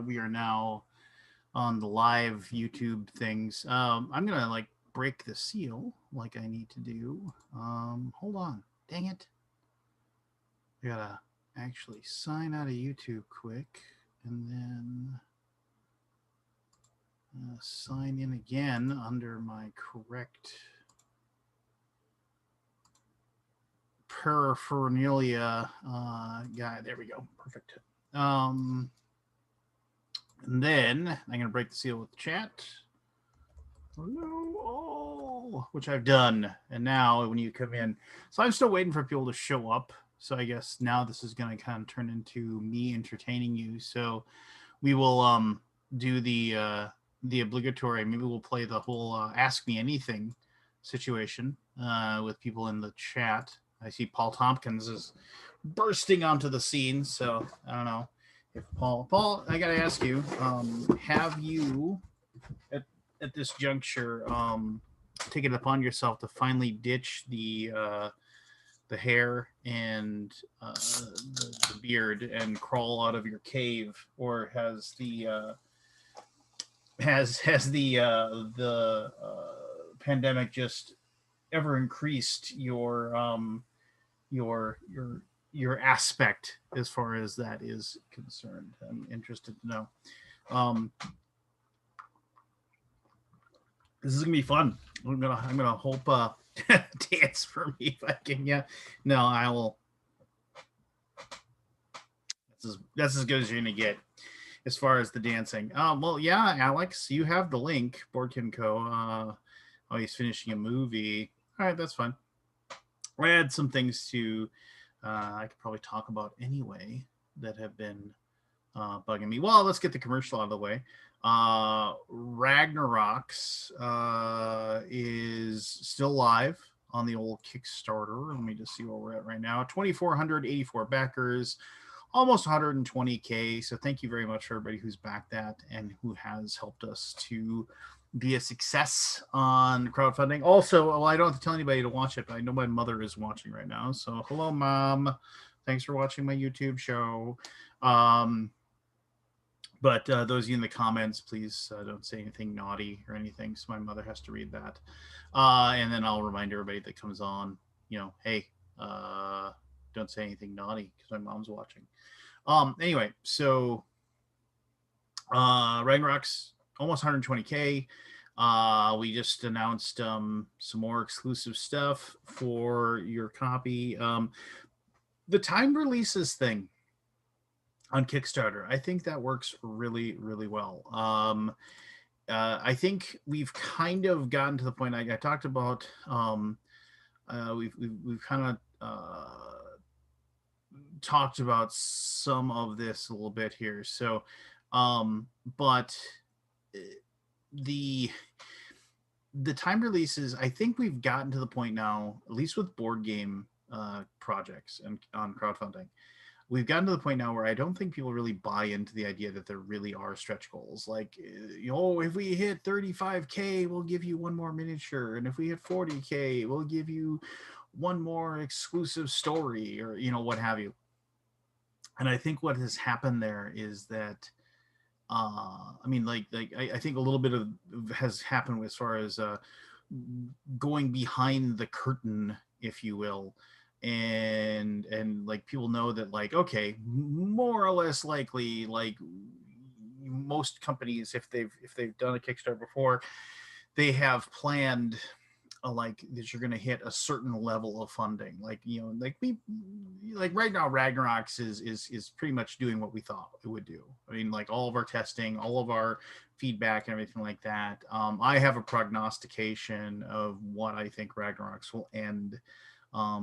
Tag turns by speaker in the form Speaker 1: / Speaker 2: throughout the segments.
Speaker 1: we are now on the live YouTube things. I'm gonna like break the seal like I need to do. Hold on, dang it! I gotta actually sign out of YouTube quick and then sign in again under my correct paraphernalia guy. There we go. Perfect. Um, and then I'm going to break the seal with the chat. Hello, all, which I've done. And now when you come in, so I'm still waiting for people to show up. So I guess now this is going to kind of turn into me entertaining you. So we will do the obligatory. Maybe we'll play the whole Ask Me Anything situation with people in the chat. I see Paul Tompkins is bursting onto the scene, so I don't know if Paul, I gotta ask you, have you at this juncture taken it upon yourself to finally ditch the hair and the beard and crawl out of your cave, or has the pandemic just ever increased your your aspect as far as that is concerned? I'm interested to know. Um, this is gonna be fun. I'm gonna hope dance for me if I can. Yeah, no, I will. That's as good as you're gonna get as far as the dancing. Well, yeah, Alex, you have the link. Boardkin Co. Oh, he's finishing a movie. All right, that's fine. I had some things to I could probably talk about anyway that have been bugging me. Well, let's get the commercial out of the way. Ragnarok's is still live on the old Kickstarter. Let me just see where we're at right now. 2,484 backers, almost 120K. So thank you very much for everybody who's backed that and who has helped us to be a success on crowdfunding. Also, well, I don't have to tell anybody to watch it, but I know my mother is watching right now. So hello, Mom. Thanks for watching my YouTube show. But those of you in the comments, please don't say anything naughty or anything, so my mother has to read that. And then I'll remind everybody that comes on, hey, don't say anything naughty because my mom's watching. Anyway, so Ragnarok's almost 120K. We just announced some more exclusive stuff for your copy. The timed releases thing on Kickstarter, I think that works really, really well. I think we've kind of gotten to the point I talked about. We've kind of talked about some of this a little bit here. So, but the time releases, I think we've gotten to the point now, at least with board game projects and on crowdfunding, we've gotten to the point now where I don't think people really buy into the idea that there really are stretch goals. Like, if we hit 35K, we'll give you one more miniature. And if we hit 40K, we'll give you one more exclusive story, or, what have you. And I think what has happened there is that, I think a little bit of has happened as far as going behind the curtain, if you will, and like people know that, like, okay, more or less likely, like most companies, if they've done a Kickstarter before, they have planned like that you're going to hit a certain level of funding. Like, like right now Ragnarok's is pretty much doing what we thought it would do. I mean, like all of our testing, all of our feedback and everything like that. I have a prognostication of what I think Ragnarok's will end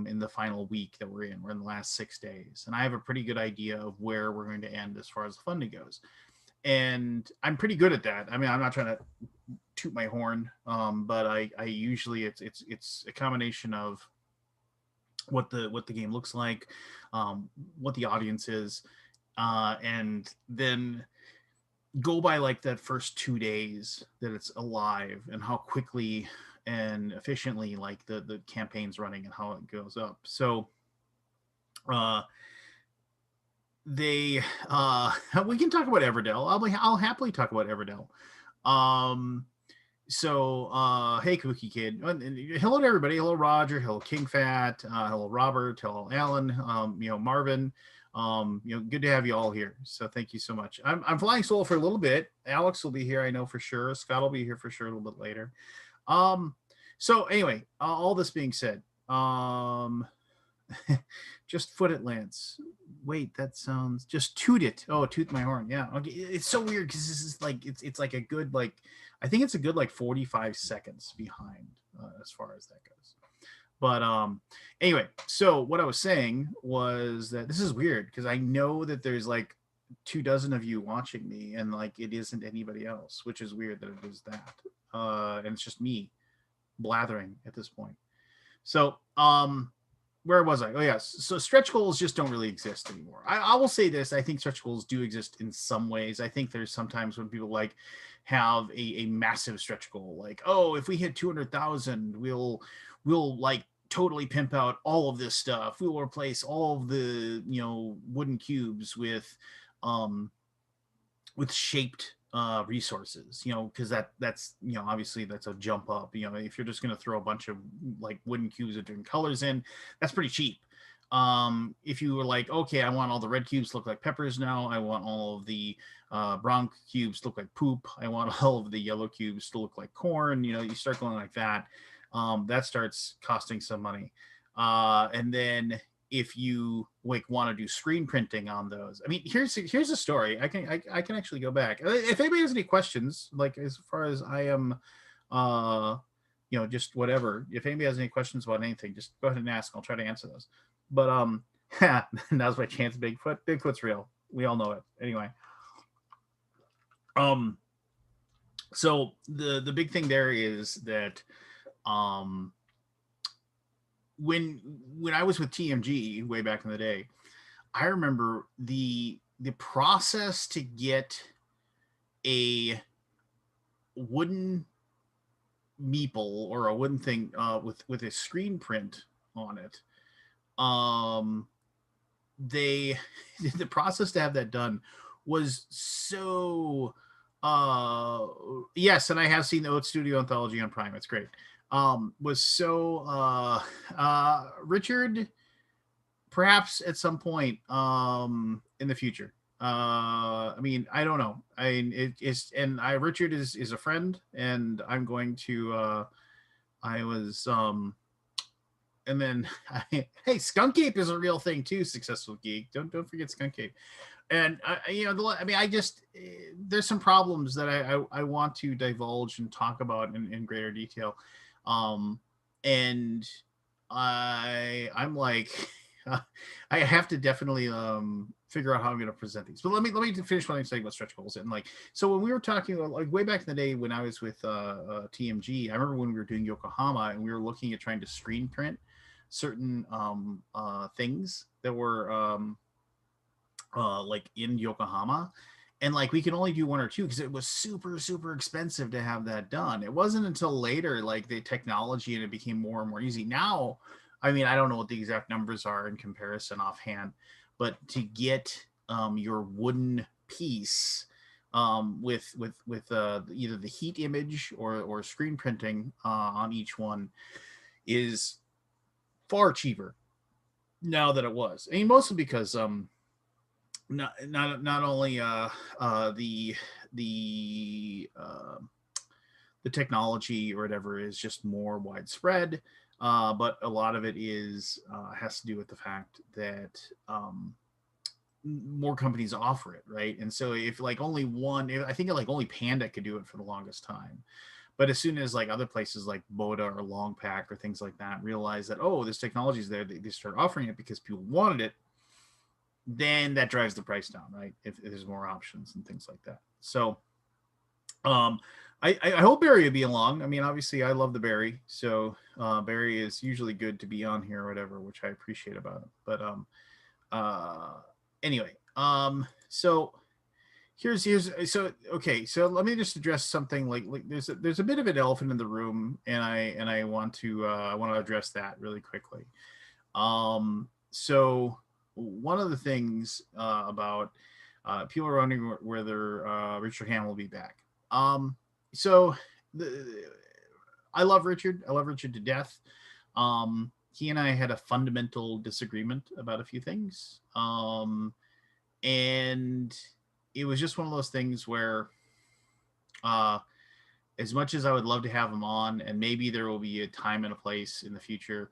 Speaker 1: in the final week that we're in. We're in the last 6 days, and I have a pretty good idea of where we're going to end as far as the funding goes. And I'm pretty good at that. I mean, I'm not trying to toot my horn, but I usually it's a combination of what the game looks like, what the audience is, and then go by like that first 2 days that it's alive and how quickly and efficiently like the campaign's running and how it goes up. So they we can talk about Everdell. I'll happily talk about Everdell. Um, so hey Cookie Kid, hello to everybody. Hello Roger, hello King Fat, hello Robert, hello Alan, Marvin. Good to have you all here. So thank you so much. I'm flying solo for a little bit. Alex will be here, I know for sure. Scott will be here for sure a little bit later. Um, so anyway, all this being said, just foot it, Lance. Wait, that sounds just toot it. Oh, toot my horn. Yeah. Okay. It's so weird because this is like it's like a good like I think it's a good like 45 seconds behind as far as that goes. But anyway, so what I was saying was that this is weird because I know that there's like 24 of you watching me and like it isn't anybody else, which is weird that it is that. And it's just me blathering at this point. So where was I? Oh yes. So stretch goals just don't really exist anymore. I will say this. I think stretch goals do exist in some ways. I think there's sometimes when people like have a massive stretch goal, like, oh, if we hit 200,000, we'll like totally pimp out all of this stuff. We'll replace all of the, wooden cubes with shaped resources, because that's obviously that's a jump up. If you're just going to throw a bunch of like wooden cubes with different colors in, that's pretty cheap. If you were like, okay, I want all the red cubes to look like peppers now, I want all of the brown cubes to look like poop, I want all of the yellow cubes to look like corn, you start going like that. That starts costing some money. And then if you like want to do screen printing on those, I mean, here's a story. I can actually go back. If anybody has any questions, like as far as I am, just whatever. If anybody has any questions about anything, just go ahead and ask. I'll try to answer those. But now's my chance. Bigfoot. Bigfoot's real. We all know it. Anyway. So the big thing there is that when I was with TMG way back in the day, I remember the process to get a wooden meeple or a wooden thing with a screen print on it. The process to have that done was so yes, and I have seen the Oat Studio Anthology on Prime. It's great. Was so Richard, perhaps at some point in the future. I mean, I don't know. Richard is a friend, and I'm going to. I was and then hey, Skunk Ape is a real thing too. Successful Geek. Don't forget Skunk Ape. And I just there's some problems that I want to divulge and talk about in greater detail. And I'm like, I have to definitely figure out how I'm going to present these. But let me finish what I'm saying about stretch goals. And like, so when we were talking about, like way back in the day when I was with TMG, I remember when we were doing Yokohama and we were looking at trying to screen print certain things that were like in Yokohama. And like we could only do one or two because it was super super expensive to have that done. It wasn't until later like the technology and it became more and more easy. Now, I mean, I don't know what the exact numbers are in comparison offhand, but to get your wooden piece with either the heat image or screen printing on each one is far cheaper now than it was. I mean, mostly because not only the technology or whatever is just more widespread, but a lot of it is has to do with the fact that more companies offer it, right? And so if like only one, I think like only Panda could do it for the longest time. But as soon as like other places like Boda or Longpack or things like that realize that, oh, this technology is there, they start offering it because people wanted it, then that drives the price down, right? If there's more options and things like that. So I hope Barry will be along. I mean, obviously I love the Barry. So Barry is usually good to be on here or whatever, which I appreciate about him. But anyway, so here's so okay, so let me just address something like there's a bit of an elephant in the room, and I want to address that really quickly. So one of the things about people are wondering whether Richard Hamm will be back. So the, I love Richard. I love Richard to death. He and I had a fundamental disagreement about a few things. And it was just one of those things where, uh, as much as I would love to have him on, and maybe there will be a time and a place in the future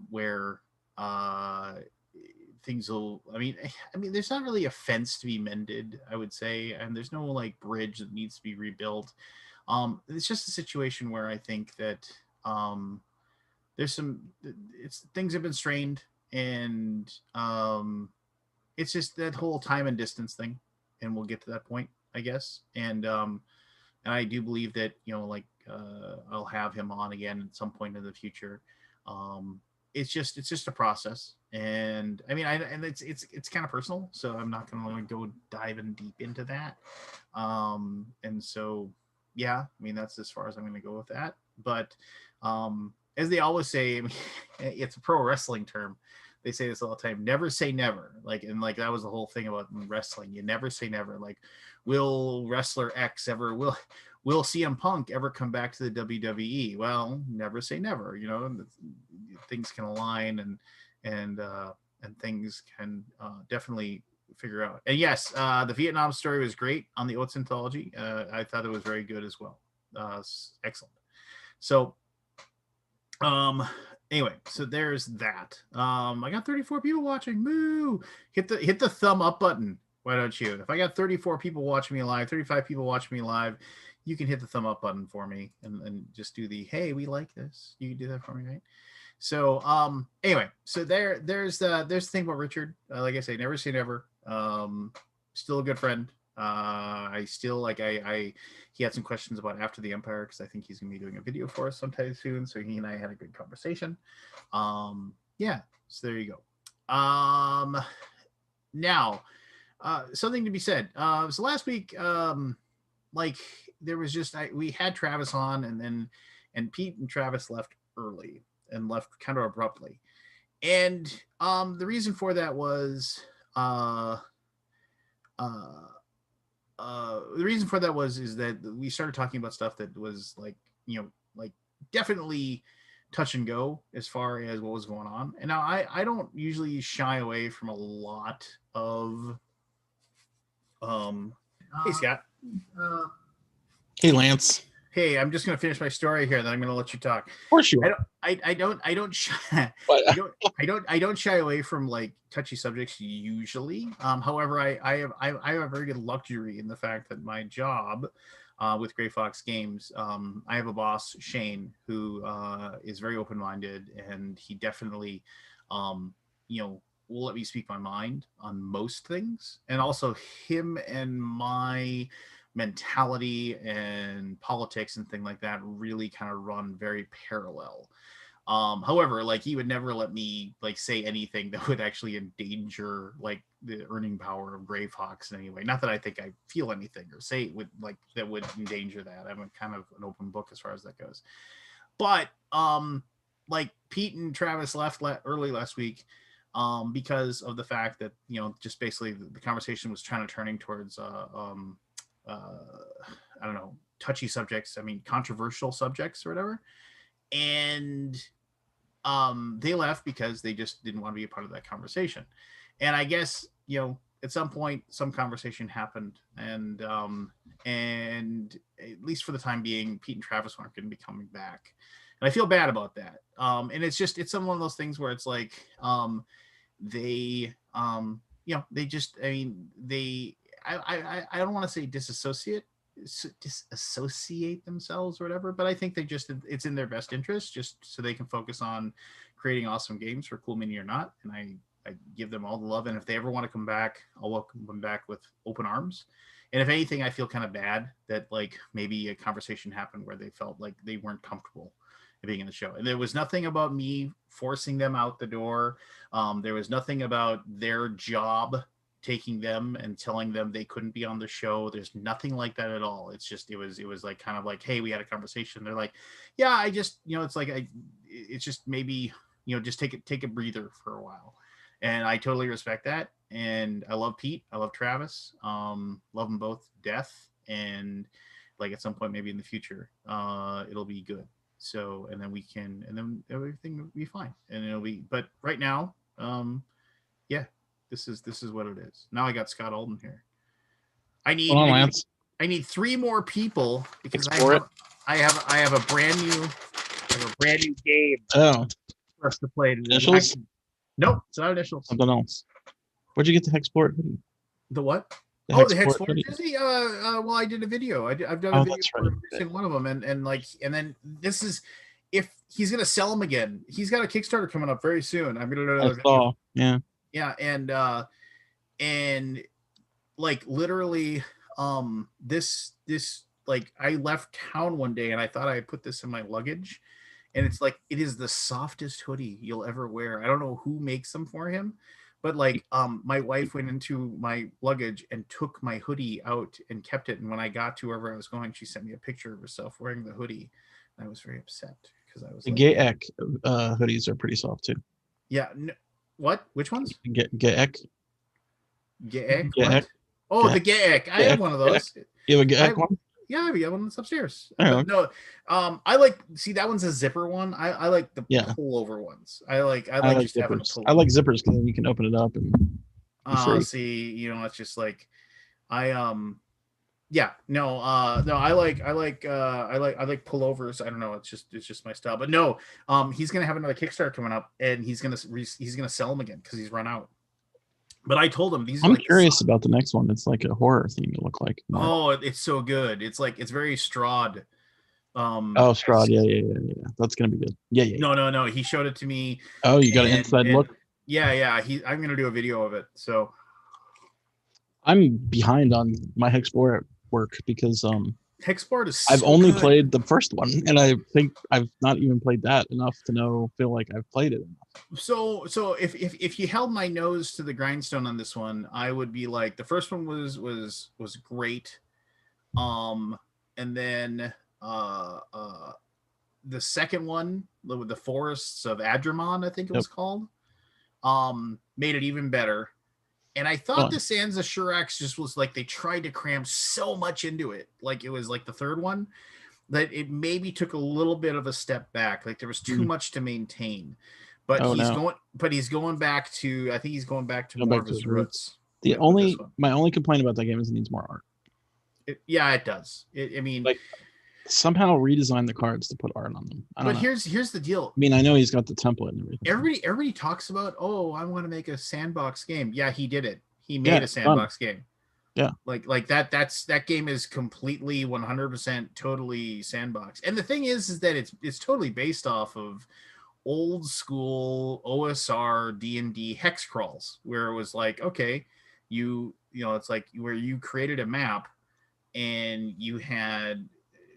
Speaker 1: where uh, things will. I mean, there's not really a fence to be mended, I would say, and there's no like bridge that needs to be rebuilt. It's just a situation where I think that there's some, it's things have been strained, and it's just that whole time and distance thing, and we'll get to that point, I guess. And I do believe that like I'll have him on again at some point in the future. Um, it's just a process, and I mean, and it's kind of personal, so I'm not going to go diving deep into that. And so, yeah, I mean that's as far as I'm going to go with that. But as they always say, I mean, it's a pro wrestling term. They say this all the time. Never say never. Like, and like that was the whole thing about wrestling. You never say never. Like, will wrestler X ever will CM Punk ever come back to the WWE? Well, never say never. Things can align, and things can definitely figure out. And yes, the Vietnam story was great on the Oates anthology. I thought it was very good as well. Excellent. So, um, anyway, so there's that. I got 34 people watching. Moo! Hit the thumb up button. Why don't you? If I got 34 people watching me live, 35 people watching me live, you can hit the thumb up button for me and just do the hey, we like this. You can do that for me, right? So anyway, so there's the thing about Richard. Like I say, never say never. Still a good friend. I still like I he had some questions about After the Empire because I think he's gonna be doing a video for us sometime soon. So he and I had a good conversation. Yeah, so there you go. Now something to be said. So last week, like there was just we had Travis on, and Pete and Travis left early and left kind of abruptly, and the reason for that was uh the reason for that was is that we started talking about stuff that was like like definitely touch and go as far as what was going on. And now I don't usually shy away from a lot of hey Scott.
Speaker 2: Hey, Lance.
Speaker 1: Hey, I'm just gonna finish my story here, then I'm gonna let you talk.
Speaker 2: Of course you are.
Speaker 1: I don't shy, I don't shy away from like touchy subjects usually. However, I have a very good luxury in the fact that my job with Gray Fox Games, I have a boss, Shane, who is very open minded, and he definitely will let me speak my mind on most things. And also him and my mentality and politics and thing like that really kind of run very parallel. However, like he would never let me like say anything that would actually endanger like the earning power of Gray Fox in any way. Not that I think I feel anything or say it would like that would endanger that. I'm a kind of an open book as far as that goes. But like Pete and Travis left early last week because of the fact that just basically the conversation was trying to turning towards I don't know, touchy subjects. I mean, controversial subjects or whatever. And they left because they just didn't want to be a part of that conversation. And I guess at some point some conversation happened, and at least for the time being, Pete and Travis aren't going to be coming back, and I feel bad about that. And it's some one of those things where it's like they they just I mean they I don't want to say disassociate themselves or whatever, but I think it's in their best interest just so they can focus on creating awesome games for Cool Mini or not. And I give them all the love, and if they ever want to come back, I'll welcome them back with open arms. And if anything, I feel kind of bad that like maybe a conversation happened where they felt like they weren't comfortable being in the show. And there was nothing about me forcing them out the door. There was nothing about their job taking them and telling them they couldn't be on the show. There's nothing like that at all. It's just it was like kind of like, hey, we had a conversation. They're like, yeah, I just it's like it's just maybe just take a breather for a while. and I totally respect that. And I love Pete. I love Travis. Love them both to death. And like at some point, maybe in the future, it'll be good. So, and then we can, and then everything will be fine. And it'll be, but right now, yeah, this is what it is. Now I got Scott Alden here. I need,
Speaker 2: Hold on,
Speaker 1: I need,
Speaker 2: Lance.
Speaker 1: I need three more people because
Speaker 2: Explore it.
Speaker 1: I have a brand new, game
Speaker 2: Oh,
Speaker 1: for us to play.
Speaker 2: initials?
Speaker 1: Nope, it's not initials.
Speaker 2: Something else. Where'd you get the Hexport hoodie?
Speaker 1: The what?
Speaker 2: The
Speaker 1: Oh, the
Speaker 2: Hexport
Speaker 1: Hexport
Speaker 2: hoodie.
Speaker 1: Disney. Well, I did a video. I've done a
Speaker 2: Oh,
Speaker 1: video
Speaker 2: that's
Speaker 1: for
Speaker 2: right.
Speaker 1: every single one of them, and then this is if he's gonna sell them again. He's got a Kickstarter coming up very soon. I'm gonna do
Speaker 2: I
Speaker 1: another video.
Speaker 2: saw. Yeah.
Speaker 1: Yeah, and like literally, this like I left town one day and I thought I put this in my luggage, and it's like it is the softest hoodie you'll ever wear. I don't know who makes them for him, but like my wife went into my luggage and took my hoodie out and kept it, and when I got to wherever I was going, she sent me a picture of herself wearing the hoodie, and I was very upset because I was
Speaker 2: The
Speaker 1: like,
Speaker 2: Gaek hoodies are pretty soft too.
Speaker 1: yeah, what, which ones?
Speaker 2: Gaek.
Speaker 1: Gaek,
Speaker 2: Gaek.
Speaker 1: what? Oh, the Gaek. I have one of those.
Speaker 2: You have a
Speaker 1: I
Speaker 2: Gaek one?
Speaker 1: Yeah, we have one that's upstairs.
Speaker 2: Oh,
Speaker 1: But no, I like, see, that one's a zipper one. I like the
Speaker 2: yeah.
Speaker 1: pullover ones. I like just having a
Speaker 2: zippers.
Speaker 1: pullover.
Speaker 2: I like zippers because then you can open it up and be free.
Speaker 1: See, it's just like I yeah, no, I like pullovers. I don't know, it's just my style. But no, he's gonna have another Kickstarter coming up, and he's gonna sell them again because he's run out. But I told him these are
Speaker 2: I'm
Speaker 1: like
Speaker 2: curious about the next one. It's like a horror theme. It look like.
Speaker 1: Oh, it's so good. It's like it's very Strahd.
Speaker 2: Oh, Strahd. Yeah. That's gonna be good. Yeah.
Speaker 1: No. He showed it to me.
Speaker 2: Oh, you got an inside look.
Speaker 1: Yeah. I'm gonna do a video of it. So
Speaker 2: I'm behind on my Hexport work because
Speaker 1: Hexport is.
Speaker 2: I've
Speaker 1: so
Speaker 2: only
Speaker 1: good.
Speaker 2: played the first one, and I think I've not even played that enough to feel like I've played it enough.
Speaker 1: So if you held my nose to the grindstone on this one, I would be like, the first one was great, and then the second one with the forests of Adramon, I think it was called, made it even better. And I thought the Sands of Shurax just was like they tried to cram so much into it, like it was like the third one, that it maybe took a little bit of a step back. Like there was too much to maintain. But he's going back to, I think he's going back to more of his roots.
Speaker 2: My only complaint about that game is it needs more art.
Speaker 1: It does. I mean,
Speaker 2: like somehow redesign the cards to put art on them.
Speaker 1: But here's the deal.
Speaker 2: I mean, I know he's got the template and everything.
Speaker 1: Everybody talks about, oh, I want to make a sandbox game. Yeah, he did it. He made a sandbox game.
Speaker 2: Yeah.
Speaker 1: Like that game is completely 100% totally sandbox. And the thing is that it's totally based off of old school OSR D&D hex crawls, where it was like, okay, it's like where you created a map and you had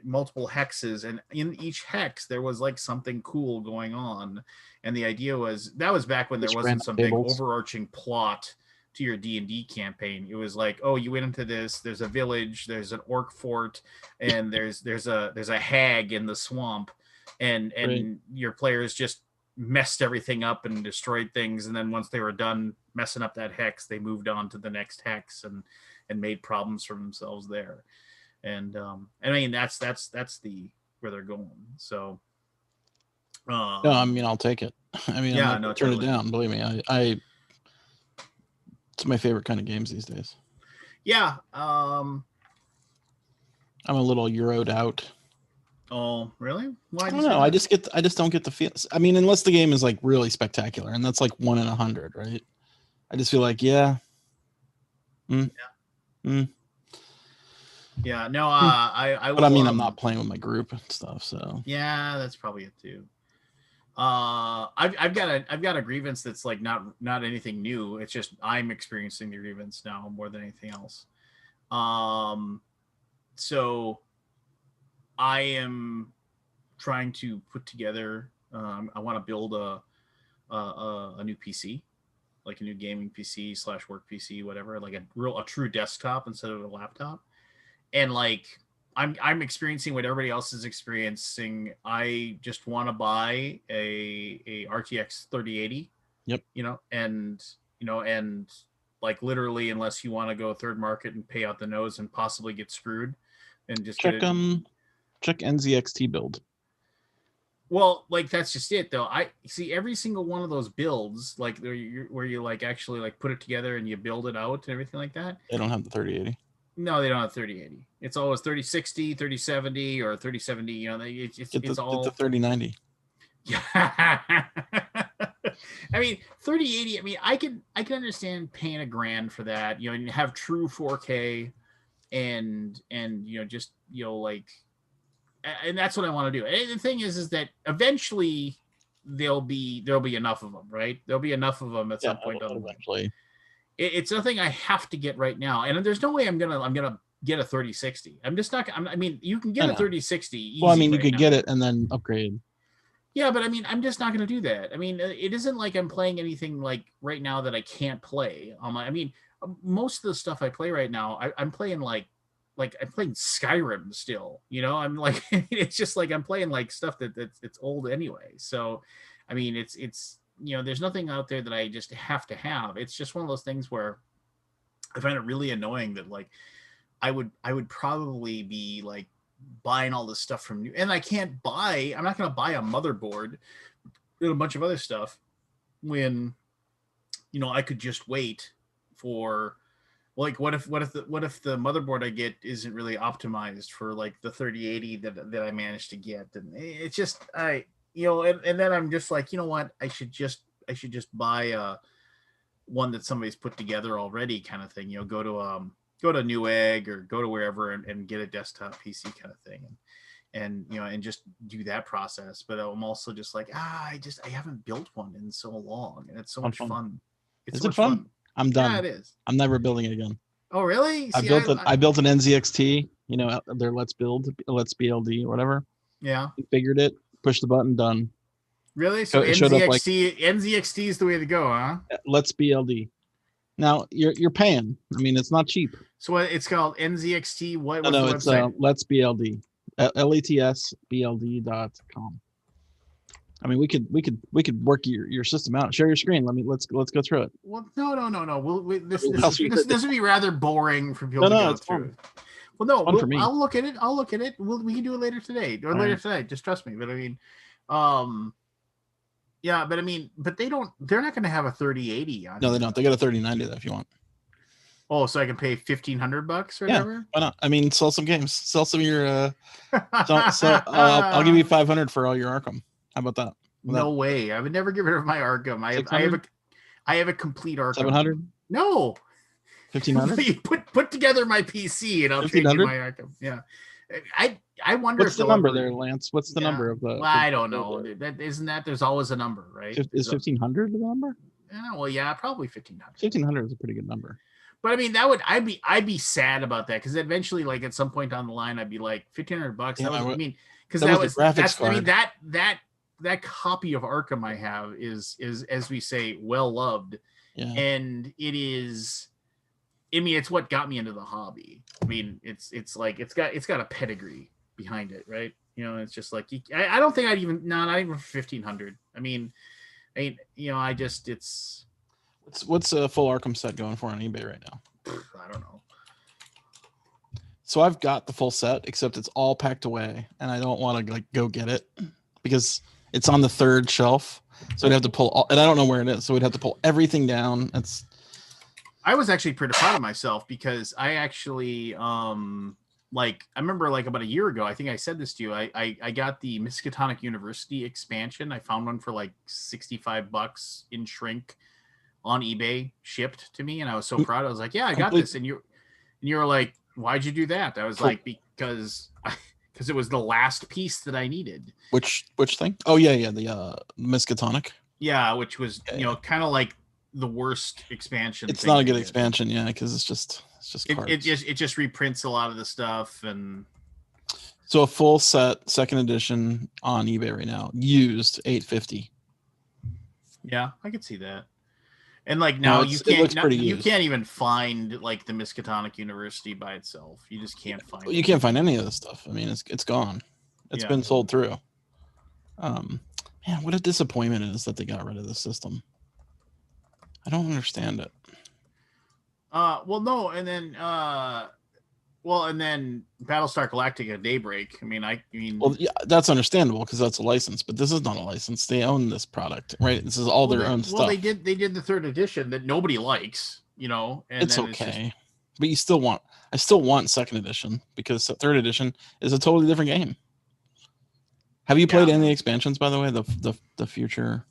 Speaker 1: multiple hexes, and in each hex there was like something cool going on, and the idea was that was back when there wasn't some big overarching plot to your D&D campaign. It was like, oh, you went into this, there's a village, there's an orc fort, and there's a hag in the swamp, and your players just messed everything up and destroyed things, and then once they were done messing up that hex, they moved on to the next hex and made problems for themselves there. And I mean that's the where they're going. So
Speaker 2: no, I mean, I'll take it. I mean, I'm not gonna turn it down. Believe me, I it's my favorite kind of games these days.
Speaker 1: Yeah.
Speaker 2: I'm a little Euro'd out.
Speaker 1: Oh, really? Why?
Speaker 2: I don't know. I just don't get the feels. I mean, unless the game is like really spectacular, and that's like 1 in 100, right? I just feel like, yeah.
Speaker 1: Yeah, no, I.
Speaker 2: But I mean, I'm not playing with my group and stuff, so.
Speaker 1: Yeah, that's probably it too. I've got a grievance that's like not anything new. It's just I'm experiencing the grievance now more than anything else. So I am trying to put together. I want to build a new PC, like a new gaming PC / work PC, whatever, like a true desktop instead of a laptop. And like I'm experiencing what everybody else is experiencing. I just want to buy a RTX 3080
Speaker 2: Yep.
Speaker 1: And like literally, unless you want to go third market and pay out the nose and possibly get screwed, and just
Speaker 2: check check NZXT build.
Speaker 1: Well, like that's just it though. I see every single one of those builds, like where you like actually like put it together and you build it out and everything like that.
Speaker 2: They don't have the 3080.
Speaker 1: No, they don't have 3080. It's always 3060, 3070, or 3070. It's all
Speaker 2: the 3090.
Speaker 1: Yeah. I mean, 3080. I mean, I can understand paying $1,000 for that. And have true 4K, and just like, and that's what I want to do. And the thing is that eventually there'll be enough of them, right? There'll be enough of them at some point.
Speaker 2: Eventually.
Speaker 1: It's nothing I have to get right now, and there's no way I'm gonna get a 3060. I'm just not. I mean, you can get a 3060. Easy
Speaker 2: well, I mean, you could get it and then upgrade.
Speaker 1: Yeah, but I mean, I'm just not going to do that. I mean, it isn't like I'm playing anything like right now that I can't play on my. I mean, most of the stuff I play right now, I'm playing like I'm playing Skyrim still. I'm like, it's just like I'm playing like stuff that's old anyway. So, I mean, it's there's nothing out there that I just have to have. It's just one of those things where I find it really annoying that like I would probably be like buying all this stuff from you, and I'm not going to buy a motherboard and a bunch of other stuff when I could just wait for, like, what if the motherboard I get isn't really optimized for like the 3080 that I managed to get, and it's just and then I'm just like, what, I should just buy one that somebody's put together already, kind of thing. Go to Newegg or go to wherever and get a desktop PC kind of thing, and just do that process. But I'm also just like, I haven't built one in so long, and it's so much fun.
Speaker 2: Is it fun? I'm done.
Speaker 1: Yeah, it is.
Speaker 2: I'm never building it again.
Speaker 1: Oh, really?
Speaker 2: I built an NZXT, their Let's BLD or whatever.
Speaker 1: Yeah.
Speaker 2: Configured it, pushed the button, done.
Speaker 1: Really? So NZXT is the way to go, huh?
Speaker 2: Let's BLD. Now you're paying. I mean, it's not cheap.
Speaker 1: So it's called NZXT. What's
Speaker 2: no,
Speaker 1: the
Speaker 2: it's
Speaker 1: website?
Speaker 2: Let's BLD. LETSBLD.com. I mean, we could work your system out. Share your screen. Let's go through it.
Speaker 1: Well, no. This would be rather boring for people to go through.
Speaker 2: Fun.
Speaker 1: Well, no, for me. I'll look at it. We can do it later today or later tonight. Just trust me. But I mean, yeah, but I mean, they're not going to have a 3080 on.
Speaker 2: No, they don't. They got a 3090 though, if you want.
Speaker 1: Oh, so I can pay $1,500 or whatever?
Speaker 2: Yeah, why not? I mean, sell some games. Sell some of your. I'll give you $500 for all your Arkham. How about that?
Speaker 1: No way! I would never get rid of my Arkham. I have a complete Arkham.
Speaker 2: 700?
Speaker 1: No.
Speaker 2: 1,500.
Speaker 1: put together my PC and I'll trade you my Arkham. Yeah. I wonder.
Speaker 2: What's the number there, Lance? What's the number of the?
Speaker 1: Well, I don't know. There's always a number, right?
Speaker 2: Is 1,500 the number?
Speaker 1: Yeah, well, yeah, probably 1,500.
Speaker 2: 1,500 is a pretty good number.
Speaker 1: But I mean, I'd be sad about that, because eventually, like at some point down the line, I'd be like $1,500.
Speaker 2: Yeah,
Speaker 1: That copy of Arkham I have is as we say, well loved, and it is. I mean, it's what got me into the hobby. I mean, it's got a pedigree behind it, right? It's just like I don't think I'd even not even 1,500. I mean, it's.
Speaker 2: What's a full Arkham set going for on eBay right now?
Speaker 1: I don't know.
Speaker 2: So I've got the full set, except it's all packed away, and I don't want to go get it because it's on the third shelf. So I'd have to pull and I don't know where it is. So we'd have to pull everything down.
Speaker 1: I was actually pretty proud of myself, because I actually I remember like about a year ago, I think I said this to you. I got the Miskatonic University expansion. I found one for like $65 in shrink on eBay, shipped to me, and I was so proud. I was like, yeah, I got this. And you were like, why'd you do that? I was like, because it was the last piece that I needed.
Speaker 2: Which thing? Oh yeah, the Miskatonic.
Speaker 1: Yeah, which was kind of like the worst expansion.
Speaker 2: It's not a good expansion, because it's just cards.
Speaker 1: It just reprints a lot of the stuff. And
Speaker 2: so a full set second edition on eBay right now, used $850.
Speaker 1: Yeah, I could see that. And like now you can't even find like the Miskatonic University by itself. You just can't find it.
Speaker 2: You can't find any of this stuff. I mean, it's gone. It's been sold through. Man, what a disappointment it is that they got rid of the system. I don't understand it.
Speaker 1: Well, no, and then Battlestar Galactica Daybreak. I mean,
Speaker 2: Well, yeah, that's understandable because that's a license, but this is not a license. They own this product, right? This is all their own stuff.
Speaker 1: Well, they did the third edition that nobody likes, and
Speaker 2: it's
Speaker 1: then
Speaker 2: okay, but I still want second edition because third edition is a totally different game. Have you played any of the expansions, by the way? The future.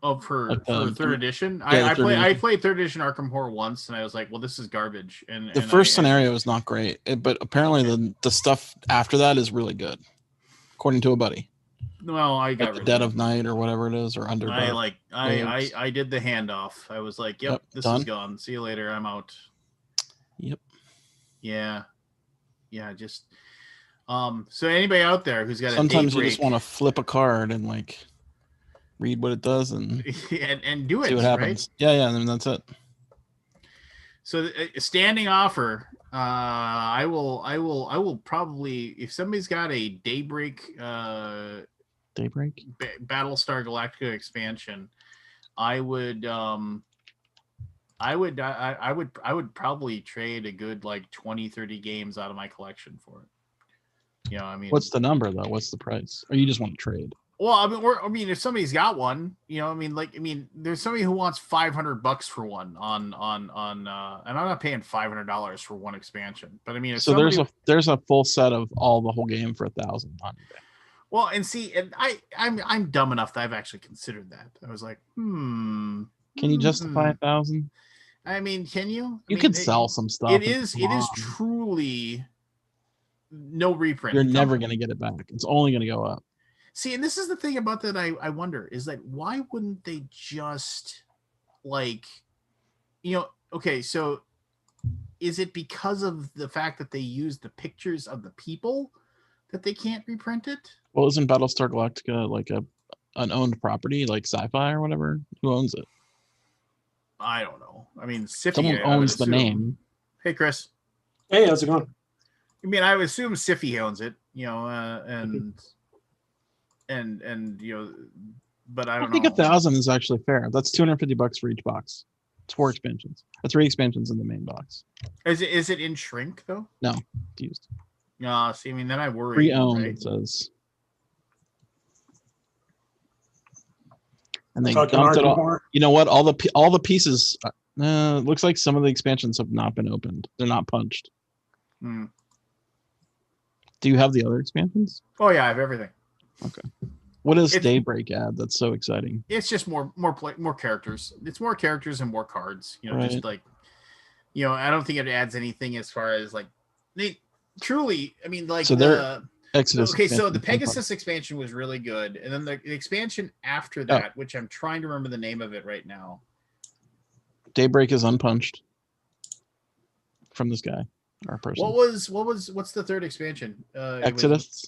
Speaker 1: Oh, for third edition,
Speaker 2: yeah,
Speaker 1: I played third edition Arkham Horror once, and I was like, well, this is garbage. And
Speaker 2: the first scenario is not great, but apparently the stuff after that is really good, according to a buddy.
Speaker 1: Well, I got
Speaker 2: like Dead of Night or whatever it is, or Underdark.
Speaker 1: I did the handoff. I was like, yep, this is gone. See you later. I'm out.
Speaker 2: Yep.
Speaker 1: Yeah. Just so anybody out there who's got
Speaker 2: sometimes you just want to flip a card and like read what it does and
Speaker 1: and do it.
Speaker 2: See what happens. Right? Yeah, and then that's it.
Speaker 1: So standing offer. I will probably, if somebody's got a Daybreak Battlestar Galactica expansion, I would probably trade a good like 20-30 games out of my collection for it.
Speaker 2: What's the number though? What's the price? Or you just want to trade?
Speaker 1: Well, if somebody's got one, there's somebody who wants $500 for one on, and I'm not paying $500 for one expansion, but
Speaker 2: so there's a full set of the whole game for $1,000 on eBay.
Speaker 1: Well, and see, and I'm dumb enough that I've actually considered that. I was like,
Speaker 2: Can you justify 1,000?
Speaker 1: Can you?
Speaker 2: You could sell some stuff.
Speaker 1: It is truly no reprint.
Speaker 2: You're never going to get it back. It's only going to go up.
Speaker 1: See, and this is the thing about that I wonder is that why wouldn't they just okay, so is it because of the fact that they use the pictures of the people that they can't reprint it?
Speaker 2: Well, isn't Battlestar Galactica like an owned property, like Sci-Fi or whatever? Who owns it?
Speaker 1: I don't know. Siffy.
Speaker 2: Someone owns the name.
Speaker 1: Hey, Chris.
Speaker 3: Hey, how's it going?
Speaker 1: I would assume Siffy owns it, but I don't know.
Speaker 2: I think 1,000 is actually fair. That's $250 for each box. It's 4 expansions. 3 expansions in the main box.
Speaker 1: Is it in shrink though?
Speaker 2: No, it's used.
Speaker 1: See, then I worry.
Speaker 2: Pre-owned, right? It says. And they dumped it all. You know what? All the pieces. Looks like some of the expansions have not been opened. They're not punched.
Speaker 1: Hmm.
Speaker 2: Do you have the other expansions?
Speaker 1: Oh yeah, I have everything.
Speaker 2: Okay. What does Daybreak add? That's so exciting.
Speaker 1: It's just more characters. It's more characters and more cards.
Speaker 2: Right.
Speaker 1: Just like, I don't think it adds anything as far as like they truly.
Speaker 2: So they're Exodus.
Speaker 1: Okay, so the Pegasus expansion was really good, and then the expansion after that, which I'm trying to remember the name of it right now.
Speaker 2: Daybreak is unpunched from this guy, our person.
Speaker 1: What's the third expansion?
Speaker 2: Exodus.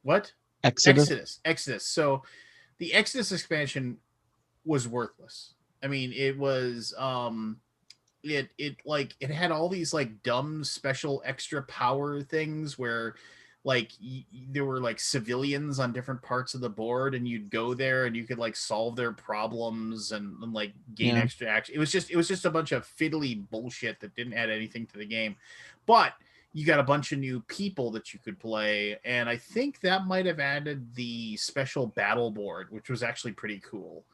Speaker 1: What?
Speaker 2: Exodus.
Speaker 1: So the Exodus expansion was worthless. It was it had all these like dumb special extra power things where like there were like civilians on different parts of the board, and you'd go there and you could like solve their problems and like gain extra action. It was just a bunch of fiddly bullshit that didn't add anything to the game, but you got a bunch of new people that you could play, and I think that might have added the special battle board, which was actually pretty cool.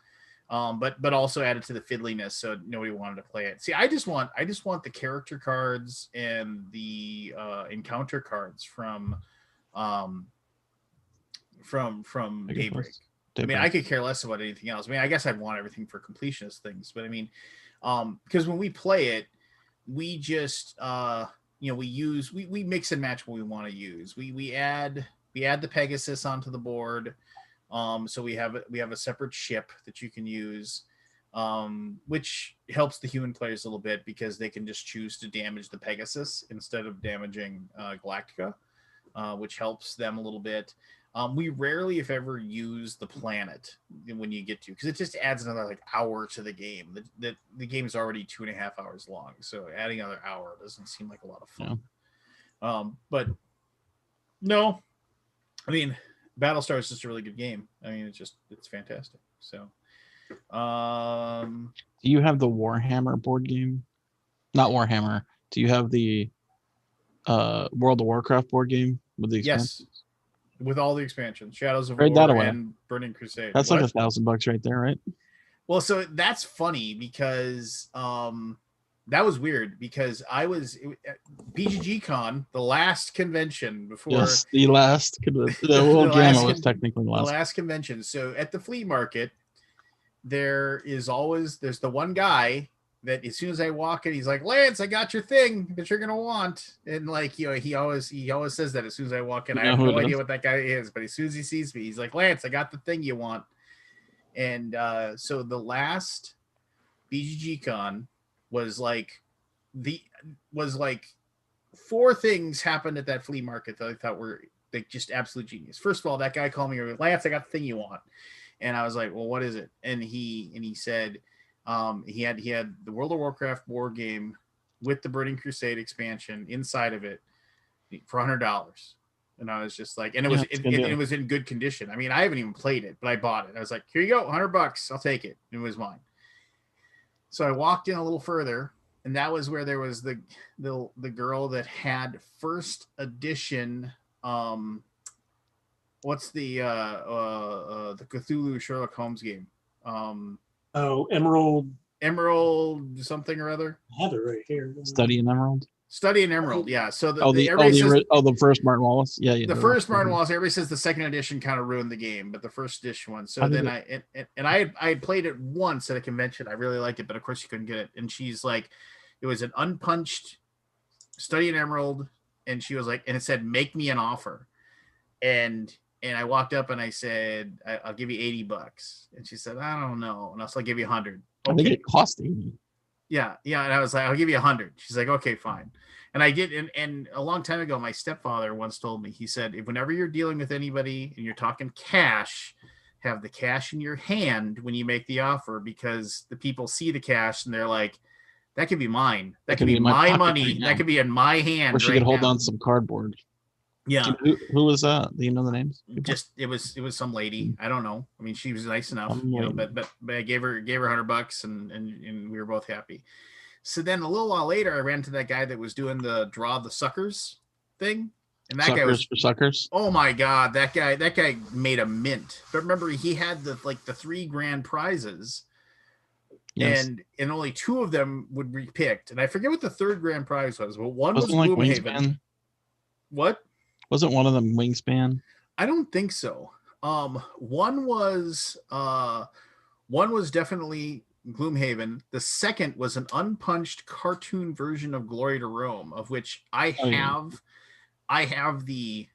Speaker 1: But also added to the fiddliness, so nobody wanted to play it. See, I just want the character cards and the encounter cards from Daybreak. I could care less about anything else. I guess I'd want everything for completionist things, but because when we play it, we just we mix and match what we want to use. We add the Pegasus onto the board. So we have a separate ship that you can use, which helps the human players a little bit because they can just choose to damage the Pegasus instead of damaging Galactica, which helps them a little bit. We rarely, if ever, use the planet when you get to, because it just adds another like hour to the game. The game is already 2.5 hours long, so adding another hour doesn't seem like a lot of fun. Yeah. But no, Battlestar is just a really good game. It's fantastic. So
Speaker 2: Do you have the Warhammer board game? Not Warhammer. Do you have the World of Warcraft board game with the
Speaker 1: Yes,
Speaker 2: expansions?
Speaker 1: with all the expansions, Shadows of
Speaker 2: Trade that
Speaker 1: War
Speaker 2: away.
Speaker 1: and Burning Crusade.
Speaker 2: That's like
Speaker 1: What?
Speaker 2: $1,000 right there, right?
Speaker 1: Well, so that's funny because that was weird because I was BGG Con, the last convention before
Speaker 2: Yes, the last. The whole
Speaker 1: the
Speaker 2: gamma
Speaker 1: last
Speaker 2: was technically the
Speaker 1: the
Speaker 2: last.
Speaker 1: last convention. So at the flea market, there's the one guy that as soon as I walk in, he's like, Lance, I got your thing that you're gonna want. And like, he always says that as soon as I walk in.
Speaker 2: You
Speaker 1: I
Speaker 2: know
Speaker 1: have
Speaker 2: who
Speaker 1: no
Speaker 2: it
Speaker 1: idea
Speaker 2: is?
Speaker 1: what that guy is, but as soon as he sees me, he's like, Lance, I got the thing you want. And so the last BGG Con was like the was like four things happened at that flea market that I thought were like just absolute genius. First of all, that guy called me, Lance, I got the thing you want. And I was like, well, what is it? And he said he had the World of Warcraft board game with the Burning Crusade expansion inside of it for $100. And I was just like, and it
Speaker 2: Yeah,
Speaker 1: was
Speaker 2: it's a good deal.
Speaker 1: it was in good condition. I mean, I haven't even played it, but I bought it. I was like, here you go, $100, I'll take it. It was mine. So I walked in a little further, and that was where there was the girl that had first edition. What's the Cthulhu Sherlock Holmes game?
Speaker 3: Oh, Emerald.
Speaker 1: Emerald something or other.
Speaker 3: I have it right here.
Speaker 2: Study in Emerald.
Speaker 1: Study in Emerald, yeah. So
Speaker 2: The first Martin Wallace. Yeah, yeah.
Speaker 1: The first Martin Wallace. Everybody says the second edition kind of ruined the game, but the first edition one. So then I had played it once at a convention. I really liked it, but of course you couldn't get it. And she's like, it was an unpunched Study in Emerald, and she was like, and it said, "Make me an offer," and I walked up and I said, "I'll give you $80," and she said, "I don't know," and I'll give you 100.
Speaker 2: Okay. I think it cost 80.
Speaker 1: Yeah, and I was like, "I'll give you 100." She's like, "Okay, fine." And I did, and a long time ago, my stepfather once told me, he said, if whenever you're dealing with anybody and you're talking cash, have the cash in your hand when you make the offer, because the people see the cash and they're like, that could be mine. That could be my money. That could be in my hand.
Speaker 2: Or she could hold on some cardboard.
Speaker 1: Yeah.
Speaker 2: Who was that? Do you know the names?
Speaker 1: Just it was some lady. I don't know. I mean, she was nice enough, but I gave her $100 and we were both happy. So then a little while later, I ran to that guy that was doing the draw the suckers thing. And that guy was
Speaker 2: for suckers.
Speaker 1: Oh my God, that guy made a mint. But remember, he had the 3 grand prizes. Yes. And only 2 of them would be picked. And I forget what the 3rd grand prize was, but one was
Speaker 2: like
Speaker 1: Gloomhaven. What?
Speaker 2: Wasn't one of them Wingspan?
Speaker 1: I don't think so. One was definitely Gloomhaven. The second was an unpunched cartoon version of Glory to Rome, of which I have the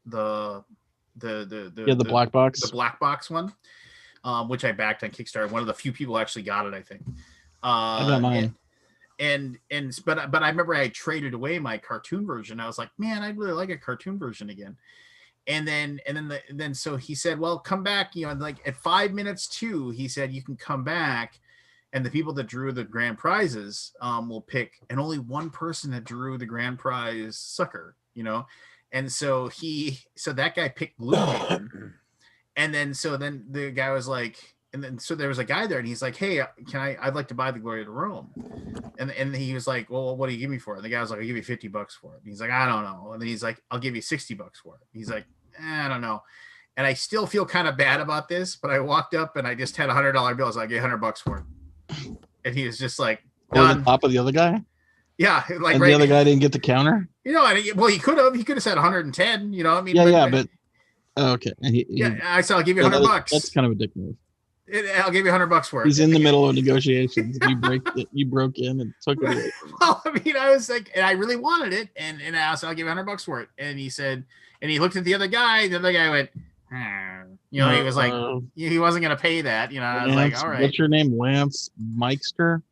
Speaker 2: black box.
Speaker 1: The black box one, which I backed on Kickstarter. One of the few people actually got it, I think.
Speaker 2: I got mine.
Speaker 1: But I remember I traded away my cartoon version. I was like, man, I'd really like a cartoon version again. And then so he said, well, come back, like at 5 minutes to, he said, you can come back, and the people that drew the grand prizes will pick, and only one person that drew the grand prize sucker, and so that guy picked Gloomhaven. And then the guy was like, and then so there was a guy there, and he's like, hey, I'd like to buy the Glory to Rome. And he was like, well, what do you give me for it? And the guy was like, I'll give you $50 for it. And he's like, I don't know. And then he's like, I'll give you $60 for it. He's like, I don't know. And I still feel kind of bad about this, but I walked up and I just had $100 bills. I gave $100 for it. And he was just like,
Speaker 2: on top of the other guy.
Speaker 1: Yeah, like
Speaker 2: and the other guy didn't get the counter.
Speaker 1: Well, he could have said 110. I mean,
Speaker 2: but okay.
Speaker 1: I said, I'll give you $100.
Speaker 2: That's kind of a dick move.
Speaker 1: I'll give you $100 for it.
Speaker 2: He's in the middle of negotiations. You broke in and took it.
Speaker 1: Well, I mean, I was like, and I really wanted it, and I asked, I'll give you $100 for it. And he said, and he looked at the other guy. The other guy went, he was like, he wasn't going to pay that. I was like, all right.
Speaker 2: What's your name, Lance Mixter?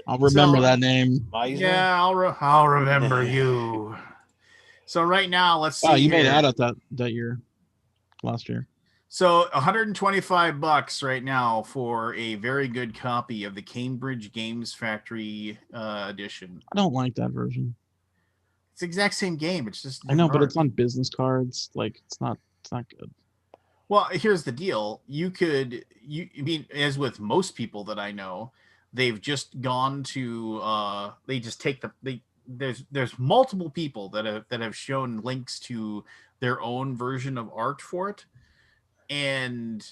Speaker 2: I'll remember that name.
Speaker 1: Yeah, I'll remember you. So right now, let's see.
Speaker 2: Oh, you made out at that year, last year.
Speaker 1: So $125 right now for a very good copy of the Cambridge Games Factory edition.
Speaker 2: I don't like that version.
Speaker 1: It's the exact same game. It's just
Speaker 2: I know, but it's on business cards. Like it's not good.
Speaker 1: Well, here's the deal. I mean, as with most people that I know, they've just gone to they just take there's multiple people that have shown links to their own version of art for it. And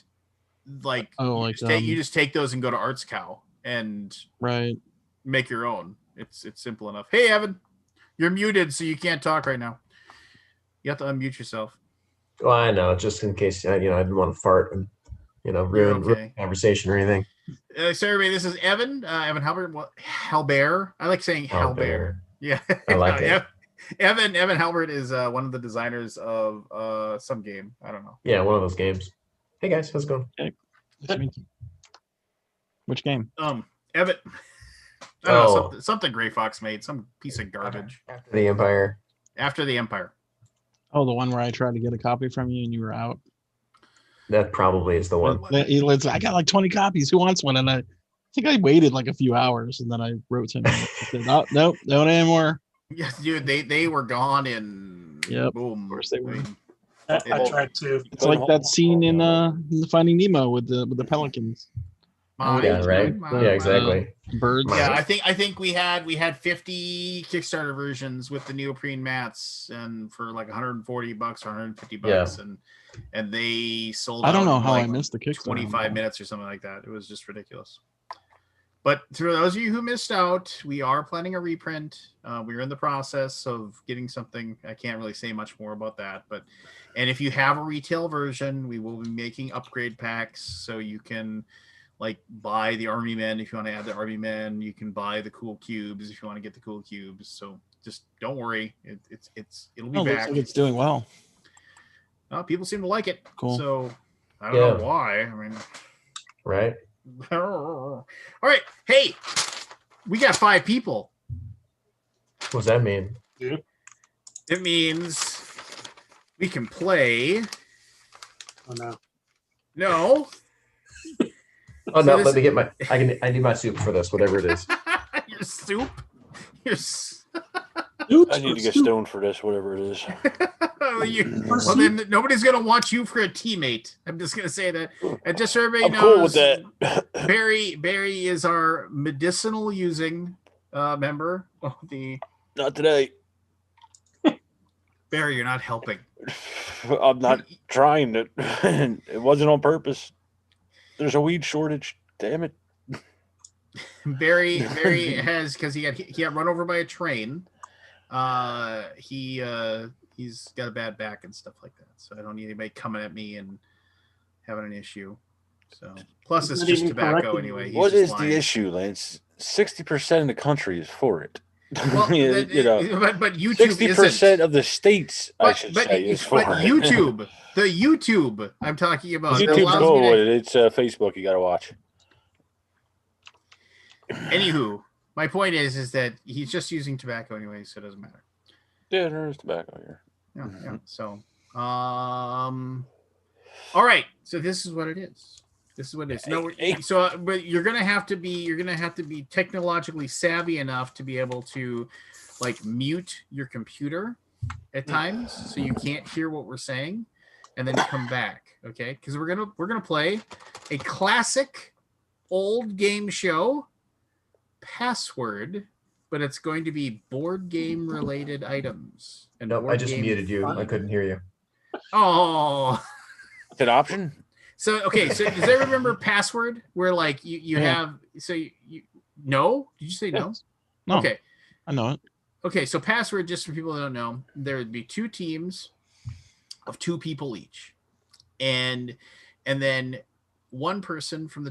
Speaker 1: like
Speaker 2: Oh,
Speaker 1: you
Speaker 2: like
Speaker 1: just take those and go to Arts Cow and
Speaker 2: right.
Speaker 1: make your own. It's simple enough. Hey Evan, you're muted, so you can't talk right now. You have to unmute yourself.
Speaker 4: Well, I know, just in case I didn't want to fart and ruin
Speaker 1: okay.
Speaker 4: conversation or anything.
Speaker 1: So everybody, this is Evan. Evan Halbert. Halbert. I like saying Halbert. Yeah,
Speaker 4: I like it.
Speaker 1: Evan Halbert is one of the designers of some game. I don't know.
Speaker 4: Yeah, one of those games. Hey guys, how's it going?
Speaker 2: Okay. Which game?
Speaker 1: Evan. I don't know, something Gray Fox made, some piece of garbage.
Speaker 4: After the Empire.
Speaker 1: After the Empire.
Speaker 2: Oh, the one where I tried to get a copy from you and you were out.
Speaker 4: That probably is the one.
Speaker 2: I got like 20 copies. Who wants one? And I think I waited like a few hours, and then I wrote to him. And said, oh, nope, don't anymore.
Speaker 1: Yes, dude, they were gone in.
Speaker 2: Yep.
Speaker 1: Boom.
Speaker 2: Of course they were.
Speaker 3: I tried to.
Speaker 2: It's like that scene in Finding Nemo with the pelicans.
Speaker 4: Yeah, right. Yeah, exactly.
Speaker 2: Birds.
Speaker 1: Yeah, I think we had 50 Kickstarter versions with the neoprene mats, and for like $140 or $150, and they sold.
Speaker 2: I don't know
Speaker 1: out
Speaker 2: how
Speaker 1: like
Speaker 2: I missed the Kickstarter.
Speaker 1: 25 minutes or something like that. It was just ridiculous. But for those of you who missed out, we are planning a reprint. We're in the process of getting something. I can't really say much more about that, and if you have a retail version, we will be making upgrade packs so you can like buy the army men if you want to add the army men. You can buy the cool cubes if you want to get the cool cubes. So just don't worry, it'll be back.
Speaker 2: Looks like it's doing well.
Speaker 1: People seem to like it.
Speaker 2: Cool.
Speaker 1: So I don't know why. I mean,
Speaker 4: right.
Speaker 1: All right. Hey, we got 5 people.
Speaker 4: What does that mean?
Speaker 3: Yeah.
Speaker 1: It means we can play.
Speaker 3: Oh no.
Speaker 1: No.
Speaker 4: Oh no! Let me get my. I need my soup for this, whatever it is.
Speaker 1: Your soup.
Speaker 5: I need to get stoned for this, whatever it is.
Speaker 1: Well, then nobody's gonna want you for a teammate. I'm just gonna say that. And just so everybody
Speaker 5: I'm
Speaker 1: knows,
Speaker 5: cool with that.
Speaker 1: Barry is our medicinal using member of the.
Speaker 5: Not today.
Speaker 1: Barry, you're not helping.
Speaker 5: I'm not trying to. It wasn't on purpose. There's a weed shortage. Damn it.
Speaker 1: Barry has, because he got run over by a train. He's got a bad back and stuff like that. So I don't need anybody coming at me and having an issue. So plus it's just tobacco anyway.
Speaker 5: What is the issue, Lance? 60% of the country is for it.
Speaker 1: Well, but YouTube
Speaker 5: 60% of the states, I should say, is for it.
Speaker 1: YouTube, the YouTube I'm talking about.
Speaker 5: YouTube's cool with it. It's Facebook you got to watch.
Speaker 1: Anywho, my point is that he's just using tobacco anyway, so it doesn't matter.
Speaker 5: Yeah, there is tobacco here.
Speaker 1: Yeah. So, all right. So this is what it is. This is what it is. No, so but you're gonna have to be technologically savvy enough to be able to like mute your computer at times so you can't hear what we're saying, and then come back. Okay, because we're gonna play a classic old game show, Password, but it's going to be board game related items. And
Speaker 4: nope, I just muted you. I couldn't hear you.
Speaker 1: Oh,
Speaker 5: it's an option.
Speaker 1: So okay, so does everyone remember Password, where like you have you no? Did you say no?
Speaker 2: No.
Speaker 1: Okay,
Speaker 2: I know it.
Speaker 1: Okay, so Password, just for people that don't know, there would be 2 teams of 2 people each, and then one person from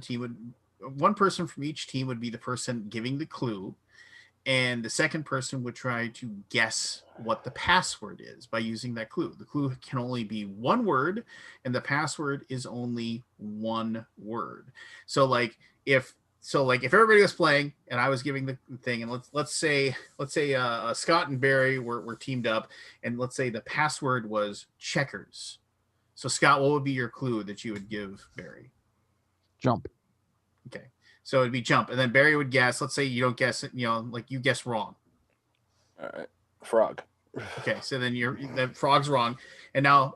Speaker 1: each team would be the person giving the clue, and the second person would try to guess what the password is by using that clue. The clue can only be 1 word, and the password is only 1 word. So like if everybody was playing and I was giving the thing, and let's say Scott and Barry were teamed up, and let's say the password was checkers. So Scott, what would be your clue that you would give Barry?
Speaker 2: Jump.
Speaker 1: Okay. So it'd be jump, and then Barry would guess. Let's say you don't guess it, like you guess wrong.
Speaker 5: All right. Frog.
Speaker 1: Okay, so then that frog's wrong, and now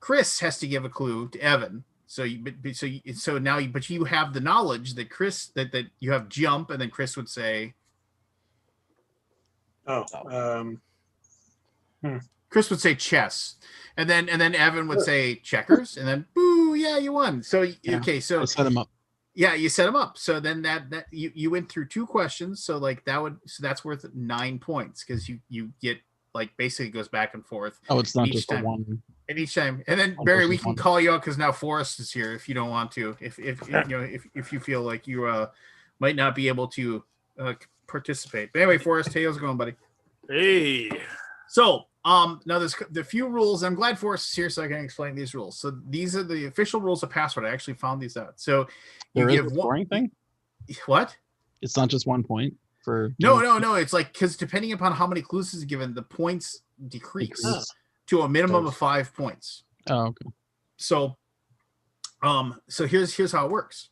Speaker 1: Chris has to give a clue to Evan. So but you have the knowledge that Chris that you have jump, and then Chris would say. Chris would say chess, and then Evan would say checkers, and then boo, yeah, you won. So okay, so
Speaker 2: I set him up.
Speaker 1: Yeah, you set him up. So then that you went through 2 questions. So like that's worth 9 points because you get like basically goes back and forth.
Speaker 2: Oh, it's not
Speaker 1: each
Speaker 2: just
Speaker 1: time.
Speaker 2: the one.
Speaker 1: And each time, and then
Speaker 2: One
Speaker 1: Barry,
Speaker 2: versus
Speaker 1: we can
Speaker 2: one.
Speaker 1: call you out because now Forrest is here. If you don't want to, if you feel like you might not be able to participate. But anyway, Forrest, hey, how's it going, buddy?
Speaker 6: Hey.
Speaker 1: So now there's the few rules. I'm glad Forrest is here so I can explain these rules. So these are the official rules of Password. I actually found these out. So you
Speaker 2: There is
Speaker 1: give
Speaker 2: a scoring thing.
Speaker 1: What?
Speaker 2: It's not just 1 point for.
Speaker 1: No. It's like because depending upon how many clues is given, the points decrease to a minimum of 5 points.
Speaker 2: Oh, okay.
Speaker 1: So, so here's how it works.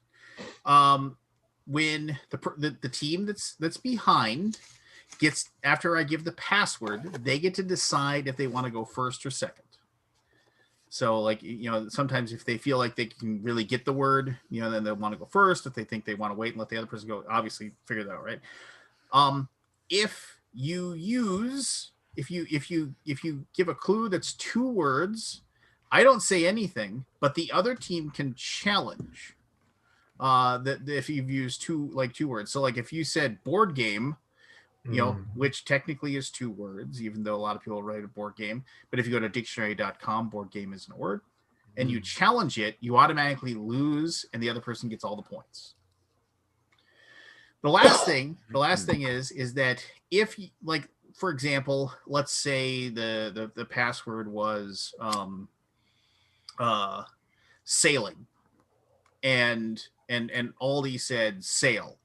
Speaker 1: When the team that's behind gets after I give the password, they get to decide if they want to go first or second. So like, sometimes if they feel like they can really get the word, then they'll want to go first. If they think they want to wait and let the other person go, obviously figure that out, right? If you give a clue that's 2 words, I don't say anything, but the other team can challenge that if you've used 2 words. So like if you said board game, which technically is 2 words, even though a lot of people write a board game. But if you go to dictionary.com, board game isn't a word, and you challenge it, you automatically lose, and the other person gets all the points. The last thing is that if like, for example, let's say the password was sailing, and Aldi said sail.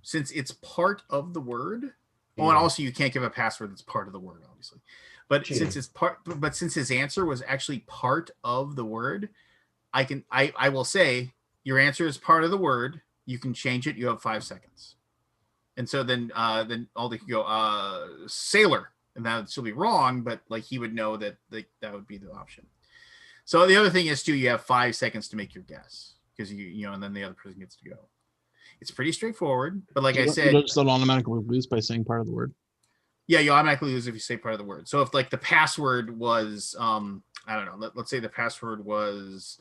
Speaker 1: Since it's part of the word, and also you can't give a password that's part of the word, obviously. But since his answer was actually part of the word, I will say your answer is part of the word. You can change it. You have 5 seconds, and so then Aldi could go sailor, and that would still be wrong, but like he would know that that would be the option. So the other thing is too, you have 5 seconds to make your guess because and then the other person gets to go. It's pretty straightforward, but like I said,
Speaker 2: you just don't automatically lose by saying part of the word.
Speaker 1: Yeah, you automatically lose if you say part of the word. So if like the password was, I don't know, let's say the password was,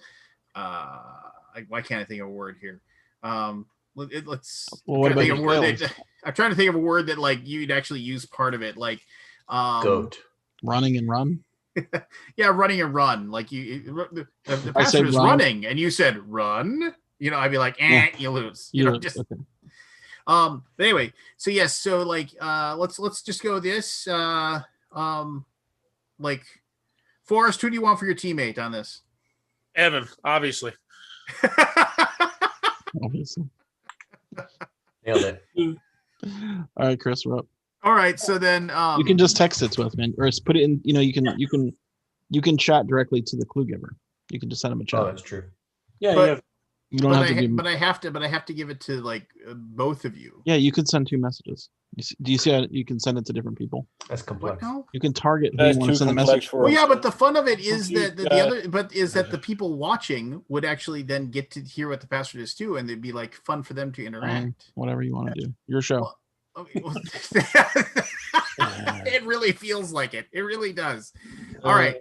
Speaker 1: why can't I think of a word here? I'm trying to think of a word that like you'd actually use part of it, like
Speaker 4: goat,
Speaker 2: running and run.
Speaker 1: Yeah, running and run. Like the password is running, and you said run. I'd be like, you lose. Okay. But anyway, so yes, so like let's just go with this. Like Forrest, who do you want for your teammate on this?
Speaker 6: Evan, obviously.
Speaker 2: Obviously.
Speaker 4: Nailed it.
Speaker 2: All right, Chris, we're up.
Speaker 1: All right, so then
Speaker 2: you can just text it to us, man, or put it in. You can chat directly to the clue giver. You can just send him a chat.
Speaker 4: Oh, that's true.
Speaker 3: Yeah.
Speaker 2: You don't have to give.
Speaker 1: But I have to give it to like both of you.
Speaker 2: Yeah, you could send 2 messages. Do you see how you can send it to different people?
Speaker 4: That's complex.
Speaker 2: You can target who you want to send a message for.
Speaker 1: Well, yeah, but the fun of it is that the people watching would actually then get to hear what the password is too, and it'd be like fun for them to interact.
Speaker 2: Whatever you want to do, your show.
Speaker 1: It really feels like it. It really does. All right.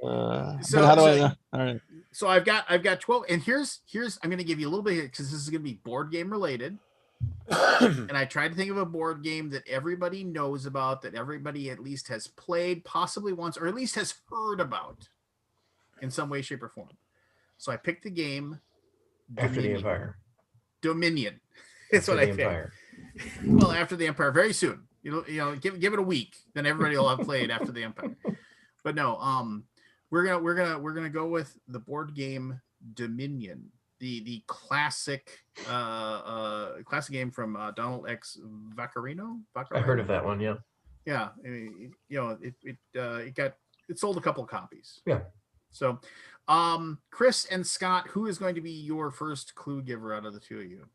Speaker 2: So how do I know? All right.
Speaker 1: So I've got 12, and here's I'm going to give you a little bit because this is going to be board game related. And I tried to think of a board game that everybody knows about, that everybody at least has played possibly once, or at least has heard about in some way, shape, or form. So I picked the game
Speaker 4: After the Empire.
Speaker 1: Dominion. That's what I picked. Well, after the Empire, very soon. Give it a week, then everybody will have played after the Empire. But no, we're gonna go with the board game Dominion, the classic game from Donald X. Vaccarino.
Speaker 4: I heard of that one. Yeah.
Speaker 1: Yeah, it sold a couple of copies.
Speaker 4: Yeah.
Speaker 1: So, Chris and Scott, who is going to be your first clue giver out of the 2 of you?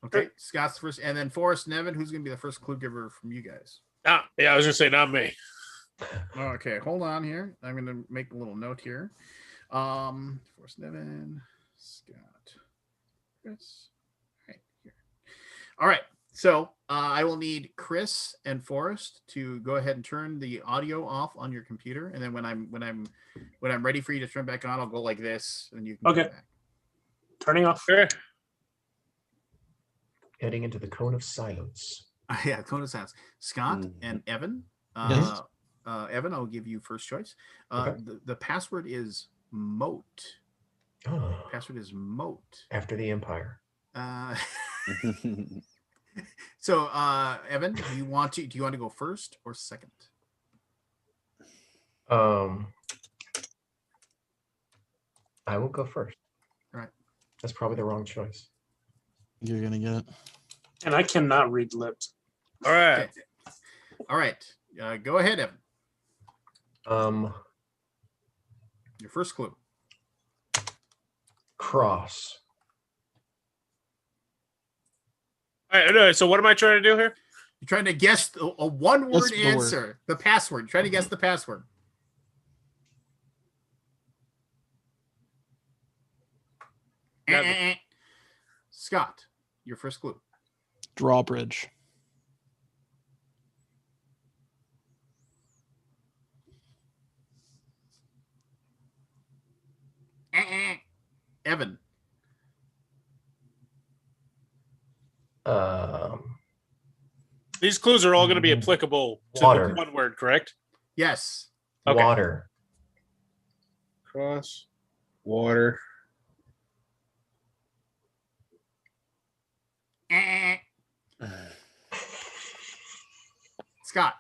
Speaker 1: Okay, Scott's first, and then Forrest and Evan, who's going to be the first clue giver from you guys?
Speaker 6: Yeah, I was gonna say not me.
Speaker 1: Okay, hold on here. I'm gonna make a little note here. Forrest, Nevin, Scott, Chris. Right here. All right. So I will need Chris and Forrest to go ahead and turn the audio off on your computer, and then when I'm ready for you to turn back on, I'll go like this, and you can
Speaker 3: Okay.
Speaker 1: come back.
Speaker 3: Turning off.
Speaker 6: Sure.
Speaker 4: Heading into the cone of silence.
Speaker 1: Yeah, cone of silence. Scott and Evan.
Speaker 2: Yes.
Speaker 1: Evan, I'll give you first choice.
Speaker 4: Okay.
Speaker 1: The password is moat.
Speaker 4: Oh,
Speaker 1: Password is moat.
Speaker 4: after the Empire.
Speaker 1: So, Evan, do you want to go first or second?
Speaker 4: I will go first.
Speaker 1: All right.
Speaker 4: That's probably the wrong choice.
Speaker 2: You're gonna get it.
Speaker 3: And I cannot read lips.
Speaker 6: All right.
Speaker 1: Okay. All right. Go ahead, Evan. Your first clue.
Speaker 4: Cross.
Speaker 6: All right. No, so what am I trying to do here?
Speaker 1: You're trying to guess a one-word
Speaker 2: Guess the word.
Speaker 1: answer. The password. You're trying to guess the password.
Speaker 6: Got
Speaker 1: Scott, your first clue.
Speaker 2: Drawbridge.
Speaker 1: Evan.
Speaker 6: These clues are all going to be applicable to
Speaker 4: Water.
Speaker 6: the one word, correct?
Speaker 1: Yes.
Speaker 6: Okay.
Speaker 4: Water.
Speaker 6: Cross. Water.
Speaker 1: Scott.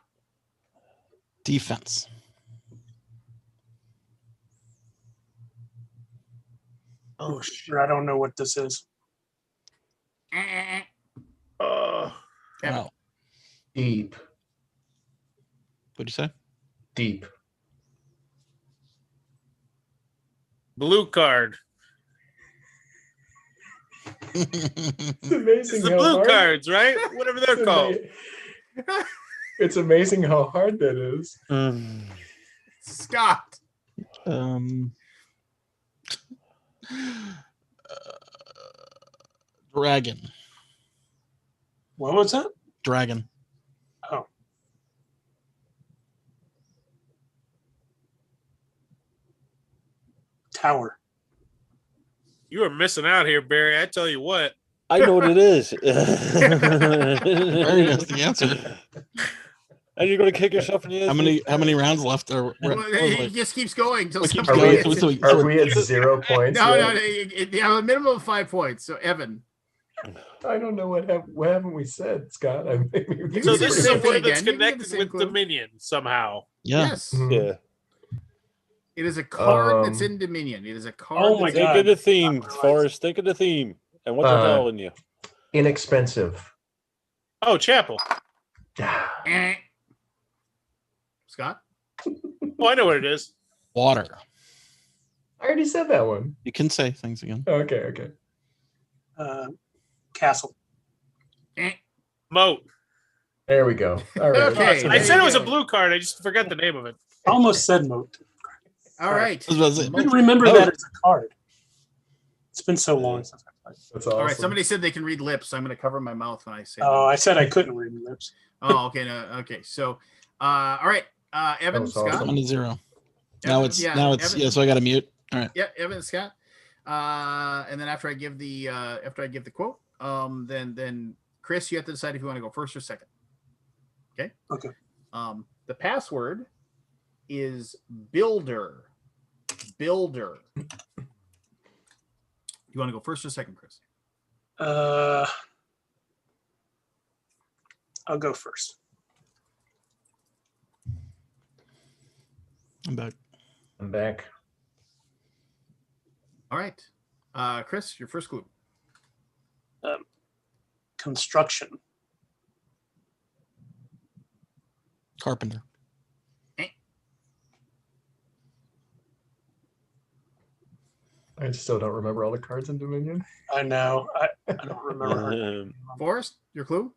Speaker 2: Defense.
Speaker 3: Oh, sure. I don't know what this is.
Speaker 1: Evan.
Speaker 2: Wow.
Speaker 4: Deep.
Speaker 2: What'd you say?
Speaker 4: Deep.
Speaker 6: Blue card.
Speaker 4: It's amazing
Speaker 6: It's the blue cards, right? Whatever they're called.
Speaker 4: It's amazing how hard that is.
Speaker 1: Scott.
Speaker 2: Dragon.
Speaker 3: What was that?
Speaker 2: Dragon.
Speaker 3: Oh. Tower.
Speaker 6: You are missing out here, Barry. I tell you what.
Speaker 5: I know what it is.
Speaker 2: Very knows the answer.
Speaker 5: And you're going to kick yourself in the ass.
Speaker 2: How many rounds left? Or
Speaker 1: He just keeps going till
Speaker 2: What keeps
Speaker 1: somebody
Speaker 2: going?
Speaker 1: gets
Speaker 2: So-
Speaker 1: it.
Speaker 2: so-
Speaker 4: Are we at 0 points?
Speaker 1: No,
Speaker 4: yet?
Speaker 1: no, you have a minimum of 5 points. So Evan.
Speaker 4: I don't know what haven't we said, Scott?
Speaker 1: You
Speaker 6: So
Speaker 1: can
Speaker 6: this
Speaker 1: say
Speaker 6: is
Speaker 1: the
Speaker 6: a
Speaker 1: same thing
Speaker 6: word that's
Speaker 1: again. You can get the
Speaker 6: connected
Speaker 1: same
Speaker 6: with
Speaker 1: clue.
Speaker 6: Dominion somehow.
Speaker 2: Yeah.
Speaker 1: Yes.
Speaker 5: Yeah.
Speaker 1: It is a card that's
Speaker 4: Um,
Speaker 1: in Dominion. It is a card.
Speaker 3: Oh my
Speaker 1: that's
Speaker 5: Think
Speaker 3: God.
Speaker 5: of the theme,
Speaker 3: Not realized.
Speaker 5: Forrest. Think of the theme and what they're telling you.
Speaker 4: Inexpensive.
Speaker 6: Oh, Chapel.
Speaker 1: Eh. Scott.
Speaker 6: Oh, I know what it is.
Speaker 2: Water.
Speaker 4: I already said that one.
Speaker 2: You can say things again.
Speaker 4: Okay.
Speaker 3: Castle.
Speaker 1: Eh.
Speaker 6: Moat.
Speaker 4: There we go. All right.
Speaker 1: Okay.
Speaker 6: I
Speaker 1: there
Speaker 6: said
Speaker 1: you
Speaker 6: it was a
Speaker 1: go.
Speaker 6: blue card. I just forgot the name of it.
Speaker 3: I almost said moat.
Speaker 1: All right.
Speaker 2: I was about to say,
Speaker 3: I didn't remember
Speaker 2: Oh.
Speaker 3: that as a card. It's been so long since I played.
Speaker 4: That's awesome.
Speaker 1: All right. Somebody said they can read lips. So I'm going to cover my mouth when I say.
Speaker 3: Oh,
Speaker 1: that.
Speaker 3: I said I couldn't read lips.
Speaker 1: Oh, okay. No, okay. So, all right. Evan,
Speaker 4: was
Speaker 1: Scott.
Speaker 4: awesome.
Speaker 2: I'm at 0. Now it's
Speaker 1: yeah,
Speaker 2: yeah.
Speaker 1: Evan.
Speaker 2: So I got to mute. All right.
Speaker 1: Yeah, Evan, Scott. And then after I give the quote, then Chris, you have to decide if you want to go first or second. Okay.
Speaker 3: Okay.
Speaker 1: The password is builder. Builder. You want to go first or second, Chris?
Speaker 3: I'll go first.
Speaker 2: I'm back.
Speaker 4: I'm back.
Speaker 1: All right. Chris, your first clue.
Speaker 3: Construction.
Speaker 2: Carpenter.
Speaker 4: I still don't remember all the cards in Dominion.
Speaker 3: I know. I don't remember her.
Speaker 1: Forrest, your clue.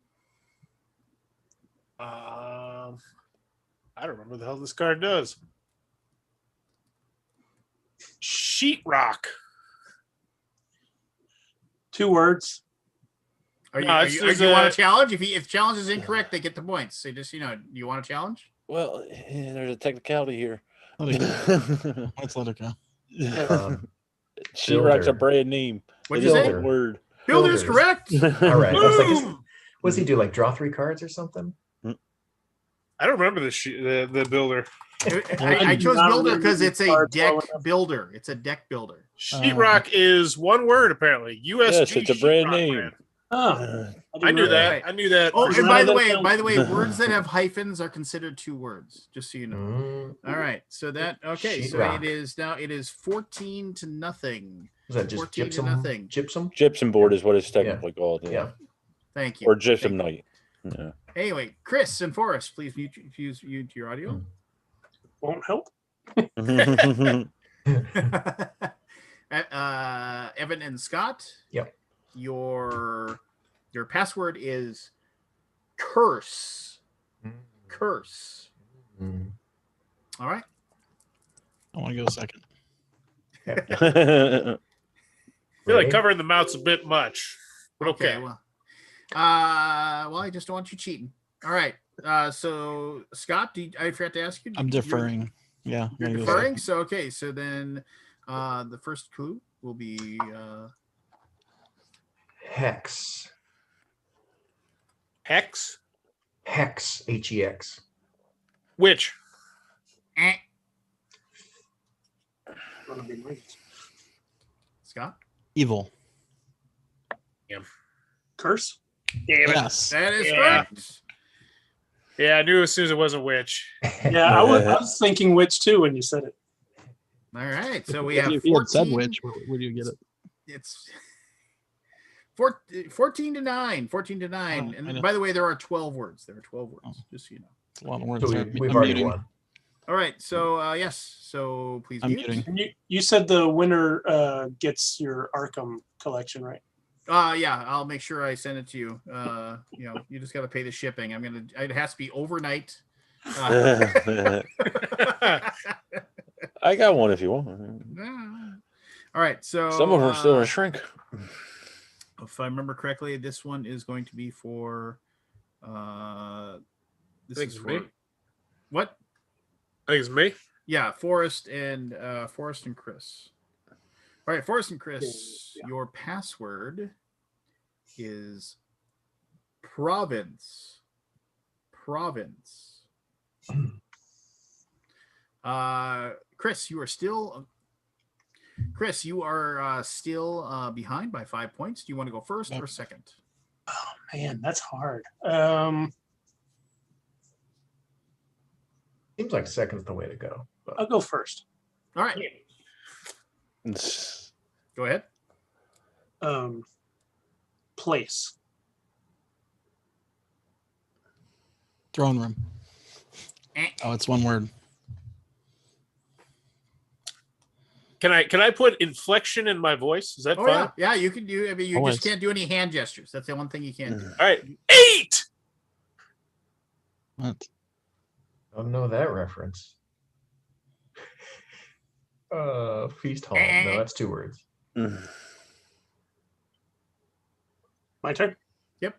Speaker 6: I don't remember what the hell this card does. Sheetrock.
Speaker 3: 2 words.
Speaker 1: Are you,
Speaker 6: No,
Speaker 1: are
Speaker 6: it's
Speaker 1: you,
Speaker 6: just,
Speaker 1: do you want a challenge? If challenge is incorrect, they get the points. So just, you want a challenge?
Speaker 5: Well, there's a technicality here.
Speaker 2: Let it go. Let's let it go.
Speaker 5: Sheetrock's a
Speaker 4: Builder.
Speaker 5: brand name.
Speaker 1: What'd
Speaker 5: It
Speaker 1: you
Speaker 5: is
Speaker 1: say?
Speaker 5: a word.
Speaker 1: Builder's
Speaker 4: Builders.
Speaker 1: correct.
Speaker 4: All right. I was like,
Speaker 1: Boom!
Speaker 4: what does he do? Like draw 3 cards or something?
Speaker 6: I don't remember the builder.
Speaker 1: I chose
Speaker 3: Not
Speaker 1: builder
Speaker 3: really
Speaker 1: because it's a
Speaker 3: cards
Speaker 1: deck
Speaker 3: well enough.
Speaker 1: builder. It's a deck builder.
Speaker 6: Sheetrock is one word apparently. USG.
Speaker 5: Yes, it's a brand
Speaker 6: sheetrock
Speaker 5: name.
Speaker 6: brand.
Speaker 3: Oh,
Speaker 6: I knew that.
Speaker 1: Right.
Speaker 6: I knew that.
Speaker 1: Oh,
Speaker 3: There's
Speaker 1: and
Speaker 3: none
Speaker 1: by
Speaker 3: of
Speaker 1: the
Speaker 3: that
Speaker 1: way,
Speaker 3: count.
Speaker 1: words that have hyphens are considered 2 words. Just so you know.
Speaker 4: Mm,
Speaker 1: All right. So that okay. So
Speaker 4: Sheetrock.
Speaker 1: it is 14-0.
Speaker 4: is that just
Speaker 1: 14 to
Speaker 4: gypsum?
Speaker 1: nothing.
Speaker 4: Gypsum?
Speaker 5: Gypsum board is what it's technically called.
Speaker 4: Yeah.
Speaker 1: Thank you.
Speaker 5: Or gypsum
Speaker 1: Thank you.
Speaker 5: night. Yeah.
Speaker 1: Anyway, Chris and Forrest, please mute your audio.
Speaker 3: Won't help.
Speaker 1: Evan and Scott.
Speaker 4: Yep.
Speaker 1: Your password is curse. Curse.
Speaker 4: Mm.
Speaker 1: All right.
Speaker 2: I want to go second.
Speaker 6: I feel like
Speaker 4: Ready?
Speaker 6: covering the mouth's a bit much. But okay.
Speaker 1: Well, I just don't want you cheating. All right. So Scott, I forgot to ask you.
Speaker 2: I'm deferring. Yeah. I'm
Speaker 1: You're
Speaker 2: gonna go
Speaker 1: deferring.
Speaker 2: second.
Speaker 1: So okay. So then, the first clue will be
Speaker 4: Hex.
Speaker 6: Hex.
Speaker 4: Hex. Hex.
Speaker 6: Which?
Speaker 1: eh.
Speaker 3: Gonna be nice.
Speaker 1: Scott.
Speaker 2: Evil.
Speaker 3: Curse.
Speaker 6: Damn it.
Speaker 2: Yes.
Speaker 1: That is
Speaker 6: Yeah.
Speaker 1: correct.
Speaker 6: Yeah, I knew as soon as it wasn't witch.
Speaker 3: Yeah, I was thinking witch too when you said it.
Speaker 1: All right. So we
Speaker 2: If
Speaker 1: have
Speaker 2: you had said
Speaker 1: 14.
Speaker 2: which, where do you get it?
Speaker 1: It's 14-9. 14-9.
Speaker 2: I
Speaker 1: And
Speaker 2: know.
Speaker 1: by the way, there are 12 words. There are 12 words.
Speaker 2: Oh.
Speaker 1: Just so you know.
Speaker 2: It's a lot of words.
Speaker 4: So
Speaker 2: Sorry,
Speaker 4: we've
Speaker 2: I'm
Speaker 4: already
Speaker 2: muting.
Speaker 4: won.
Speaker 1: All right. So yes. So please
Speaker 2: I'm
Speaker 1: mute.
Speaker 2: muting.
Speaker 3: And you said the winner gets your Arkham collection, right?
Speaker 1: Yeah, I'll make sure I send it to you. You just got to pay the shipping. It has to be overnight.
Speaker 5: I got one if you want.
Speaker 1: All right. So
Speaker 5: Some of them are still in a shrink.
Speaker 1: if I remember correctly, this one is going to be for this
Speaker 6: think
Speaker 1: is
Speaker 6: it's
Speaker 1: for
Speaker 6: me.
Speaker 1: what?
Speaker 6: I think it's me.
Speaker 1: Yeah, Forrest and Chris. All right, Forrest and Chris,
Speaker 3: Yeah.
Speaker 1: your password is province. Province. Chris, you are still behind by 5 points. Do you want to go first or second?
Speaker 3: Oh man, that's hard.
Speaker 4: Seems like second's the way to go. But
Speaker 3: I'll go first.
Speaker 1: All right, go ahead.
Speaker 3: Place.
Speaker 2: Throne room. Oh, it's one word.
Speaker 6: Can I put inflection in my voice? Is that
Speaker 1: Oh
Speaker 6: fine?
Speaker 1: yeah, you can do. I mean, you
Speaker 2: Always.
Speaker 1: just can't do any hand gestures. That's the one thing you can't do.
Speaker 6: All right. 8.
Speaker 2: What?
Speaker 4: I don't know that reference. Feast hall. No, that's 2 words.
Speaker 3: My turn.
Speaker 1: Yep.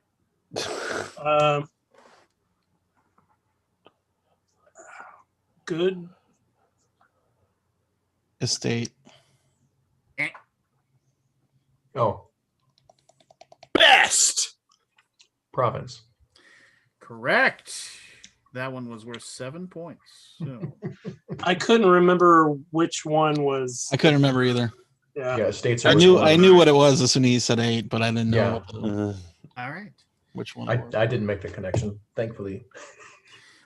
Speaker 3: Good.
Speaker 2: Estate.
Speaker 4: Oh,
Speaker 6: Best.
Speaker 4: province.
Speaker 1: Correct. That one was worth 7 points. So.
Speaker 3: I couldn't remember which one was.
Speaker 2: I couldn't remember either.
Speaker 3: Yeah.
Speaker 4: Yeah, estates.
Speaker 2: I knew what it was as soon as he said 8, but I didn't know
Speaker 4: Yeah.
Speaker 2: what the,
Speaker 1: All right.
Speaker 2: which one.
Speaker 4: I
Speaker 2: it was.
Speaker 4: didn't make the connection, thankfully.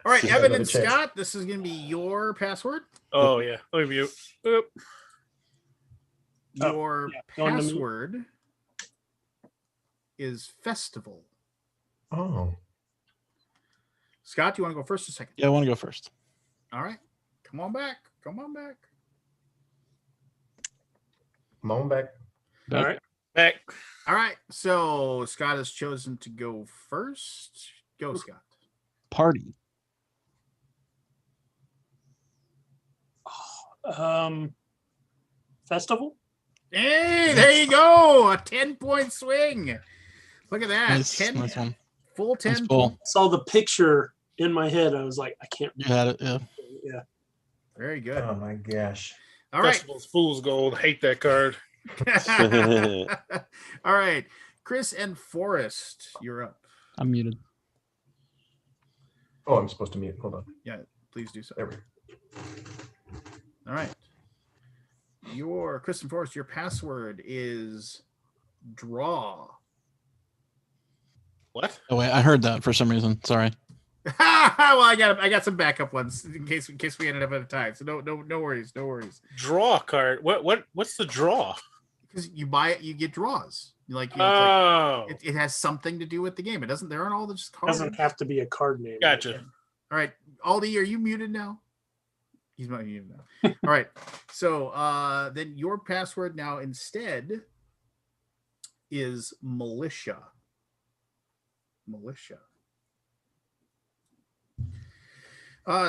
Speaker 1: All right,
Speaker 4: See,
Speaker 1: Evan
Speaker 4: another
Speaker 1: and
Speaker 4: chance.
Speaker 1: Scott, this is going to be your password.
Speaker 6: Oh yeah. Let me mute. Oop.
Speaker 3: Oh,
Speaker 1: Your
Speaker 3: yeah, go on to mute.
Speaker 1: password is festival.
Speaker 4: Oh,
Speaker 1: Scott, do you want to go first or second?
Speaker 2: Yeah, I want to go first.
Speaker 1: All right. Come on back. Come on back.
Speaker 4: come on back.
Speaker 3: All right.
Speaker 6: Back.
Speaker 1: All right. So Scott has chosen to go first. Go, Scott.
Speaker 2: Party.
Speaker 3: Festival.
Speaker 1: Hey, there you go. A 10-point swing. Look at that.
Speaker 2: Nice,
Speaker 1: 10,
Speaker 2: nice one.
Speaker 1: full 10
Speaker 2: Nice pull.
Speaker 1: points.
Speaker 3: Saw the picture in my head. I was like, I can't.
Speaker 2: You had it, yeah.
Speaker 3: Yeah.
Speaker 1: Very good.
Speaker 4: Oh my gosh.
Speaker 1: All right.
Speaker 6: Festival's Fool's Gold. Hate that card.
Speaker 1: All right. Chris and Forrest, you're up.
Speaker 2: I'm muted.
Speaker 4: Oh, I'm supposed to mute. Hold on.
Speaker 1: Yeah, please do so.
Speaker 4: There we go.
Speaker 1: All right. Chris and Forrest, your password is draw.
Speaker 6: What?
Speaker 2: Oh wait, I heard that for some reason. Sorry.
Speaker 1: Well, I got some backup ones in case we ended up at a tie. So no worries.
Speaker 6: Draw card. What's the draw?
Speaker 1: Because you buy it, you get draws. It has something to do with the game. It doesn't. There aren't all the just cards.
Speaker 3: Doesn't have to be a card name.
Speaker 6: Gotcha.
Speaker 1: All right, Aldi, are you muted now? He's not muted now. All right. So then your password now instead is militia.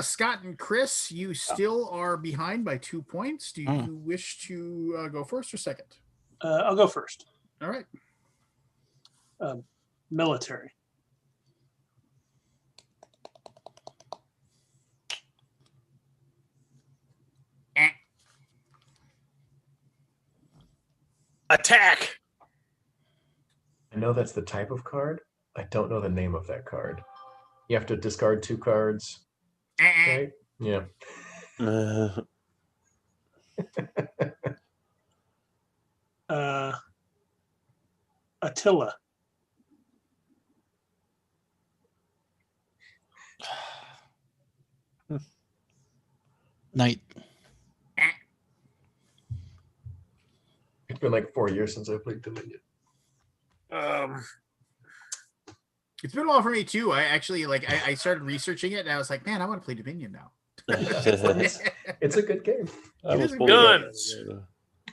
Speaker 1: Scott and Chris, you still are behind by 2 points. Do you wish to go first or second?
Speaker 3: I'll go first.
Speaker 1: All right.
Speaker 3: Military.
Speaker 6: Attack.
Speaker 4: I know that's the type of card. I don't know the name of that card. You have to discard 2 cards. Right? Yeah.
Speaker 3: Attila.
Speaker 2: Night.
Speaker 4: It's been like 4 years since I played Dominion.
Speaker 1: It's been a while for me too. I actually I started researching it and I was like, man, I want to play Dominion now.
Speaker 4: It's a good game.
Speaker 6: Guns.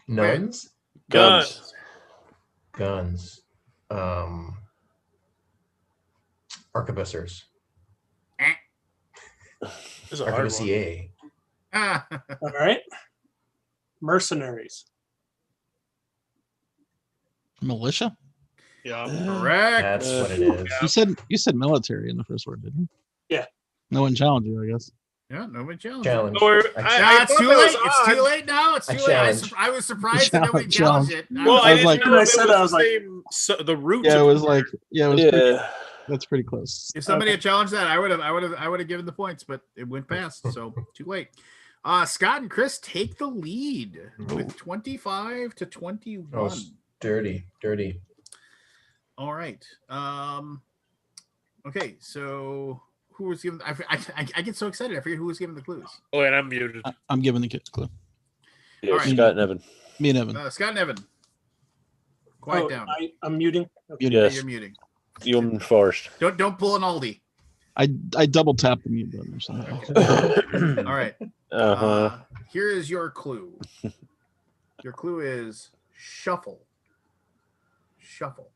Speaker 4: Nuns?
Speaker 6: Guns.
Speaker 4: Guns. Arquebusiers.
Speaker 6: This is a hard one.
Speaker 4: Arquebusier.
Speaker 3: All right. Mercenaries.
Speaker 2: Militia?
Speaker 6: Yeah.
Speaker 1: Correct.
Speaker 4: That's what it is.
Speaker 2: You said military in the first word, didn't you?
Speaker 3: Yeah.
Speaker 2: No one challenged you, I guess.
Speaker 1: Yeah, nobody challenged.
Speaker 4: Challenge.
Speaker 1: It's too late. It's too late now. It's
Speaker 4: I
Speaker 1: too late.
Speaker 4: challenge.
Speaker 1: I was surprised that nobody challenged it.
Speaker 6: Well,
Speaker 2: I
Speaker 6: I
Speaker 2: was
Speaker 6: didn't
Speaker 2: like-
Speaker 6: know
Speaker 3: I
Speaker 6: if
Speaker 3: said
Speaker 6: it
Speaker 3: I
Speaker 6: was
Speaker 3: was like-
Speaker 6: the root.
Speaker 2: Yeah, it was like
Speaker 5: Yeah.
Speaker 2: that's pretty close.
Speaker 1: If somebody had challenged that, I would have given the points, but it went past, so too late. Scott and Chris take the lead with 25 to 21.
Speaker 4: Oh, dirty.
Speaker 1: All right. Okay, so who was given? I get so excited. I forget who was given the clues.
Speaker 6: Oh, and I'm muted.
Speaker 2: I'm giving the kids a clue.
Speaker 5: Yeah,
Speaker 1: All right.
Speaker 5: Scott and Evan.
Speaker 2: Me and Evan.
Speaker 1: Scott and Evan. Quiet down.
Speaker 3: I'm muting. Okay.
Speaker 1: Yeah,
Speaker 5: Yes.
Speaker 1: you're muting.
Speaker 5: You and Forrest.
Speaker 1: Don't pull an Aldi.
Speaker 2: I double tapped the mute button or something.
Speaker 1: All right.
Speaker 5: Uh-huh.
Speaker 1: Here is your clue. Your clue is shuffle. Shuffle.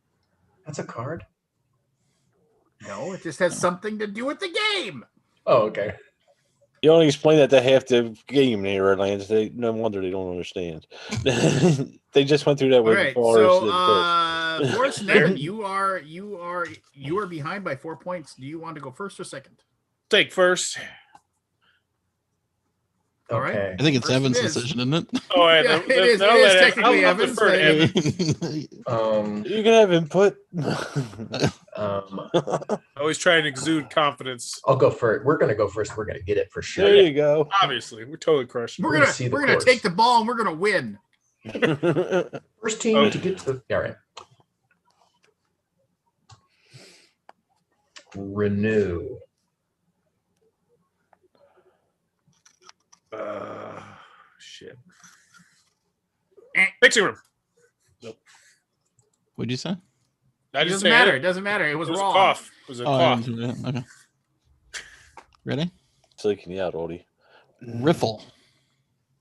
Speaker 4: That's a card?
Speaker 1: No, it just has something to do with the game.
Speaker 4: Oh, okay.
Speaker 5: You only explain that to half the game here, Lance. No wonder they don't understand. They just went through that
Speaker 1: All
Speaker 5: with
Speaker 1: right.
Speaker 5: Forrest.
Speaker 1: So, Forrest and Evan, you are behind by 4 points. Do you want to go first or second?
Speaker 6: Take first.
Speaker 1: All right.
Speaker 4: Okay.
Speaker 2: I think it's
Speaker 1: First
Speaker 2: Evan's
Speaker 1: it is.
Speaker 2: decision, isn't it?
Speaker 6: Oh,
Speaker 1: Yeah, it is technically
Speaker 6: I'll
Speaker 1: Evan's,
Speaker 6: defer to
Speaker 1: but-
Speaker 6: Evan.
Speaker 5: You can have input.
Speaker 6: Always try and exude confidence.
Speaker 4: I'll go first. We're gonna go first. We're gonna get it for sure.
Speaker 5: There you go.
Speaker 6: Obviously, we're totally crushing.
Speaker 1: We're
Speaker 4: gonna
Speaker 1: gonna
Speaker 4: see the
Speaker 1: we're gonna
Speaker 4: course.
Speaker 1: take the ball and we're gonna win.
Speaker 4: First team
Speaker 6: Oh.
Speaker 4: to get to the. All right. Renew.
Speaker 6: Shit. Fixing room.
Speaker 2: What'd you say?
Speaker 6: I
Speaker 1: It
Speaker 6: just
Speaker 1: doesn't
Speaker 6: say
Speaker 1: matter. It doesn't matter. It was
Speaker 6: It was
Speaker 1: wrong.
Speaker 6: a cough. It was a
Speaker 2: Oh,
Speaker 6: cough.
Speaker 2: yeah, okay. Ready?
Speaker 5: Taking you out, Odie.
Speaker 2: Riffle.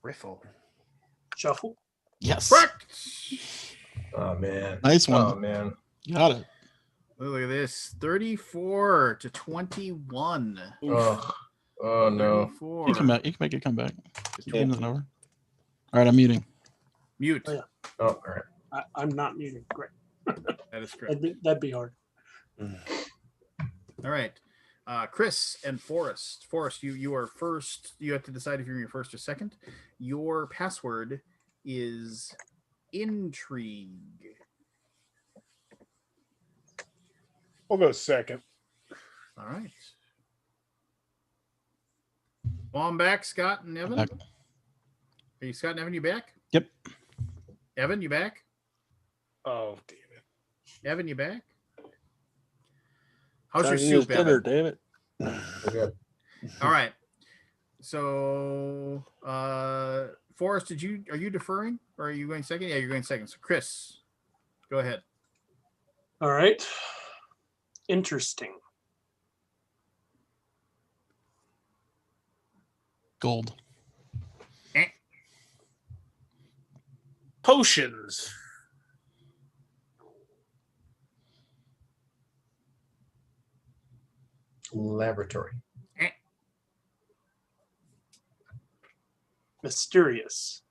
Speaker 1: Riffle.
Speaker 3: Shuffle.
Speaker 2: Yes.
Speaker 1: Correct.
Speaker 4: Oh man.
Speaker 2: Nice one.
Speaker 4: Oh man.
Speaker 2: Got it.
Speaker 1: Look at this. 34 to 21.
Speaker 4: Oh no.
Speaker 1: 34.
Speaker 2: You can make it come back.
Speaker 1: Just
Speaker 2: Game's not over. All right, I'm muting.
Speaker 1: Mute.
Speaker 3: Oh, yeah.
Speaker 4: Oh, all right.
Speaker 3: I'm not muted. Great.
Speaker 1: That is correct.
Speaker 3: That'd be hard.
Speaker 1: All right. Chris and Forrest. Forrest, you are first. You have to decide if you're your first or second. Your password is intrigue.
Speaker 6: We'll go second.
Speaker 1: All right. Well, I'm back, Scott and Evan.
Speaker 2: Back.
Speaker 1: Are you Scott and Evan? You back?
Speaker 2: Yep.
Speaker 1: Evan, you back?
Speaker 6: Oh, damn it.
Speaker 1: Evan, you back? How's
Speaker 5: Trying
Speaker 1: your
Speaker 5: to use
Speaker 1: soup,
Speaker 5: dinner,
Speaker 1: Evan?
Speaker 5: damn it.
Speaker 4: We're good.
Speaker 1: All right. So, Forrest, are you deferring or are you going second? Yeah, you're going second. So, Chris, go ahead.
Speaker 3: All right. Interesting.
Speaker 2: Gold.
Speaker 6: Potions.
Speaker 4: Laboratory.
Speaker 3: Mysterious.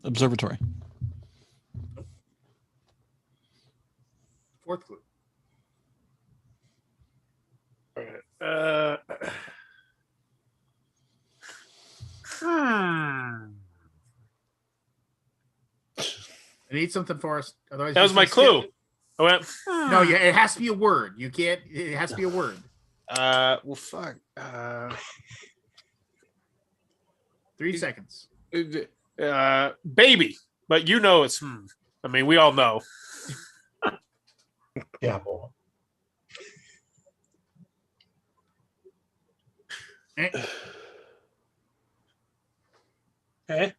Speaker 2: Observatory.
Speaker 1: Fourth clue. I need something, Forrest. Otherwise,
Speaker 6: That was my clue. I went.
Speaker 1: No, yeah, it has to be a word. You can't. It has to be a word.
Speaker 6: Well, fuck.
Speaker 1: 3 seconds.
Speaker 6: Baby, but you know it's. I mean, we all know.
Speaker 4: Yeah, boy.
Speaker 3: Okay.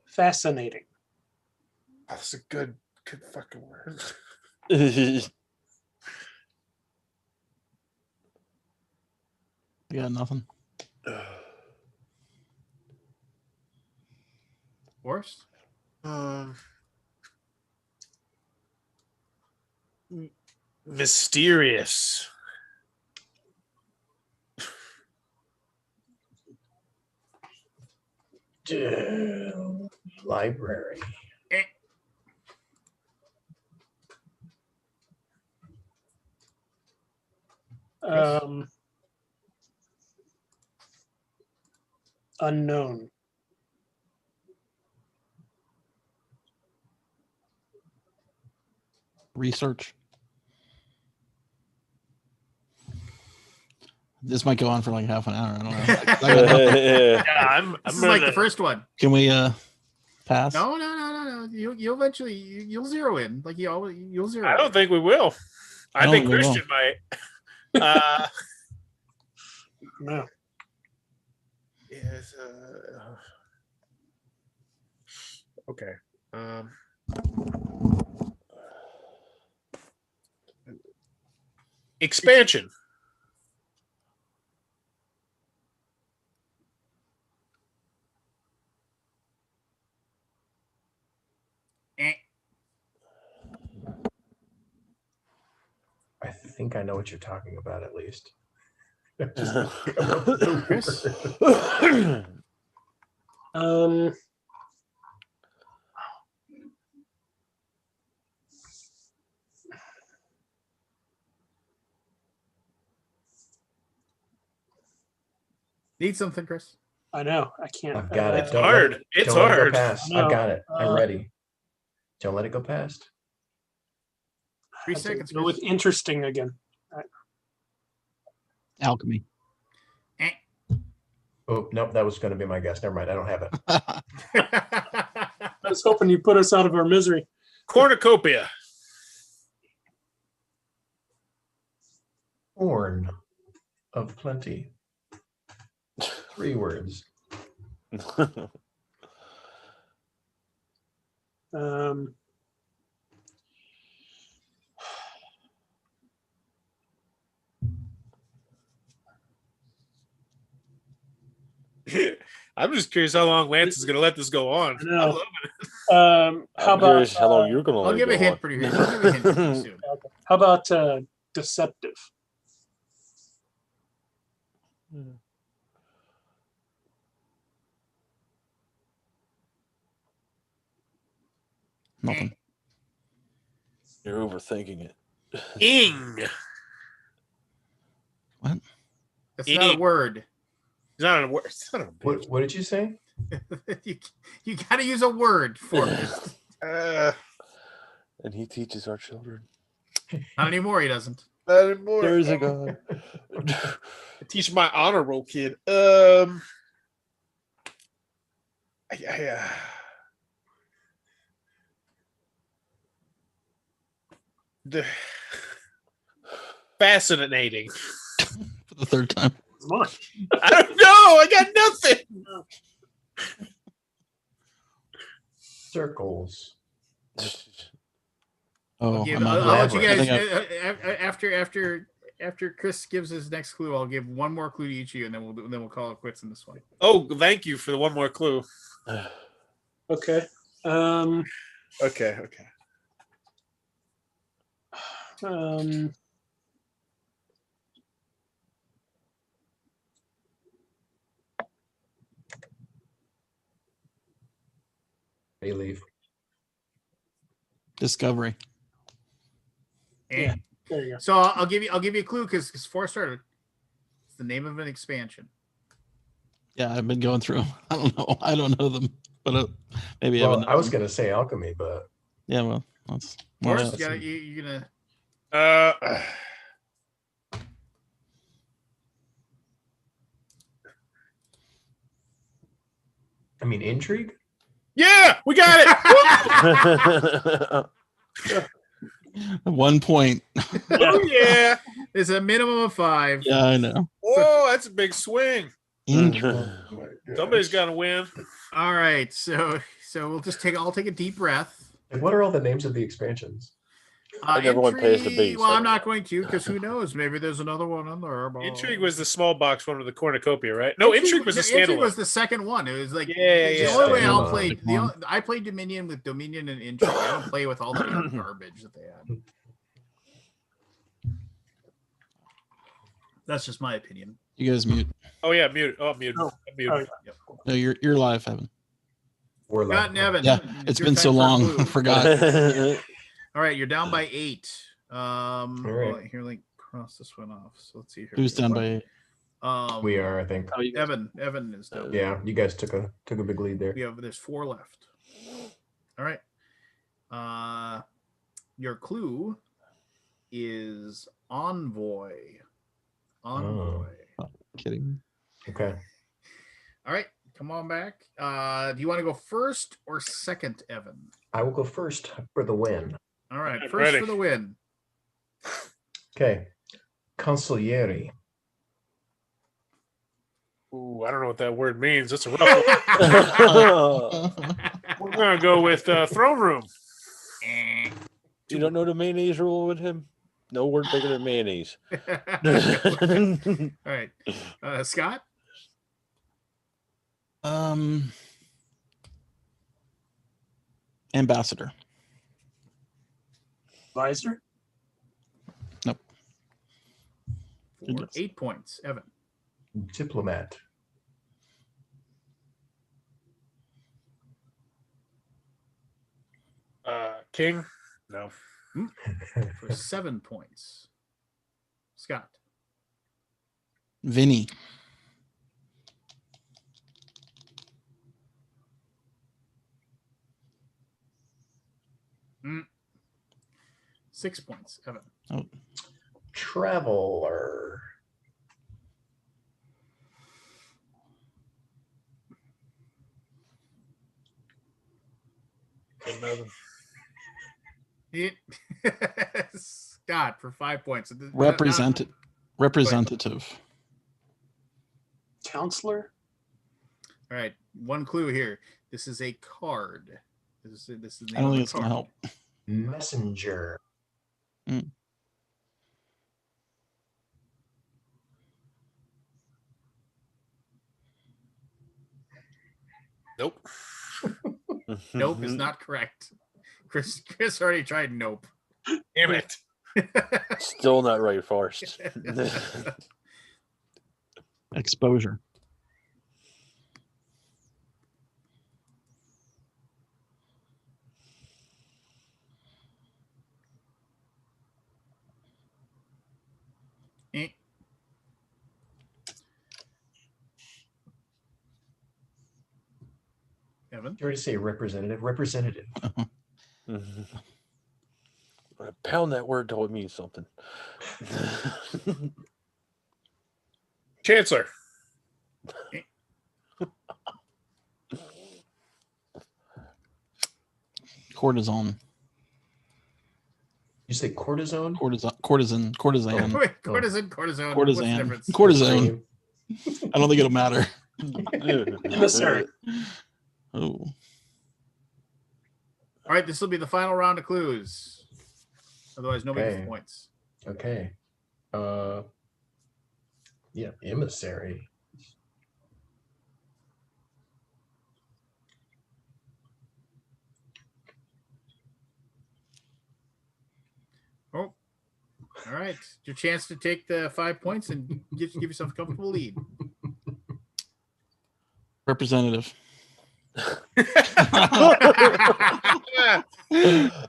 Speaker 3: Fascinating.
Speaker 6: That's a good fucking word.
Speaker 2: You got nothing.
Speaker 1: Forrest.
Speaker 6: Mysterious.
Speaker 4: Library.
Speaker 3: Unknown.
Speaker 2: Research. This might go on for like half an hour. I don't know. I got nothing.
Speaker 6: Yeah, I'm
Speaker 1: This is like the
Speaker 6: gonna-
Speaker 1: first one.
Speaker 2: Can we pass?
Speaker 1: No. You eventually you'll zero in. Like you'll zero.
Speaker 6: I don't
Speaker 1: in.
Speaker 6: think we will. I
Speaker 2: don't
Speaker 6: think
Speaker 2: think we will.
Speaker 6: Christian might.
Speaker 3: No.
Speaker 6: Yes. Okay. Expansion.
Speaker 4: I think I know what you're talking about, at least.
Speaker 1: Chris? Need something, Chris?
Speaker 3: I know. I can't.
Speaker 4: I've got it.
Speaker 6: It's
Speaker 4: Don't let
Speaker 6: hard.
Speaker 4: it-
Speaker 6: It's
Speaker 4: don't let it go
Speaker 6: hard.
Speaker 4: past.
Speaker 3: No.
Speaker 4: I've got it. I'm
Speaker 3: Uh,
Speaker 4: ready. Don't let it go past.
Speaker 1: 3
Speaker 3: have to
Speaker 1: seconds.
Speaker 3: Go with
Speaker 1: Chris.
Speaker 3: interesting again.
Speaker 2: Alchemy.
Speaker 4: Oh, nope, that was going to be my guess. Never mind. I don't have it.
Speaker 3: I was hoping you put us out of our misery.
Speaker 6: Cornucopia.
Speaker 4: Horn of plenty. 3 words.
Speaker 6: I'm just curious how long Lance is going to let this go on.
Speaker 3: I know.
Speaker 6: I'm loving it.
Speaker 3: How
Speaker 5: I'm
Speaker 3: about
Speaker 5: curious how long you're gonna
Speaker 1: I'll
Speaker 5: let
Speaker 1: give
Speaker 5: it
Speaker 1: a
Speaker 5: go
Speaker 1: hint
Speaker 5: on.
Speaker 1: pretty soon. I'll give a hint pretty soon.
Speaker 3: how about deceptive?
Speaker 2: Nothing.
Speaker 5: You're overthinking it.
Speaker 6: Ing.
Speaker 2: What?
Speaker 1: That's not a word.
Speaker 6: It's not a word. It's not a word.
Speaker 4: What did you say?
Speaker 1: you got to use a word for it.
Speaker 5: And he teaches our children.
Speaker 1: Not anymore. He doesn't.
Speaker 6: Not anymore.
Speaker 5: There is a God.
Speaker 6: I teach my honor roll kid. The fascinating.
Speaker 2: For the third time.
Speaker 3: Come on.
Speaker 6: I don't know. I got nothing.
Speaker 4: Circles.
Speaker 2: Oh,
Speaker 1: I'll
Speaker 2: I'm out.
Speaker 1: let you
Speaker 2: I
Speaker 1: guys
Speaker 2: think
Speaker 1: after Chris gives his next clue. I'll give one more clue to each of you, and then we'll call it quits in this one.
Speaker 6: Oh, thank you for the one more clue.
Speaker 3: Okay.
Speaker 6: Okay.
Speaker 4: They leave.
Speaker 2: Discovery.
Speaker 3: Yeah. There you go.
Speaker 1: So I'll give you a clue because before I started, it's the name of an expansion.
Speaker 2: Yeah, I've been going through. I don't know them, but maybe
Speaker 4: Well,
Speaker 2: Evan knows
Speaker 4: I was
Speaker 2: them.
Speaker 4: going to say alchemy, but
Speaker 2: Yeah, well, that's
Speaker 1: Forrest,
Speaker 2: well,
Speaker 1: you're gonna.
Speaker 4: I mean, intrigue?
Speaker 6: Yeah, we got it.
Speaker 2: 1 point.
Speaker 6: Oh yeah.
Speaker 1: It's a minimum of 5.
Speaker 2: Yeah, I know.
Speaker 6: Whoa, that's a big swing.
Speaker 2: Intrigue.
Speaker 6: Somebody's got to win.
Speaker 1: All right, so we'll just I'll take a deep breath.
Speaker 4: Like, what are all the names of the expansions?
Speaker 5: And everyone pays the
Speaker 1: Entry-
Speaker 5: base.
Speaker 1: Well, I'm not going to because who knows? Maybe there's another one on there.
Speaker 6: Intrigue was the small box one with the cornucopia, right? No, Intrigue was the
Speaker 1: Intrigue
Speaker 6: standalone.
Speaker 1: was the second one. It was like
Speaker 6: Yeah.
Speaker 1: the only way I'll
Speaker 4: Standalone.
Speaker 1: play. I played Dominion with Dominion and Intrigue. I don't play with all the other garbage that they had. That's just my opinion.
Speaker 2: You guys mute.
Speaker 6: Oh yeah, mute. Oh, mute.
Speaker 3: Oh.
Speaker 6: Mute.
Speaker 2: No, you're live, Evan.
Speaker 4: We're
Speaker 1: Scott and Evan.
Speaker 2: Yeah,
Speaker 1: it's
Speaker 2: it's
Speaker 1: your
Speaker 2: been
Speaker 1: time
Speaker 2: so
Speaker 1: for a
Speaker 2: long.
Speaker 1: clue.
Speaker 2: I forgot.
Speaker 1: All right, you're down by 8.
Speaker 4: right.
Speaker 1: Well, here, like cross this one off. So let's see here.
Speaker 2: Who's down by 8?
Speaker 4: We are, I think.
Speaker 2: Oh, you guys-
Speaker 1: Evan is down.
Speaker 4: Yeah, you guys took a big lead there.
Speaker 1: There's 4 left. All right. Your clue is envoy. Envoy.
Speaker 2: Kidding.
Speaker 4: Okay.
Speaker 1: All right, come on back. Do you want to go first or second, Evan?
Speaker 4: I will go first for the win.
Speaker 1: All right,
Speaker 6: I'm
Speaker 1: first
Speaker 6: ready.
Speaker 1: for the win.
Speaker 4: Okay. Consigliere.
Speaker 6: Ooh, I don't know what that word means. That's a rough one. We're gonna go with throne room.
Speaker 5: You don't know the mayonnaise rule with him? No word bigger than mayonnaise.
Speaker 1: All right, Scott.
Speaker 2: Ambassador.
Speaker 3: Visor.
Speaker 2: Nope.
Speaker 1: For 8 points, Evan.
Speaker 4: Diplomat.
Speaker 6: King. No.
Speaker 1: For 7 points, Scott.
Speaker 2: Vinny.
Speaker 1: Mm. 6 points, Evan.
Speaker 2: Oh,
Speaker 4: Traveler.
Speaker 1: Scott for 5 points.
Speaker 2: representative.
Speaker 3: Counselor.
Speaker 1: All right, one clue here. This is a card. This is the
Speaker 2: I
Speaker 1: name
Speaker 2: don't
Speaker 1: of
Speaker 2: think
Speaker 1: the
Speaker 2: it's gonna
Speaker 1: card.
Speaker 2: help.
Speaker 4: Messenger.
Speaker 6: Nope.
Speaker 1: Nope is not correct. Chris already tried nope.
Speaker 6: Damn it.
Speaker 5: Still not right, Forrest.
Speaker 2: Exposure.
Speaker 1: Eh. Evan.
Speaker 4: Did you already say representative? Representative.
Speaker 5: Pound that word till it means something.
Speaker 6: Chancellor.
Speaker 2: Cortisone.
Speaker 4: You say cortisone?
Speaker 2: Courtesan. Courtesan.
Speaker 1: Wait, cortisone. What's the
Speaker 2: Courtesan.
Speaker 1: difference?
Speaker 2: Courtesan. I don't think it'll matter.
Speaker 3: Emissary.
Speaker 2: Oh.
Speaker 1: All right, this will be the final round of clues. Otherwise, nobody
Speaker 4: Okay.
Speaker 1: gets points.
Speaker 4: Okay. Yeah, emissary.
Speaker 1: Oh, all right. Your chance to take the 5 points and give yourself a comfortable lead.
Speaker 2: Representative.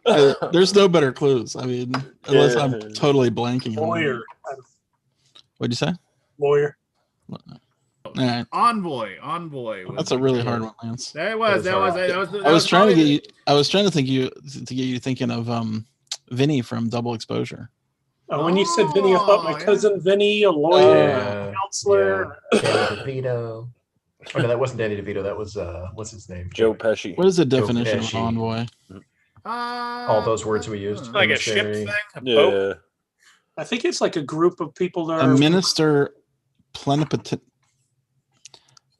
Speaker 1: Oh,
Speaker 2: There's no better clues. I mean, unless I'm totally blanking on
Speaker 3: Lawyer.
Speaker 2: it. What'd you say?
Speaker 3: Lawyer.
Speaker 2: All right.
Speaker 1: Envoy.
Speaker 2: That's a really hard one, Lance.
Speaker 1: That was.
Speaker 4: I
Speaker 2: I was trying to
Speaker 1: probably
Speaker 2: get you. I was trying to get you thinking of Vinny from Double Exposure.
Speaker 3: When you said Vinny, I thought my
Speaker 1: yeah.
Speaker 3: cousin Vinny, a lawyer,
Speaker 4: Yeah.
Speaker 3: counselor.
Speaker 4: Yeah. Danny DeVito. Oh no, that wasn't Danny DeVito. That was what's his name?
Speaker 5: Joe Pesci.
Speaker 2: What is the definition of
Speaker 4: Pesci.
Speaker 2: an envoy?
Speaker 4: All those words we used.
Speaker 6: Like a ship
Speaker 4: Emissary.
Speaker 6: thing? A boat?
Speaker 5: Yeah.
Speaker 3: I think it's like a group of people that
Speaker 2: A
Speaker 3: are
Speaker 2: minister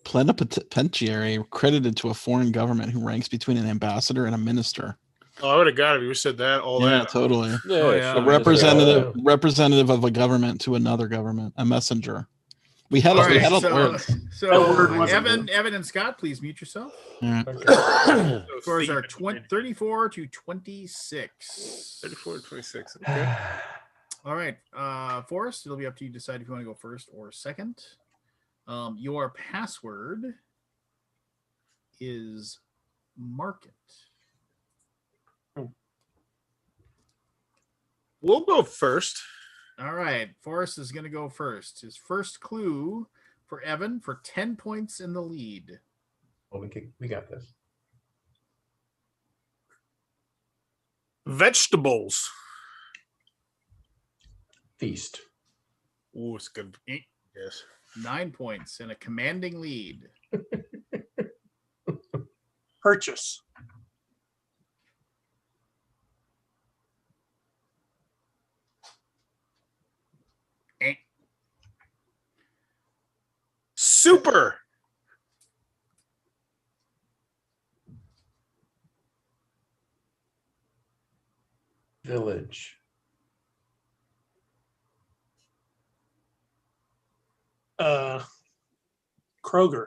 Speaker 2: plenipotentiary credited to a foreign government who ranks between an ambassador and a minister.
Speaker 6: Oh, I would have got it if you said that. All
Speaker 2: Yeah,
Speaker 6: that.
Speaker 2: totally.
Speaker 5: Yeah.
Speaker 1: Oh, yeah.
Speaker 2: A representative of a government to another government, a messenger. We had
Speaker 1: All
Speaker 2: we
Speaker 1: right,
Speaker 2: had all the
Speaker 1: so,
Speaker 2: words.
Speaker 3: That word wasn't
Speaker 1: Evan and Scott, please mute yourself.
Speaker 2: Yeah.
Speaker 4: Okay.
Speaker 1: Scores are 34 to 26.
Speaker 6: 34 to 26. Okay.
Speaker 1: All right, Forrest, it'll be up to you to decide if you want to go first or second. Your password is market.
Speaker 6: We'll go first.
Speaker 1: All right, Forrest is going to go first. His first clue for Evan for 10 points in the lead.
Speaker 4: Well, we got this.
Speaker 6: Vegetables.
Speaker 4: Feast.
Speaker 6: Ooh, it's good. Yes.
Speaker 1: 9 points and a commanding lead.
Speaker 3: purchase.
Speaker 6: Super.
Speaker 4: Village.
Speaker 3: Kroger.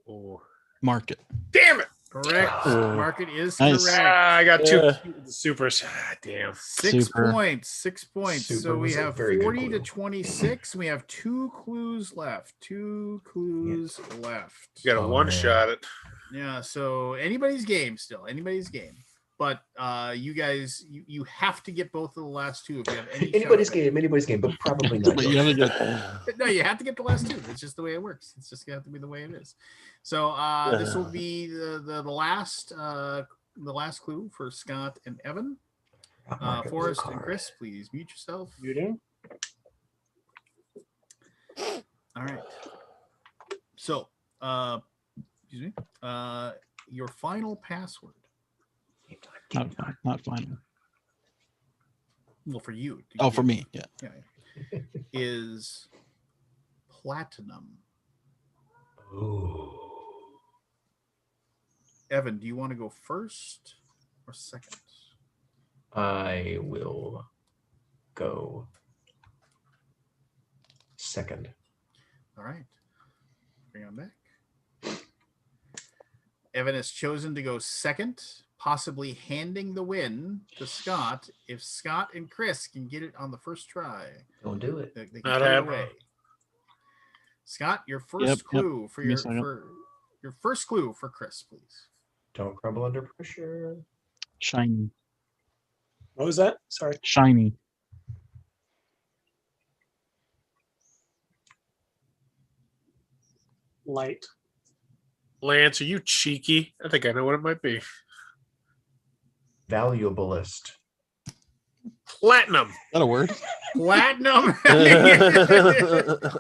Speaker 6: Oh,
Speaker 2: Market.
Speaker 6: damn it.
Speaker 1: Correct. Market is
Speaker 2: Nice.
Speaker 1: correct.
Speaker 6: I got two
Speaker 5: Yeah.
Speaker 6: supers. Damn.
Speaker 1: 6
Speaker 2: Super.
Speaker 1: points. 6 points.
Speaker 4: Super
Speaker 1: So we
Speaker 4: was a
Speaker 1: have
Speaker 4: very good
Speaker 1: 40 to
Speaker 4: clue.
Speaker 1: 26. We have 2 clues left. 2 clues left.
Speaker 6: You got a
Speaker 4: Oh,
Speaker 6: one
Speaker 4: man.
Speaker 6: shot at.
Speaker 1: Yeah, so anybody's game still. Anybody's game. But you guys, you have to get both of the last two if you have any shot
Speaker 4: Anybody's
Speaker 1: at it.
Speaker 4: game, but probably not.
Speaker 2: But you
Speaker 4: yours.
Speaker 2: gotta get
Speaker 1: But no, you have to get the last two. It's just the way it works. It's just gonna have to be the way it is. So this will be the last clue for Scott and Evan.
Speaker 4: Market was a
Speaker 1: Forrest and
Speaker 4: card.
Speaker 1: Chris, please mute yourself.
Speaker 3: Muting.
Speaker 1: All right. So excuse me. Your final password.
Speaker 2: not final.
Speaker 1: Well, for you.
Speaker 2: Oh, for me, yeah.
Speaker 1: Yeah. Is platinum.
Speaker 4: Ooh.
Speaker 1: Evan, do you want to go first or second?
Speaker 4: I will go second.
Speaker 1: All right. Bring on back. Evan has chosen to go second, possibly handing the win to Scott. If Scott and Chris can get it on the first try,
Speaker 4: Don't do it.
Speaker 1: they can
Speaker 6: Not
Speaker 1: put it
Speaker 6: happening.
Speaker 1: away. Scott, your first clue for
Speaker 2: Give me a
Speaker 1: your
Speaker 2: second.
Speaker 1: for your first clue for Chris, please.
Speaker 4: Don't crumble under pressure.
Speaker 2: Shiny.
Speaker 3: What was that? Sorry.
Speaker 2: Shiny.
Speaker 3: Light.
Speaker 6: Lance, are you cheeky? I think I know what it might be.
Speaker 4: Valuablest.
Speaker 6: Platinum.
Speaker 2: Is that a word?
Speaker 1: Platinum.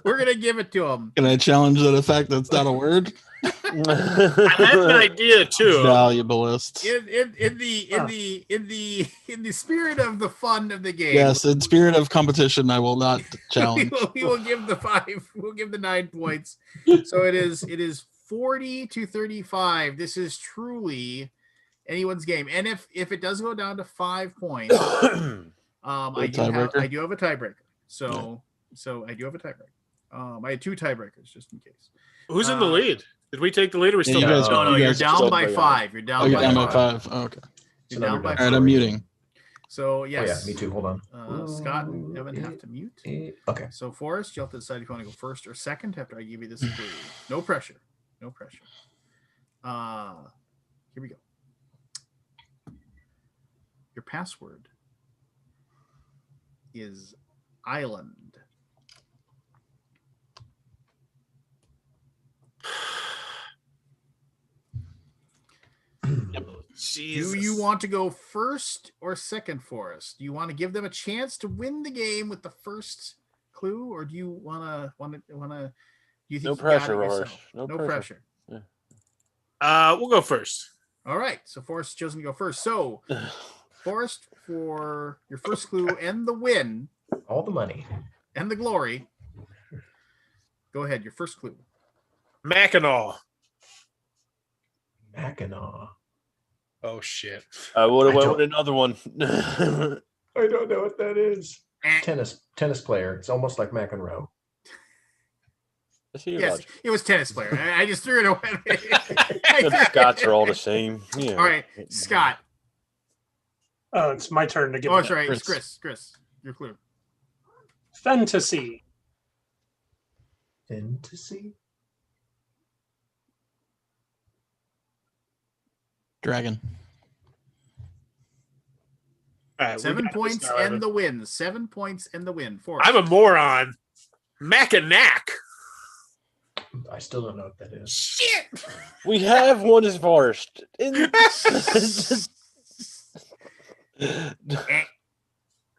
Speaker 1: We're gonna give it to him.
Speaker 2: Can I challenge that fact that's not a word?
Speaker 6: I had an idea too.
Speaker 2: Valuablest.
Speaker 1: In the spirit of the fun of the game.
Speaker 2: Yes, in spirit of competition, I will not challenge.
Speaker 1: we will give the 5. We'll give the 9 points. So it is 40-35. This is truly anyone's game. And if it does go down to 5 points, I do have a tiebreaker. So I do have a tiebreaker. I had 2 tiebreakers just in case.
Speaker 6: Who's in the lead? Did we take the lead or we still?
Speaker 2: you guys-
Speaker 1: No, you're
Speaker 2: guys-
Speaker 1: down by 5. You're down by
Speaker 2: 5. Oh, okay.
Speaker 1: You're down by
Speaker 2: All right,
Speaker 1: 5.
Speaker 2: I'm muting.
Speaker 1: So yes.
Speaker 4: Oh, yeah, me too. Hold on.
Speaker 1: Scott and Evan have to mute.
Speaker 4: Okay.
Speaker 1: So Forrest, you'll have to decide if you want to go first or second after I give you this clue. No pressure. No pressure. Here we go. Your password is island.
Speaker 6: Jesus.
Speaker 1: Do you want to go first or second, Forrest? Do you want to give them a chance to win the game with the first clue, or do you want to? Do you think
Speaker 5: No
Speaker 1: you got
Speaker 5: pressure,
Speaker 1: it
Speaker 5: Roars.
Speaker 1: yourself?
Speaker 5: No
Speaker 1: pressure.
Speaker 6: We'll go first.
Speaker 1: All right. So Forrest chosen to go first. So Forrest, for your first clue and the win
Speaker 4: All the money.
Speaker 1: and the glory, go ahead. Your first clue.
Speaker 6: Mackinac.
Speaker 4: Mackinac.
Speaker 6: Oh shit.
Speaker 5: I would have
Speaker 4: I
Speaker 5: went
Speaker 4: don't-
Speaker 5: with another one.
Speaker 4: I don't know what that is.
Speaker 1: Eh.
Speaker 4: Tennis player. It's almost like McEnroe.
Speaker 5: I see your
Speaker 1: Yes,
Speaker 5: logic.
Speaker 1: it was tennis player. I just threw it away.
Speaker 5: The Scots are all the same. Yeah.
Speaker 1: All right, Scott.
Speaker 3: Oh, it's my turn to give.
Speaker 1: Oh,
Speaker 3: it
Speaker 1: sorry, it's
Speaker 2: Chris.
Speaker 1: Chris. Your clue.
Speaker 3: Fantasy.
Speaker 4: Fantasy.
Speaker 2: Dragon.
Speaker 6: All right, we
Speaker 1: 7
Speaker 6: got this
Speaker 1: points
Speaker 6: now,
Speaker 1: and
Speaker 6: Evan.
Speaker 1: the win. 7 points and the win. Forrest.
Speaker 6: I'm a moron. Mackinac.
Speaker 4: I still don't know what that is.
Speaker 6: Shit.
Speaker 5: We have one as Forrest.
Speaker 1: Eh.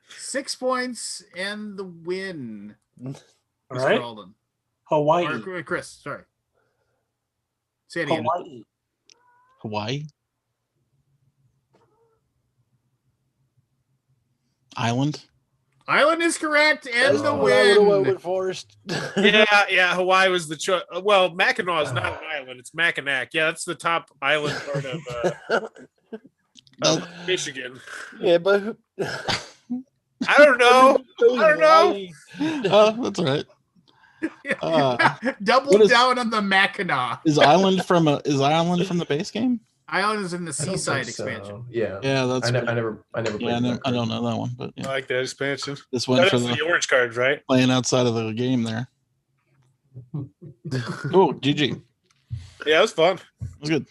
Speaker 1: 6 points and the win.
Speaker 3: All
Speaker 1: Mr.
Speaker 3: right.
Speaker 1: Alden.
Speaker 3: Hawaii.
Speaker 1: Or Chris, sorry. Say it again.
Speaker 3: Hawaii.
Speaker 2: Hawaii. Island.
Speaker 1: Island is correct and the
Speaker 5: I would have went
Speaker 1: win.
Speaker 5: with Forrest.
Speaker 6: Yeah. Hawaii was the choice. Well, Mackinac is not an island. It's Mackinac. Yeah, that's the top island part of Michigan.
Speaker 5: Yeah, but
Speaker 6: I don't know. I don't know.
Speaker 2: Oh, that's all right.
Speaker 1: Double
Speaker 2: What is-
Speaker 1: down on the Mackinac.
Speaker 2: Is Island from the base game?
Speaker 1: Island is in the
Speaker 4: I don't
Speaker 1: seaside
Speaker 4: think so.
Speaker 1: expansion.
Speaker 4: Yeah.
Speaker 2: Yeah, that's.
Speaker 4: I never
Speaker 2: yeah,
Speaker 4: played
Speaker 2: I
Speaker 4: that
Speaker 2: don't
Speaker 4: card.
Speaker 2: know that one, but
Speaker 6: I
Speaker 2: yeah,
Speaker 6: like that expansion.
Speaker 2: this went
Speaker 6: That's
Speaker 2: for
Speaker 6: the
Speaker 2: the
Speaker 6: orange cards, right?
Speaker 2: playing outside of the game there. Oh, GG.
Speaker 6: Yeah, it was fun.
Speaker 2: It was good.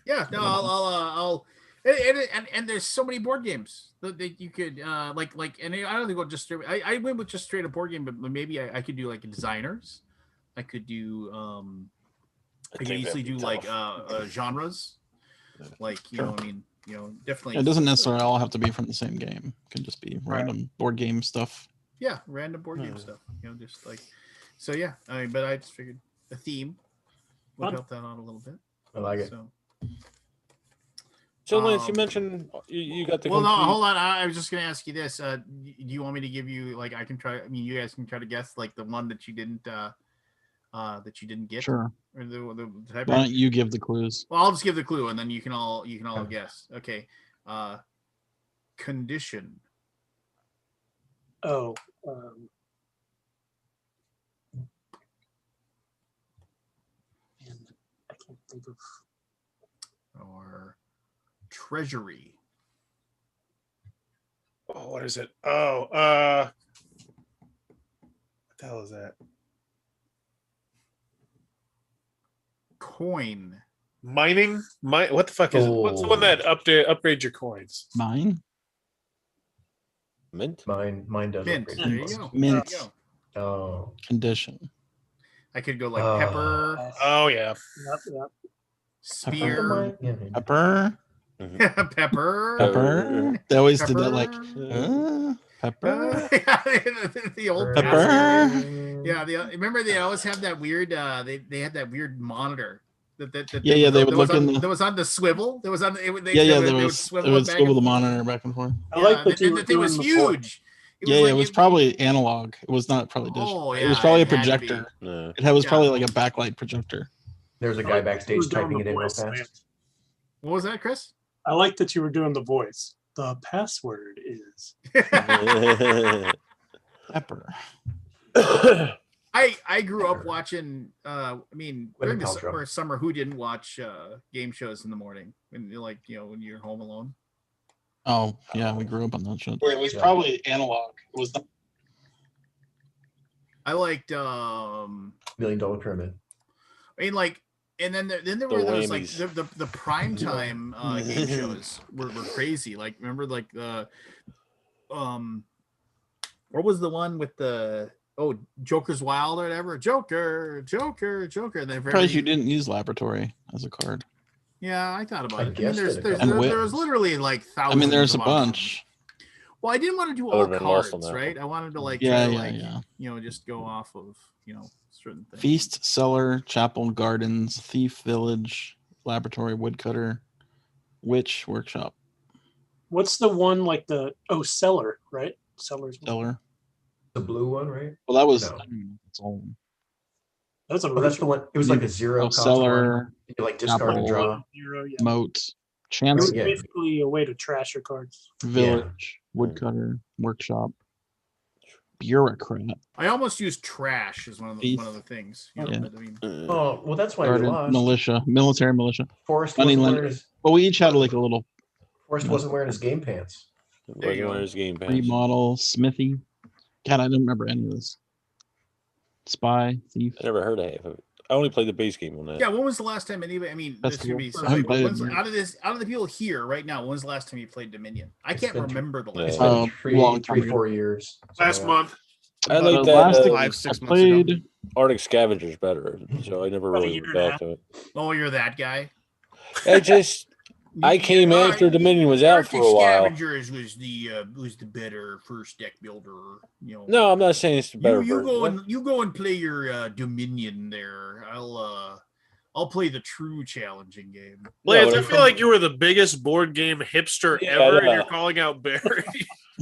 Speaker 1: Yeah, no, I'll and there's so many board games that you could and I don't think just straight. I went with just straight up board game, but maybe I could do like designers. I could do I could easily do like genres, like definitely.
Speaker 2: It doesn't necessarily all have to be from the same game. It can just be random board game stuff.
Speaker 1: Yeah, random board game stuff. Just like so. Yeah, but I just figured a theme would
Speaker 3: Fun.
Speaker 1: help that out a little bit.
Speaker 4: I like it.
Speaker 5: So, Lance, you mentioned you got the.
Speaker 1: Well, no,
Speaker 5: complete-
Speaker 1: hold on. I was just going to ask you this. Do you want me to give you I can try? I mean, you guys can try to guess like the one that you didn't get.
Speaker 2: Sure.
Speaker 1: Or the type.
Speaker 2: Why don't you give the clues?
Speaker 1: Well, I'll just give the clue, and then you can all guess. Okay. Condition.
Speaker 3: Oh. And I can't think of.
Speaker 1: Or treasury.
Speaker 6: Oh, what is it? Oh, what the hell is that?
Speaker 1: coin.
Speaker 6: Mining? What the fuck is it? What's the one that upgrades your coins?
Speaker 2: Mine.
Speaker 5: Mint.
Speaker 4: Mine does.
Speaker 1: Mint.
Speaker 4: upgrade
Speaker 1: There you
Speaker 4: coins.
Speaker 1: go.
Speaker 2: Mint.
Speaker 1: There you go.
Speaker 4: Oh.
Speaker 2: Condition.
Speaker 1: I could go like
Speaker 4: Oh.
Speaker 1: pepper,
Speaker 6: Oh yeah.
Speaker 3: Yep.
Speaker 1: spear,
Speaker 4: Yeah.
Speaker 2: Pepper.
Speaker 1: pepper,
Speaker 2: Pepper. They always did that like pepper.
Speaker 1: the old
Speaker 2: Pepper.
Speaker 1: password. Yeah, remember they always have that weird. They had that weird monitor. That
Speaker 2: Yeah, they would look in the.
Speaker 1: That was on the swivel. There was on. They
Speaker 2: There
Speaker 1: would
Speaker 2: was.
Speaker 1: swivel
Speaker 2: It would
Speaker 1: back
Speaker 2: swivel the
Speaker 1: and-
Speaker 2: monitor back and forth.
Speaker 3: I like that you
Speaker 1: and
Speaker 3: were
Speaker 1: the thing was
Speaker 3: doing the voice.
Speaker 1: huge.
Speaker 2: It was probably analog. It was not probably digital.
Speaker 1: Oh,
Speaker 2: It was
Speaker 1: yeah,
Speaker 2: probably a
Speaker 1: it had to be.
Speaker 2: projector.
Speaker 5: No.
Speaker 2: It was
Speaker 1: Yeah.
Speaker 2: probably like a backlight projector.
Speaker 4: There's a
Speaker 3: I
Speaker 4: guy
Speaker 3: like that you
Speaker 4: backstage
Speaker 3: were doing
Speaker 4: typing
Speaker 3: the
Speaker 4: it in real
Speaker 3: voice,
Speaker 4: fast.
Speaker 3: man.
Speaker 1: What was that, Chris?
Speaker 3: I like that you were doing the voice. The password is.
Speaker 2: Pepper.
Speaker 1: I grew up watching. I mean, during the
Speaker 4: Paltrow.
Speaker 1: summer, who didn't watch game shows in the morning when you're like, when you're home alone?
Speaker 2: Oh yeah, we grew up on that shit. It was
Speaker 4: Yeah.
Speaker 2: probably analog. It was.
Speaker 1: I liked.
Speaker 4: $1 Million Pyramid.
Speaker 1: I mean, like, and then there were those like the prime time game shows were crazy. Like, remember like the what was the one with the Joker's Wild or whatever? Joker. And then
Speaker 2: Surprised you didn't use laboratory as a card.
Speaker 1: Yeah, I thought about
Speaker 4: I
Speaker 1: it. I mean,
Speaker 4: guessed
Speaker 1: there's,
Speaker 4: it.
Speaker 1: there's,
Speaker 2: And
Speaker 1: there,
Speaker 2: whip.
Speaker 1: there was literally like thousands.
Speaker 2: I mean, there's a
Speaker 1: of options.
Speaker 2: bunch.
Speaker 1: Well, I didn't want to do
Speaker 5: I
Speaker 1: all
Speaker 5: would've been lost on
Speaker 1: cards,
Speaker 5: that
Speaker 1: right? I wanted to like,
Speaker 2: Yeah,
Speaker 1: try to,
Speaker 2: yeah, yeah.
Speaker 1: Just go off of certain things.
Speaker 2: Feast, cellar, chapel, gardens, thief, village, laboratory, woodcutter, witch, workshop,
Speaker 3: What's the one like the cellar, right? Cellar's
Speaker 2: cellar.
Speaker 4: The blue one, right?
Speaker 2: Well, that was.
Speaker 4: No.
Speaker 2: I don't know if it's all.
Speaker 3: That's a
Speaker 4: Oh, that's the one. It was like a zero
Speaker 2: Oh,
Speaker 4: cost
Speaker 2: cellar,
Speaker 4: one. You could, like discard and
Speaker 2: apple.
Speaker 4: draw.
Speaker 3: Zero, yeah.
Speaker 2: Moat,
Speaker 3: It was
Speaker 2: chance,
Speaker 4: Yeah.
Speaker 3: basically a way to trash your cards.
Speaker 2: village, woodcutter, workshop, bureaucrat,
Speaker 1: I almost used trash as one of
Speaker 2: Thief.
Speaker 1: the things.
Speaker 2: Yeah.
Speaker 1: I mean,
Speaker 4: Oh, well, that's why we
Speaker 2: garden,
Speaker 4: lost.
Speaker 2: militia, military militia.
Speaker 4: Forrest
Speaker 2: money
Speaker 4: wasn't
Speaker 2: lender.
Speaker 4: wearing his,
Speaker 2: Well, we each had like a little
Speaker 4: Forrest wasn't wearing his game pants.
Speaker 1: There you go.
Speaker 5: His game pants.
Speaker 2: remodel, smithy. God, I don't remember any of this. Spy, thief.
Speaker 5: I never heard of half of it. I only played the base game on that.
Speaker 1: yeah. When was the last time anybody? I mean, this
Speaker 2: Festival.
Speaker 1: should be
Speaker 2: I haven't played it
Speaker 1: when's-
Speaker 2: in years.
Speaker 1: out of the people here right now. When was the last time you played Dominion? I
Speaker 4: It's
Speaker 1: can't
Speaker 4: been
Speaker 1: remember the
Speaker 5: Yeah.
Speaker 1: last.
Speaker 4: It's
Speaker 1: time.
Speaker 4: been three,
Speaker 2: long time ago.
Speaker 4: 4 years.
Speaker 6: Last
Speaker 4: something like
Speaker 6: month.
Speaker 5: I
Speaker 2: The
Speaker 5: like that.
Speaker 2: last thing
Speaker 7: 5-6
Speaker 2: I
Speaker 7: months ago.
Speaker 2: played.
Speaker 5: Arctic Scavengers better, so I never
Speaker 3: About a
Speaker 5: really
Speaker 3: year
Speaker 5: went
Speaker 3: and a
Speaker 5: back to it.
Speaker 1: Oh, you're that guy.
Speaker 5: I just I came after Dominion was out for a while.
Speaker 1: Scavengers was the better first deck builder.
Speaker 5: No, I'm not saying it's the better
Speaker 1: you
Speaker 5: version.
Speaker 1: go and play your Dominion there. I'll play the true challenging game.
Speaker 6: Lance,
Speaker 5: but
Speaker 6: I feel like you were the biggest board game hipster
Speaker 5: Yeah,
Speaker 6: ever, and
Speaker 5: yeah.
Speaker 6: you're calling out Barry.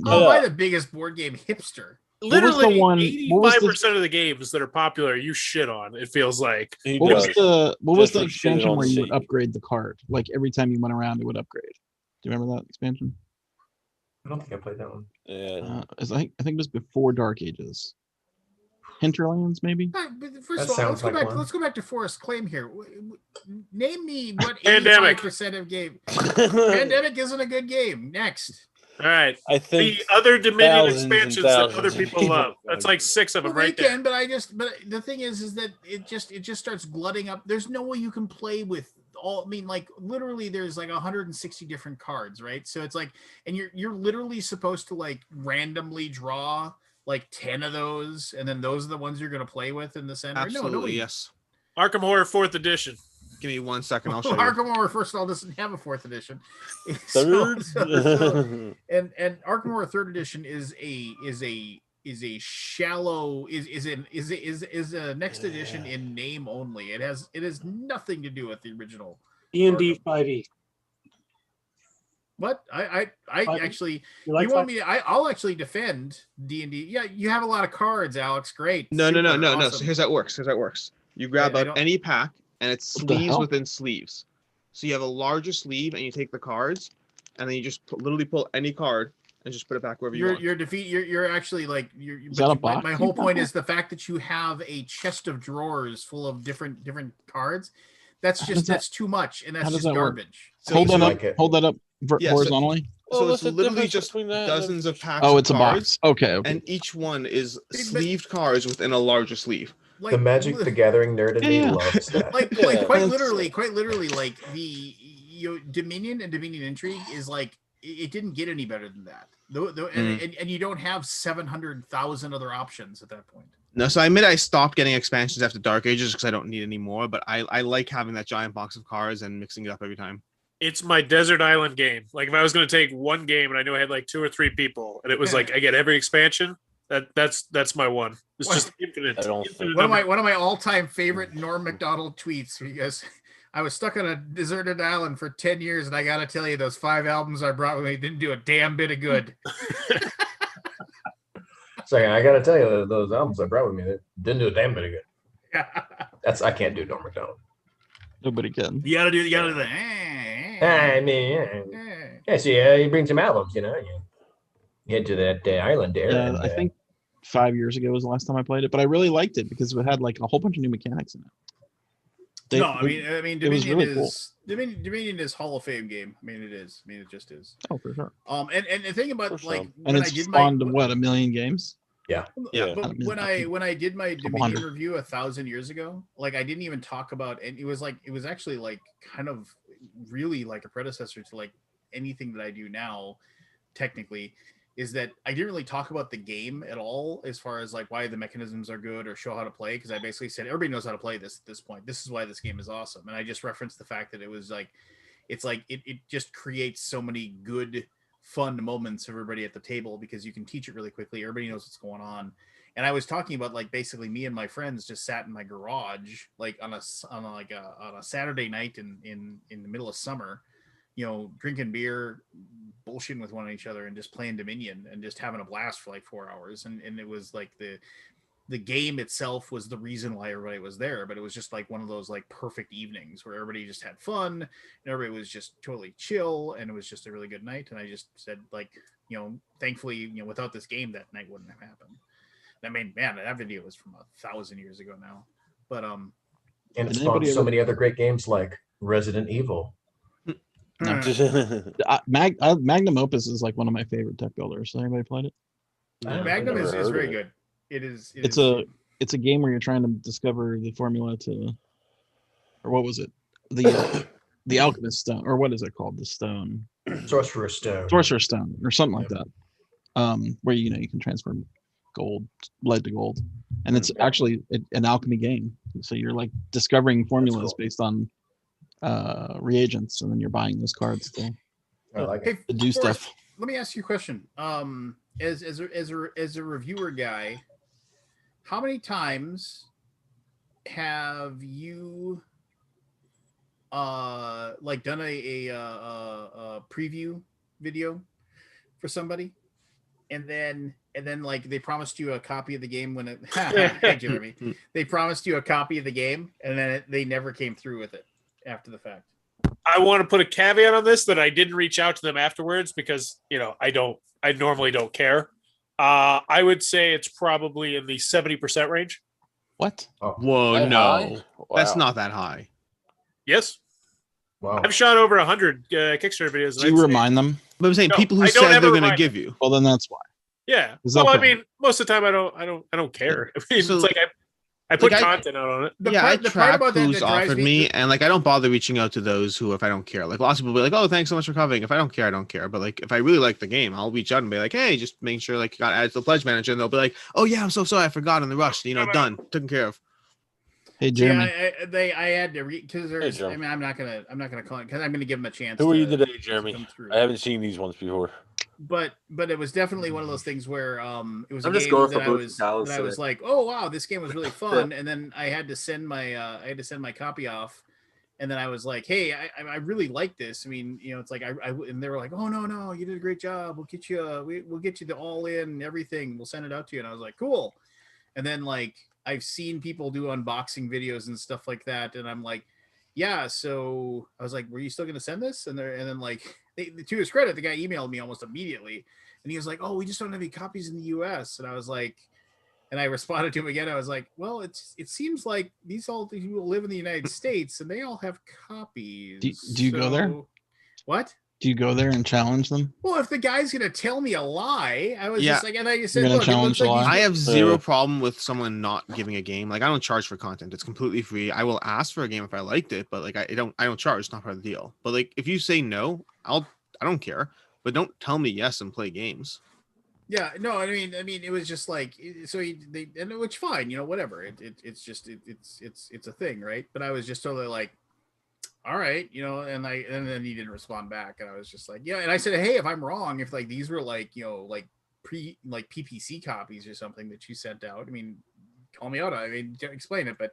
Speaker 1: Oh,
Speaker 5: Yeah.
Speaker 1: am I the biggest board game hipster?
Speaker 2: was the
Speaker 6: Literally,
Speaker 2: one- what was
Speaker 6: 85% of the games that are popular, you shit on. It feels like.
Speaker 5: He
Speaker 2: What was
Speaker 5: does.
Speaker 2: the
Speaker 5: Just for shitting
Speaker 2: expansion
Speaker 5: on
Speaker 2: where you would
Speaker 5: Satan.
Speaker 2: upgrade the card? Like every time you went around, it would upgrade. Do you remember that expansion?
Speaker 4: I don't think I played that one.
Speaker 5: Yeah.
Speaker 2: I think it was before Dark Ages. Hinterlands, maybe.
Speaker 1: But first
Speaker 4: That
Speaker 1: of all,
Speaker 4: sounds like one.
Speaker 1: let's go back to Forrest Claim here. Name me what
Speaker 6: Pandemic.
Speaker 1: 85% of game. Pandemic isn't a good game. Next.
Speaker 6: All right.
Speaker 5: I think
Speaker 6: The other Dominion
Speaker 5: thousands and
Speaker 6: expansions that other
Speaker 5: thousands of
Speaker 6: people
Speaker 5: people
Speaker 6: love.
Speaker 5: have
Speaker 6: That's
Speaker 5: gone
Speaker 6: like
Speaker 5: to
Speaker 6: 6 of them
Speaker 1: Well, they
Speaker 6: right there.
Speaker 1: can, but the thing is that it just starts glutting up. There's no way you can play with all. I mean, like literally, there's like 160 different cards, right? So it's like, and you're literally supposed to like randomly draw like 10 of those, and then those are the ones you're going to play with in the center.
Speaker 7: Absolutely, yes.
Speaker 6: Arkham Horror 4th edition.
Speaker 7: Give me 1 second. I'll show you.
Speaker 1: Arkham Horror, first of all, doesn't have a 4th edition.
Speaker 5: third.
Speaker 1: And Arkham Horror 3rd edition is a shallow is a next edition in name only. It has nothing to do with the original.
Speaker 3: D&D 5e.
Speaker 1: What I actually
Speaker 3: You like
Speaker 1: you want me to, I'll actually defend D&D. Yeah, you have a lot of cards, Alex. Great.
Speaker 7: No.
Speaker 1: Super,
Speaker 7: So
Speaker 1: awesome.
Speaker 7: here's how it works. You grab
Speaker 1: I
Speaker 7: up
Speaker 1: don't-
Speaker 7: any pack, and it's
Speaker 2: What the
Speaker 7: sleeves
Speaker 2: hell?
Speaker 7: within sleeves. So you have a larger sleeve, and you take the cards, and then you just literally pull any card and just put it back wherever you want.
Speaker 1: You're actually like
Speaker 2: Is that a box
Speaker 1: my
Speaker 2: you
Speaker 1: whole point
Speaker 2: got?
Speaker 1: is the fact that you have a chest of drawers full of different cards. That's
Speaker 2: How
Speaker 1: just
Speaker 2: does that-
Speaker 1: that's too much, and that's
Speaker 2: how does
Speaker 1: just
Speaker 2: that work?
Speaker 1: garbage.
Speaker 7: So
Speaker 2: hold
Speaker 7: you
Speaker 2: that up.
Speaker 4: like it.
Speaker 2: Hold that up
Speaker 7: Yeah, so-
Speaker 2: horizontally.
Speaker 7: So
Speaker 5: Well,
Speaker 7: it's
Speaker 5: what's the
Speaker 7: literally
Speaker 5: difference
Speaker 7: just
Speaker 5: between that and
Speaker 7: dozens
Speaker 5: the-
Speaker 7: of packs.
Speaker 2: Oh,
Speaker 7: of
Speaker 2: it's a
Speaker 7: cards,
Speaker 2: box. Okay.
Speaker 7: and each one is
Speaker 1: But-
Speaker 7: sleeved cards within a larger sleeve.
Speaker 1: like
Speaker 4: Magic the Gathering nerd in me
Speaker 2: Yeah.
Speaker 4: loves that.
Speaker 1: like
Speaker 5: Yeah.
Speaker 1: quite literally, like the Dominion and Dominion Intrigue is like it didn't get any better than that. And you don't have 700,000 other options at that point.
Speaker 7: No, so I admit I stopped getting expansions after Dark Ages because I don't need any more. But I like having that giant box of cards and mixing it up every time.
Speaker 6: It's my desert island game. Like if I was going to take one game and I knew I had like 2 or 3 people, and it was like I get every expansion. That's my one. It's just infinite.
Speaker 5: I don't
Speaker 6: infinite
Speaker 5: think-
Speaker 1: One of my all-time favorite Norm Macdonald tweets, because I was stuck on a deserted island for 10 years, and I gotta tell you, those 5 albums I brought with me didn't do a damn bit of good.
Speaker 4: So I gotta tell you, those albums I brought with me, they didn't do a damn bit of good. I can't do Norm Macdonald.
Speaker 2: Nobody can.
Speaker 1: You gotta do the
Speaker 4: I mean, yeah. So you bring some albums, you head to that island there.
Speaker 2: Yeah,
Speaker 4: and,
Speaker 2: I think 5 years ago was the last time I played it, but I really liked it because it had like a whole bunch of new mechanics in it.
Speaker 1: I mean,
Speaker 2: it was
Speaker 1: Dominion
Speaker 2: really cool.
Speaker 1: Dominion is Hall of Fame game. I mean, it is. I mean, it just is.
Speaker 2: Oh, for sure.
Speaker 1: And the thing about
Speaker 5: For
Speaker 1: like
Speaker 5: sure.
Speaker 2: And
Speaker 1: when
Speaker 2: it's
Speaker 1: I did
Speaker 2: spawned
Speaker 1: my
Speaker 2: what, 1 million games?
Speaker 7: Yeah.
Speaker 1: But when I did my
Speaker 2: Couple
Speaker 1: Dominion
Speaker 2: hundred.
Speaker 1: review 1,000 years ago, like I didn't even talk about, and it was actually like kind of really like a predecessor to like anything that I do now, technically, is that I didn't really talk about the game at all as far as like why the mechanisms are good or show how to play, because I basically said everybody knows how to play this at this point. This is why this game is awesome. And I just referenced the fact that it was like it just creates so many good fun moments for everybody at the table because you can teach it really quickly. Everybody knows what's going on. And I was talking about like basically me and my friends just sat in my garage like on a Saturday night in the middle of summer, drinking beer, bullshitting with one each other, and just playing Dominion and just having a blast for like 4 hours. And it was like the game itself was the reason why everybody was there, but it was just like one of those like perfect evenings where everybody just had fun and everybody was just totally chill, and it was just a really good night. And I just said like, thankfully, without this game, that night wouldn't have happened. I mean, man, that video was from 1,000 years ago now, but
Speaker 4: and it
Speaker 2: Did
Speaker 4: spawned
Speaker 2: anybody
Speaker 4: so
Speaker 2: ever-
Speaker 4: many other great games like Resident Evil.
Speaker 2: Magnum Opus is like one of my favorite deck builders. Has anybody played it?
Speaker 1: Magnum
Speaker 5: never
Speaker 1: is
Speaker 5: heard
Speaker 1: very
Speaker 5: of it.
Speaker 1: good. It is.
Speaker 2: It's a game where you're trying to discover the formula to, or what was it? The alchemist stone, or what is it called? The stone,
Speaker 4: Sorcerer's Stone.
Speaker 2: sorcerer's stone, or something like that. Where you can transform lead to gold, and it's actually an alchemy game. So you're like discovering formulas
Speaker 4: cool.
Speaker 2: based on reagents, and then you're buying those cards to
Speaker 4: I like it.
Speaker 1: Hey,
Speaker 2: do
Speaker 1: Forrest,
Speaker 2: stuff.
Speaker 1: let me ask you a question. As a reviewer guy, how many times have you like done a preview video for somebody, and then like they promised you a copy of the game when it hey Jeremy, they promised you a copy of the game, and then they never came through with it after the fact?
Speaker 6: I want to put a caveat on this that I didn't reach out to them afterwards because I normally don't care. I would say it's probably in the 70% range.
Speaker 2: What?
Speaker 7: Whoa,
Speaker 5: That
Speaker 7: no,
Speaker 5: high?
Speaker 7: that's
Speaker 5: Wow.
Speaker 7: not that high.
Speaker 6: Yes,
Speaker 4: Wow.
Speaker 6: I've shot over 100 Kickstarter videos.
Speaker 2: Do you remind them?
Speaker 7: But I'm saying
Speaker 6: No,
Speaker 7: people who
Speaker 6: I don't
Speaker 7: said
Speaker 6: ever
Speaker 7: they're going to
Speaker 6: remind
Speaker 7: give you.
Speaker 2: Well, then that's why.
Speaker 6: Yeah.
Speaker 2: Is
Speaker 6: Well,
Speaker 2: that
Speaker 6: I
Speaker 2: okay?
Speaker 6: mean, most of the time I don't care. I mean,
Speaker 7: So-
Speaker 6: it's like I put
Speaker 7: like,
Speaker 6: content out on it.
Speaker 1: The
Speaker 7: I
Speaker 1: part
Speaker 7: track
Speaker 1: about that
Speaker 7: who's
Speaker 1: drives
Speaker 7: offered me, and like I don't bother reaching out to those who, if I don't care. Like lots of people be like, "Oh, thanks so much for covering." If I don't care, I don't care. But like if I really like the game, I'll reach out and be like, "Hey, just make sure like you got added to the pledge manager," and they'll be like, "Oh yeah, I'm so sorry, I forgot in the rush. Done, taken care of."
Speaker 2: Hey, Jeremy.
Speaker 1: I had to read because there's.
Speaker 5: Jeremy.
Speaker 1: I mean, I'm not gonna call it because I'm gonna give them a chance.
Speaker 5: Who are you
Speaker 1: to
Speaker 5: today, Jeremy?
Speaker 1: come through.
Speaker 5: I haven't seen these ones before.
Speaker 1: But it was definitely one of those things where it was a
Speaker 8: I'm just
Speaker 1: game
Speaker 8: going
Speaker 1: that
Speaker 8: for
Speaker 1: I
Speaker 8: Boots
Speaker 1: was
Speaker 8: Dallas
Speaker 1: that I was
Speaker 8: today.
Speaker 1: like, oh wow, this game was really fun, and then I had to send my copy off, and then I was like, hey, I really like this. I mean, it's like I and they were like, oh no, you did a great job. We'll get you we'll get you the all in everything. We'll send it out to you. And I was like, cool. And then like I've seen people do unboxing videos and stuff like that, and I'm like, yeah. So I was like, were you still gonna send this? And then like to his credit, the guy emailed me almost immediately, and he was like, oh, we just don't have any copies in the US. And I was like, and I responded to him again. I was like, well, it seems like these people live in the United States and they all have copies.
Speaker 2: Do you go there?
Speaker 1: What?
Speaker 2: Do you go there and challenge them?
Speaker 1: Well, if the guy's gonna tell me a lie, I was
Speaker 7: Yeah.
Speaker 1: just like, and I just
Speaker 2: You're
Speaker 1: said,
Speaker 2: gonna
Speaker 1: look, it
Speaker 2: challenge
Speaker 1: looks like
Speaker 2: the
Speaker 1: he's
Speaker 2: lie?
Speaker 7: I have zero problem with someone not giving a game. Like I don't charge for content. It's completely free. I will ask for a game if I liked it, but like I don't charge. It's not part of the deal. But like if you say no, I don't care. But don't tell me yes and play games.
Speaker 1: Yeah, no, I mean, it was just like, so and which fine, whatever. It's just it's a thing, right? But I was just totally like, all right, and then he didn't respond back, and I was just like, yeah, and I said, hey, if I'm wrong, if like these were like like PPC copies or something that you sent out, I mean, call me out. I mean, explain it, but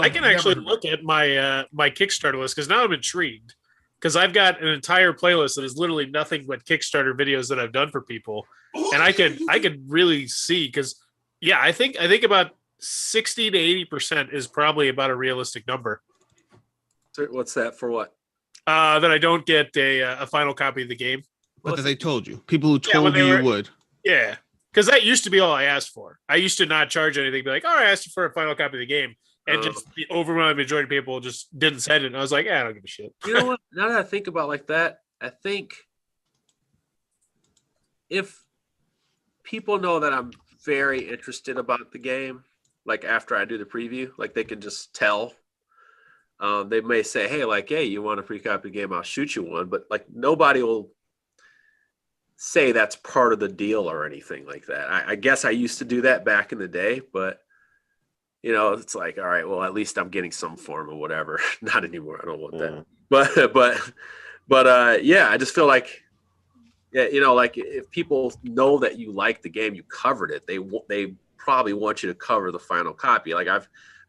Speaker 6: I can actually look at my my Kickstarter list because now I'm intrigued because I've got an entire playlist that is literally nothing but Kickstarter videos that I've done for people, and I could really see because I think about 60 to 80% is probably about a realistic number.
Speaker 8: So what's that for? What?
Speaker 6: That I don't get a final copy of the game.
Speaker 7: But that they told you. People who told you would.
Speaker 6: Yeah, because that used to be all I asked for. I used to not charge anything. Be like, oh, I asked you for a final copy of the game. And just the overwhelming majority of people just didn't send it. And I was like, I don't give a shit.
Speaker 8: You know what? Now that I think about like that, I think if people know that I'm very interested about the game, like after I do the preview, like they can just tell. They may say, hey, like, hey, you want a free copy of the game? I'll shoot you one. But like nobody will say that's part of the deal or anything like that. I guess I used to do that back in the day, but it's like, all right, well, at least I'm getting some form of whatever. Not anymore. I don't want that. But yeah, I just feel like, like if people know that you like the game, you covered it. They probably want you to cover the final copy. Like I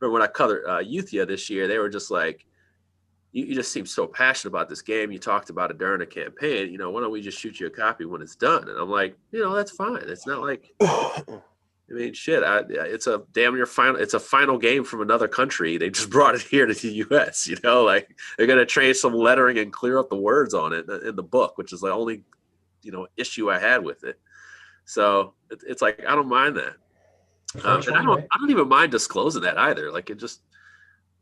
Speaker 8: remember when I covered Youthia this year, they were just like, you just seem so passionate about this game. You talked about it during the campaign. Why don't we just shoot you a copy when it's done? And I'm like, that's fine. It's not like. I mean, shit. It's a damn near final. It's a final game from another country. They just brought it here to the U.S. Like they're gonna change some lettering and clear up the words on it in the book, which is the only, issue I had with it. So it's like I don't mind that. And I don't even mind disclosing that either. Like it just,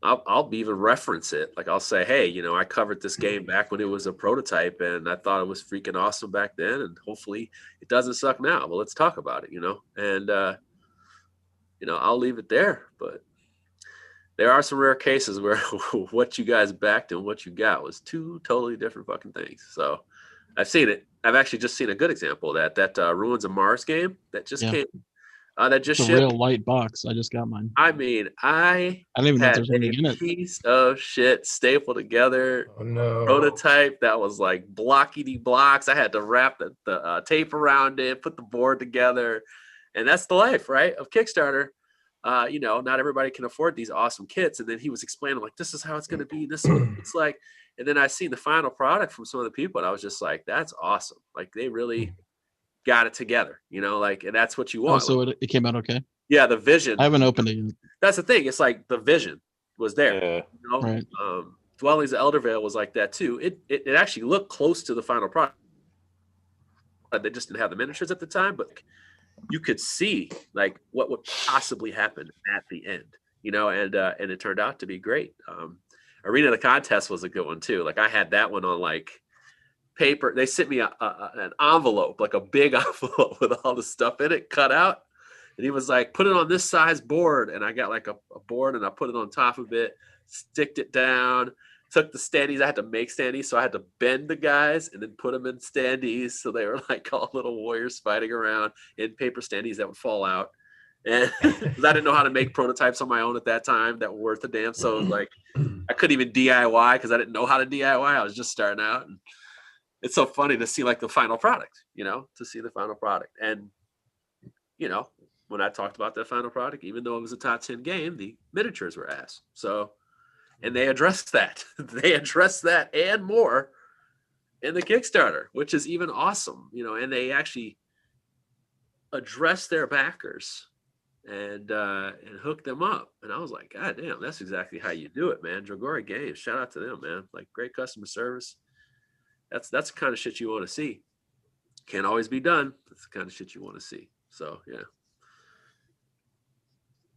Speaker 8: I'll even reference it. Like I'll say, hey, I covered this game back when it was a prototype, and I thought it was freaking awesome back then, and hopefully it doesn't suck now. But let's talk about it, And I'll leave it there. But there are some rare cases where what you guys backed and what you got was two totally different fucking things. So I've seen it. I've actually just seen a good example of that Ruins of Mars game that just came. That just
Speaker 2: it's a real light box. I just got mine.
Speaker 8: I mean, I
Speaker 2: don't even know if
Speaker 8: had
Speaker 2: there's anything in it.
Speaker 8: Piece of shit stapled together.
Speaker 4: Oh no!
Speaker 8: Prototype that was like blockety blocks. I had to wrap the tape around it, put the board together, and that's the life, right, of Kickstarter. Not everybody can afford these awesome kits. And then he was explaining like, this is how it's going to be. This is what it's like. And then I seen the final product from some of the people, and I was just like, that's awesome. Like they really got it together, and that's what you want.
Speaker 2: Oh, so it came out okay?
Speaker 8: Yeah, the vision.
Speaker 2: I haven't opened it yet.
Speaker 8: That's the thing. It's like the vision was there.
Speaker 5: Yeah.
Speaker 2: Right.
Speaker 8: Dwellings of Eldervale was like that too. It actually looked close to the final product. They just didn't have the miniatures at the time, but you could see like what would possibly happen at the end, and it turned out to be great. Arena of the Contest was a good one too. Like I had that one on like paper. They sent me an envelope, like a big envelope with all the stuff in it cut out. And he was like, put it on this size board. And I got like a board and I put it on top of it, sticked it down, took the standees. I had to make standees. So I had to bend the guys and then put them in standees. So they were like all little warriors fighting around in paper standees that would fall out. And because I didn't know how to make prototypes on my own at that time that were worth a damn. So like I couldn't even DIY because I didn't know how to DIY. I was just starting out. And it's so funny to see like the final product, to see the final product. And, when I talked about that final product, even though it was a top 10 game, the miniatures were ass. So, and they addressed that. They addressed that and more in the Kickstarter, which is even awesome, and they actually addressed their backers and hooked them up. And I was like, God damn, that's exactly how you do it, man. Dragora Games, shout out to them, man. Like great customer service. That's the kind of shit you want to see. Can't always be done. That's the kind of shit you want to see. So yeah.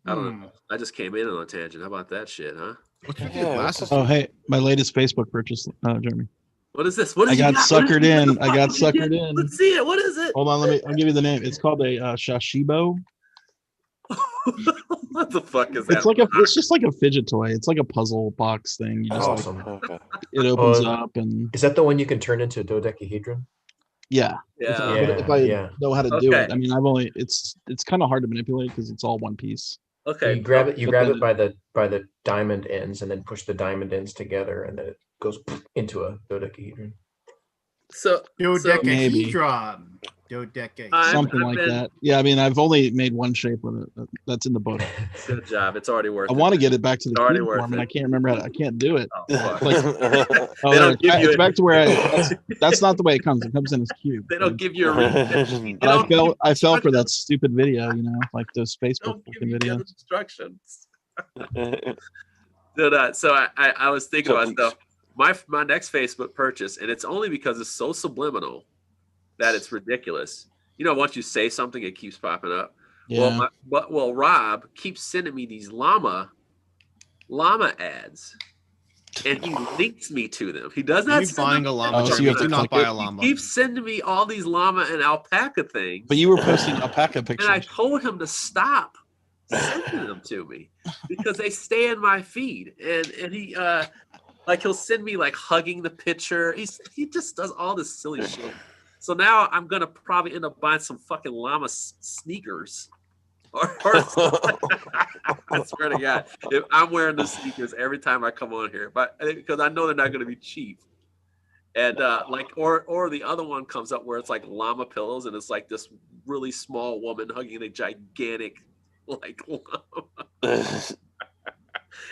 Speaker 8: I don't know. I just came in on a tangent. How about that shit, huh?
Speaker 7: What's with these glasses?
Speaker 2: Oh, hey, my latest Facebook purchase, Jeremy.
Speaker 8: What is this? What is
Speaker 2: I got suckered in. I got suckered in.
Speaker 8: Let's see it. What is it?
Speaker 2: Hold on, I'll give you the name. It's called a Shashibo.
Speaker 8: What the fuck is that?
Speaker 2: It's just like a fidget toy. It's like a puzzle box thing. You just
Speaker 4: Awesome.
Speaker 5: Okay.
Speaker 2: it opens up and
Speaker 4: Is that the one you can turn into a dodecahedron?
Speaker 2: yeah.
Speaker 8: Yeah.
Speaker 2: If I know how to do
Speaker 8: Okay.
Speaker 2: it. I mean, it's kind of hard to manipulate because it's all one piece.
Speaker 8: Okay.
Speaker 4: You grab it by the diamond ends and then push the diamond ends together and then it goes into a dodecahedron.
Speaker 8: So
Speaker 1: Dodecahedron. Dodecahedron.
Speaker 2: Something like that. Yeah, I mean, I've only made one shape with it. That's in the book.
Speaker 8: Good job. It's already worth
Speaker 2: I
Speaker 8: it.
Speaker 2: want to get it back to the
Speaker 8: It's already
Speaker 2: cube
Speaker 8: worth
Speaker 2: form, and
Speaker 8: it.
Speaker 2: I can't remember I can't do it.
Speaker 8: Oh, fuck.
Speaker 2: Oh,
Speaker 8: They don't give you
Speaker 2: it's
Speaker 8: it.
Speaker 2: back to where that's not the way it comes. It comes in as cube.
Speaker 8: They don't give you a
Speaker 2: But I fell for that stupid video, like those Facebook
Speaker 8: don't give
Speaker 2: fucking
Speaker 8: you the
Speaker 2: videos.
Speaker 8: instructions. So I was thinking about stuff. My next Facebook purchase, and it's only because it's so subliminal that it's ridiculous. Once you say something, it keeps popping up.
Speaker 2: Yeah.
Speaker 8: Well, Rob keeps sending me these llama ads, and he links me to them. He does not
Speaker 7: You buying a llama?
Speaker 2: Oh, so you have to
Speaker 7: do not
Speaker 2: click
Speaker 7: buy
Speaker 2: it?
Speaker 7: a llama.
Speaker 8: He keeps sending me all these llama and alpaca things.
Speaker 2: But you were posting alpaca
Speaker 8: and I
Speaker 2: pictures.
Speaker 8: told him to stop sending them to me because they stay in my feed. And he he'll send me hugging the picture. He just does all this silly shit. So now I'm gonna probably end up buying some fucking llama sneakers. Or I swear to God, if I'm wearing the sneakers every time I come on here, but because I know they're not gonna be cheap. And or the other one comes up where it's like llama pillows, and it's like this really small woman hugging a gigantic llama.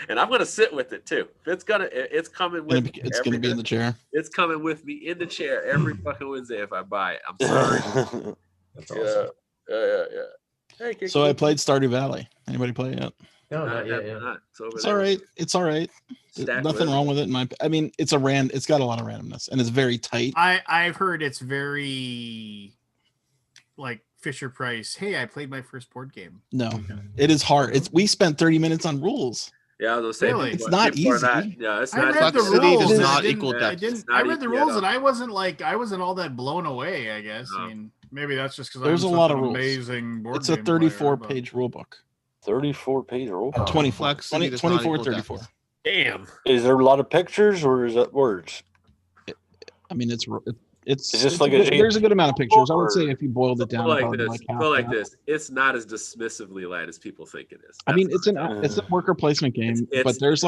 Speaker 8: And I'm gonna sit with it too. It's coming with me.
Speaker 2: It's gonna be in the chair.
Speaker 8: It's coming with me in the chair every fucking Wednesday if I buy it. I'm sorry.
Speaker 4: That's awesome.
Speaker 8: Yeah. Hey,
Speaker 2: So I played Stardew Valley. Anybody play it yet?
Speaker 4: No, not yet. Yeah.
Speaker 2: It's all right. It's all right. Nothing wrong with it. I mean, it's got a lot of randomness, and it's very tight.
Speaker 1: I've heard it's very like Fisher Price. Hey, I played my first board game.
Speaker 2: No, it is hard. We spent 30 minutes on rules.
Speaker 8: Yeah, I was gonna say
Speaker 1: Really?
Speaker 2: It's not easy.
Speaker 8: it's
Speaker 1: I
Speaker 8: not.
Speaker 1: read the
Speaker 7: Complexity
Speaker 1: rules.
Speaker 7: does
Speaker 1: and
Speaker 7: not
Speaker 1: it
Speaker 7: equal
Speaker 1: didn't-
Speaker 7: depth.
Speaker 1: I read the
Speaker 8: easy at
Speaker 1: rules,
Speaker 8: all.
Speaker 1: and I wasn't all that blown away. I guess.
Speaker 8: No.
Speaker 1: I mean, maybe that's just because
Speaker 2: There's a lot of rules.
Speaker 1: amazing board.
Speaker 2: It's a
Speaker 1: game player,
Speaker 2: 34-page rule book.
Speaker 5: 34-page rule.
Speaker 2: 24.
Speaker 7: Complexity does not
Speaker 2: 24,
Speaker 7: equal
Speaker 2: 34.
Speaker 7: depth.
Speaker 6: Damn.
Speaker 5: Is there a lot of pictures or is it words?
Speaker 2: I mean, it's
Speaker 5: just like
Speaker 2: there's a good amount of pictures. I would say if you boiled it down,
Speaker 8: Go like
Speaker 2: probably
Speaker 8: this.
Speaker 2: like half
Speaker 8: Go like
Speaker 2: that.
Speaker 8: this. It's not as dismissively light as people think it is.
Speaker 2: I mean,
Speaker 8: That's
Speaker 2: it's a worker placement game, but there's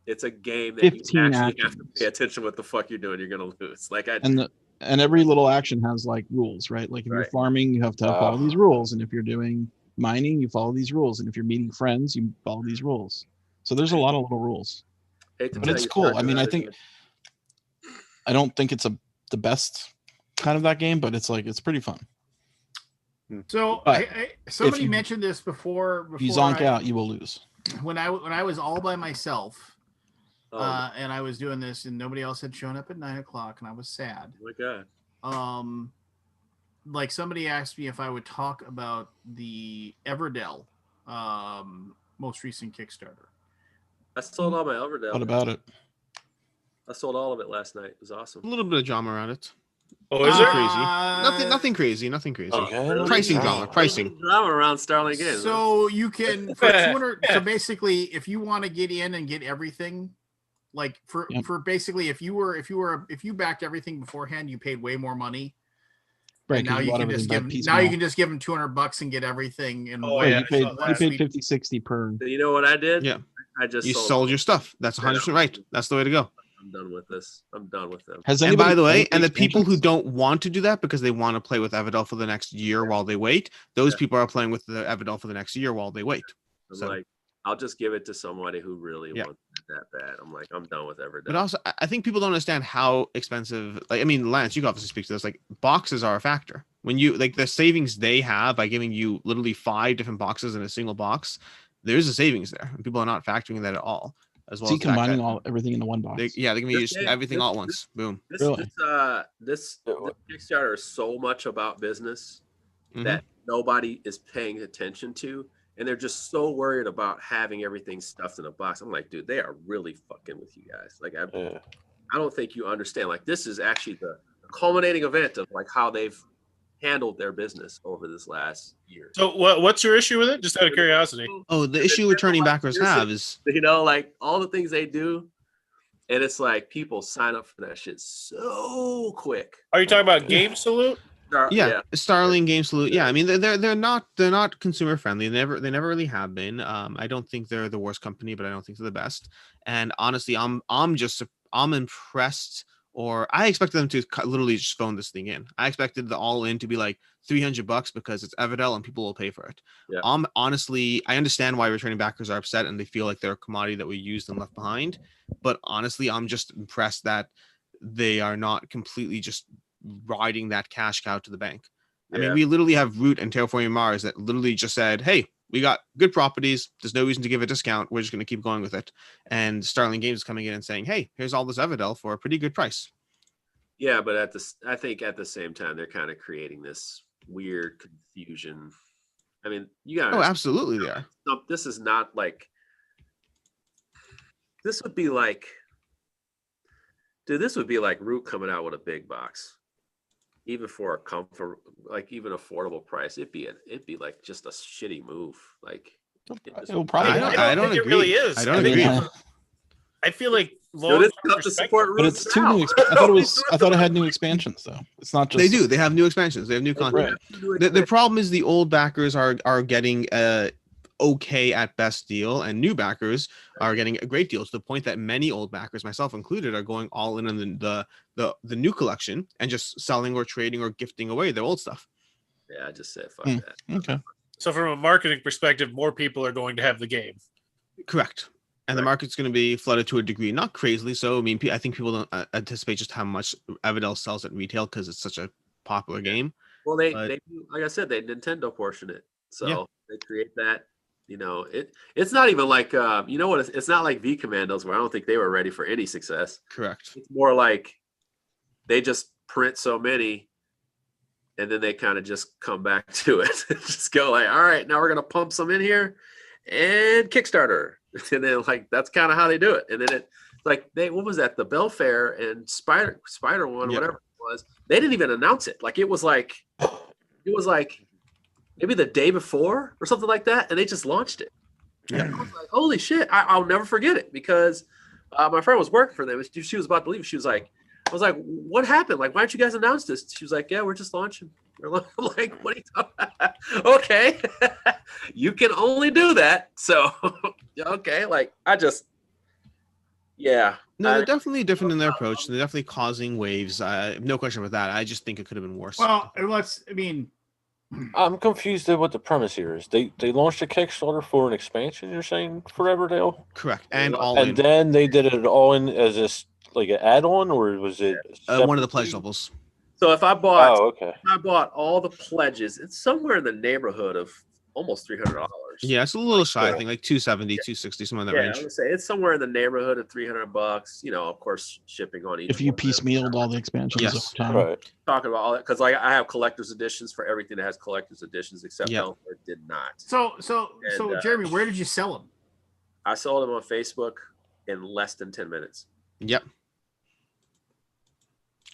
Speaker 8: it's a game that you
Speaker 2: 15
Speaker 8: actually have to
Speaker 2: actions.
Speaker 8: pay attention what the fuck you're doing. You're gonna lose.
Speaker 2: And every little action has rules, right? Like if you're
Speaker 8: Right.
Speaker 2: farming, you have to follow these rules, and if you're doing mining, you follow these rules, and if you're meeting friends, you follow these rules. So there's a lot of little rules,
Speaker 8: hate to
Speaker 2: but
Speaker 8: tell
Speaker 2: it's
Speaker 8: you,
Speaker 2: cool. I
Speaker 8: Stardew
Speaker 2: mean, I
Speaker 8: Valley,
Speaker 2: don't think it's the best kind of that game, but it's pretty fun.
Speaker 1: So
Speaker 2: But
Speaker 1: somebody
Speaker 2: you-
Speaker 1: mentioned this before.
Speaker 2: If you zonk out, you will lose.
Speaker 1: When I was all by myself,
Speaker 8: oh
Speaker 1: and I was doing this, and nobody else had shown up at 9:00, and I was sad.
Speaker 8: my god.
Speaker 1: Like somebody asked me if I would talk about the Everdell most recent Kickstarter.
Speaker 8: I sold all my Elverdale.
Speaker 2: What about it?
Speaker 8: I sold all of it last night. It was awesome.
Speaker 7: A little bit of drama around it.
Speaker 6: Oh, is
Speaker 7: Nothing
Speaker 6: there?
Speaker 7: crazy. Nothing crazy. Nothing crazy.
Speaker 5: Okay.
Speaker 8: Really?
Speaker 7: Pricing
Speaker 5: Wow.
Speaker 7: drama. Pricing.
Speaker 8: Drama around Starling Games.
Speaker 1: So you can for 200. So basically, if you want to get in and get everything, like for basically, if you backed everything beforehand, you paid way more money.
Speaker 2: Right.
Speaker 1: And now you can just give them $200 and get everything. In
Speaker 6: Oh,
Speaker 1: one.
Speaker 6: yeah,
Speaker 2: you
Speaker 6: I saw
Speaker 2: paid
Speaker 6: that.
Speaker 2: 50, 60 per.
Speaker 8: You know what I did?
Speaker 7: Yeah.
Speaker 8: I just
Speaker 7: You sold your stuff. That's 100% right. That's the way to go.
Speaker 8: I'm done with this. I'm done with them.
Speaker 2: Has
Speaker 7: And
Speaker 2: anybody
Speaker 7: by the way,
Speaker 2: played
Speaker 7: and the people who
Speaker 2: expansions?
Speaker 7: don't want to do that because they want to play with Everdell for the next year while they wait, those
Speaker 8: Yeah.
Speaker 7: people are playing with the Everdell for the next year while they wait.
Speaker 8: I'm
Speaker 7: So-
Speaker 8: like, I'll just give it to somebody who really
Speaker 7: Yeah.
Speaker 8: wants it that bad. I'm like, I'm done with Everdell.
Speaker 7: But also, I think people don't understand how expensive. Like, I mean, Lance, you can obviously speak to this. Like, boxes are a factor. When you the savings they have by giving you literally 5 different boxes in a single box, there's a savings there, and people are not factoring that at all. As well,
Speaker 2: See,
Speaker 7: as the fact
Speaker 2: combining
Speaker 7: that
Speaker 2: everything into one box.
Speaker 7: they're going to use
Speaker 8: This game-
Speaker 7: everything
Speaker 8: this-
Speaker 7: all at once. Boom.
Speaker 2: Really?
Speaker 8: This Kickstarter is so much about business
Speaker 7: Mhm.
Speaker 8: that nobody is paying attention to, and they're just so worried about having everything stuffed in a box. I'm like, dude, they are really fucking with you guys. Like,
Speaker 5: Yeah.
Speaker 8: I don't think you understand. Like, this is actually the culminating event of like how they've handled their business over this last year.
Speaker 6: So what's your issue with it? Just out of curiosity.
Speaker 7: Oh, the issue returning backers have is,
Speaker 8: you know, like all the things they do, and it's like people sign up for that shit so quick.
Speaker 6: Are you talking about Game Salute?
Speaker 7: yeah, Starling, Game Salute. Yeah, I mean they're not consumer friendly. They never really have been. I don't think they're the worst company, but I don't think they're the best. And honestly, I'm impressed. Or I expected them to literally just phone this thing in. I expected the all in to be like $300 because it's Everdell and people will pay for it.
Speaker 8: Yeah.
Speaker 7: Honestly, I understand why returning backers are upset and they feel like they're a commodity that we used and left behind. But honestly, I'm just impressed that they are not completely just riding that cash cow to the bank. I mean, we literally have Root and Terraforming Mars that literally just said, hey, we got good properties. There's no reason to give a discount. We're just going to keep going with it. And Starling Games is coming in and saying, hey, here's all this Everdell for a pretty good price.
Speaker 8: Yeah, but I think at the same time, they're kind of creating this weird confusion. I mean, you got
Speaker 7: Oh, absolutely they are.
Speaker 8: This is not like, this would be like, dude, this would be like Root coming out with a big box. Even for a comfort, like even affordable price, it'd be like just a shitty move. Like,
Speaker 2: It'll probably.
Speaker 7: I don't
Speaker 6: think
Speaker 7: agree.
Speaker 6: it really is.
Speaker 7: I don't agree.
Speaker 6: I feel like
Speaker 8: it's tough to support
Speaker 2: But
Speaker 8: Root
Speaker 2: it's two
Speaker 8: now.
Speaker 2: new. I thought it had new expansions though. It's not just.
Speaker 7: They do. They have new expansions. They have new content.
Speaker 2: Right.
Speaker 7: The problem is the old backers are getting okay at best deal, and new backers are getting a great deal to the point that many old backers, myself included, are going all in on the new collection and just selling or trading or gifting away their old stuff.
Speaker 8: Yeah, I just said fuck that.
Speaker 2: Okay.
Speaker 6: So from a marketing perspective, more people are going to have the game.
Speaker 7: Correct. And the market's going to be flooded to a degree, not crazily so. I mean, I think people don't anticipate just how much Everdell sells at retail because it's such a popular game.
Speaker 8: Well, they like I said, they Nintendo portion it, so they create that. You know, it's not even like you know what? It's not like V Commandos where I don't think they were ready for any success.
Speaker 7: Correct.
Speaker 8: It's more like they just print so many, and then they kind of just come back to it. Just go like, all right, now we're gonna pump some in here, and Kickstarter, and then like that's kind of how they do it. And then it like what was that? The Belfair and Spider one, whatever it was. They didn't even announce it. Like it was like maybe the day before or something like that, and they just launched it. Yeah. I was like, holy shit! I'll never forget it because my friend was working for them. She was about to leave. She was like, I was like, what happened? Like, why don't you guys announce this? She was like, yeah, we're just launching. I'm like, what are you talking about? Okay, you can only do that. So, okay, like yeah.
Speaker 7: No, they're definitely different in their approach. They're definitely causing waves. No question about that. I just think it could have been worse.
Speaker 1: Well,
Speaker 5: I'm confused at what the premise here is. They launched a Kickstarter for an expansion, you're saying, for Everdell?
Speaker 7: Correct. And all
Speaker 5: and
Speaker 7: in.
Speaker 5: then they did it all in as this like an add-on, or was it
Speaker 7: one of the pledge levels?
Speaker 8: So if I bought
Speaker 5: okay.
Speaker 8: I bought all the pledges, it's somewhere in the neighborhood of almost $300.
Speaker 7: Yeah, it's a little shy. I think like 270, 260, somewhere in that range.
Speaker 8: I would say it's somewhere in the neighborhood of $300. You know, of course, shipping on each.
Speaker 2: If you piecemealed all the expansions over time.
Speaker 5: Right.
Speaker 8: Talking about all that because like I have collector's editions for everything that has collector's editions except Belfair did not.
Speaker 1: So Jeremy, where did you sell them?
Speaker 8: I sold them on Facebook in less than 10 minutes.
Speaker 7: Yep.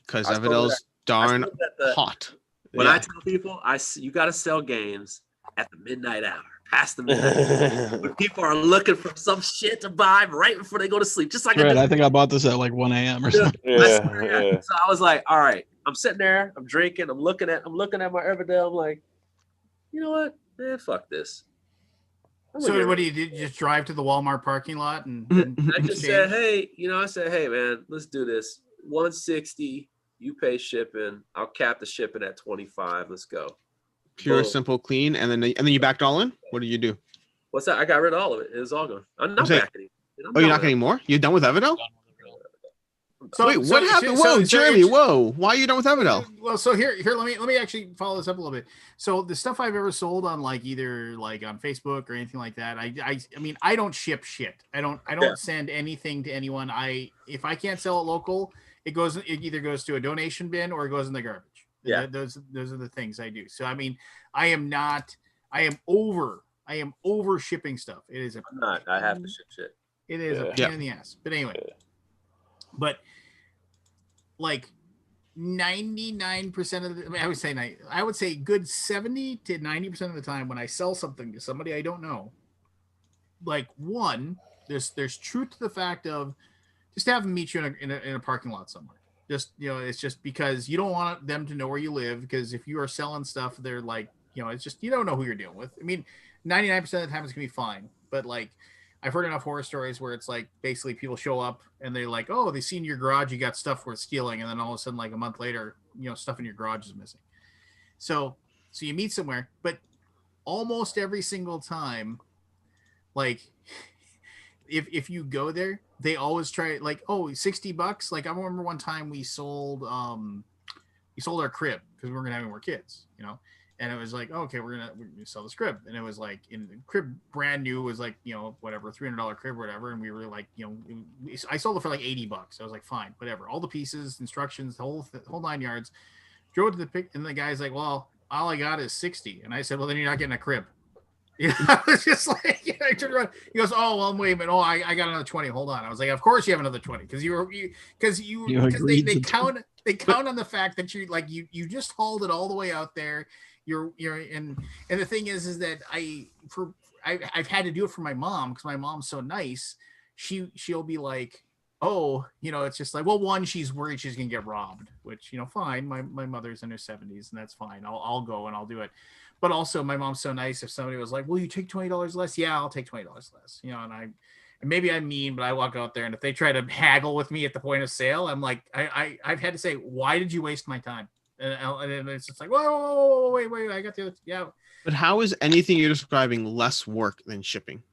Speaker 7: Because Everdell's darn hot.
Speaker 8: When I tell people, you got to sell games at the midnight hour, past the midnight. When people are looking for some shit to buy right before they go to sleep, just like
Speaker 2: I think I bought this at like 1 a.m. or something.
Speaker 8: Yeah. So I was like, all right, I'm sitting there, I'm drinking, I'm looking at my Everdell. I'm like, you know what, man, fuck this.
Speaker 1: So what do you do? You just drive to the Walmart parking lot and
Speaker 8: I just said, hey, man, let's do this. 160. You pay shipping. I'll cap the shipping at 25. Let's go.
Speaker 7: Pure, simple, clean, and then you backed all in. What did you do?
Speaker 8: What's that? I got rid of all of it. It was all gone. I'm not backing it.
Speaker 7: You're not getting more? You're done with Everdell? Wait, what happened? Whoa, Jeremy! Whoa, why are you done with Everdell?
Speaker 1: Well, so here, let me actually follow this up a little bit. So the stuff I've ever sold on either on Facebook or anything like that, I mean, I don't ship shit. I don't send anything to anyone. If I can't sell it local, it either goes to a donation bin or it goes in the garbage. Yeah, those are the things I do. So I mean, I am over shipping stuff. It is
Speaker 8: I'm not. I have to ship shit.
Speaker 1: It is a pain in the ass. But anyway, but like 99% of the, I mean, I would say good 70 to 90% of the time when I sell something to somebody I don't know, like one, there's truth to the fact of just have them meet you in a parking lot somewhere. Just, it's just because you don't want them to know where you live, because if you are selling stuff, they're like, it's just, you don't know who you're dealing with. I mean, 99% of the time it's gonna be fine, but like I've heard enough horror stories where it's like basically people show up and they're like, oh, they seen your garage, you got stuff worth stealing, and then all of a sudden, like a month later, stuff in your garage is missing. So you meet somewhere, but almost every single time, like if you go there, they always try like, oh, $60. Like I remember one time we sold our crib because we were gonna have more kids, and it was like, oh, okay, we're gonna sell this crib, and it was like in the crib brand new was like, whatever, $300 crib or whatever, and we were like, I sold it for like $80. I was like, fine, whatever, all the pieces, instructions, the whole 9 yards. Drove to the pick, and the guy's like, well, all I got is 60, and I said, well, then you're not getting a crib. It's just like, I turned around. He goes, "Oh, well, wait a minute. Oh, I got another 20. Hold on." I was like, "Of course you have another 20 because they count on the fact that you just hauled it all the way out there. You're and the thing is that I've had to do it for my mom because my mom's so nice. She'll be like, oh, it's just like, well, one, she's worried she's gonna get robbed, which fine. My mother's in her 70s, and that's fine. I'll go and I'll do it. But also, my mom's so nice. If somebody was like, "Will you take $20 less?" Yeah, I'll take $20 less. And maybe I'm mean, but I walk out there, and if they try to haggle with me at the point of sale, I'm like, I've had to say, "Why did you waste my time?" And it's just like, whoa, wait, I got the other, yeah.
Speaker 7: But how is anything you're describing less work than shipping?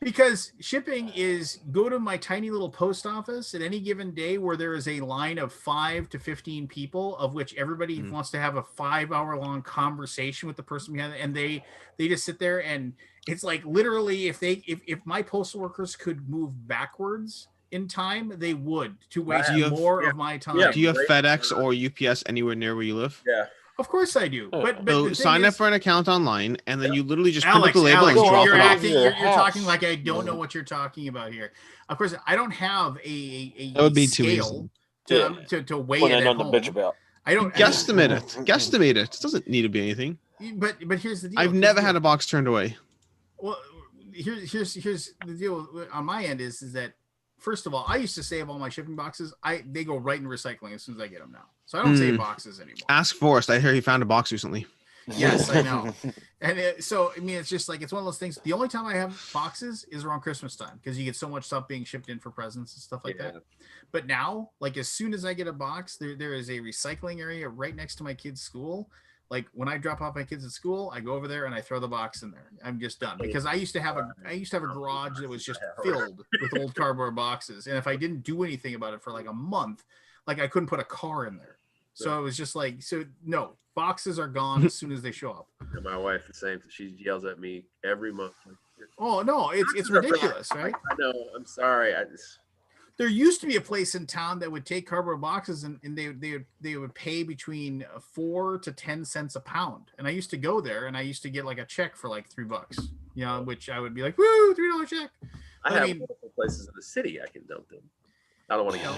Speaker 1: Because shipping is go to my tiny little post office at any given day where there is a line of 5 to 15 people, of which everybody wants to have a 5-hour long conversation with the person behind it, and they just sit there, and it's like literally if my postal workers could move backwards in time, they would, to waste more of my time.
Speaker 7: Do you have FedEx or UPS anywhere near where you live?
Speaker 8: Yeah.
Speaker 1: Of course I do. But
Speaker 7: so sign up for an account online, and then you literally just
Speaker 1: Alex,
Speaker 7: print up the label and drop it off.
Speaker 1: You're talking like I don't know what you're talking about here. Of course, I don't have a
Speaker 2: that would be
Speaker 1: scale
Speaker 2: too easy.
Speaker 1: to weigh it at home. I don't
Speaker 7: guesstimate it. Guesstimate it. It doesn't need to be anything.
Speaker 1: But here's the deal.
Speaker 7: I've never had a box turned away.
Speaker 1: Well, here's the deal on my end is that, first of all, I used to save all my shipping boxes. They go right in recycling as soon as I get them now. So I don't save boxes anymore.
Speaker 7: Ask Forrest. I hear he found a box recently.
Speaker 1: Yes, I know. And so, I mean, it's just like, it's one of those things. The only time I have boxes is around Christmas time because you get so much stuff being shipped in for presents and stuff like that. But now, like, as soon as I get a box, there is a recycling area right next to my kids' school. Like, when I drop off my kids at school, I go over there and I throw the box in there. I'm just done because I used to have a garage that was just filled with old cardboard boxes, and if I didn't do anything about it for like a month, like I couldn't put a car in there. So it was just like, no, boxes are gone as soon as they show up.
Speaker 8: And my wife the same. She yells at me every month.
Speaker 1: Oh no, it's ridiculous, right?
Speaker 8: I know. I'm sorry.
Speaker 1: There used to be a place in town that would take cardboard boxes and they would pay between 4 to 10 cents a pound. And I used to go there and I used to get like a check for like $3, which I would be like, woo, $3 check.
Speaker 8: I have multiple places in the city I can dump them. I don't want to go.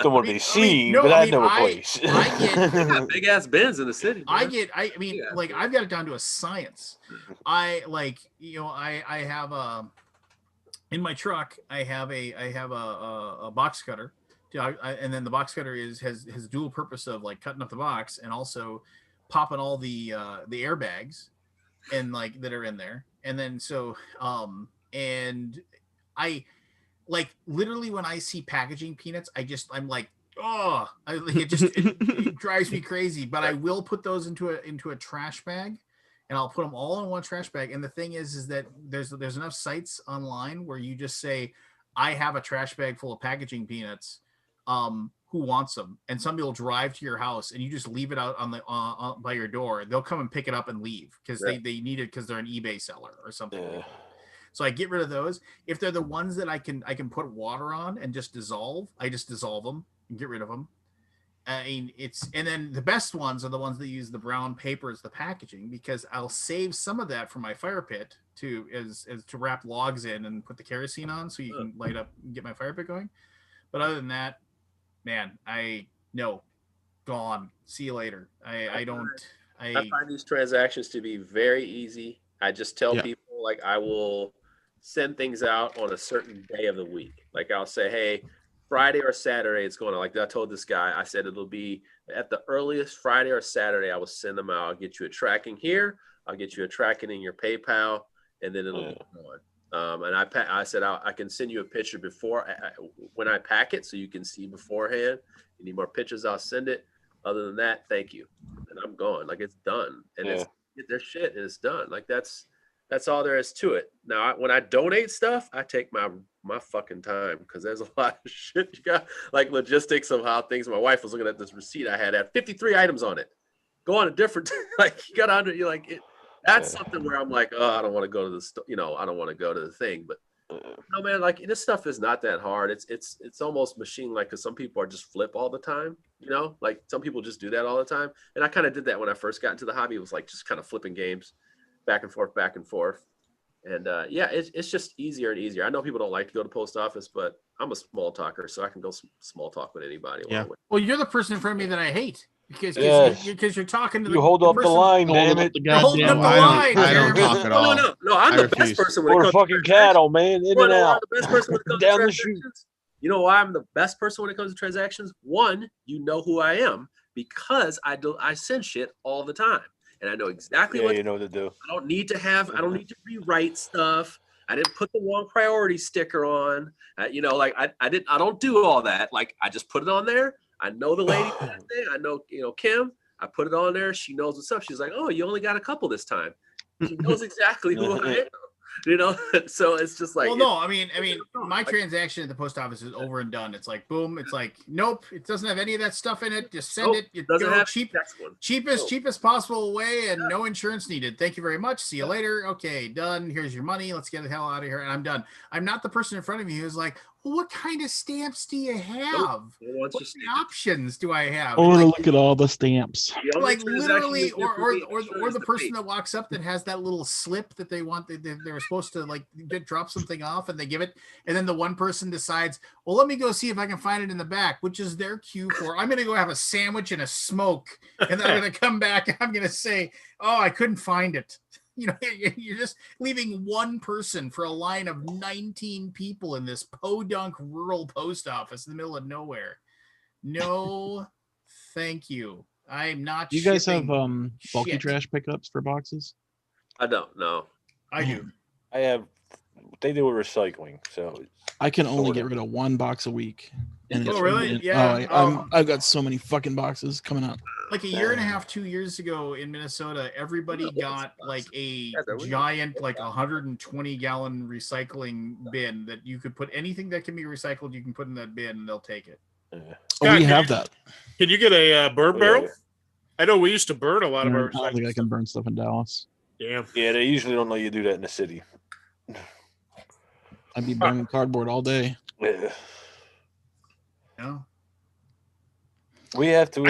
Speaker 5: Don't want to be seen, but I know a place.
Speaker 1: I
Speaker 8: get big ass bins in the city.
Speaker 1: I've got it down to a science. I have in my truck, I have a box cutter, and then the box cutter has dual purpose of like cutting up the box and also popping all the airbags and like that are in there. And then and I like literally when I see packaging peanuts, I'm like, oh, it drives me crazy. But I will put those into a trash bag. And I'll put them all in one trash bag. And the thing is that there's enough sites online where you just say, I have a trash bag full of packaging peanuts. Who wants them? And somebody will drive to your house and you just leave it out on the by your door. They'll come and pick it up and leave because they need it because they're an eBay seller or something. Yeah. So I get rid of those. If they're the ones that I can put water on and just dissolve, I just dissolve them and get rid of them. I mean, and then the best ones are the ones that use the brown paper as the packaging because I'll save some of that for my fire pit to wrap logs in and put the kerosene on so you can light up and get my fire pit going. But other than that, man, no, gone. See you later. I
Speaker 8: find these transactions to be very easy. I just tell
Speaker 2: Yeah.
Speaker 8: people like I will send things out on a certain day of the week. Like I'll say, hey, Friday or Saturday it's going on. Like I told this guy, I said it'll be at the earliest Friday or Saturday. I will send them out. I'll get you a tracking here. I'll get you a tracking in your PayPal, and then it'll be going. And I said I can send you a picture before when I pack it, so you can see beforehand. You need more pictures, I'll send it. Other than that, thank you, and I'm gone. Like it's done, and it's get their shit, and it's done. Like that's all there is to it. Now, when I donate stuff, I take my fucking time because there's a lot of shit you got, like logistics of how things. My wife was looking at this receipt I had 53 items on it. Go on a different like you got 100. You like it. That's something where I'm like, oh, I don't want to go to the I don't want to go to the thing, but. No man, like this stuff is not that hard. It's almost machine like because some people are just flip all the time, like some people just do that all the time. And I kind of did that when I first got into the hobby. It was like just kind of flipping games back and forth. And it's just easier and easier. I know people don't like to go to post office, but I'm a small talker, so I can go small talk with anybody.
Speaker 2: Yeah.
Speaker 1: Well, you're the person in front of me that I hate. Because you're talking to
Speaker 5: you hold up the line, damn it!
Speaker 1: You're holding up the line.
Speaker 7: I don't talk at all.
Speaker 8: No, I'm the best person when it comes
Speaker 5: to fucking cattle, man. In and out.
Speaker 8: I'm the best person when it comes to transactions. You know why I'm the best person when it comes to transactions? One, you know who I am because I send shit all the time, and I know exactly what
Speaker 5: you know to do.
Speaker 8: I don't need to rewrite stuff. I didn't put the wrong priority sticker on. I don't do all that. Like I just put it on there. I know the lady. I know, Kim. I put it on there. She knows what's up. She's like, "Oh, you only got a couple this time." She knows exactly who I am. So it's just like.
Speaker 1: Well, no, I mean, my transaction at the post office is over and done. It's like, boom. It's like, nope. It doesn't have any of that stuff in it. Just send it.
Speaker 8: It doesn't have
Speaker 1: cheapest possible way, and no insurance needed. Thank you very much. See you later. Okay, done. Here's your money. Let's get the hell out of here. And I'm done. I'm not the person in front of me who's like, well, what kind of stamps do you have? What options do I have?
Speaker 2: Oh, look at all the stamps.
Speaker 1: Like literally, or the person that walks up that has that little slip that they want. They're supposed to like drop something off, and they give it, and then the one person decides, well, let me go see if I can find it in the back, which is their cue for I'm going to go have a sandwich and a smoke, and then I'm going to come back and I'm going to say, oh, I couldn't find it. You're just leaving one person for a line of 19 people in this podunk rural post office in the middle of nowhere. No, thank you. I'm not.
Speaker 2: Do you guys have bulky trash pickups for boxes?
Speaker 8: I don't know.
Speaker 1: I do.
Speaker 5: I have. They do with recycling, so
Speaker 2: I can only get rid of one box a week. And
Speaker 1: really? Yeah.
Speaker 2: I've got so many fucking boxes coming out.
Speaker 1: Like a year and a half, 2 years ago in Minnesota, everybody got like a giant, like 120-gallon recycling bin that you could put anything that can be recycled. You can put in that bin, and they'll take it.
Speaker 2: Scott, we have that.
Speaker 6: Can you get a burn barrel? I know we used to burn a lot of our.
Speaker 2: I don't think I can burn stuff in Dallas.
Speaker 6: Damn.
Speaker 5: Yeah, they usually don't know you do that in the city.
Speaker 2: I'd be burning cardboard all day.
Speaker 5: Yeah.
Speaker 1: No.
Speaker 5: We have to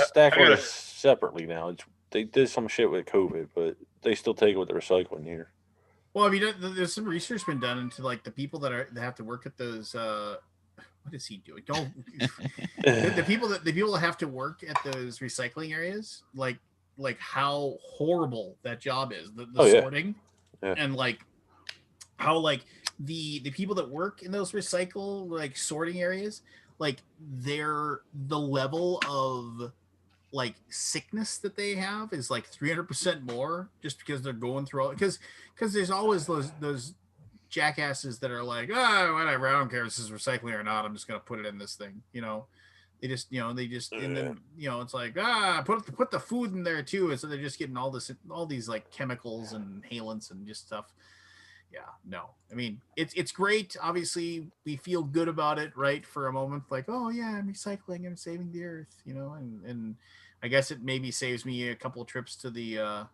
Speaker 5: stack it separately now. They did some shit with COVID, but they still take it with the recycling here.
Speaker 1: Well, I mean, there's some research been done into like the people that have to work at those. What is he doing? Don't the people that have to work at those recycling areas, like how horrible that job is. The sorting, and like how like the people that work in those recycle sorting areas. Like the level of like sickness that they have is like 300% more just because they're going through all because there's always those jackasses that are like, whatever, I don't care if this is recycling or not, I'm just gonna put it in this thing. They just and then it's like put the food in there too, and so they're just getting all these like chemicals and inhalants and just stuff. Yeah, no. I mean, it's great. Obviously, we feel good about it, right? For a moment, like, oh yeah, I'm recycling, I'm saving the earth, and I guess it maybe saves me a couple of trips to the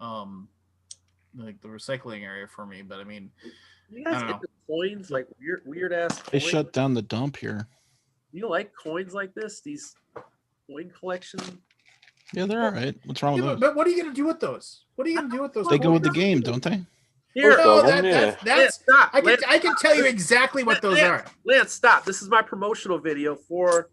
Speaker 1: like the recycling area for me. But I mean,
Speaker 8: you guys get the coins, like weird ass coins?
Speaker 2: They shut down the dump here.
Speaker 8: You like coins like this? These coin collection?
Speaker 2: Yeah, they're all right. What's wrong with those?
Speaker 1: But what are you gonna do with those? What are you gonna do with those?
Speaker 2: They go with the game, don't they?
Speaker 8: Here,
Speaker 1: No,
Speaker 5: them,
Speaker 1: that's
Speaker 8: Lance, stop.
Speaker 1: I
Speaker 8: Lance,
Speaker 1: can tell you exactly what those are.
Speaker 8: Lance, stop. This is my promotional video for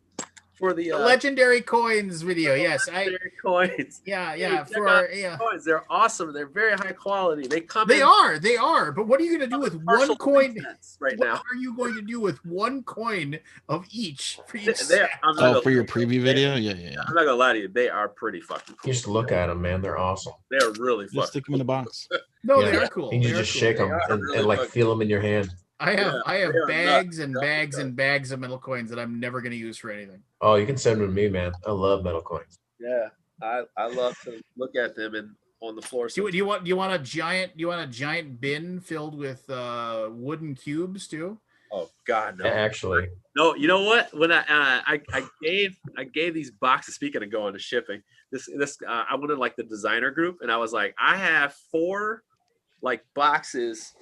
Speaker 8: the
Speaker 1: Legendary coins video. Yes,
Speaker 8: legendary coins.
Speaker 1: Yeah.
Speaker 8: Check out these coins. They're awesome. They're very high quality. They
Speaker 1: are. But what are you going to do with one coin
Speaker 8: right
Speaker 1: what
Speaker 8: now?
Speaker 1: are you going to do with one coin of each for each?
Speaker 2: For your preview video? Yeah.
Speaker 8: I'm not gonna lie to you. They are pretty fucking cool.
Speaker 4: You just look at them, man. They're awesome.
Speaker 8: They're really
Speaker 2: Just
Speaker 8: fucking
Speaker 2: stick them in a box.
Speaker 1: No, they are cool.
Speaker 4: And you just shake them and like feel them in your hand.
Speaker 1: I have
Speaker 8: they are
Speaker 1: bags
Speaker 8: nuts.
Speaker 1: and bags and bags of metal coins that I'm never going to use for anything.
Speaker 4: Oh, you can send them to me, man. I love metal coins.
Speaker 8: Yeah, I love to look at them and on the floor.
Speaker 1: Do you want a giant bin filled with wooden cubes too?
Speaker 8: Oh God, no!
Speaker 4: Actually,
Speaker 8: no. You know what? When I gave these boxes. Speaking of going to shipping, I went in like the designer group, and I was like, I have 4 like boxes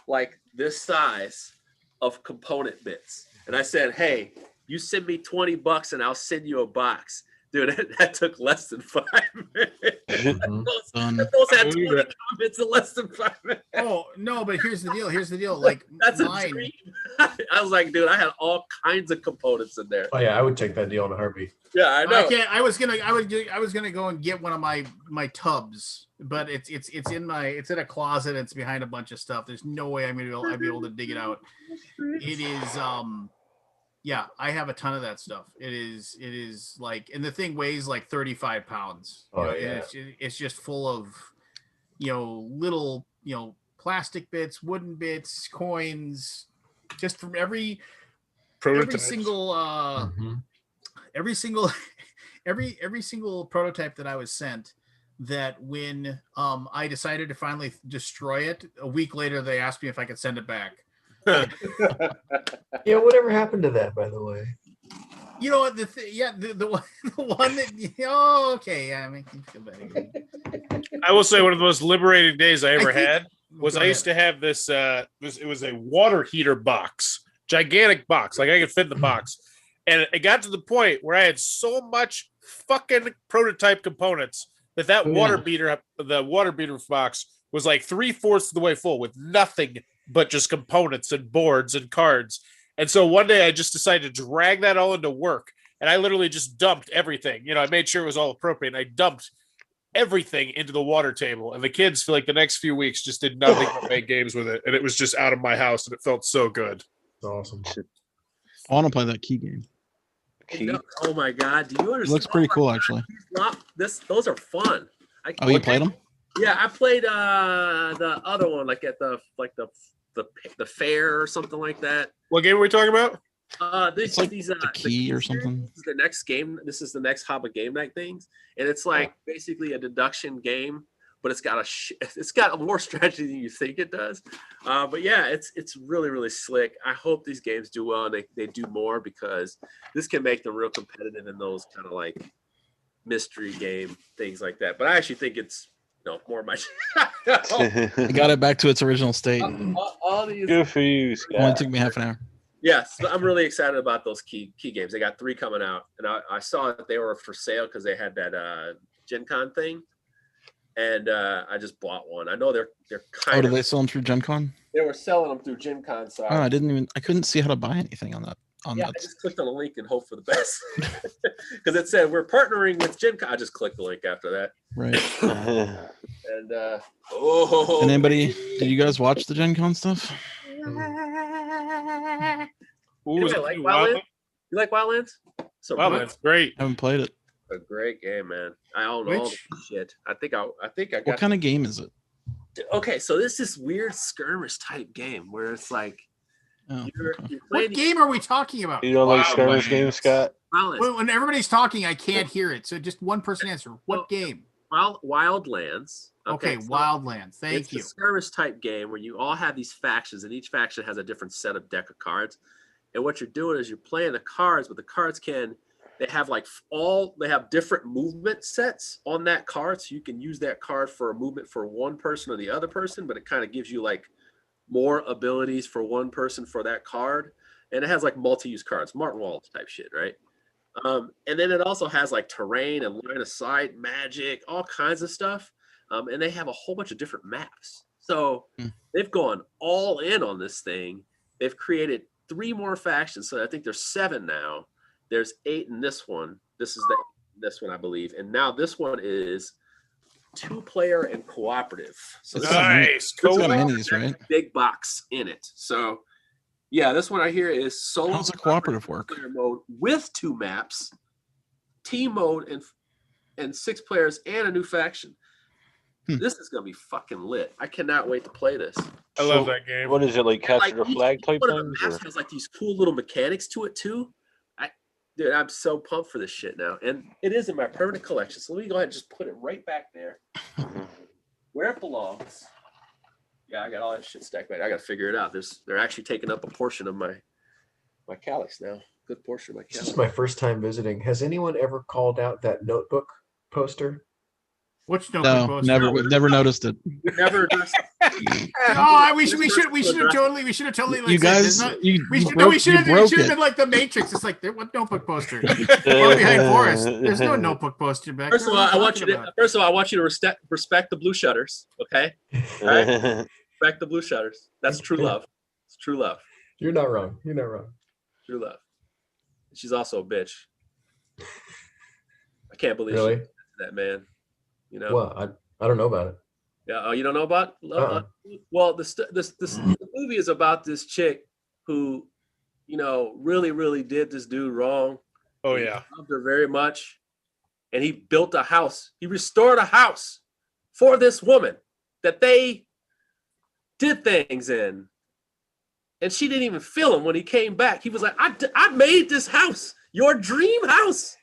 Speaker 8: like this size of component bits, and I said, hey, you send me $20 and I'll send you a box. Dude, that took less than 5 minutes. Those had 20 comments in less than 5 minutes.
Speaker 1: Oh no, but here's the deal. Like
Speaker 8: that's
Speaker 1: mine.
Speaker 8: a dream. I was like, dude, I had all kinds of components in there.
Speaker 4: Oh yeah, I would take that deal in a heartbeat.
Speaker 8: Yeah, I know.
Speaker 1: I was gonna go and get one of my tubs, but it's in a closet. It's behind a bunch of stuff. There's no way I'd be able to dig it out. It is yeah, I have a ton of that stuff. It is like, and the thing weighs like 35 pounds.
Speaker 4: Oh,
Speaker 1: yeah. It's just full of, little, plastic bits, wooden bits, coins, just from every single prototype that I was sent. That when I decided to finally destroy it, a week later they asked me if I could send it back.
Speaker 4: Yeah, whatever happened to that, by the way?
Speaker 1: You know what? The one that. Oh, okay. Yeah, makes me feel better.
Speaker 6: I will say one of the most liberating days I ever had was I used to have this. It was a water heater box, gigantic box, like I could fit in the box, and it got to the point where I had so much fucking prototype components that water beater, the water beater box, was like 3/4 of the way full with nothing but just components and boards and cards. And so one day I just decided to drag that all into work, and I literally just dumped everything. I made sure it was all appropriate. And I dumped everything into the water table, and the kids for like the next few weeks just did nothing but make games with it, and it was just out of my house, and it felt so good.
Speaker 4: That's awesome.
Speaker 2: I want to play that key game.
Speaker 8: Oh my God! Do you understand?
Speaker 2: It looks pretty cool, actually.
Speaker 8: Those are fun.
Speaker 2: You played them?
Speaker 8: Yeah, I played the other one, like at the fair or something like that.
Speaker 6: What game are we talking about?
Speaker 2: It's like the key or something.
Speaker 8: This is the next game. This is the next Haba Game Night things, and it's like basically a deduction game, but it's got more strategy than you think it does. But yeah, it's really, really slick. I hope these games do well and they do more, because this can make them real competitive in those kind of like mystery game things like that. But I actually think it's more of my.
Speaker 2: I got it back to its original state.
Speaker 8: All these.
Speaker 5: Good for you, Scott.
Speaker 2: It only took me half an hour.
Speaker 8: Yes, I'm really excited about those key games. They got 3 coming out, and I saw that they were for sale because they had that Gen Con thing, and I just bought one. I know they're kind of.
Speaker 2: Oh, did they sell them through Gen Con?
Speaker 8: They were selling them through Gen Con. So
Speaker 2: I couldn't see how to buy anything on that.
Speaker 8: I just clicked on a link and hope for the best, because it said we're partnering with Gen Con. I just clicked the link after that.
Speaker 2: Right.
Speaker 8: And
Speaker 2: and anybody? Did you guys watch the Gen Con stuff?
Speaker 8: Like Wildlands? You like Wildlands? So
Speaker 6: Wildlands, great.
Speaker 2: I haven't played it.
Speaker 8: A great game, man. I own all the shit. I think I got.
Speaker 2: What kind of game is it?
Speaker 8: Okay, so this is weird skirmish type game where it's like. You're
Speaker 1: what game are we talking about?
Speaker 5: You don't like skirmish games, Scott?
Speaker 1: When everybody's talking, I can't hear it. So just one person answer. What game?
Speaker 8: Wildlands.
Speaker 1: Okay, so Wildlands. Thank you.
Speaker 8: It's a skirmish type game where you all have these factions, and each faction has a different set of deck of cards. And what you're doing is you're playing the cards, but the cards they have different movement sets on that card, so you can use that card for a movement for one person or the other person, but it kind of gives you like more abilities for one person for that card. And it has like multi-use cards, Martin Wallace type shit, right? And then it also has like terrain and line of sight, magic, all kinds of stuff. And they have a whole bunch of different maps. So they've gone all in on this thing. They've created 3 more factions. So I think there's 7 now. There's 8 in this one. This is this one, I believe. And now this one is 2-player and cooperative. So
Speaker 2: It's
Speaker 8: this
Speaker 2: got mini-
Speaker 6: Nice.
Speaker 2: it's got
Speaker 6: Cool.
Speaker 2: minis, right?
Speaker 8: big box in it. So yeah, this one right here is solo
Speaker 2: How's the cooperative work?
Speaker 8: player mode with 2 maps, team mode, and 6 players and a new faction. This is gonna be fucking lit. I cannot wait to play this.
Speaker 6: I love that game.
Speaker 5: What is it, like capture the
Speaker 8: each
Speaker 5: flag type
Speaker 8: one of the
Speaker 5: things?
Speaker 8: maps
Speaker 5: Or?
Speaker 8: has like these cool little mechanics to it too. Dude, I'm so pumped for this shit now, and it is in my permanent collection. So let me go ahead and just put it right back there, where it belongs. Yeah, I got all that shit stacked back. I got to figure it out. They're actually taking up a portion of my calyx now. Good portion of my
Speaker 4: This
Speaker 8: calyx.
Speaker 4: is my first time visiting. Has anyone ever called out that notebook poster?
Speaker 1: Which notebook
Speaker 2: No,
Speaker 1: poster?
Speaker 2: never. We've never noticed it.
Speaker 8: Never.
Speaker 1: We should have totally like,
Speaker 2: You
Speaker 1: said,
Speaker 2: guys,
Speaker 1: there's not-
Speaker 2: you
Speaker 1: we should
Speaker 2: broke
Speaker 1: have
Speaker 2: it.
Speaker 1: been like the Matrix. It's like what notebook poster? We're behind Forest. There's no notebook poster back
Speaker 8: First of
Speaker 1: there.
Speaker 8: all,
Speaker 1: What are
Speaker 8: I
Speaker 1: you
Speaker 8: want you
Speaker 1: talking
Speaker 8: to
Speaker 1: about?
Speaker 8: respect the blue shutters. Okay, respect the blue shutters. That's true love. It's true love.
Speaker 4: You're not wrong. You're not wrong.
Speaker 8: True love. She's also a bitch. I can't believe
Speaker 4: Really?
Speaker 8: she did that, man. You know.
Speaker 4: Well, I don't know about it.
Speaker 8: Yeah. Oh, you don't know about? Well, the movie is about this chick who, really, really did this dude wrong.
Speaker 6: Oh
Speaker 8: He
Speaker 6: yeah.
Speaker 8: loved her very much, and he built a house. He restored a house for this woman that they did things in, and she didn't even feel him when he came back. He was like, "I made this house, your dream house,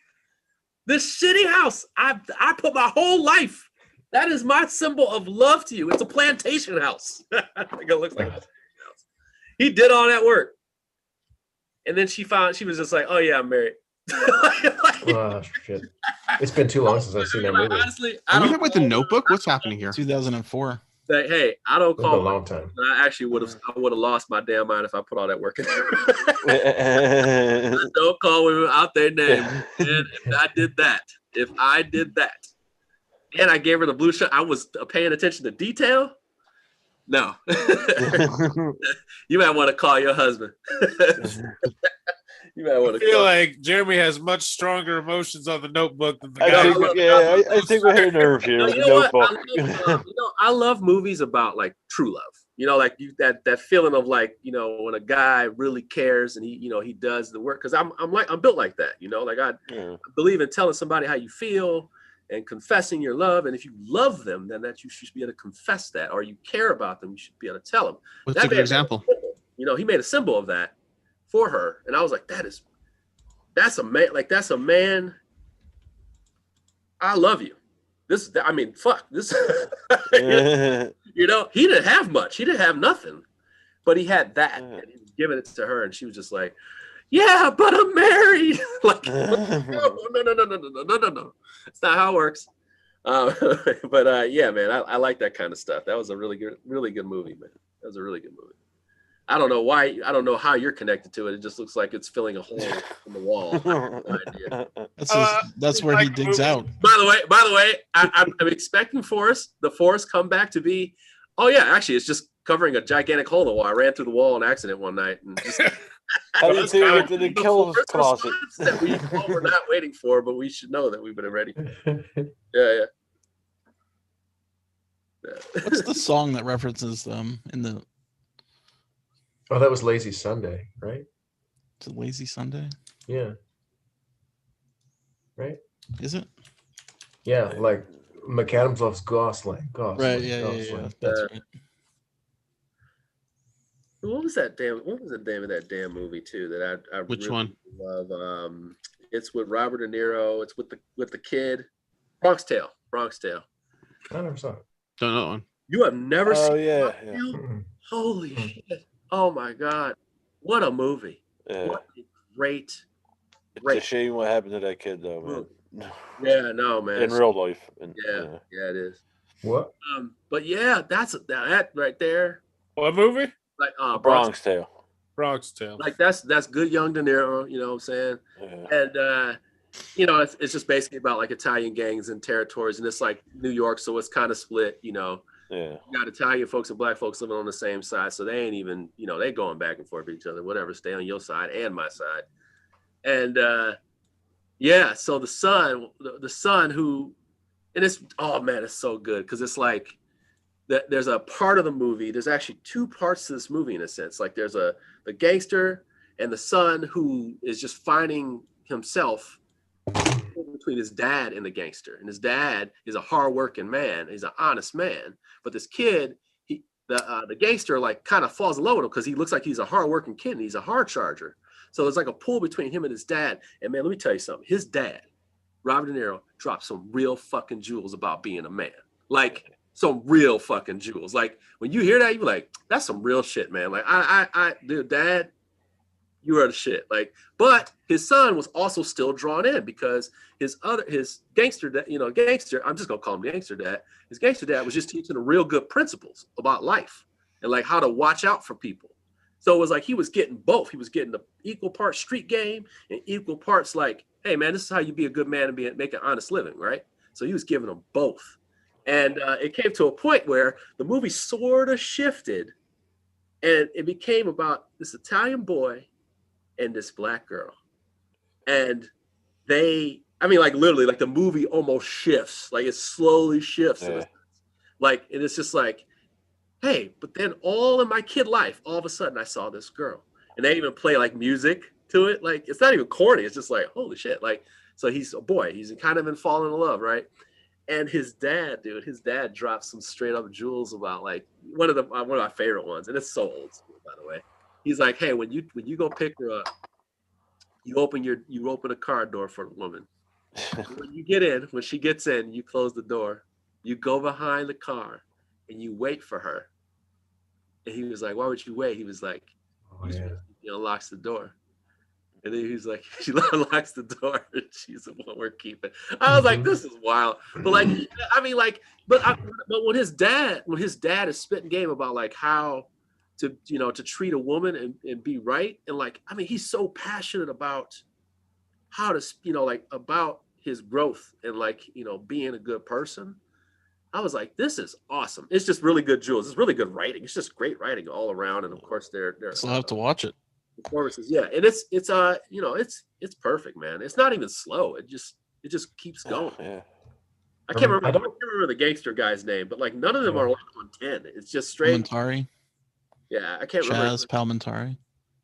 Speaker 8: this shitty house. I put my whole life. That is my symbol of love to you. It's a plantation house." I think it looks like a plantation house. He did all that work, and then she was just like, "Oh yeah, I'm married."
Speaker 4: Oh shit! It's been too long since I've seen that movie.
Speaker 8: Honestly,
Speaker 7: Are we talking about the Notebook? What's happening here?
Speaker 2: 2004.
Speaker 8: Say, hey, I don't
Speaker 4: It's been a
Speaker 8: call.
Speaker 4: long time.
Speaker 8: I actually would have lost my damn mind if I put all that work in there. Don't call women out their name. And if I did that, and I gave her the blue shirt, I was paying attention to detail. No, you might want to call your husband. You might want
Speaker 6: I
Speaker 8: to
Speaker 6: feel like Jeremy has much stronger emotions on the Notebook than the
Speaker 5: I
Speaker 6: guy.
Speaker 5: think we hit a nerve here. with the Notebook.
Speaker 8: I love movies about like true love. Like that feeling of like when a guy really cares and he does the work. Because I'm built like that. Like I believe in telling somebody how you feel and confessing your love. And if you love them, then you should be able to confess that, or you care about them, you should be able to tell them.
Speaker 7: What's a good example?
Speaker 8: He made a symbol of that for her, and I was like, that's a man. Like that's a man. I love you. Fuck this. He didn't have much. He didn't have nothing, but he had that, and he was giving it to her, and she was just like, "Yeah, but I'm married." Like, no. That's not how it works. Yeah, man, I like that kind of stuff. That was a really good movie, man. That was a really good movie. I don't know why. I don't know how you're connected to it. It just looks like it's filling a hole in the wall. No idea.
Speaker 2: That's where he digs out.
Speaker 8: By the way, I'm expecting the forest comeback to be. Oh yeah, actually, it's just covering a gigantic hole in the wall. I ran through the wall on accident one night, and just
Speaker 5: How do you think it did the kill closet?
Speaker 8: that we're not waiting for, but we should know that we've been ready. Yeah.
Speaker 2: What's the song that references them in the?
Speaker 4: Oh, that was Lazy Sunday, right?
Speaker 2: Is it Lazy Sunday?
Speaker 4: Yeah. Right?
Speaker 2: Is it?
Speaker 4: Yeah, like McAdams loves Gosling.
Speaker 2: Right. Yeah. That's right.
Speaker 8: What was the name of that damn movie too that I
Speaker 7: Which
Speaker 8: really
Speaker 7: one?
Speaker 8: love? It's with Robert De Niro. It's with the kid. Bronx Tale.
Speaker 4: I never saw it.
Speaker 7: Don't know that one.
Speaker 8: You have never seen
Speaker 5: yeah.
Speaker 4: Mm-mm.
Speaker 8: Holy shit. Oh my God. What a movie.
Speaker 5: Yeah.
Speaker 8: What a great.
Speaker 5: It's a shame what happened to that kid, though, man.
Speaker 8: Yeah, no, man.
Speaker 5: In real life.
Speaker 8: Yeah, it is.
Speaker 4: What?
Speaker 8: But yeah, that right there.
Speaker 6: What movie?
Speaker 8: Like
Speaker 5: Bronx Tale.
Speaker 6: Bronx Tale.
Speaker 8: Like that's good young De Niro, you know what I'm saying?
Speaker 5: Yeah.
Speaker 8: And it's just basically about like Italian gangs and territories, and it's like New York, so it's kind of split,
Speaker 5: Yeah.
Speaker 8: You got Italian folks and black folks living on the same side, so they ain't even, they going back and forth with each other, whatever, stay on your side and my side. And so the son who, and it's, oh man, it's so good, because it's like that there's a part of the movie, there's actually two parts to this movie in a sense. Like there's the gangster and the son who is just finding himself between his dad and the gangster. And his dad is a hardworking man, he's an honest man, but this kid, the gangster like kind of falls in love with him because he looks like he's a hardworking kid and he's a hard charger. So it's like a pull between him and his dad. And man, let me tell you something. His dad, Robert De Niro, dropped some real fucking jewels about being a man. Like some real fucking jewels. Like when you hear that, you're like, that's some real shit, man. Like dude, Dad, you are the shit. Like, but his son was also still drawn in because his gangster dad, gangster, I'm just gonna call him gangster dad. His gangster dad was just teaching him real good principles about life and like how to watch out for people. So it was like he was getting both. He was getting the equal parts street game and equal parts like, hey man, this is how you be a good man and make an honest living, right? So he was giving them both. And it came to a point where the movie sort of shifted and it became about this Italian boy and this black girl. And like literally, like the movie almost shifts, like it slowly shifts.
Speaker 5: Yeah.
Speaker 8: Like, and it's just like, hey, but then all in my kid life, all of a sudden I saw this girl. And they even play like music to it. Like, it's not even corny. It's just like, holy shit. Like, so he's a boy. He's kind of been falling in love, right? And his dad dropped some straight up jewels about like one of my favorite ones. And it's so old school, by the way. He's like, hey, when you go pick her up, you open a car door for the woman. When you get in, when she gets in, you close the door. You go behind the car and you wait for her. And he was like, why would you wait? He was like, he unlocks the door. And then he's like, she unlocks the door and she's the one we're keeping. I was like, this is wild. But like, I mean, like, but when his dad is spitting game about like how to treat a woman and be right. And like, I mean, he's so passionate about how to, like about his growth and like, being a good person. I was like, this is awesome. It's just really good jewels. It's really good writing. It's just great writing all around. And of course they're
Speaker 2: So I'll have to watch it.
Speaker 8: Performances. Yeah. And it's perfect, man. It's not even slow. It just keeps going.
Speaker 5: Yeah.
Speaker 8: I can't remember the gangster guy's name, but like none of them are like on 10. It's just straight.
Speaker 2: Palminteri.
Speaker 8: Yeah, I can't remember.
Speaker 2: Chaz Palminteri.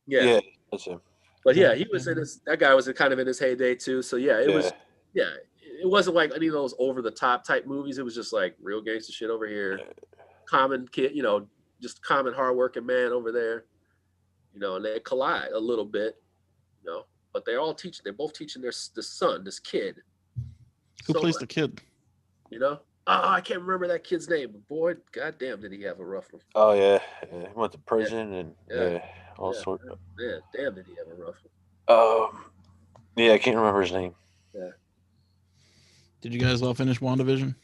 Speaker 8: Yeah,
Speaker 5: that's him.
Speaker 8: But yeah, he was in his. That guy was kind of in his heyday too. So yeah, it was. Yeah, it wasn't like any of those over the top type movies. It was just like real gangster shit over here. Common kid, just common hardworking man over there. And they collide a little bit. But they're both teaching the son, this kid.
Speaker 2: Who plays the kid?
Speaker 8: I can't remember that kid's name, but boy, goddamn, did he have a rough one.
Speaker 5: Oh yeah, he went to prison and all sorts.
Speaker 8: Yeah, damn, did he have a rough one.
Speaker 5: Yeah, I can't remember his name.
Speaker 8: Yeah.
Speaker 2: Did you guys all finish WandaVision?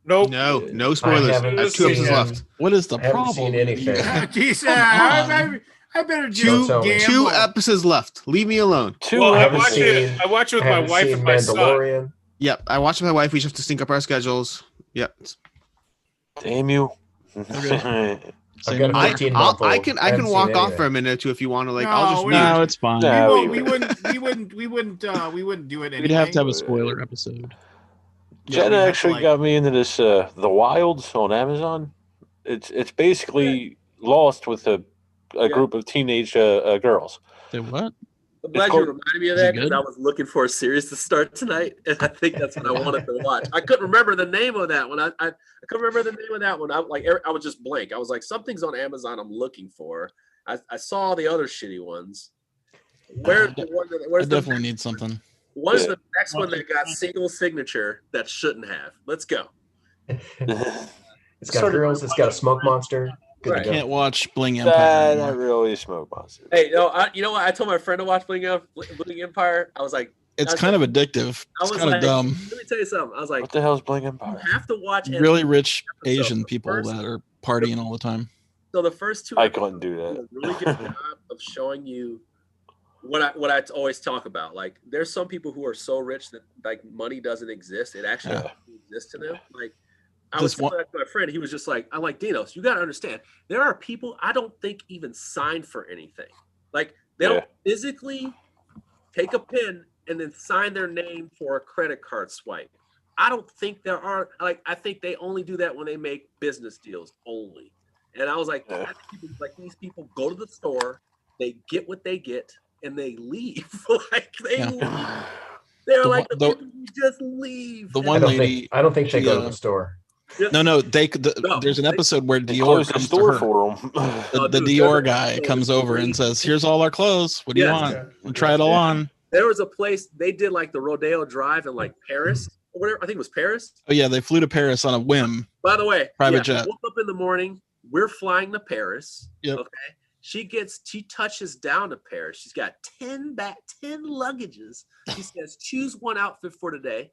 Speaker 6: Nope.
Speaker 7: No spoilers. I have 2 episodes left.
Speaker 2: What is the
Speaker 4: I haven't
Speaker 2: problem?
Speaker 4: seen anything.
Speaker 1: I better
Speaker 7: Two
Speaker 1: gamble.
Speaker 7: episodes left. Leave me alone.
Speaker 6: I watch it with my wife and my son.
Speaker 4: Mandalorian.
Speaker 7: Yep, I watched with my wife. We just have to sync up our schedules. Yep.
Speaker 5: Damn you.
Speaker 4: I've got a 15-month-old.
Speaker 7: I can walk off for a minute or two if you want to. Like, I'll just.
Speaker 2: No, it's fine.
Speaker 5: No,
Speaker 1: we wouldn't do it anyway.
Speaker 2: We'd have to have a spoiler episode.
Speaker 5: Jenna actually got me into this The Wilds on Amazon. It's basically Lost with a group of teenage girls.
Speaker 2: Say what?
Speaker 8: I'm glad you reminded me of that because I was looking for a series to start tonight, and I think that's what I wanted to watch. I couldn't remember the name of that one. I couldn't remember the name of that one. I was just blank. I was like, something's on Amazon I'm looking for. I saw the other shitty ones. Where's
Speaker 2: I definitely need something.
Speaker 8: What's the next one that got single signature that shouldn't have? Let's go.
Speaker 4: It's got girls. It's got a smoke monster. Good
Speaker 2: I
Speaker 4: to go.
Speaker 2: can't watch Bling Empire.
Speaker 5: Not really smoke monsters.
Speaker 8: Hey, you know what? I told my friend to watch Bling Empire. I was like,
Speaker 2: It's kind of addictive. It's kind of dumb.
Speaker 8: Let me tell you something. I was like,
Speaker 5: What the hell is Bling Empire?
Speaker 8: you have to watch
Speaker 2: Really rich
Speaker 8: episode.
Speaker 2: Asian people that are partying all the time.
Speaker 8: So the first 2
Speaker 5: I
Speaker 8: episodes
Speaker 5: couldn't do that.
Speaker 8: do a really good job of showing you what I always talk about. Like, there's some people who are so rich that like money doesn't exist. It actually exists to them. Like, I was telling that to my friend. He was just like, I'm like, Dinos, you got to understand. There are people I don't think even sign for anything. Like, they don't physically take a pen and then sign their name for a credit card swipe. I don't think there are, like, I think they only do that when they make business deals only. And I was like, these people go to the store, they get what they get, and they leave. Like, they leave. They're like the people who just leave.
Speaker 2: The one lady.
Speaker 4: I don't think they go to the store.
Speaker 2: No. There's an episode where Dior comes to her.
Speaker 5: For them.
Speaker 2: The Dior guy comes over and says, "Here's all our clothes. What do you want? We'll try it all on."
Speaker 8: There was a place they did like the Rodeo Drive in like Paris or whatever. I think it was Paris.
Speaker 2: Oh yeah, they flew to Paris on a whim.
Speaker 8: By the way,
Speaker 2: private jet.
Speaker 8: Woke up in the morning. We're flying to Paris.
Speaker 2: Yep.
Speaker 8: Okay. She touches down to Paris. She's got 10 luggages. She says, choose one outfit for today.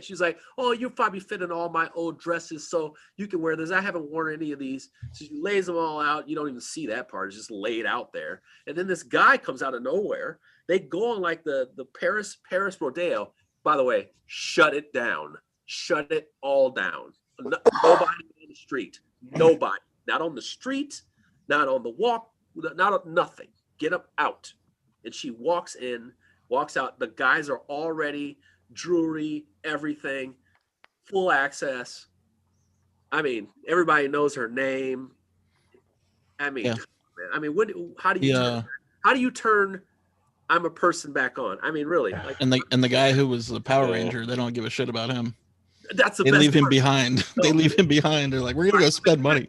Speaker 8: She's like, oh, you'll probably fit in all my old dresses, so you can wear this. I haven't worn any of these. So she lays them all out. You don't even see that part. It's just laid out there. And then this guy comes out of nowhere. They go on like the Paris Rodeo. By the way, shut it down. Shut it all down. Nobody on the street. Nobody. Not on the street. Not on the walk, nothing. Get them out. And she walks out. The guys are already jewelry, everything, full access. I mean, everybody knows her name. I mean, how do you turn I'm a person back on? I mean, really. Like,
Speaker 2: and the guy who was the Power Ranger, they don't give a shit about him.
Speaker 8: That's the
Speaker 2: they
Speaker 8: best
Speaker 2: leave him
Speaker 8: part.
Speaker 2: behind. They leave him behind. They're like, we're gonna go spend money.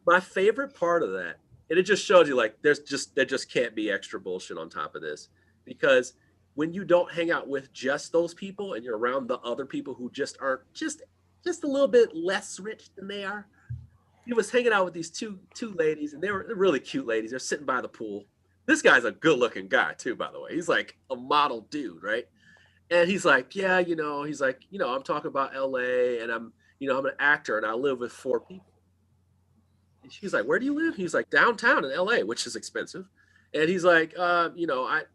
Speaker 8: My favorite part of that, and it just shows you like there just can't be extra bullshit on top of this, because when you don't hang out with just those people and you're around the other people who just aren't just a little bit less rich than they are. He was hanging out with these two ladies, and they're really cute ladies. They're sitting by the pool. This guy's a good looking guy too, by the way. He's like a model dude, right? And he's like, yeah, he's like, I'm talking about LA, and I'm an actor, and I live with 4 people. And she's like, where do you live? He's like, downtown in LA, which is expensive. And he's like, I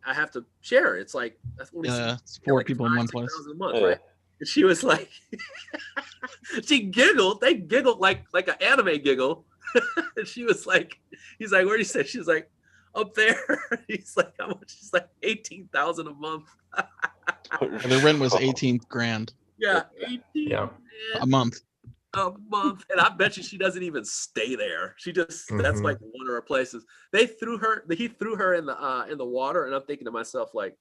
Speaker 8: have to share. It's like,
Speaker 2: it's 4 people in one place.
Speaker 8: A month, right? And she was like, she giggled. They giggled like an anime giggle. And she was like, he's like, where do you say? She's like, up there. He's like, how much? She's like, $18,000 a month.
Speaker 2: And the rent was $18,000.
Speaker 8: Yeah, 18
Speaker 2: a month.
Speaker 8: A month, and I bet you she doesn't even stay there. She just that's like one of her places. He threw her in the water, and I'm thinking to myself, like,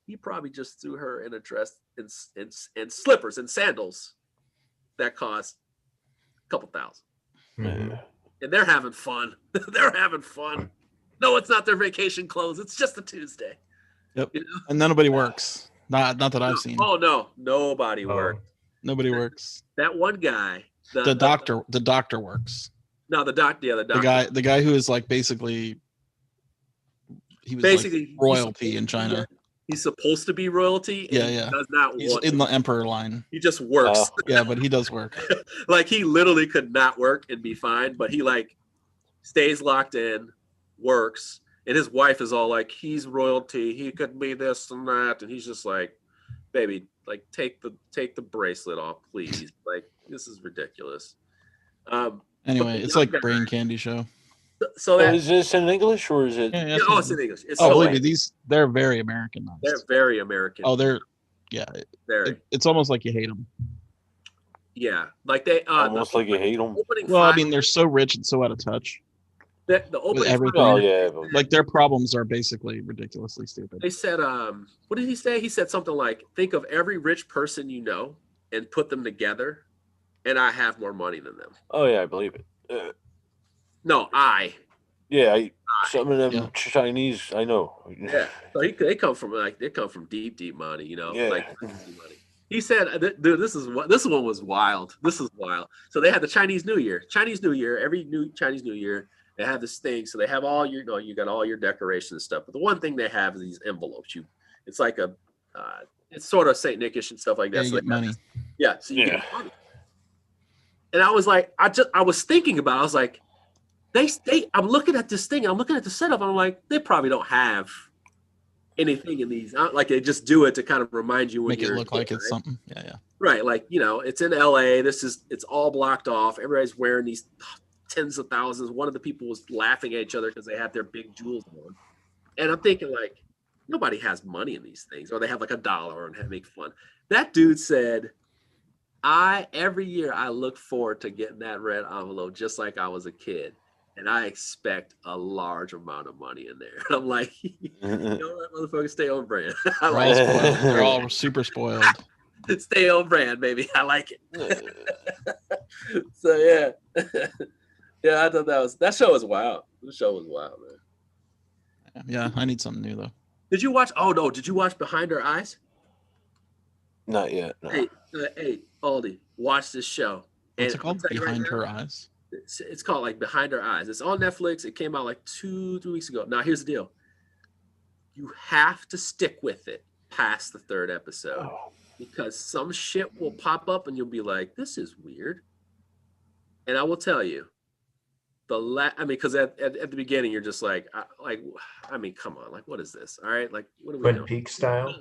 Speaker 8: he probably just threw her in a dress and slippers and sandals that cost a couple thousand. And they're having fun. They're having fun. No, it's not their vacation clothes. It's just a Tuesday.
Speaker 2: Yep. And nobody works. Not that I've seen.
Speaker 8: Oh no, nobody works.
Speaker 2: Nobody works.
Speaker 8: That one guy.
Speaker 2: The doctor works.
Speaker 8: No, the doctor.
Speaker 2: The guy who is like basically, he was basically like royalty in China.
Speaker 8: He's supposed to be royalty.
Speaker 2: Yeah.
Speaker 8: Does not
Speaker 2: He's in the emperor line.
Speaker 8: He just works.
Speaker 2: Yeah, but he does work.
Speaker 8: Like, he literally could not work and be fine, but he like stays locked in, works, and his wife is all like, he's royalty. He could be this and that, and he's just like, baby, like take the bracelet off, please. Like, this is ridiculous.
Speaker 2: Anyway, it's like Brain Candy Show.
Speaker 8: So
Speaker 5: is this in English or is it?
Speaker 8: Yeah, it's in English.
Speaker 2: Believe me, they're very Americanized.
Speaker 8: They're very American.
Speaker 2: Oh, very. It's almost like you hate them.
Speaker 8: Yeah, like they
Speaker 5: almost like you hate them.
Speaker 2: Well, I mean, they're so rich and so out of touch.
Speaker 8: The opening,
Speaker 2: everything. Like, their problems are basically ridiculously stupid.
Speaker 8: They said, what did he say? He said something like, think of every rich person you know and put them together, and I have more money than them.
Speaker 5: Oh yeah, I believe it.
Speaker 8: No,
Speaker 5: some of them Chinese, I know.
Speaker 8: Yeah, so they come from deep money, like deep money. He said, dude, this one was wild. This is wild. So they had the Chinese New Year. Every Chinese New Year, they have this thing. So they have all your, you got all your decorations and stuff. But the one thing they have is these envelopes. It's like it's sort of Saint Nick-ish and stuff like that.
Speaker 2: Yeah,
Speaker 8: so
Speaker 2: you get money.
Speaker 8: So you get money. And I was like, I was thinking about it. I was like, I'm looking at this thing. I'm looking at the setup. I'm like, they probably don't have anything in these. Like they just do it to kind of remind you when
Speaker 2: Make it
Speaker 8: you're
Speaker 2: look
Speaker 8: a kid,
Speaker 2: like it's
Speaker 8: right?
Speaker 2: something. Yeah.
Speaker 8: Right, like it's in LA. It's all blocked off. Everybody's wearing these tens of thousands. One of the people was laughing at each other because they had their big jewels on. And I'm thinking, like, nobody has money in these things, or they have like $1 and make fun. That dude said, every year I look forward to getting that red envelope just like I was a kid. And I expect a large amount of money in there. I'm like, you know what, motherfucker, stay on brand. I
Speaker 2: They're
Speaker 8: like
Speaker 2: all
Speaker 8: it.
Speaker 2: spoiled. They're all super spoiled.
Speaker 8: Stay on brand, baby. I like it. So yeah. Yeah, I thought that show was wild. The show was wild, man.
Speaker 2: Yeah, I need something new though.
Speaker 8: Did you watch Behind Her Eyes?
Speaker 5: Not yet. No.
Speaker 8: Hey, Aldi, watch this show.
Speaker 2: What's
Speaker 8: And
Speaker 2: it called?
Speaker 8: I'll tell you right
Speaker 2: Behind
Speaker 8: now,
Speaker 2: Her Eyes.
Speaker 8: It's called like Behind Her Eyes. It's on Netflix. It came out like 2-3 weeks ago. Now here's the deal. You have to stick with it past the 3rd episode because some shit will pop up and you'll be like, this is weird. And I will tell you, because at the beginning you're just like, come on, like, what is this? All right, like, what are we
Speaker 4: Twin
Speaker 8: doing?
Speaker 4: Peaks style.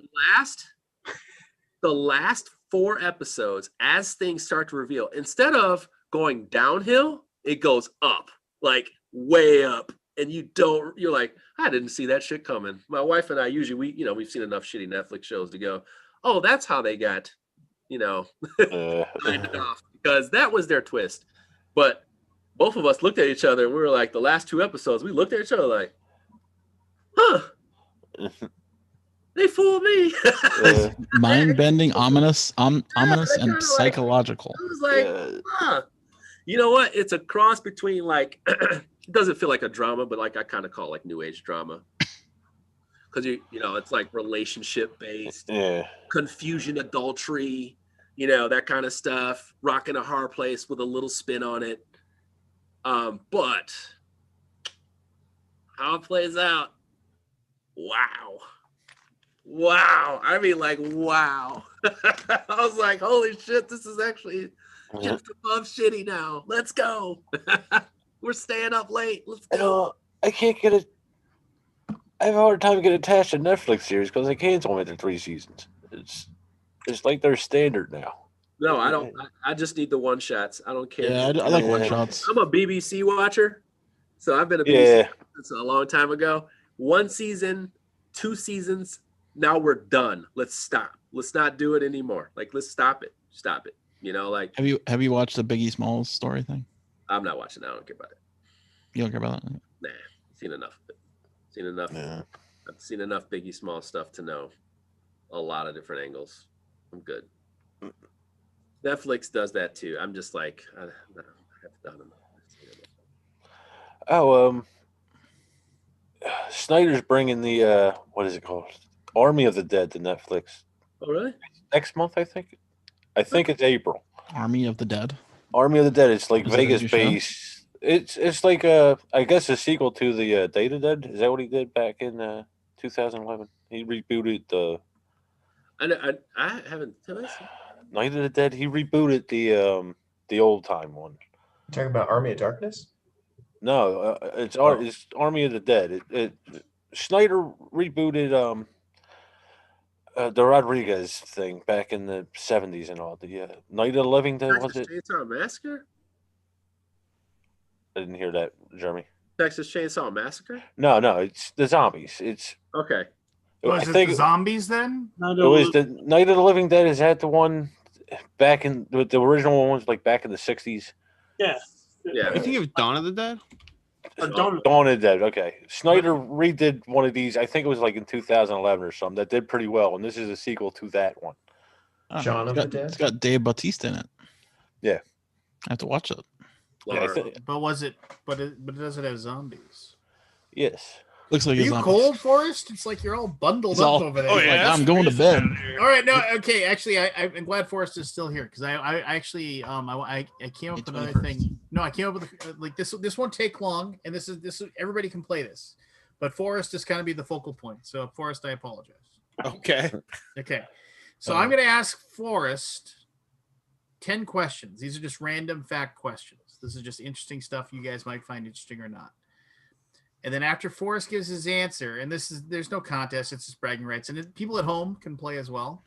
Speaker 8: The last 4 episodes, as things start to reveal, instead of going downhill, it goes up, like way up, and you're like, I didn't see that shit coming. My wife and I usually we've seen enough shitty Netflix shows to go, oh, that's how they got, landed off, because that was their twist. But both of us looked at each other and we were like, the last 2 episodes, we looked at each other like, huh. They fooled me.
Speaker 2: Mind-bending, ominous, and psychological.
Speaker 8: I was like, huh. You know what? It's a cross between like, it doesn't feel like a drama, but like I kind of call it like new age drama. Because it's like relationship based, confusion, adultery, that kind of stuff. Rocking a hard place with a little spin on it. But how it plays out, wow. I mean, like, wow. I was like, holy shit, this is actually just above shitty now. Let's go. We're staying up late. Let's go.
Speaker 5: I can't get it. I have a hard time getting attached to Netflix series because they cancel them after 3 seasons. It's like their standard now.
Speaker 8: No, I don't. I just need the one shots. I don't care.
Speaker 2: Yeah, I like one shots.
Speaker 8: I'm a BBC watcher, so I've been a BBC since a long time ago. 1 season, 2 seasons. Now we're done. Let's stop. Let's not do it anymore. Like, let's stop it. Stop it. Like.
Speaker 2: Have you watched the Biggie Smalls story thing?
Speaker 8: I'm not watching that. I don't care about it.
Speaker 2: You don't care about that?
Speaker 8: Nah, seen enough of it. Seen enough. Yeah. I've seen enough Biggie Smalls stuff to know a lot of different angles. I'm good. Netflix does that too. I'm just like, I have done enough.
Speaker 5: Snyder's bringing the what is it called? Army of the Dead to Netflix.
Speaker 8: Oh, really?
Speaker 5: Next month, I think. I think it's April.
Speaker 2: Army of the Dead.
Speaker 5: Army of the Dead. It's like
Speaker 2: Is
Speaker 5: Vegas
Speaker 2: it a new
Speaker 5: based. It's like I guess a sequel to the Day of the Dead. Is that what he did back in 2011? He rebooted the.
Speaker 8: I haven't.
Speaker 5: Night of the Dead. He rebooted the old time one.
Speaker 4: You're talking about Army of Darkness?
Speaker 5: No, it's Army of the Dead. Snyder rebooted the Rodriguez thing back in the 70s and all. The Night of the Living Dead, was it?
Speaker 8: Texas Chainsaw Massacre?
Speaker 5: I didn't hear that, Jeremy.
Speaker 8: Texas Chainsaw Massacre?
Speaker 5: No, it's the zombies. It's
Speaker 8: okay.
Speaker 1: Was it the zombies then?
Speaker 5: It was the Night of the Living Dead. Is that the one back in the original one was like back in the 60s?
Speaker 3: Yeah.
Speaker 7: You think of Dawn of the Dead?
Speaker 5: Dawn of the Dead. Okay. Snyder redid one of these. I think it was like in 2011 or something. That did pretty well, and this is a sequel to that one.
Speaker 4: Shaun of the Dead.
Speaker 2: It's got Dave Bautista in it.
Speaker 5: Yeah.
Speaker 2: I have to watch it.
Speaker 5: Yeah,
Speaker 1: but was it? But it doesn't have zombies.
Speaker 5: Yes.
Speaker 2: Looks like
Speaker 1: Are you cold, Forrest? It's like you're all bundled up over there.
Speaker 6: Oh yeah,
Speaker 2: like, I'm going to bed.
Speaker 1: All right, no, okay. Actually, I'm glad Forrest is still here because I actually I came up with another thing. No, I came up with like this. This won't take long, and this is everybody can play this, but Forrest is kind of be the focal point. So Forrest, I apologize.
Speaker 7: Okay.
Speaker 1: Okay, so I'm going to ask Forrest 10 questions. These are just random fact questions. This is just interesting stuff you guys might find interesting or not. And then after Forrest gives his answer, and there's no contest, it's just bragging rights, and people at home can play as well.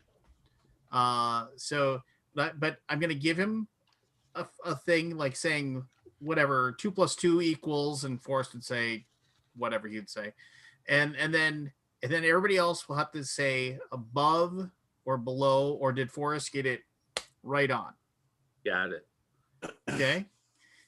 Speaker 1: But I'm gonna give him a thing like saying whatever 2 + 2 equals, and Forrest would say whatever he'd say, and then everybody else will have to say above or below, or did Forrest get it right on?
Speaker 8: Got it.
Speaker 1: Okay.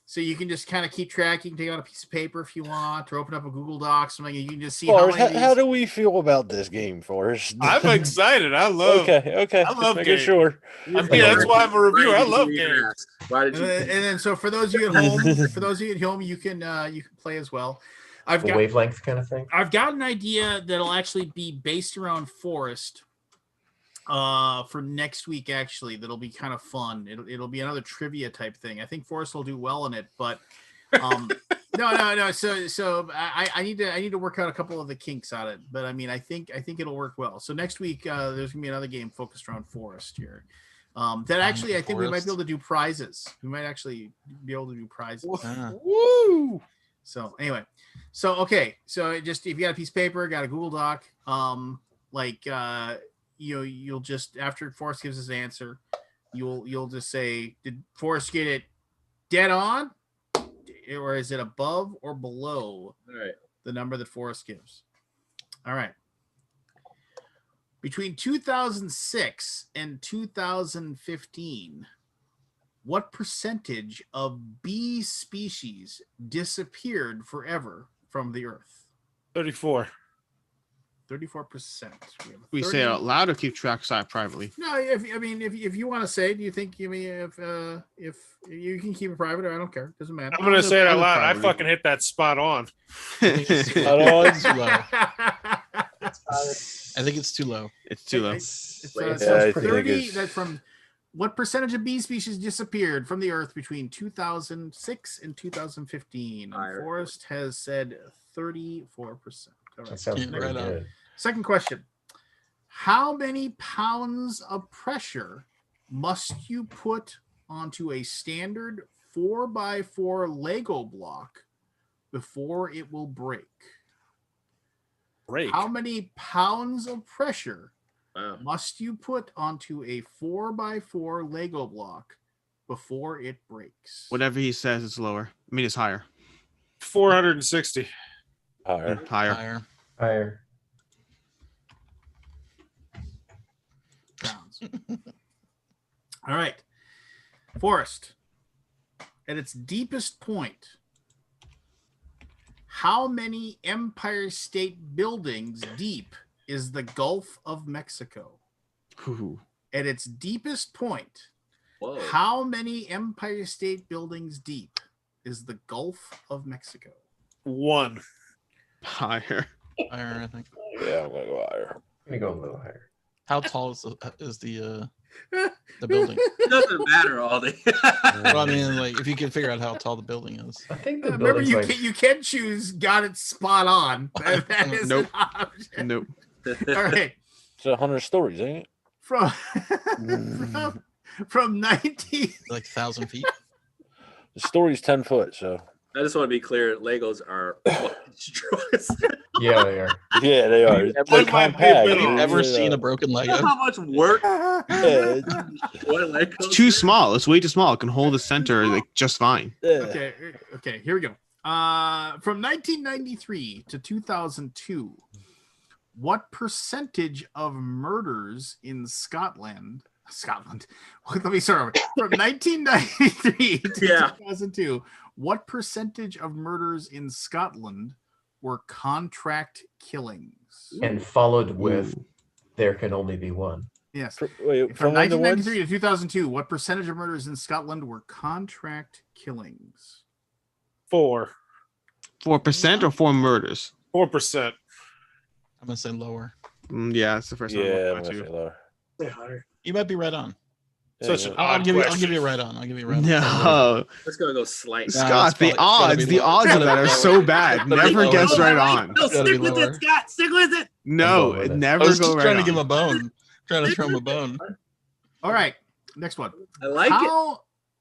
Speaker 1: So you can just kind of keep track. You can take out a piece of paper if you want, or open up a Google Doc. Something you can just see
Speaker 5: Forrest,
Speaker 1: how many.
Speaker 5: how do we feel about this game, Forrest?
Speaker 6: I'm excited. I love.
Speaker 5: Okay.
Speaker 6: I love
Speaker 5: making
Speaker 6: games.
Speaker 5: sure.
Speaker 6: That's why I'm a reviewer. I love games.
Speaker 8: Why did
Speaker 1: And
Speaker 8: you?
Speaker 1: then so for those of you at home, you can play as well.
Speaker 4: A wavelength kind of thing.
Speaker 1: I've got an idea that'll actually be based around Forrest. For next week, actually, that'll be kind of fun. It'll be another trivia type thing. I think Forrest will do well in it, but no. So I need to work out a couple of the kinks on it, but I mean, I think it'll work well. So next week, there's gonna be another game focused around Forrest here. That actually, I think we might be able to do prizes. We might actually be able to do prizes.
Speaker 5: Woo!
Speaker 1: So anyway, okay. So just if you got a piece of paper, got a Google Doc, you'll just, after Forrest gives his answer, you'll just say, did Forrest get it dead on, or is it above or below the number that Forrest gives? All right. Between 2006 and 2015, what percentage of bee species disappeared forever from the Earth?
Speaker 6: 34.
Speaker 1: 34%.
Speaker 7: We say it out loud or keep track privately?
Speaker 1: No, if you want to say, do you think if you can keep it private, or I don't care, doesn't matter.
Speaker 6: I'm gonna say it out loud. I
Speaker 7: privately.
Speaker 6: fucking hit that spot on.
Speaker 2: I think it's too low.
Speaker 7: It's too low.
Speaker 1: It's
Speaker 5: I think
Speaker 1: 30.
Speaker 5: it's-
Speaker 1: That from what percentage of bee species disappeared from the Earth between 2006 and 2015?
Speaker 8: Higher.
Speaker 1: Forrest has said 34%.
Speaker 4: That
Speaker 1: Correct.
Speaker 4: sounds
Speaker 2: Yeah,
Speaker 4: pretty
Speaker 2: right on.
Speaker 4: good.
Speaker 1: Second question. How many pounds of pressure must you put onto a standard 4x4 Lego block before it will break?
Speaker 6: Break.
Speaker 1: How many pounds of pressure
Speaker 8: Wow.
Speaker 1: must you put onto a 4x4 Lego block before it breaks?
Speaker 7: Whatever he says, it's lower. I mean, it's higher.
Speaker 6: 460.
Speaker 5: Higher.
Speaker 7: Higher.
Speaker 4: Higher.
Speaker 1: Pounds. All right. Forrest, at its deepest point, how many Empire State Buildings deep is the Gulf of Mexico?
Speaker 7: Ooh.
Speaker 1: At its deepest point,
Speaker 8: Whoa.
Speaker 1: how many Empire State Buildings deep is the Gulf of Mexico?
Speaker 6: 1.
Speaker 7: Higher.
Speaker 2: Higher, I think.
Speaker 5: Yeah, I'm gonna go higher.
Speaker 4: I'm gonna go a little higher.
Speaker 2: How tall is the building?
Speaker 8: It doesn't matter all day.
Speaker 2: Well, I mean, like if you can figure out how tall the building is.
Speaker 4: I think the
Speaker 1: Remember,
Speaker 4: building's
Speaker 1: you can choose. Got it spot on. That is
Speaker 7: Nope.
Speaker 1: an option.
Speaker 7: Nope.
Speaker 1: All right.
Speaker 5: It's 100 stories, ain't it?
Speaker 1: From from 19.
Speaker 2: Like 1,000 feet.
Speaker 5: The story's 10 foot, so
Speaker 8: I just want to be clear. Legos are destroys.
Speaker 4: yeah, they are.
Speaker 5: yeah, they are.
Speaker 8: That
Speaker 5: They're
Speaker 6: might be a
Speaker 5: compact.
Speaker 6: bit
Speaker 2: Have you
Speaker 6: off.
Speaker 2: ever
Speaker 5: Yeah.
Speaker 2: seen a broken
Speaker 8: You know
Speaker 2: Lego?
Speaker 8: how much work
Speaker 5: Yeah,
Speaker 8: destroy Legos?
Speaker 7: It's too small. It's way too small. It can hold the center like just fine.
Speaker 5: yeah.
Speaker 1: Okay, here we go. From 1993 to 2002, what percentage of murders in Scotland? Let me start over. From 1993 to
Speaker 8: Yeah.
Speaker 1: 2002, what percentage of murders in Scotland were contract killings?
Speaker 4: And followed with there can only be one.
Speaker 1: Yes.
Speaker 5: Wait,
Speaker 1: From
Speaker 5: when to when?
Speaker 1: 1993 to 2002, what percentage of murders in Scotland were contract killings?
Speaker 6: 4.
Speaker 7: 4% or 4 murders?
Speaker 6: 4%.
Speaker 2: I'm gonna say lower.
Speaker 7: Yeah, that's the first one.
Speaker 5: Yeah,
Speaker 7: I'm
Speaker 5: I'm
Speaker 7: going
Speaker 5: gonna
Speaker 7: to.
Speaker 5: say lower.
Speaker 3: Say higher.
Speaker 2: You might be right on.
Speaker 6: Such
Speaker 5: Yeah,
Speaker 6: an
Speaker 2: I'll
Speaker 6: odd
Speaker 2: give you.
Speaker 6: question.
Speaker 2: I'll give you a right on. I'll give you a right on.
Speaker 7: No,
Speaker 8: It's gonna go slight.
Speaker 7: Scott,
Speaker 2: it's probably-
Speaker 7: the odds
Speaker 2: it's gotta
Speaker 7: of
Speaker 2: be
Speaker 7: that are so bad.
Speaker 2: gotta be
Speaker 7: Never
Speaker 2: lower.
Speaker 7: guess right on.
Speaker 8: No,
Speaker 2: Gotta
Speaker 8: stick
Speaker 2: be
Speaker 8: with
Speaker 2: lower.
Speaker 8: it, Scott. Stick with it.
Speaker 7: No,
Speaker 4: with
Speaker 7: it
Speaker 4: it.
Speaker 2: I
Speaker 7: never
Speaker 2: was
Speaker 7: go
Speaker 2: just
Speaker 7: right
Speaker 2: trying to
Speaker 7: on.
Speaker 2: give him a bone. Trying to throw him a bone.
Speaker 1: All right, next one.
Speaker 8: I like it.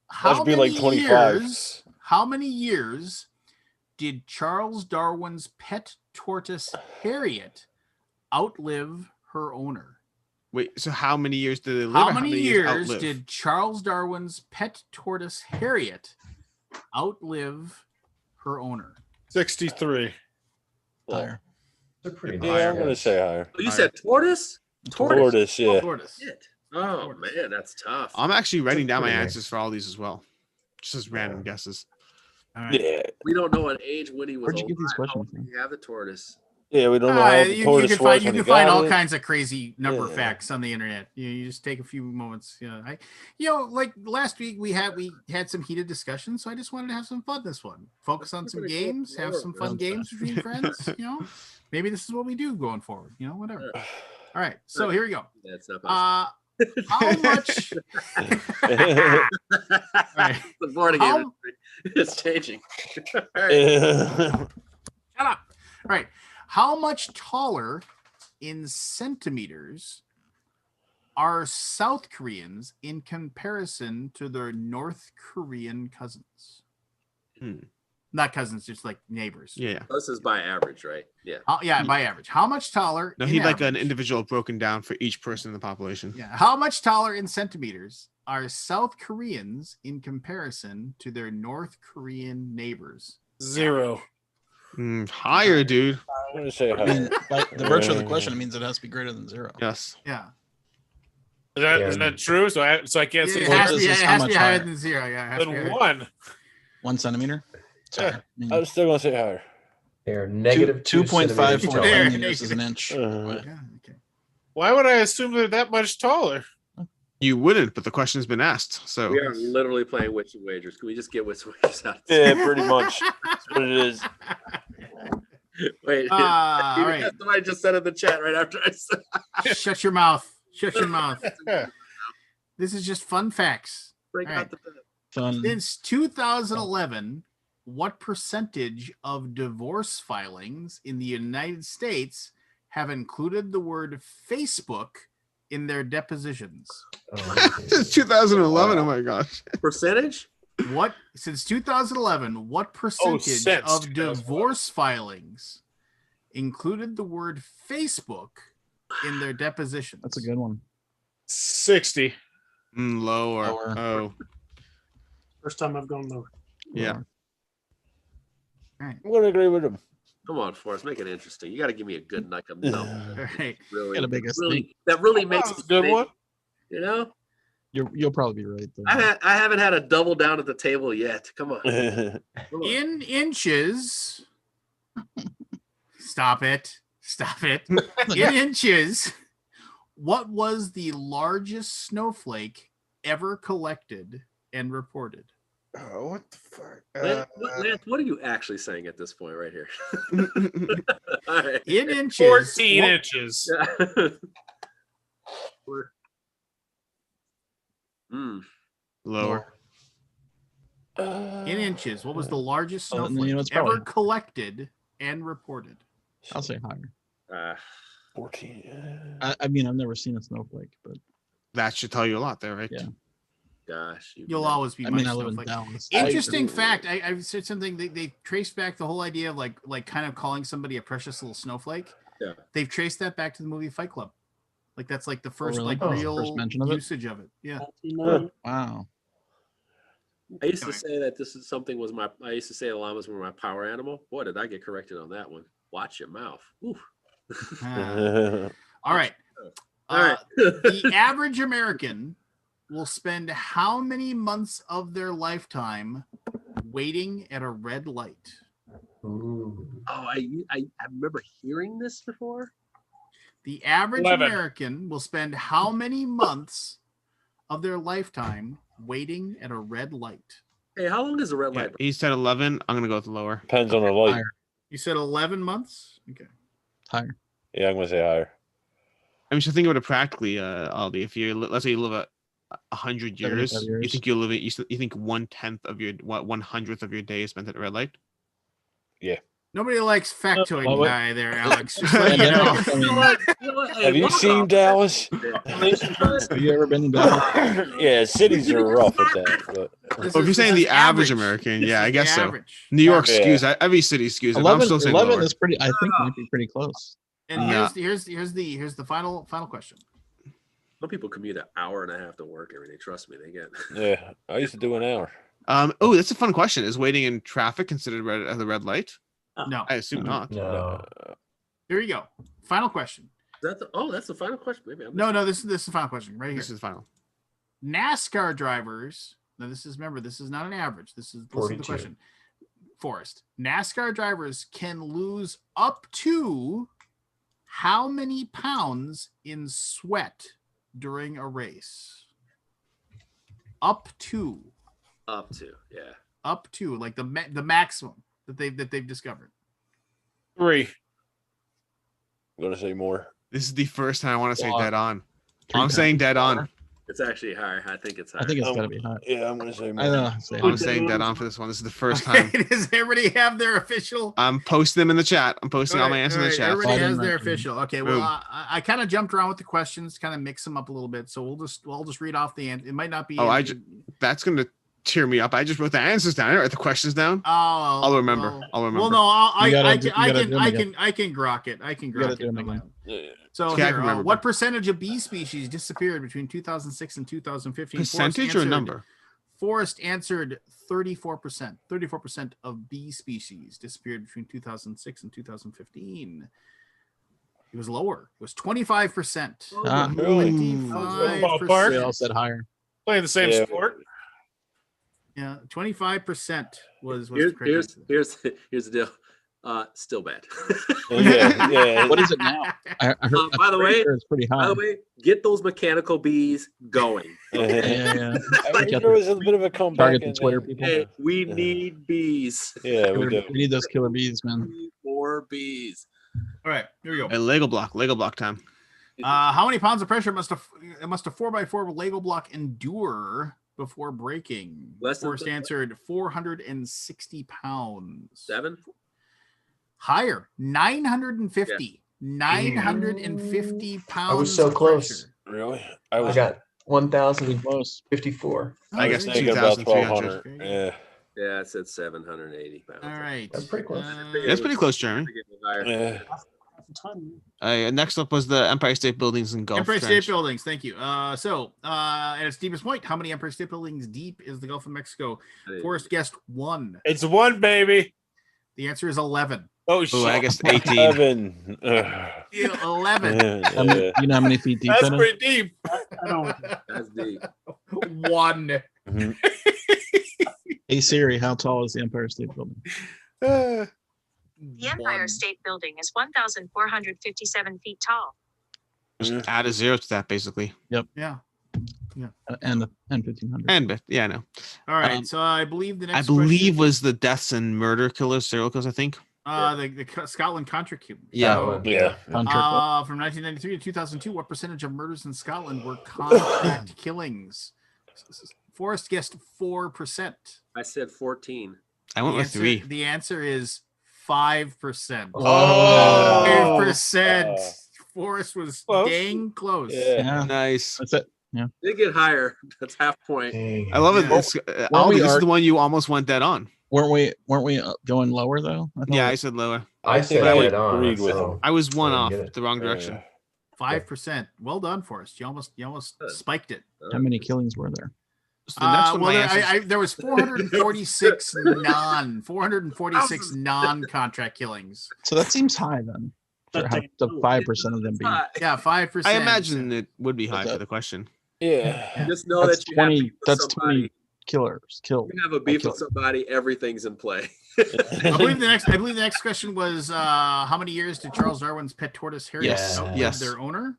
Speaker 1: How
Speaker 5: Must be
Speaker 1: many
Speaker 5: like 25.
Speaker 1: years? How many years did Charles Darwin's pet tortoise Harriet outlive her owner?
Speaker 7: Wait, so how many years did they live?
Speaker 1: How
Speaker 7: or
Speaker 1: many
Speaker 7: years
Speaker 1: years
Speaker 7: outlive?
Speaker 1: did Charles Darwin's pet tortoise Harriet outlive her owner?
Speaker 6: 63.
Speaker 2: Higher.
Speaker 4: They're pretty
Speaker 5: Yeah,
Speaker 4: nice
Speaker 5: I'm gonna
Speaker 4: guys.
Speaker 5: say higher.
Speaker 8: Oh, you said tortoise?
Speaker 5: Tortoise, yeah.
Speaker 1: Tortoise.
Speaker 8: Shit. Oh man, that's tough.
Speaker 7: I'm actually writing down my
Speaker 4: pretty nice.
Speaker 7: answers for all these as well, just as random guesses.
Speaker 1: All right.
Speaker 5: Yeah,
Speaker 8: We don't know what age when he was
Speaker 2: Where'd you get these
Speaker 8: alive. How
Speaker 2: questions
Speaker 8: old did he have the tortoise?
Speaker 5: yeah. We don't know how the
Speaker 1: You
Speaker 5: tortoise
Speaker 1: can
Speaker 5: was
Speaker 1: find, you
Speaker 5: when he
Speaker 1: can find
Speaker 5: got
Speaker 1: all
Speaker 5: it.
Speaker 1: kinds of crazy number
Speaker 5: Yeah.
Speaker 1: facts on the internet. You just take a few moments. Like last week we had some heated discussions, so I just wanted to have some fun this one. Focus on some games, have some fun games between friends. Maybe this is what we do going forward. Whatever. All right, so here we go.
Speaker 8: That's not possible.
Speaker 1: How much? right.
Speaker 8: The boarding
Speaker 1: How-
Speaker 8: game is changing. All right.
Speaker 1: Shut up. All right. How much taller in centimeters are South Koreans in comparison to their North Korean cousins? Not cousins, just like neighbors.
Speaker 7: Yeah.
Speaker 8: This is by average, right? Yeah.
Speaker 1: Yeah, by average. How much taller?
Speaker 7: No,
Speaker 1: in
Speaker 7: he'd like an
Speaker 1: average-
Speaker 7: individual broken down for each person in the population.
Speaker 1: Yeah. How much taller in centimeters are South Koreans in comparison to their North Korean neighbors?
Speaker 6: 0.
Speaker 7: Higher, dude.
Speaker 5: I'm gonna say
Speaker 2: I mean,
Speaker 5: higher.
Speaker 2: by the virtue of the question, it means it has to be greater than 0.
Speaker 7: Yes.
Speaker 1: Yeah.
Speaker 6: Is that true? So I can't say
Speaker 1: It has to
Speaker 2: this
Speaker 1: be,
Speaker 2: is
Speaker 1: it
Speaker 2: how
Speaker 1: has to be
Speaker 2: much
Speaker 1: higher
Speaker 2: higher?
Speaker 1: than 0. Yeah. It has to be
Speaker 6: then
Speaker 1: higher.
Speaker 6: 1.
Speaker 2: 1 centimeter. Sorry.
Speaker 6: Yeah.
Speaker 2: I mean,
Speaker 5: I'm still gonna say higher.
Speaker 4: They're negative
Speaker 2: 2.54
Speaker 4: centimeters tall.
Speaker 2: centimeters is an inch.
Speaker 1: Yeah, okay.
Speaker 6: Why would I assume they're that much taller?
Speaker 7: You wouldn't, but the question's been asked. So
Speaker 8: We are literally playing Wits and Wagers. Can we just get Wits and Wagers out?
Speaker 5: Yeah, pretty much. That's what it is.
Speaker 8: Wait.
Speaker 1: All right.
Speaker 8: Somebody just said in the chat right after I said.
Speaker 1: Shut your mouth. Shut your mouth. This is just fun facts.
Speaker 8: Break
Speaker 1: All
Speaker 8: out
Speaker 1: right.
Speaker 8: the
Speaker 2: Fun.
Speaker 1: Since 2011, what percentage of divorce filings in the United States have included the word Facebook in their depositions?
Speaker 7: since 2011. Oh my gosh.
Speaker 8: percentage.
Speaker 1: Since 2011, what percentage
Speaker 6: since
Speaker 1: of
Speaker 6: 2011.
Speaker 1: divorce filings included the word Facebook in their depositions?
Speaker 2: That's a good one.
Speaker 6: 60.
Speaker 7: Lower.
Speaker 2: Lower.
Speaker 7: Oh,
Speaker 3: First time I've gone lower.
Speaker 7: yeah.
Speaker 5: I'm gonna agree with him.
Speaker 8: Come on, Forrest, make it interesting. You got to give me a good like a number.
Speaker 1: All right.
Speaker 8: Really,
Speaker 2: Gotta make us
Speaker 8: really,
Speaker 2: think.
Speaker 8: that really
Speaker 6: That
Speaker 8: makes
Speaker 6: was a
Speaker 8: me
Speaker 6: good
Speaker 8: think,
Speaker 6: one.
Speaker 8: You know,
Speaker 2: You'll probably be right though.
Speaker 8: I haven't had a double down at the table yet. Come on. Come on.
Speaker 1: In inches. Stop it. Stop it. In inches, what was the largest snowflake ever collected and reported?
Speaker 6: Oh, what the fuck?
Speaker 8: Lance, what are you actually saying at this point right here? All right.
Speaker 1: In inches.
Speaker 6: 14
Speaker 1: what-
Speaker 6: inches.
Speaker 7: Lower.
Speaker 1: In inches, what was the largest
Speaker 2: Oh,
Speaker 1: snowflake
Speaker 2: you know, it's
Speaker 1: ever
Speaker 2: probably-
Speaker 1: collected and reported?
Speaker 2: I'll say higher.
Speaker 5: 14.
Speaker 2: I mean, I've never seen a snowflake, but
Speaker 7: That should tell you a lot there, right?
Speaker 2: Yeah.
Speaker 8: Gosh,
Speaker 1: You'll always be
Speaker 2: I
Speaker 1: my
Speaker 2: mean, I live in
Speaker 1: snowflake.
Speaker 2: Dallas.
Speaker 1: Interesting fact. I've said something. They traced back the whole idea of like kind of calling somebody a precious little snowflake.
Speaker 8: Yeah.
Speaker 1: They've traced that back to the movie Fight Club. Like that's like the first
Speaker 2: really?
Speaker 1: like
Speaker 2: Oh,
Speaker 1: real
Speaker 2: first mention of it?
Speaker 1: usage of it. Yeah.
Speaker 2: Wow.
Speaker 8: I used to say that this is something was my. I used to say llamas were my power animal. Boy, did I get corrected on that one. Watch your mouth. Oof.
Speaker 1: All right.
Speaker 8: All right.
Speaker 1: The average American will spend how many months of their lifetime waiting at a red light?
Speaker 4: Ooh.
Speaker 8: Oh, I remember hearing this before.
Speaker 1: The average
Speaker 6: 11.
Speaker 1: American will spend how many months of their lifetime waiting at a red light?
Speaker 8: Hey, how long is the red
Speaker 7: Yeah,
Speaker 8: light?
Speaker 7: he said 11. I'm gonna go with lower.
Speaker 5: Depends on the light.
Speaker 2: Higher.
Speaker 1: You said 11 months? Okay.
Speaker 2: Higher.
Speaker 5: Yeah, I'm gonna say higher.
Speaker 7: I mean, so think about it practically, Aldi. If you let's say you live 100 years,
Speaker 2: 75
Speaker 7: you
Speaker 2: years.
Speaker 7: think you'll live it. You think 1/10 of your 100th of your day is spent at a red light.
Speaker 1: Nobody likes factoid
Speaker 2: well,
Speaker 1: guy there, Alex. Just let you
Speaker 2: Yeah,
Speaker 1: know.
Speaker 2: I mean,
Speaker 5: Have you seen Dallas?
Speaker 2: have you ever been in Dallas?
Speaker 5: Yeah, cities are rough at that. But
Speaker 1: This
Speaker 7: Well, if you're
Speaker 1: is
Speaker 7: saying the average
Speaker 1: average.
Speaker 7: American,
Speaker 1: This
Speaker 7: yeah,
Speaker 1: is
Speaker 7: I
Speaker 1: the
Speaker 7: guess so.
Speaker 1: average.
Speaker 7: New York
Speaker 1: Average.
Speaker 7: skews. Every city skews it. But I'm
Speaker 2: 11,
Speaker 7: still saying
Speaker 2: 11
Speaker 7: lower.
Speaker 2: is pretty. I think might be pretty close.
Speaker 1: And
Speaker 7: Nah.
Speaker 1: here's the final question.
Speaker 8: Some people commute an hour and a half to work every day. Trust me, they get.
Speaker 5: Yeah, I used to do an hour.
Speaker 7: Oh, that's a fun question. Is waiting in traffic considered as a red light?
Speaker 1: No.
Speaker 7: I assume not.
Speaker 4: No.
Speaker 1: Here you go. Final question.
Speaker 8: That's the final question. Maybe I'm
Speaker 1: No, this is the final question right here.
Speaker 7: This is the final.
Speaker 1: NASCAR drivers. Now this is not an average. This is the
Speaker 4: 42.
Speaker 1: question. Forrest. NASCAR drivers can lose up to how many pounds in sweat during a race? Up to like the maximum that they've discovered.
Speaker 6: 3.
Speaker 5: I'm gonna say more.
Speaker 7: This is the first time I want to say
Speaker 2: Wow.
Speaker 7: dead on.
Speaker 2: 3
Speaker 7: I'm saying dead on.
Speaker 8: It's actually higher. I think it's higher.
Speaker 2: I think it's gotta be high.
Speaker 5: Yeah, I'm gonna say more.
Speaker 2: I know. Say
Speaker 7: I'm
Speaker 2: high.
Speaker 7: saying dead on for this one. This is the first time.
Speaker 1: Does everybody have their official?
Speaker 7: I'm posting them in the chat. I'm posting all my answers in the chat.
Speaker 1: Everybody has
Speaker 2: Biden
Speaker 1: their
Speaker 2: ranking.
Speaker 1: official. Okay, well,
Speaker 7: Boom.
Speaker 1: I kind of jumped around with the questions, kind of mix them up a little bit. So I'll just read off the answer. It might not be.
Speaker 7: Oh, That's gonna tear me up. I just wrote the answers down. I didn't write the questions down.
Speaker 1: Oh,
Speaker 7: I'll remember.
Speaker 1: Well,
Speaker 7: I'll remember.
Speaker 1: well, no, I
Speaker 2: You gotta
Speaker 1: can
Speaker 2: do them again.
Speaker 1: I can grok it. I can
Speaker 2: gotta
Speaker 1: grok
Speaker 2: do
Speaker 1: it.
Speaker 2: them
Speaker 1: on my
Speaker 2: again.
Speaker 1: own.
Speaker 5: Yeah.
Speaker 1: So
Speaker 7: Okay, I
Speaker 1: here,
Speaker 7: can remember,
Speaker 1: what
Speaker 7: but-
Speaker 1: percentage of bee species disappeared between 2006 and 2015?
Speaker 7: Percentage or number?
Speaker 1: Forrest answered 34%. 34% of bee species disappeared between 2006 and 2015. It was lower. It was 25%.
Speaker 2: Ah,
Speaker 5: Really?
Speaker 1: 25%.
Speaker 2: we all said higher.
Speaker 6: Playing the same
Speaker 5: Yeah.
Speaker 6: sport.
Speaker 1: Yeah, 25% was the correct answer.
Speaker 8: Here's the deal. Still bad.
Speaker 5: Yeah.
Speaker 2: What is it now? I heard,
Speaker 8: By the way-
Speaker 2: it's pretty high.
Speaker 8: By the way, get those mechanical bees going.
Speaker 2: yeah.
Speaker 5: I mean, there was a bit of a comeback.
Speaker 2: Target the
Speaker 5: in
Speaker 2: Twitter
Speaker 5: there.
Speaker 2: people.
Speaker 8: Hey, we
Speaker 5: Yeah.
Speaker 8: need bees.
Speaker 5: Yeah, we
Speaker 2: We
Speaker 5: do.
Speaker 2: need those killer bees,
Speaker 8: We
Speaker 2: man.
Speaker 8: need more bees.
Speaker 1: All right, here we go.
Speaker 7: A Lego block time.
Speaker 1: How many pounds of pressure must a 4x4 Lego block endure before breaking?
Speaker 8: Less than
Speaker 1: Forrest answered 460 pounds.
Speaker 8: 7?
Speaker 1: Higher, 950. 950 pounds.
Speaker 4: I was so
Speaker 1: of
Speaker 4: close.
Speaker 1: pressure.
Speaker 5: Really?
Speaker 4: I
Speaker 5: was
Speaker 4: got
Speaker 2: Pretty
Speaker 4: 1,054.
Speaker 2: close.
Speaker 7: I guess
Speaker 1: very
Speaker 5: thinking
Speaker 1: good.
Speaker 5: about
Speaker 7: 2,300.
Speaker 5: 1200. Yeah.
Speaker 8: Yeah, it said 780 pounds.
Speaker 1: All right.
Speaker 4: That's pretty close.
Speaker 7: That's pretty close, Jeremy.
Speaker 5: Yeah.
Speaker 7: Next up was the Empire State Buildings in Gulf.
Speaker 1: Empire
Speaker 7: Trench.
Speaker 1: State Buildings. Thank you. At its deepest point, how many Empire State Buildings deep is the Gulf of Mexico? Forrest guessed 1.
Speaker 6: It's 1, baby.
Speaker 1: The answer is 11.
Speaker 6: Oh shit.
Speaker 7: Oh, I guess 18.
Speaker 5: 11.
Speaker 1: Yeah, 11.
Speaker 2: How many- you know how many feet deep
Speaker 6: That's
Speaker 2: that is?
Speaker 6: pretty deep.
Speaker 3: I don't.
Speaker 8: That's deep.
Speaker 1: 1.
Speaker 2: Hey Siri, how tall is the Empire State Building?
Speaker 9: The Empire
Speaker 1: 1.
Speaker 9: State Building is 1,457 feet tall.
Speaker 7: Just add a 0 to that, basically.
Speaker 1: Yeah.
Speaker 2: And 1,500.
Speaker 7: And yeah, I know.
Speaker 1: All right.
Speaker 2: Um,
Speaker 1: So I believe the
Speaker 7: I
Speaker 1: next
Speaker 7: believe
Speaker 1: question,
Speaker 7: was the deaths and murder killers, serial killers. I think.
Speaker 1: the Scotland Contra Cube.
Speaker 7: Yeah.
Speaker 1: So,
Speaker 5: Yeah.
Speaker 2: Contract.
Speaker 1: from 1993 to 2002, what percentage of murders in Scotland were contract killings? Forrest guessed 4%.
Speaker 8: I said 14.
Speaker 7: I went with 3.
Speaker 1: The answer is 5%.
Speaker 5: Oh.
Speaker 1: 5%. Forrest was
Speaker 6: Close.
Speaker 1: dang close.
Speaker 5: Yeah.
Speaker 2: Yeah,
Speaker 7: Nice.
Speaker 2: that's it.
Speaker 8: They get higher. That's half point.
Speaker 4: Dang.
Speaker 7: I love it.
Speaker 1: Yeah.
Speaker 7: This,
Speaker 2: Well,
Speaker 7: Aldi,
Speaker 2: we
Speaker 7: this
Speaker 2: are-
Speaker 7: is the one you almost went dead on.
Speaker 2: Weren't we going lower though? I thought
Speaker 7: Yeah,
Speaker 2: we-
Speaker 7: I said lower.
Speaker 4: I said
Speaker 5: I
Speaker 4: dead on.
Speaker 5: agreed with
Speaker 4: so-
Speaker 5: him.
Speaker 7: I was one
Speaker 4: I
Speaker 7: off
Speaker 4: didn't get it.
Speaker 7: the wrong direction.
Speaker 1: 5%. Well done, Forrest. You almost spiked it.
Speaker 2: how many killings were there?
Speaker 7: So the next one,
Speaker 1: Well,
Speaker 7: my answers-
Speaker 1: there was 446 non-contract killings.
Speaker 2: So that seems high then. For
Speaker 3: That
Speaker 2: how
Speaker 3: takes-
Speaker 2: the 5% of them being.
Speaker 1: Yeah, 5%.
Speaker 7: I imagine it would be high for the question.
Speaker 5: Yeah.
Speaker 8: Just know
Speaker 2: That's
Speaker 8: that you have
Speaker 2: 20.
Speaker 8: beef with
Speaker 2: That's
Speaker 8: somebody.
Speaker 2: 20 killers killed.
Speaker 8: You have a beef
Speaker 2: kill
Speaker 8: with somebody, everything's in play.
Speaker 1: I believe the next question was how many years did Charles Darwin's pet tortoise Harriet
Speaker 7: Yes,
Speaker 1: outlive
Speaker 7: yes.
Speaker 1: their owner?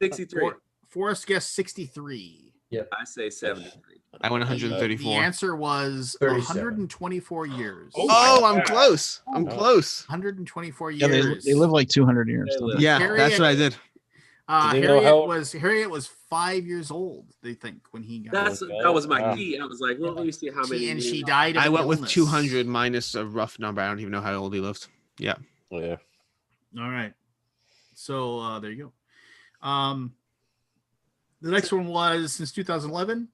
Speaker 8: 63.
Speaker 1: Forrest guessed 63.
Speaker 8: I say 73.
Speaker 7: I went
Speaker 1: The
Speaker 7: 134.
Speaker 1: answer was
Speaker 4: 37.
Speaker 1: 124 years.
Speaker 7: Oh, I'm close. I'm close.
Speaker 1: 124
Speaker 2: Yeah,
Speaker 1: years.
Speaker 2: they live like 200 years.
Speaker 8: They
Speaker 2: don't
Speaker 8: live.
Speaker 2: they?
Speaker 7: Yeah,
Speaker 1: Harriet-
Speaker 7: that's what I did.
Speaker 5: Did you know how-
Speaker 1: Harriet was 5 years old, they think, when he got
Speaker 8: That was my
Speaker 5: Wow.
Speaker 8: key. I was like, well, let me see how many.
Speaker 1: and she
Speaker 8: years.
Speaker 1: died of
Speaker 7: I went with
Speaker 1: illness.
Speaker 7: 200 minus a rough number. I don't even know how old he lived. Yeah.
Speaker 5: Yeah.
Speaker 1: All right. So there you go. The next one was since 2011.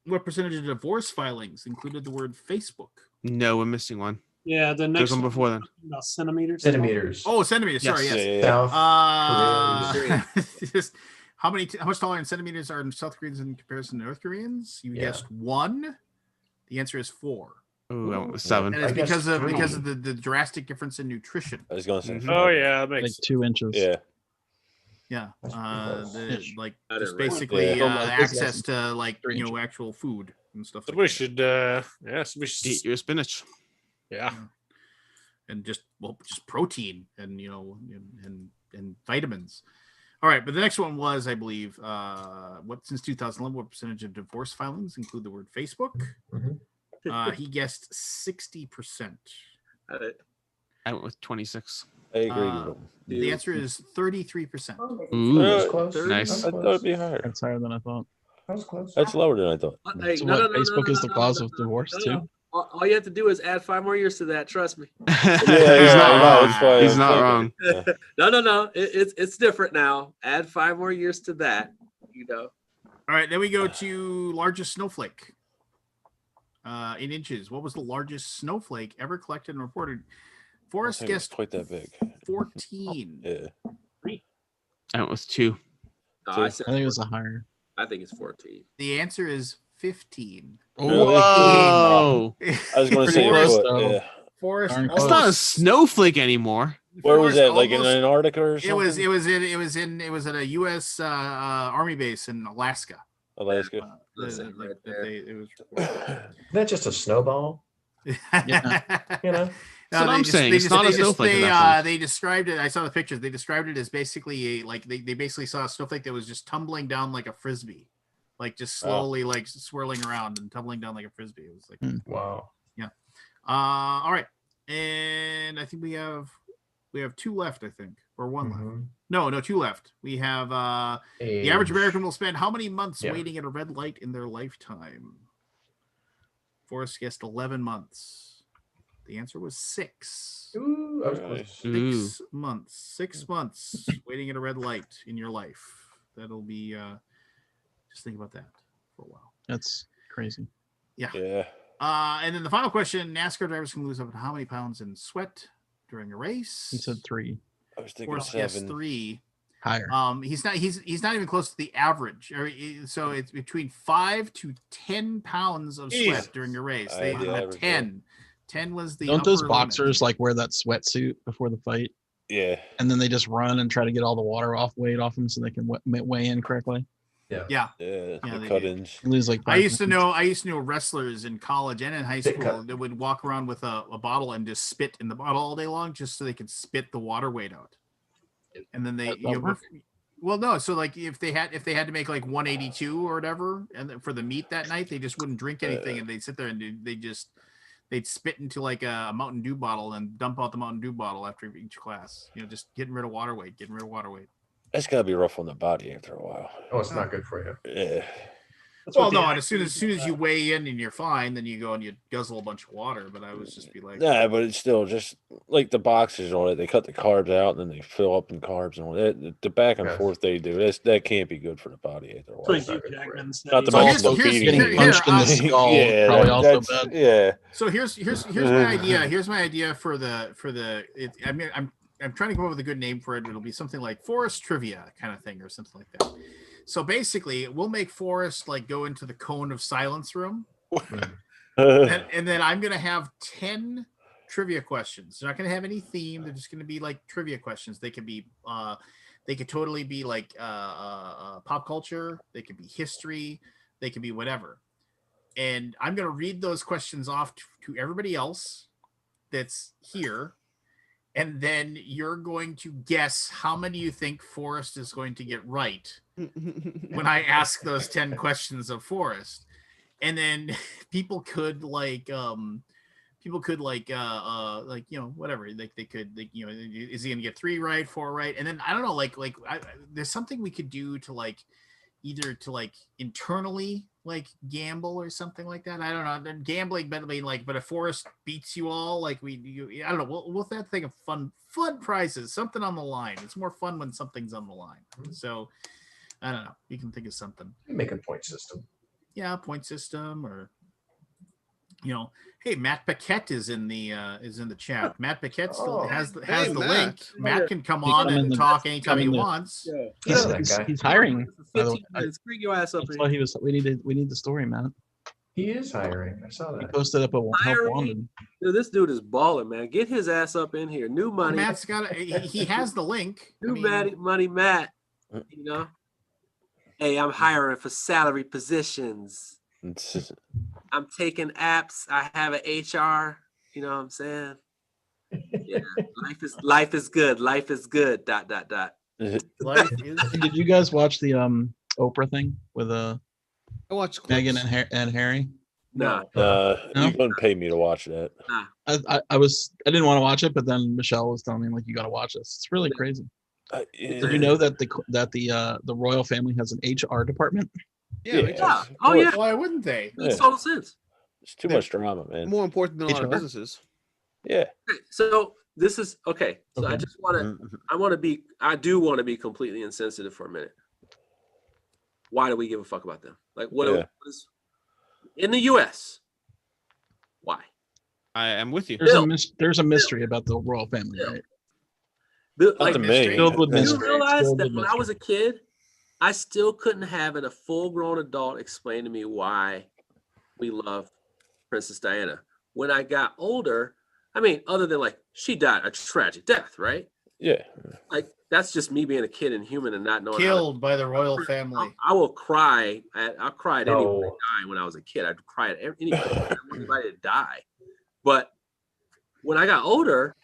Speaker 1: What percentage of divorce filings included the word Facebook?
Speaker 7: No, we're missing one.
Speaker 3: Yeah, the
Speaker 7: There's
Speaker 3: next
Speaker 7: one
Speaker 3: one
Speaker 7: before then.
Speaker 3: about centimeters.
Speaker 4: Centimeters.
Speaker 1: Oh, centimeters. Sorry,
Speaker 7: Yes.
Speaker 1: yes.
Speaker 5: Yeah, yeah,
Speaker 4: South Korea.
Speaker 1: Just how much taller in centimeters are South Koreans in comparison to North Koreans? You
Speaker 4: Yeah.
Speaker 1: guessed 1. The answer is 4.
Speaker 7: Oh, I went with 7.
Speaker 1: And it's
Speaker 4: I guessed
Speaker 1: because of
Speaker 4: 3.
Speaker 1: the drastic difference in nutrition.
Speaker 5: I was going to say.
Speaker 7: Mhm.
Speaker 6: Oh yeah, that
Speaker 2: Like
Speaker 6: makes
Speaker 2: 2 inches.
Speaker 5: Yeah.
Speaker 1: Yeah.
Speaker 4: That's pretty close.
Speaker 2: Ish.
Speaker 1: Like
Speaker 8: I
Speaker 1: just
Speaker 8: didn't
Speaker 1: basically
Speaker 5: Yeah.
Speaker 1: access to like
Speaker 2: 3 inches.
Speaker 1: actual food and stuff
Speaker 6: So
Speaker 1: like
Speaker 6: we
Speaker 1: that.
Speaker 6: should, we should,
Speaker 7: Eat your spinach.
Speaker 6: yeah.
Speaker 1: And just protein and and vitamins. All right, but the next one was, I believe, since 2011, what percentage of divorce filings include the word Facebook?
Speaker 4: Mhm.
Speaker 1: He guessed 60%.
Speaker 7: I went with 26.
Speaker 5: I agree with him.
Speaker 1: The answer is 33%.
Speaker 7: Ooh,
Speaker 4: That was close.
Speaker 7: nice.
Speaker 4: That
Speaker 5: I
Speaker 4: was
Speaker 5: thought it'd
Speaker 4: close.
Speaker 5: be higher.
Speaker 2: That's higher than I thought.
Speaker 4: That was close.
Speaker 5: That's lower than I thought.
Speaker 8: Hey,
Speaker 2: So
Speaker 8: no,
Speaker 2: what,
Speaker 8: no, no,
Speaker 2: Facebook
Speaker 8: no,
Speaker 2: is the
Speaker 8: no,
Speaker 2: cause
Speaker 8: no,
Speaker 2: of
Speaker 8: no,
Speaker 2: divorce
Speaker 8: no,
Speaker 2: too?
Speaker 8: no. All you have to do is add 5 more years to that. Trust me.
Speaker 7: He's
Speaker 5: yeah,
Speaker 7: not
Speaker 5: I know,
Speaker 7: wrong.
Speaker 5: that's why
Speaker 7: He's
Speaker 5: I'm
Speaker 7: not wrong.
Speaker 5: thinking. Yeah.
Speaker 8: No. It's different now. Add 5 more years to that. You know.
Speaker 1: All right, then we go to largest snowflake in inches. What was the largest snowflake ever collected and reported?
Speaker 5: I
Speaker 1: Forrest
Speaker 5: think it's
Speaker 1: guessed
Speaker 5: quite that big.
Speaker 1: 14.
Speaker 5: Yeah.
Speaker 7: I went with 2.
Speaker 8: No,
Speaker 5: Two.
Speaker 8: I said
Speaker 2: I think it was a
Speaker 8: 14.
Speaker 2: higher.
Speaker 8: I think it's 14.
Speaker 1: The answer is 15.
Speaker 5: Really?
Speaker 7: Whoa.
Speaker 5: I was going to
Speaker 2: Pretty
Speaker 5: say,
Speaker 2: close,
Speaker 5: but,
Speaker 2: though.
Speaker 5: yeah.
Speaker 1: Forrest
Speaker 2: Darn
Speaker 7: It's
Speaker 2: close.
Speaker 7: not a snowflake anymore.
Speaker 5: Where was
Speaker 1: Forrest
Speaker 5: that? Like in
Speaker 1: almost-
Speaker 5: Antarctica or something?
Speaker 1: It was at a U.S. Army base in Alaska.
Speaker 5: Alaska.
Speaker 8: Listen, right
Speaker 1: That
Speaker 8: there.
Speaker 1: it was
Speaker 4: Isn't that just a snowball?
Speaker 2: Yeah.
Speaker 4: You know?
Speaker 7: That's what I'm saying. It's not a snowflake in that place.
Speaker 1: They described it. I saw the pictures. They described it as basically they basically saw a snowflake that was just tumbling down like a frisbee, like just slowly like swirling around and tumbling down like a frisbee. It was like
Speaker 4: Wow.
Speaker 1: all right, and I think we have 2 left. I think or 1 left.
Speaker 4: Mhm.
Speaker 1: No, 2 left. We have the average American will spend how many months
Speaker 4: Yeah.
Speaker 1: waiting at a red light in their lifetime? Forrest guessed 11 months. The answer was 6.
Speaker 4: Ooh, I was close.
Speaker 5: Nice.
Speaker 1: 6 months. 6 months waiting at a red light in your life. That'll be just think about that for a while.
Speaker 2: That's crazy.
Speaker 5: Yeah.
Speaker 1: And then the final question: NASCAR drivers can lose up to how many pounds in sweat during a race?
Speaker 2: He said 3.
Speaker 5: I was thinking
Speaker 1: Forrest guessed
Speaker 5: 7.
Speaker 1: 3.
Speaker 2: Higher.
Speaker 1: He's not even close to the average. So it's between 5 to 10 pounds of sweat
Speaker 6: Jeez.
Speaker 1: during a race.
Speaker 5: I
Speaker 1: They
Speaker 5: had the
Speaker 1: had
Speaker 5: average,
Speaker 1: 10. 10 was the
Speaker 2: Don't those
Speaker 1: upper limit.
Speaker 2: boxers like wear that sweatsuit before the fight,
Speaker 5: Yeah.
Speaker 2: and then they just run and try to get all the water weight off them so they can weigh in correctly?
Speaker 1: Yeah.
Speaker 5: Yeah.
Speaker 1: they
Speaker 5: The
Speaker 1: do.
Speaker 5: cut-ins.
Speaker 2: You lose like
Speaker 1: I
Speaker 2: 5
Speaker 1: used to
Speaker 2: pounds.
Speaker 1: know wrestlers in college and in high
Speaker 4: Big
Speaker 1: school
Speaker 4: cut.
Speaker 1: that would walk around with a bottle and just spit in the bottle all day long just so they could spit the water weight out. And then they
Speaker 2: That work?
Speaker 1: well no, so like if they had to make like 182 or whatever and then for the meet that night, they just wouldn't drink anything and they'd sit there and they'd spit into like a Mountain Dew bottle and dump out the Mountain Dew bottle after each class. Just getting rid of water weight.
Speaker 5: That's got to be rough on the body after a while.
Speaker 4: Oh, it's not good for you.
Speaker 5: Yeah.
Speaker 3: That's
Speaker 1: Well,
Speaker 3: what the
Speaker 1: no, and as soon
Speaker 3: actors,
Speaker 1: as you weigh in and you're fine, then you go and you guzzle a bunch of water. But I was just be like,
Speaker 5: Nah, but it's still just like the boxers on it. They cut the carbs out and then they fill up in carbs and all that. The back and
Speaker 4: Yes.
Speaker 5: forth they do. That can't be good for the body after a while.
Speaker 3: That's what
Speaker 4: not
Speaker 3: Hugh
Speaker 4: good for
Speaker 3: Jackman
Speaker 4: you.
Speaker 3: said.
Speaker 5: Not to
Speaker 1: So
Speaker 5: mention
Speaker 1: here's-
Speaker 5: the
Speaker 1: here's-
Speaker 5: feeding.
Speaker 2: Getting
Speaker 1: here-
Speaker 2: punched in the
Speaker 1: I'll-
Speaker 2: skull
Speaker 5: Yeah,
Speaker 2: probably also
Speaker 5: that's-
Speaker 2: bad.
Speaker 5: Yeah.
Speaker 1: So here's my idea. Here's my idea for the. I'm trying to come up with a good name for it. It'll be something like Forest Trivia kind of thing or something like that. So basically, we'll make Forrest like go into the cone of silence room, and then I'm gonna have 10 trivia questions. They're not gonna have any theme. They're just gonna be like trivia questions. They could totally be like pop culture. They could be history. They could be whatever. And I'm gonna read those questions off to everybody else that's here. And then you're going to guess how many you think Forrest is going to get right when I ask those 10 questions of Forrest. And then people could whatever, is he gonna get 3 right, 4 right? And then I don't know, there's something we could do to either to internally gamble or something like that. I don't know. Then gambling, but but if Forrest beats you all, I don't know. We'll have to think of fun prizes, something on the line. It's more fun when something's on the line. So I don't know. You can think of something.
Speaker 4: Make a point system.
Speaker 1: point system, or hey, Matt Paquette is in the chat. Matt Paquette still has the
Speaker 7: Hey,
Speaker 1: link.
Speaker 7: Matt.
Speaker 1: Matt can come
Speaker 2: He
Speaker 1: on
Speaker 2: come in
Speaker 1: and
Speaker 2: the-
Speaker 1: talk anytime
Speaker 2: come
Speaker 1: he
Speaker 2: in the-
Speaker 1: wants.
Speaker 4: I know that guy.
Speaker 2: He's hiring. By the way.
Speaker 8: 15 minutes. Bring your ass up
Speaker 2: That's
Speaker 8: here.
Speaker 2: why he was. We need the story, man.
Speaker 4: He is hiring. I saw
Speaker 2: He
Speaker 4: that.
Speaker 2: posted up a help
Speaker 8: Hiring?
Speaker 2: wanted.
Speaker 8: Dude, this dude is balling, man. Get his ass up in here. New money.
Speaker 1: Matt's got he has the link.
Speaker 8: New money, Matt. You know? Hey, I'm hiring for salary positions. I'm taking apps. I have an HR. You know what I'm saying? Yeah. Life is good. Life is good. ...
Speaker 1: Life is.
Speaker 2: Did you guys watch the Oprah thing with
Speaker 7: I watched
Speaker 2: Meghan
Speaker 7: clips.
Speaker 2: and Harry?
Speaker 8: No.
Speaker 5: You couldn't pay me to watch that.
Speaker 2: I didn't want to watch it, but then Michelle was telling me like you got to watch this. It's really crazy. Did you know that the royal family has an HR department?
Speaker 7: Yeah, makes
Speaker 8: Yeah.
Speaker 7: sense.
Speaker 8: Oh, yeah.
Speaker 1: Why wouldn't they?
Speaker 8: Makes
Speaker 5: Yeah.
Speaker 8: total sense.
Speaker 5: It's too much drama, man.
Speaker 7: More important than a lot of
Speaker 2: HR.
Speaker 7: businesses.
Speaker 5: Yeah.
Speaker 8: Okay, so this is okay. So I
Speaker 2: Okay.
Speaker 8: just want to. I do want to be completely insensitive for a minute. Why do we give a fuck about them? Like, what is in the U.S.? Why?
Speaker 7: I am with you.
Speaker 2: There's a mystery about the royal family, right?
Speaker 8: Like,
Speaker 5: to me.
Speaker 2: Filled with
Speaker 8: do you
Speaker 2: mystery.
Speaker 8: realize
Speaker 2: Filled
Speaker 8: that
Speaker 2: with
Speaker 8: when I was a kid, I still couldn't have a full-grown adult explain to me why we love Princess Diana. When I got older, I mean, other than like she died a tragic death, right?
Speaker 5: Yeah.
Speaker 8: Like that's just me being a kid and human and not knowing.
Speaker 1: Killed by the royal family.
Speaker 8: I will cry. I cried
Speaker 4: No.
Speaker 8: anybody that died when I was a kid. I'd cry at anybody to die. But when I got older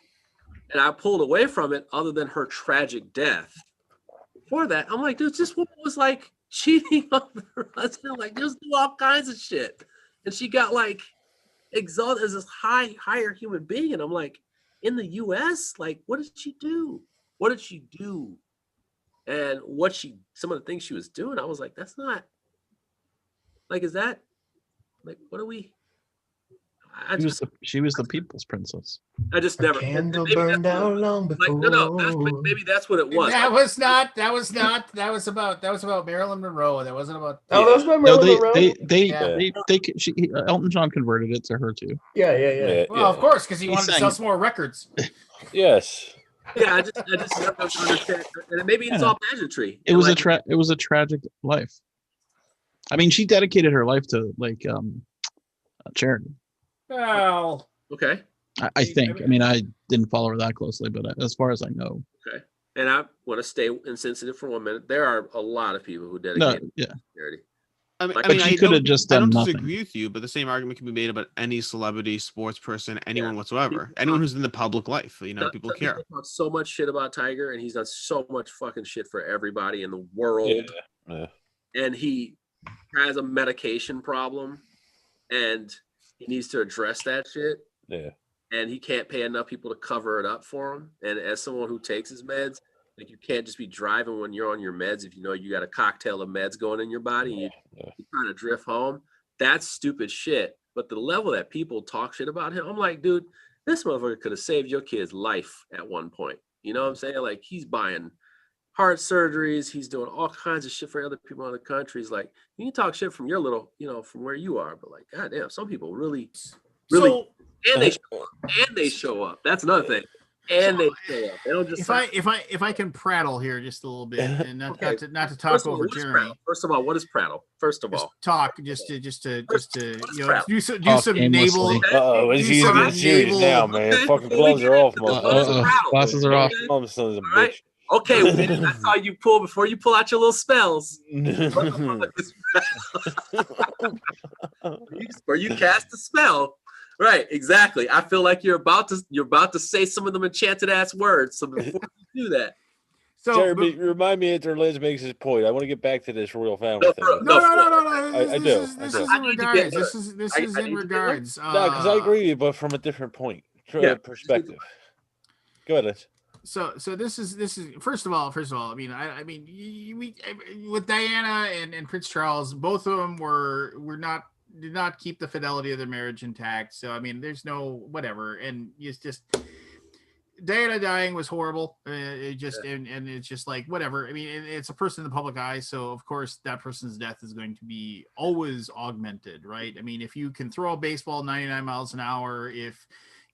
Speaker 8: and I pulled away from it, other than her tragic death, before that, I'm like, dude, this woman was like cheating on her husband, like just do all kinds of shit. And she got like exalted as this higher human being. And I'm like, in the US, like, what did she do? What did she do? And some of the things she was doing, I was like, that's not like, is that like, what are we?
Speaker 2: She was the people's princess.
Speaker 8: I just
Speaker 4: A
Speaker 8: never.
Speaker 4: candle
Speaker 8: maybe
Speaker 4: burned
Speaker 8: that's what-
Speaker 4: out long
Speaker 8: Like,
Speaker 4: before.
Speaker 8: no, maybe that's what it was.
Speaker 1: That was not. That was about Marilyn Monroe. That wasn't about.
Speaker 4: Oh, that was my
Speaker 2: No,
Speaker 4: Marilyn Monroe.
Speaker 2: Elton John converted it to her too.
Speaker 4: Yeah.
Speaker 1: Well, of course, because he
Speaker 2: He
Speaker 1: wanted to
Speaker 2: sang
Speaker 1: sell
Speaker 2: it.
Speaker 1: some more records.
Speaker 5: Yes.
Speaker 8: Yeah, I just never understand. And maybe it's
Speaker 2: Yeah.
Speaker 8: all pageantry.
Speaker 2: It was a tragic life. I mean, she dedicated her life to charity.
Speaker 1: Well,
Speaker 8: Okay.
Speaker 2: I think. I mean, I didn't follow her that closely, but as far as I know,
Speaker 8: Okay. And I want to stay insensitive for 1 minute. There are a lot of people who
Speaker 2: no,
Speaker 8: dedicate
Speaker 2: yeah.
Speaker 8: to charity.
Speaker 7: I mean,
Speaker 8: But
Speaker 2: she could have just
Speaker 7: I
Speaker 2: done
Speaker 7: don't
Speaker 2: nothing.
Speaker 7: disagree with you, but the same argument can be made about any celebrity, sports person, anyone whatsoever, anyone who's in the public life. People care.
Speaker 8: Talk so much shit about Tiger, and he's done so much fucking shit for everybody in the world.
Speaker 5: Yeah.
Speaker 8: And he has a medication problem, and he needs to address that shit.
Speaker 5: Yeah.
Speaker 8: And he can't pay enough people to cover it up for him. And as someone who takes his meds, like you can't just be driving when you're on your meds if you know you got a cocktail of meds going in your body. And you're trying to drift home. That's stupid shit. But the level that people talk shit about him, I'm like, dude, this motherfucker could have saved your kid's life at one point. You know what I'm saying? Like he's buying heart surgeries. He's doing all kinds of shit for other people in the country. He's like, you can talk shit from your little, from where you are, but like, goddamn, some people really.
Speaker 1: so
Speaker 8: And they show up. That's another thing. And they show up. They don't just.
Speaker 1: if I can prattle here just a little bit, and not to talk
Speaker 8: First of all,
Speaker 1: over
Speaker 8: what is
Speaker 1: Jeremy.
Speaker 8: prattle? First of all, what is prattle? First of
Speaker 1: Just
Speaker 8: all,
Speaker 1: talk, just to
Speaker 8: prattle?
Speaker 1: do
Speaker 2: Talk
Speaker 1: some
Speaker 2: aimlessly.
Speaker 1: naval.
Speaker 5: He's
Speaker 1: do some
Speaker 5: getting serious
Speaker 1: naval-
Speaker 5: now, man.
Speaker 8: Okay.
Speaker 5: Fucking gloves are off,
Speaker 8: What is
Speaker 5: motherfucker.
Speaker 8: prattle?
Speaker 2: Glasses are off.
Speaker 5: Mom, sons of a
Speaker 8: All right.
Speaker 5: bitch.
Speaker 8: Okay, I saw you pull before you pull out your little spells. Or you cast a spell. Right, exactly. I feel like you're about to say some of them enchanted ass words. So before you do that,
Speaker 1: So
Speaker 5: Jeremy, remind me after Liz makes his point. I want to get back to this royal family thing.
Speaker 1: no.
Speaker 5: I do.
Speaker 1: This
Speaker 5: I
Speaker 1: is
Speaker 5: do.
Speaker 1: in regards. This is
Speaker 8: I
Speaker 1: in
Speaker 8: need to get
Speaker 1: regards.
Speaker 5: No, because I agree with you, but from a different point, perspective. Go ahead, Liz.
Speaker 1: So this is first of all. I mean, with Diana and Prince Charles, both of them did not keep the fidelity of their marriage intact. So I mean, there's no whatever, and it's just Diana dying was horrible. It just and it's just like whatever. I mean, it's a person in the public eye, so of course that person's death is going to be always augmented, right? I mean, if you can throw a baseball 99 miles an hour, if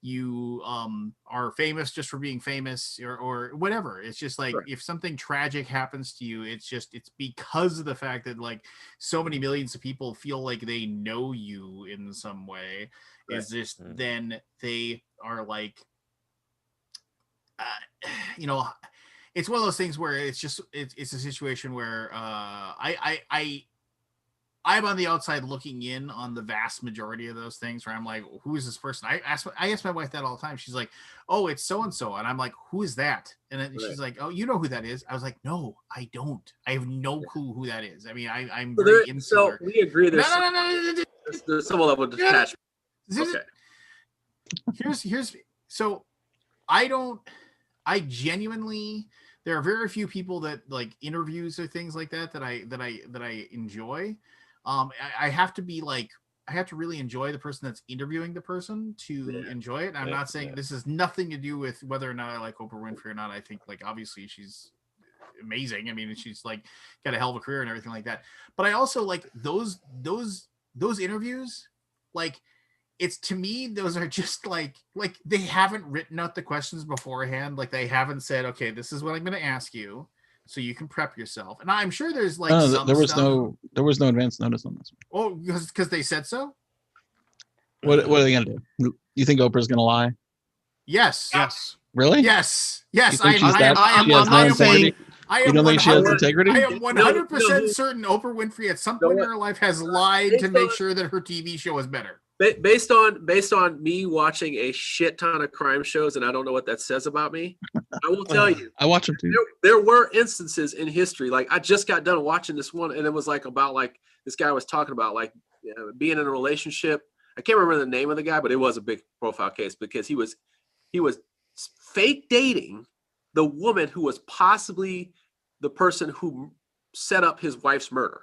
Speaker 1: you are famous just for being famous or whatever, it's just like if something tragic happens to you, it's because of the fact that like so many millions of people feel like they know you in some way. Is just then they are like. It's one of those things where it's a situation where I'm on the outside looking in on the vast majority of those things where I'm like, who is this person? I ask my wife that all the time. She's like, oh, it's so and so, and I'm like, who is that? And then she's like, oh, you know who that is? I was like, no, I don't. I have no clue who that is. I mean, I'm very insular.
Speaker 8: So we agree. There's some level of detachment.
Speaker 1: Okay. Here's so I genuinely, there are very few people that like interviews or things like that I enjoy. I have to really enjoy the person that's interviewing the person to enjoy it. And I'm not saying this has nothing to do with whether or not I like Oprah Winfrey or not. I think like obviously she's amazing. I mean, she's like got a hell of a career and everything like that. But I also like those interviews, like. It's to me, those are just like they haven't written out the questions beforehand. Like they haven't said, okay, this is what I'm going to ask you, so you can prep yourself. And I'm sure there's like
Speaker 2: there was no advance notice on this one.
Speaker 1: Oh, because they said so.
Speaker 2: What are they going to do? You think Oprah's going to lie?
Speaker 1: Yes.
Speaker 2: Really?
Speaker 1: Yes.
Speaker 2: I don't think she has integrity?
Speaker 1: I am 100% certain Oprah Winfrey at some point in her life has lied to make sure that her TV show is better.
Speaker 8: Based on me watching a shit ton of crime shows, and I don't know what that says about me, I will tell you.
Speaker 2: I watch them too.
Speaker 8: There were instances in history, like I just got done watching this one, and it was like about like this guy was talking about like being in a relationship. I can't remember the name of the guy, but it was a big profile case because he was fake dating the woman who was possibly the person who set up his wife's murder.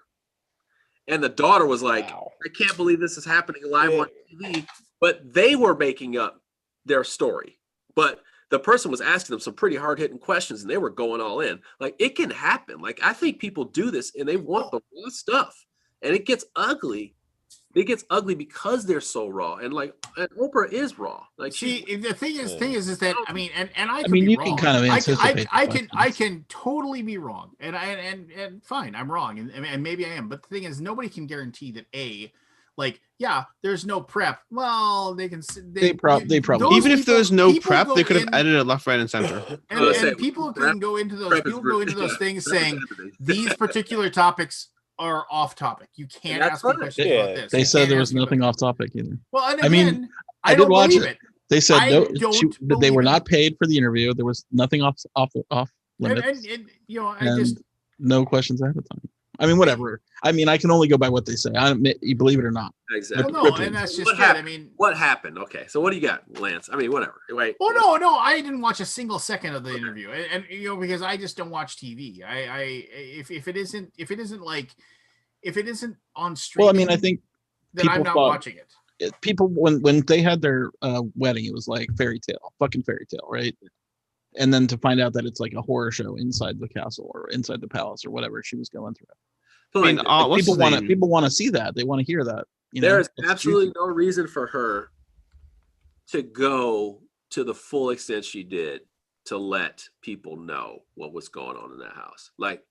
Speaker 8: And the daughter was like, wow. I can't believe this is happening live on TV. But they were making up their story. But the person was asking them some pretty hard-hitting questions, and they were going all in. Like, it can happen. Like, I think people do this, and they want the raw stuff. And it gets ugly. It gets ugly because they're so raw. And, like, and Oprah is raw. Like,
Speaker 1: the thing is that, I mean, and I can be wrong.
Speaker 2: Can kind of anticipate
Speaker 1: I can totally be wrong. And fine, I'm wrong. And maybe I am. But the thing is, nobody can guarantee that there's no prep. Well, they probably
Speaker 7: even if there's no prep, they could have edited left, right, and center.
Speaker 1: And people can go into those things saying these particular topics are off topic. You can't ask me questions about this.
Speaker 2: They said there was nothing off topic either.
Speaker 1: Well, and again,
Speaker 2: I did watch it. They said they were not paid for the interview. There was nothing off limits. And no questions ahead of time. I mean, whatever. I mean, I can only go by what they say. You believe it or not.
Speaker 8: Exactly.
Speaker 1: Well, no, and that's just it. I mean,
Speaker 8: what happened? Okay, so what do you got, Lance? I mean, whatever. Wait.
Speaker 1: Oh no, I didn't watch a single second of the interview, and because I just don't watch TV. If it isn't on stream.
Speaker 2: Well, I mean, I think
Speaker 1: then I'm not watching it.
Speaker 2: People when they had their wedding, it was like fucking fairy tale, right? And then to find out that it's like a horror show inside the castle or inside the palace or whatever she was going through.
Speaker 7: I mean,
Speaker 2: people want to see that. They want to hear that.
Speaker 8: There is absolutely no reason for her to go to the full extent she did to let people know what was going on in that house. Like,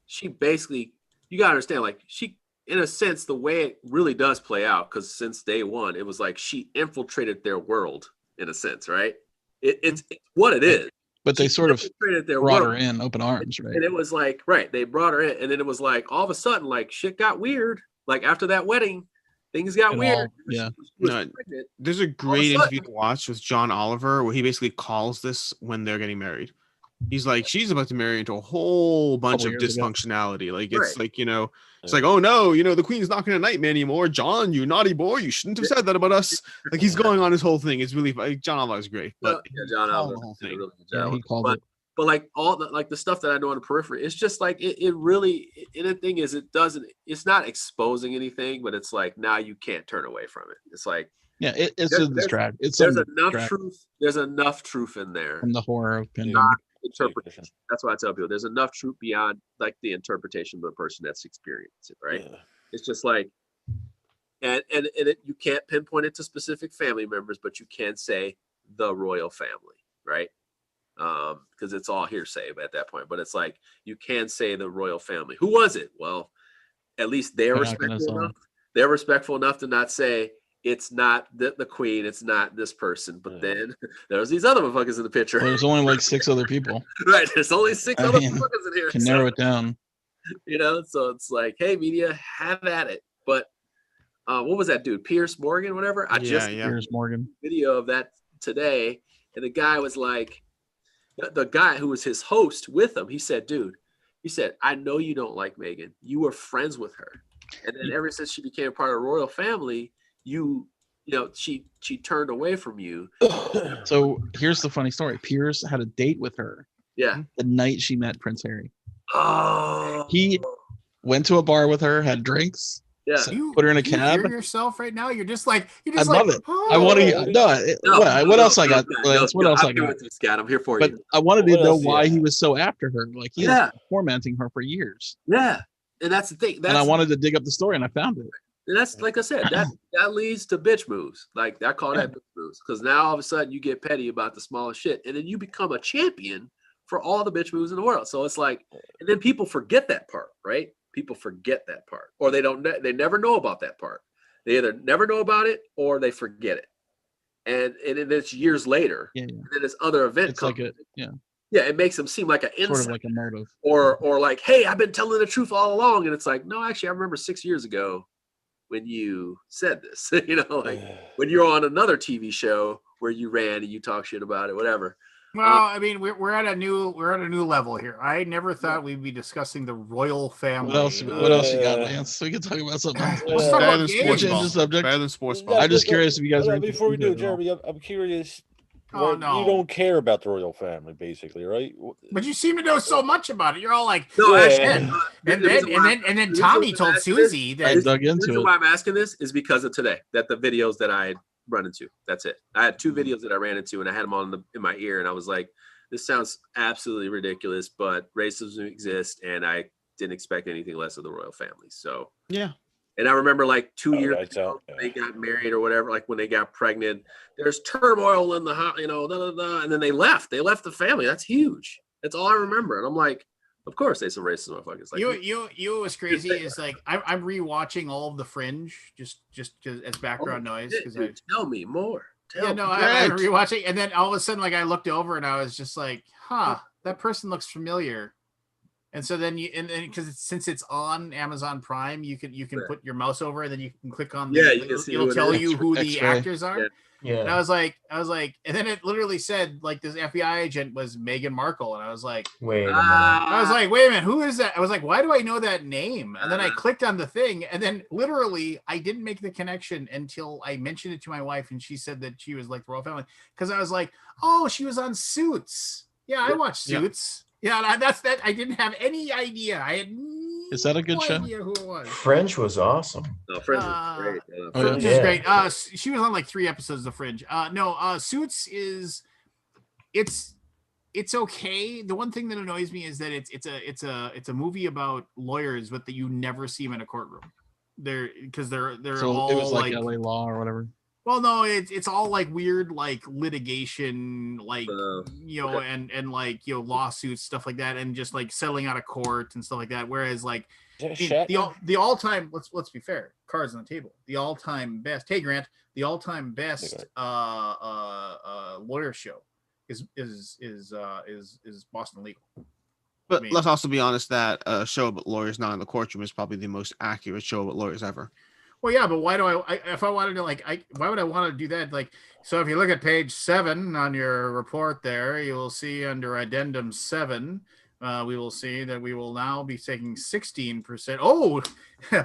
Speaker 8: she basically, you gotta understand, like, she, in a sense, the way it really does play out, because since day one, it was like she infiltrated their world in a sense, right? It's what it is.
Speaker 2: But they sort of brought her in open arms, right?
Speaker 8: And it was like, right, they brought her in, and then it was like, all of a sudden, like, shit got weird. Like, after that wedding, things got weird.
Speaker 7: There's a great interview to watch with John Oliver where he basically calls this when they're getting married. He's like, she's about to marry into a whole bunch of dysfunctionality. Like, it's like, it's like, oh no, the queen's not going to knight me anymore. John, you naughty boy, you shouldn't have said that about us. Like, he's going on his whole thing. It's really like, John Oliver is great, but
Speaker 8: John Oliver did a really good job. But like all the stuff that I know on the periphery, it's just like it really. And the thing is, it's not exposing anything, but it's like now you can't turn away from it. It's like
Speaker 2: Yeah, it's
Speaker 8: There's-
Speaker 2: a distract. It's
Speaker 8: There's
Speaker 2: something to
Speaker 8: enough
Speaker 2: distract
Speaker 8: truth. There's enough truth in there.
Speaker 2: from the horror of pandemic.
Speaker 8: Not interpretation. That's why I tell people there's enough truth beyond like the interpretation of the person that's experienced it, right?
Speaker 5: Yeah.
Speaker 8: It's just like, and it, you can't pinpoint it to specific family members, but you can say the royal family, right? Because it's all hearsay at that point. But it's like you can say the royal family. Who was it? Well, at least they're
Speaker 2: They're not gonna
Speaker 8: respectful
Speaker 2: say.
Speaker 8: enough. They're respectful enough to not say it's not the queen, it's not this person. But then there's these other motherfuckers in the picture.
Speaker 2: Well, there's only like 6 other people.
Speaker 8: Right. There's only 6
Speaker 2: I
Speaker 8: other
Speaker 2: mean,
Speaker 8: motherfuckers in here.
Speaker 2: Can
Speaker 8: so-
Speaker 2: narrow it down.
Speaker 8: you know, so it's like, hey, media, have at it. But what was that dude, Pierce Morgan, whatever? I just
Speaker 2: Piers Morgan.
Speaker 8: video of that today, and the guy was like, the guy who was his host with him, he said, dude, he said, I know you don't like Meghan. You were friends with her, and then ever since she became part of the royal family, you know, she turned away from you.
Speaker 2: So here's the funny story. Piers had a date with her
Speaker 8: Yeah.
Speaker 2: the night she met Prince Harry.
Speaker 8: Oh.
Speaker 2: He went to a bar with her, had drinks,
Speaker 8: Yeah.
Speaker 2: put her in a
Speaker 1: Do you
Speaker 2: cab.
Speaker 1: hear yourself right now? You're just like
Speaker 2: I love it. I want to what else I got? Lance? What else I got?
Speaker 8: Scott, I'm here for
Speaker 2: But
Speaker 8: you.
Speaker 2: I wanted to
Speaker 5: What
Speaker 2: know
Speaker 5: else?
Speaker 2: why
Speaker 5: Yeah.
Speaker 2: he was so after her. Like he
Speaker 8: Yeah.
Speaker 2: was tormenting her for years.
Speaker 8: Yeah. And that's the thing.
Speaker 2: And I wanted to dig up the story, and I found it.
Speaker 8: And that's like I said, that leads to bitch moves. Like I call that bitch moves. Because now all of a sudden you get petty about the smallest shit. And then you become a champion for all the bitch moves in the world. So it's like, and then people forget that part, right? People forget that part. Or they never know about that part. They either never know about it or they forget it. And then it's years later.
Speaker 2: Yeah.
Speaker 8: And then this other event
Speaker 2: It's
Speaker 8: comes.
Speaker 2: like yeah,
Speaker 8: Yeah, it makes them seem like an
Speaker 2: sort
Speaker 8: insight.
Speaker 2: of like a motive.
Speaker 8: Or like, hey, I've been telling the truth all along. And it's like, no, actually, I remember 6 years ago when you said this, you know, like when you're on another TV show where you ran and you talk shit about it, whatever.
Speaker 1: Well, I mean, we're at a new level here. I never thought we'd be discussing the royal family.
Speaker 2: What else? What else you got, Lance? We can talk about something else.
Speaker 1: Let's talk
Speaker 7: Better
Speaker 1: about
Speaker 7: than
Speaker 1: games.
Speaker 7: sports
Speaker 2: Change
Speaker 7: ball.
Speaker 2: the subject.
Speaker 7: Better than sports
Speaker 5: No,
Speaker 7: ball.
Speaker 2: I'm just curious if you guys are
Speaker 5: before we
Speaker 2: interested
Speaker 5: do,
Speaker 2: in it at all.
Speaker 5: Jeremy, I'm curious.
Speaker 1: Oh,
Speaker 5: Right?
Speaker 1: no.
Speaker 5: You don't care about the royal family, basically, right?
Speaker 1: But you seem to know so much about it. You're all like,
Speaker 8: No,
Speaker 5: Yeah.
Speaker 8: actually,
Speaker 1: and then Tommy told Susie
Speaker 2: I
Speaker 1: that
Speaker 2: dug
Speaker 8: the
Speaker 2: into
Speaker 8: reason
Speaker 2: it.
Speaker 8: why I'm asking this is because of today, that the videos that I had run into. That's it. I had 2 videos that I ran into, and I had them on in my ear, and I was like, this sounds absolutely ridiculous, but racism exists, and I didn't expect anything less of the royal family. So
Speaker 7: Yeah.
Speaker 8: and I remember like 2 years
Speaker 5: lights
Speaker 8: ago,
Speaker 5: out,
Speaker 8: when
Speaker 5: yeah.
Speaker 8: they got married or whatever, like when they got pregnant, there's turmoil in the house, you know, and then they left. They left the family. That's huge. That's all I remember. And I'm like, of course they some racist motherfuckers. Like
Speaker 1: you was crazy is like I'm rewatching all of the Fringe just as background noise
Speaker 8: shit,
Speaker 1: because
Speaker 8: dude, tell me more.
Speaker 1: I'm rewatching, and then all of a sudden, like I looked over and I was just like, huh, that person looks familiar. And so then because since it's on Amazon Prime, you can put your mouse over and then you can click on
Speaker 8: you can see
Speaker 1: it'll
Speaker 8: who it
Speaker 1: tell
Speaker 8: is.
Speaker 1: you who the
Speaker 2: X-ray.
Speaker 1: actors are.
Speaker 8: Yeah.
Speaker 4: Yeah.
Speaker 1: And I was like, and then it literally said like this FBI agent was Meghan Markle, and I was like,
Speaker 4: Wait a minute.
Speaker 1: I was like, wait a minute, who is that? I was like, why do I know that name? And then I clicked on the thing, and then literally I didn't make the connection until I mentioned it to my wife, and she said that she was like the royal family because I was like, oh, she was on Suits. Yeah, I watched Suits. Yeah, and that's that. I didn't have any idea. I had
Speaker 2: Is that a good
Speaker 1: no
Speaker 2: show?
Speaker 1: idea who it was.
Speaker 4: French was awesome.
Speaker 8: No, Friends was great.
Speaker 2: Oh,
Speaker 1: Fringe
Speaker 2: yeah.
Speaker 1: is
Speaker 4: Yeah.
Speaker 1: great. She was on like 3 episodes of Fringe. Suits is it's okay. The one thing that annoys me is that it's a movie about lawyers, but that you never see them in a courtroom. They're
Speaker 2: So
Speaker 1: all
Speaker 2: it was like
Speaker 1: like
Speaker 2: LA Law or whatever.
Speaker 1: well, no, it's all like weird like litigation, like
Speaker 8: okay.
Speaker 1: and like lawsuits, stuff like that, and just like settling out of court and stuff like that. Whereas like the all-time let's be fair, cards on the table, the all-time best, hey Grant, the all-time best lawyer show is Boston Legal.
Speaker 7: But
Speaker 1: I mean-
Speaker 7: let's also be honest that a show about lawyers not in the courtroom is probably the most accurate show about lawyers ever.
Speaker 1: Well, yeah, but why do I if I wanted to why would I want to do that? Like, so if you look at page 7 on your report there, you'll see under addendum 7 we will see that we will now be taking 16%. Oh,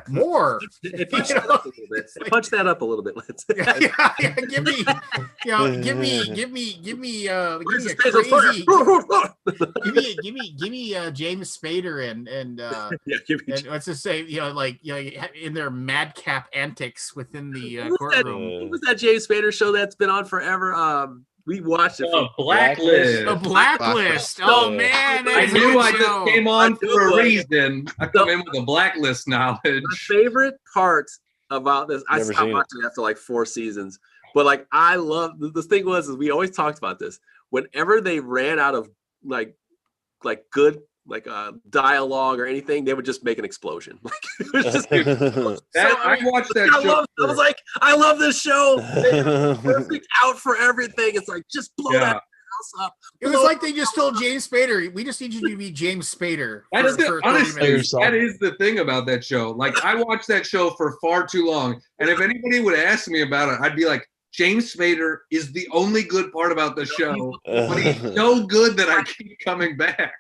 Speaker 1: more.
Speaker 8: They punched that up a little bit. They punched that up a little bit. Let's
Speaker 1: Yeah. Give me a crazy. give me James Spader and let's just say in their madcap antics within the courtroom.
Speaker 8: What was that James Spader show that's been on forever? We watched it.
Speaker 10: Blacklist.
Speaker 1: The Blacklist. Oh man,
Speaker 10: I knew I just came on for a reason. I come in with a Blacklist knowledge.
Speaker 8: My favorite part about this, I stopped watching after like 4 seasons. But like, I love the thing is we always talked about this. Whenever they ran out of like good dialogue or anything, they would just make an explosion. Like it was just
Speaker 10: I watched that show.
Speaker 8: I was like, I love this show. Perfect out for everything. It's like just blow that house up.
Speaker 1: It was like they just told James Spader, we just need you to be James Spader.
Speaker 10: Honestly, that is the thing about that show. Like I watched that show for far too long, and if anybody would ask me about it, I'd be like, James Spader is the only good part about the show, but he's so good that I keep coming back.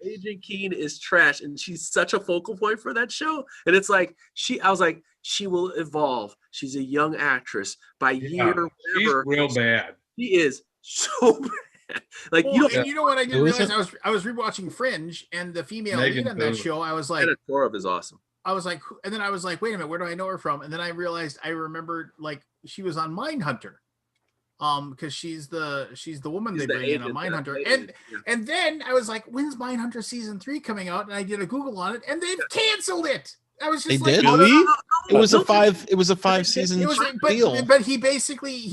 Speaker 8: Agent Keene is trash, and she's such a focal point for that show. And it's like I was like, she will evolve. She's a young actress. By year, whatever,
Speaker 10: she's real bad.
Speaker 8: She is so bad. Like
Speaker 1: you know what I didn't realize? I was rewatching Fringe, and the female lead on that show, I was like,
Speaker 8: Anna Torv is awesome.
Speaker 1: I was like, and then I was like, wait a minute, where do I know her from? And then I realized I remembered like she was on Mindhunter, because she's the woman they bring in on Mindhunter, and then I was like, when's Mindhunter season 3 coming out? And I did a Google on it, and they've canceled it. I was just
Speaker 2: they
Speaker 1: like,
Speaker 2: did? It was a 5 season deal.
Speaker 1: But he basically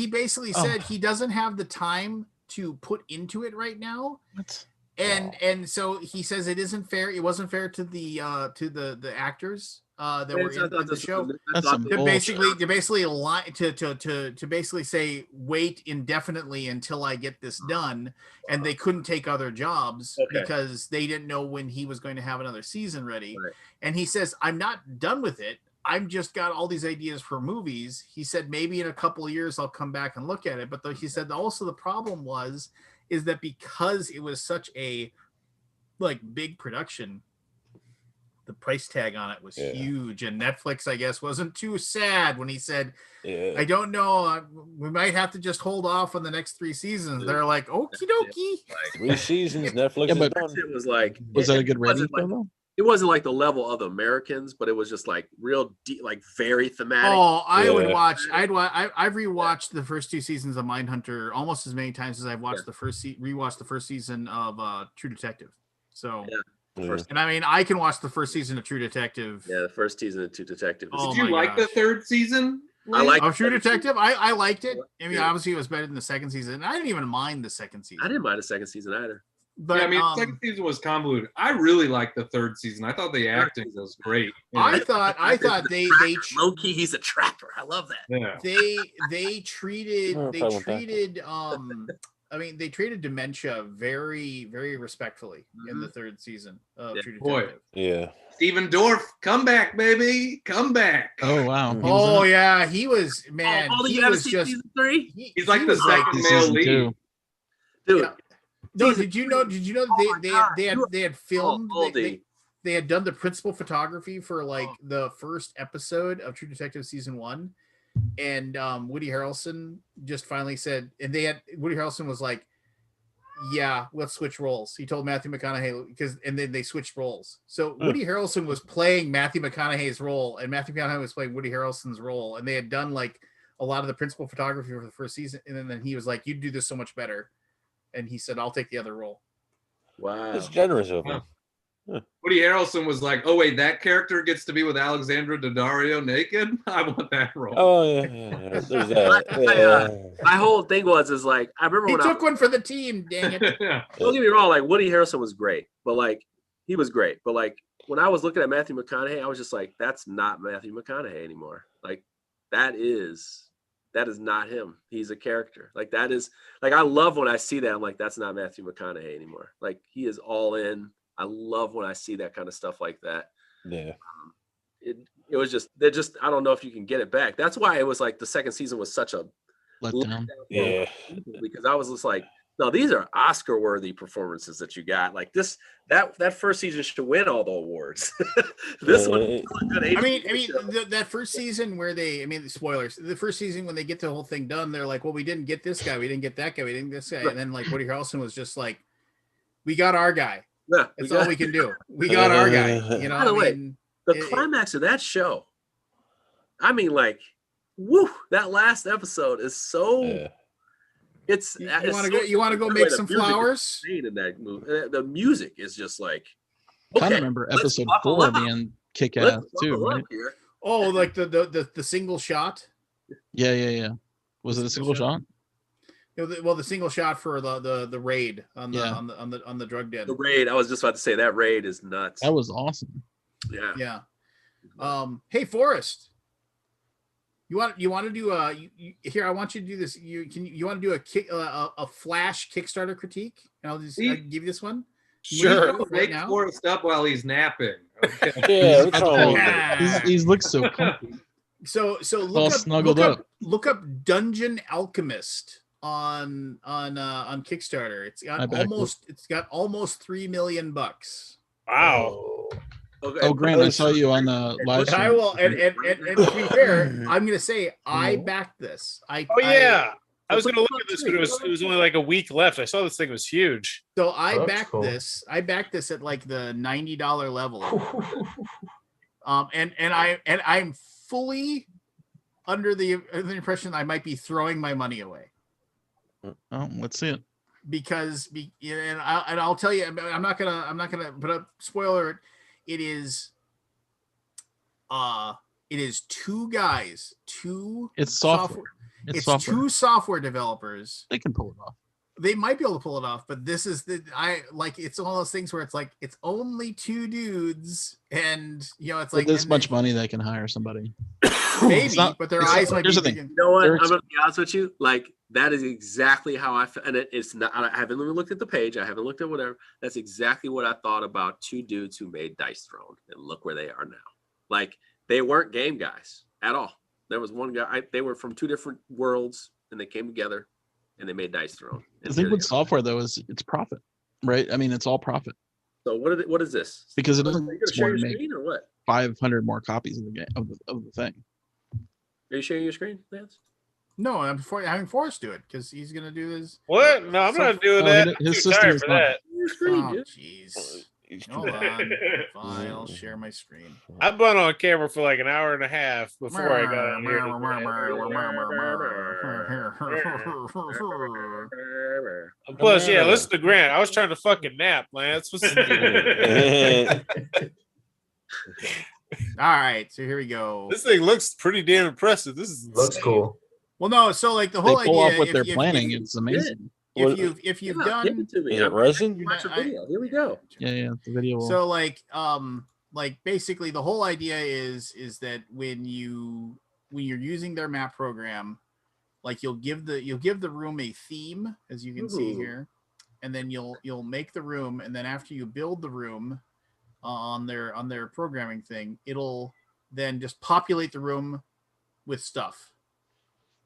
Speaker 1: said he doesn't have the time to put into it right now.
Speaker 2: What?
Speaker 1: And so he says it isn't fair. It wasn't fair to the actors that were in the show. To basically say wait indefinitely until I get this done, and they couldn't take other jobs because they didn't know when he was going to have another season ready. Right. And he says, I'm not done with it. I've just got all these ideas for movies. He said maybe in a couple of years I'll come back and look at it. But he said also the problem is that because it was such a big production, the price tag on it was huge, and Netflix, I guess, wasn't too sad when he said, I don't know, we might have to just hold off on the next 3 seasons. They're like, okie dokie.
Speaker 5: 3 seasons, Netflix is done.
Speaker 8: It was like,
Speaker 2: was that a good rating though?
Speaker 8: It wasn't like the level of the Americans, but it was just like real deep, like very thematic.
Speaker 1: Oh, I would watch. I've rewatched the first 2 seasons of Mindhunter almost as many times as I've watched rewatched the first season of True Detective. So, and I mean, I can watch the first season of True Detective.
Speaker 8: Yeah, the first season of True Detective.
Speaker 10: Did you like the 3rd season?
Speaker 8: I like
Speaker 1: True Detective. I liked it. I mean, obviously, it was better than the 2nd season. I didn't even mind the 2nd season.
Speaker 8: I didn't mind the 2nd season either.
Speaker 1: But,
Speaker 10: yeah, I mean, the 2nd season was convoluted. I really liked the 3rd season. I thought the acting was great.
Speaker 1: I thought they
Speaker 8: low key. He's a trapper. I love that.
Speaker 10: Yeah.
Speaker 1: They treated they treated dementia very, very respectfully in the 3rd season of True Detective.
Speaker 5: Yeah.
Speaker 10: Stephen Dorff, come back, baby, come back.
Speaker 2: Oh wow.
Speaker 1: He was man.
Speaker 8: He was just
Speaker 3: season 3.
Speaker 10: He's like the second male lead.
Speaker 8: Dude.
Speaker 1: No, did you know they had filmed they had done the principal photography for the first episode of True Detective season 1, and Woody Harrelson just finally said, and Woody Harrelson was like, yeah, let's switch roles. He told Matthew McConaughey and then they switched roles. So Woody Harrelson was playing Matthew McConaughey's role, and Matthew McConaughey was playing Woody Harrelson's role, and they had done a lot of the principal photography for the first season, and then he was like, "You do this so much better." And he said, I'll take the other role.
Speaker 8: Wow.
Speaker 5: It's generous of him.
Speaker 10: Woody Harrelson was like, oh, wait, that character gets to be with Alexandra Daddario naked? I want that role.
Speaker 5: Oh, yeah. There's that.
Speaker 8: My whole thing is like, I remember
Speaker 1: he
Speaker 8: when
Speaker 1: took one for the team, dang it.
Speaker 8: Don't get me wrong, Woody Harrelson was great, but he was great. But when I was looking at Matthew McConaughey, I was just like, that's not Matthew McConaughey anymore. That is not him. He's a character. That is I love when I see that. I'm like, that's not Matthew McConaughey anymore. He is all in. I love when I see that kind of stuff like that.
Speaker 5: Yeah.
Speaker 8: It was just I don't know if you can get it back. That's why it was the 2nd season was such a
Speaker 2: letdown.
Speaker 5: Yeah.
Speaker 8: Because I was just like, No, these are Oscar-worthy performances that you got. Like this, that first season should win all the awards. This one,
Speaker 1: I mean, that first season where spoilers. The first season when they get the whole thing done, they're like, "Well, we didn't get this guy, we didn't get that guy, we didn't get this guy," and then like Woody Harrelson was just like, "We got our guy.
Speaker 8: Yeah,
Speaker 1: that's all we can do. We got our guy." You know.
Speaker 8: By the way, the climax of that show. I mean, like, woo! That last episode is so.
Speaker 5: Yeah.
Speaker 8: It's
Speaker 1: you want to go make some flowers.
Speaker 8: In that movie, the music is just like.
Speaker 2: I kind of remember episode 4 being kick-ass too, right?
Speaker 1: Oh, like the single shot.
Speaker 2: Yeah. Was it a single shot?
Speaker 1: Well, the single shot for the raid on the drug den.
Speaker 8: The raid. I was just about to say that raid is nuts.
Speaker 2: That was awesome.
Speaker 8: Yeah.
Speaker 1: Hey, Forrest. You want to do here? I want you to do this. You want to do a flash Kickstarter critique? And I'll give you this one.
Speaker 10: Sure. Make Forrest up while he's napping.
Speaker 5: Okay.
Speaker 2: He looks so comfy.
Speaker 1: So look up Dungeon Alchemist on Kickstarter. It's got almost $3 million.
Speaker 6: Wow.
Speaker 8: Okay.
Speaker 2: Oh, Grant, I saw you on the live stream.
Speaker 1: I will, and to be fair, I'm going to say I backed this. I
Speaker 6: was going to look at this, but it was only like a week left. I saw this thing was huge.
Speaker 1: So I backed this. I backed this at like the $90 level. And I'm fully under the impression I might be throwing my money away.
Speaker 2: Oh, let's see it.
Speaker 1: Because I'll tell you, I'm not gonna put up spoiler. It is two guys,
Speaker 2: it's software.
Speaker 1: It's two software developers.
Speaker 2: They can pull it off.
Speaker 1: They might be able to pull it off, but this is it's one of those things where it's like it's only two dudes, and it's like
Speaker 2: this much money they can hire somebody.
Speaker 1: Maybe, but their eyes might be.
Speaker 2: Here's the thing.
Speaker 8: You know what? I'm gonna be honest with you. Like that is exactly how I feel, and it's not. I haven't even looked at the page. I haven't looked at whatever. That's exactly what I thought about two dudes who made Dice Throne, and look where they are now. Like they weren't game guys at all. There was one guy. They were from two different worlds, and they came together, and they made Dice Throne.
Speaker 2: The thing with software though is it's profit, right? I mean, it's all profit.
Speaker 8: So what is this?
Speaker 2: Because it doesn't
Speaker 8: share your screen or what?
Speaker 2: 500 more copies of the game of the thing.
Speaker 8: Are you sharing your screen, Lance?
Speaker 1: No, I'm having Forrest do it because he's gonna do this.
Speaker 6: What? No, I'm not doing that.
Speaker 2: His
Speaker 6: too tired
Speaker 2: sister's
Speaker 6: for
Speaker 2: not.
Speaker 6: that.
Speaker 8: Your screen,
Speaker 1: Oh,
Speaker 8: dude.
Speaker 1: jeez. Hold on. Fine, I'll share my screen.
Speaker 6: I've been on camera for like an hour and a half before I got on here. Plus, listen to Grant. I was trying to fucking nap, Lance. All
Speaker 1: right, so here we go.
Speaker 6: This thing looks pretty damn impressive. This is
Speaker 4: Looks
Speaker 6: insane.
Speaker 4: cool.
Speaker 1: Well, no, so like the whole
Speaker 2: They pull
Speaker 1: idea.
Speaker 2: off what they're planning. It's amazing.
Speaker 1: If you've
Speaker 8: Give
Speaker 1: done,
Speaker 8: it to me.
Speaker 5: Is it resin?
Speaker 8: Watch a video. Here we go.
Speaker 2: Yeah, the video. Will...
Speaker 1: So like basically the whole idea is that when you're using their map program, like you'll give the room a theme, as you can see here, and then you'll make the room, and then after you build the room on their programming thing, it'll then just populate the room with stuff.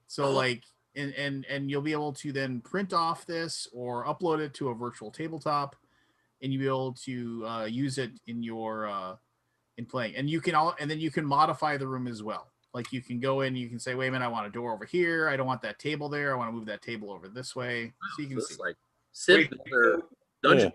Speaker 1: So like and you'll be able to then print off this or upload it to a virtual tabletop, and you'll be able to use it in your in playing. And you can modify the room as well. Like you can go in, you can say, wait a minute, I want a door over here. I don't want that table there. I want to move that table over this way. So you can see
Speaker 8: like Civ Dungeon.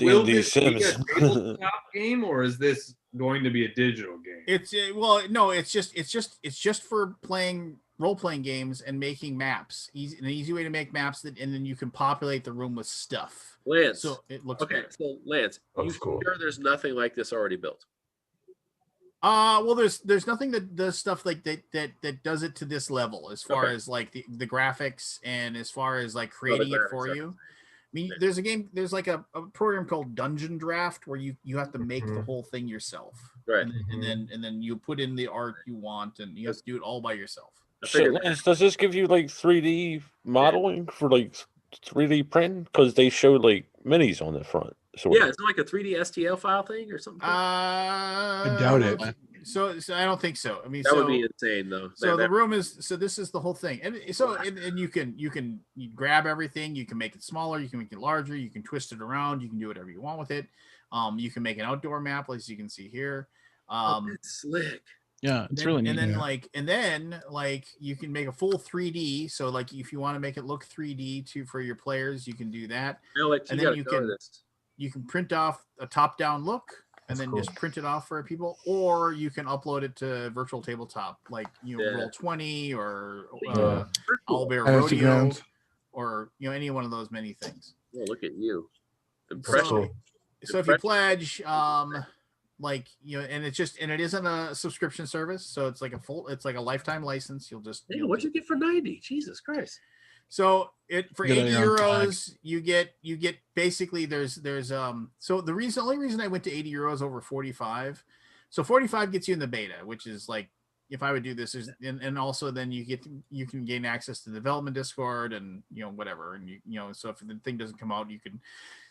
Speaker 10: Will this be a tabletop game, or is this going to be a digital game?
Speaker 1: It's it's just for playing role-playing games and making maps. An easy way to make maps and then you can populate the room with stuff.
Speaker 8: Lance,
Speaker 1: so it looks
Speaker 8: okay.
Speaker 1: good.
Speaker 8: So Lance, you
Speaker 4: cool.
Speaker 8: Sure there's nothing like this already built?
Speaker 1: Well, there's nothing that does stuff like that does it to this level as far as like the graphics and as far as like creating it for you. I mean, there's like a program called Dungeon Draft where you have to make the whole thing yourself,
Speaker 8: right?
Speaker 1: And then you put in the art you want, and you have to do it all by yourself.
Speaker 5: So, Lance, does this give you like 3D modeling for like 3D print? Because they showed like minis on the front.
Speaker 8: Yeah, it's like a 3D STL file thing or something.
Speaker 7: I doubt it.
Speaker 1: So I don't think so. I mean,
Speaker 8: That would be insane, though.
Speaker 1: So
Speaker 8: That-
Speaker 1: the room is this is the whole thing, and so and you grab everything. You can make it smaller. You can make it larger. You can twist it around. You can do whatever you want with it. You can make an outdoor map, as you can see here.
Speaker 8: It's slick.
Speaker 2: Yeah, it's really neat.
Speaker 1: And then you can make a full 3D. So like if you want to make it look 3D for your players, you can do that. And then you can print off a top-down look and then just print it off for people, or you can upload it to virtual tabletop, like Roll20 or Owlbear Rodeo, or any one of those many things.
Speaker 8: Oh, look at you. Impressive.
Speaker 1: So if you pledge, and it isn't a subscription service, so it's like a lifetime license. You'll just
Speaker 8: what'd you get for 90? Jesus Christ.
Speaker 1: So for 80 euros, you get basically there's so the only reason I went to 80 euros over 45. So 45 gets you in the beta, which is like if I would do this, and also then you can gain access to the development Discord and whatever, and so if the thing doesn't come out, you can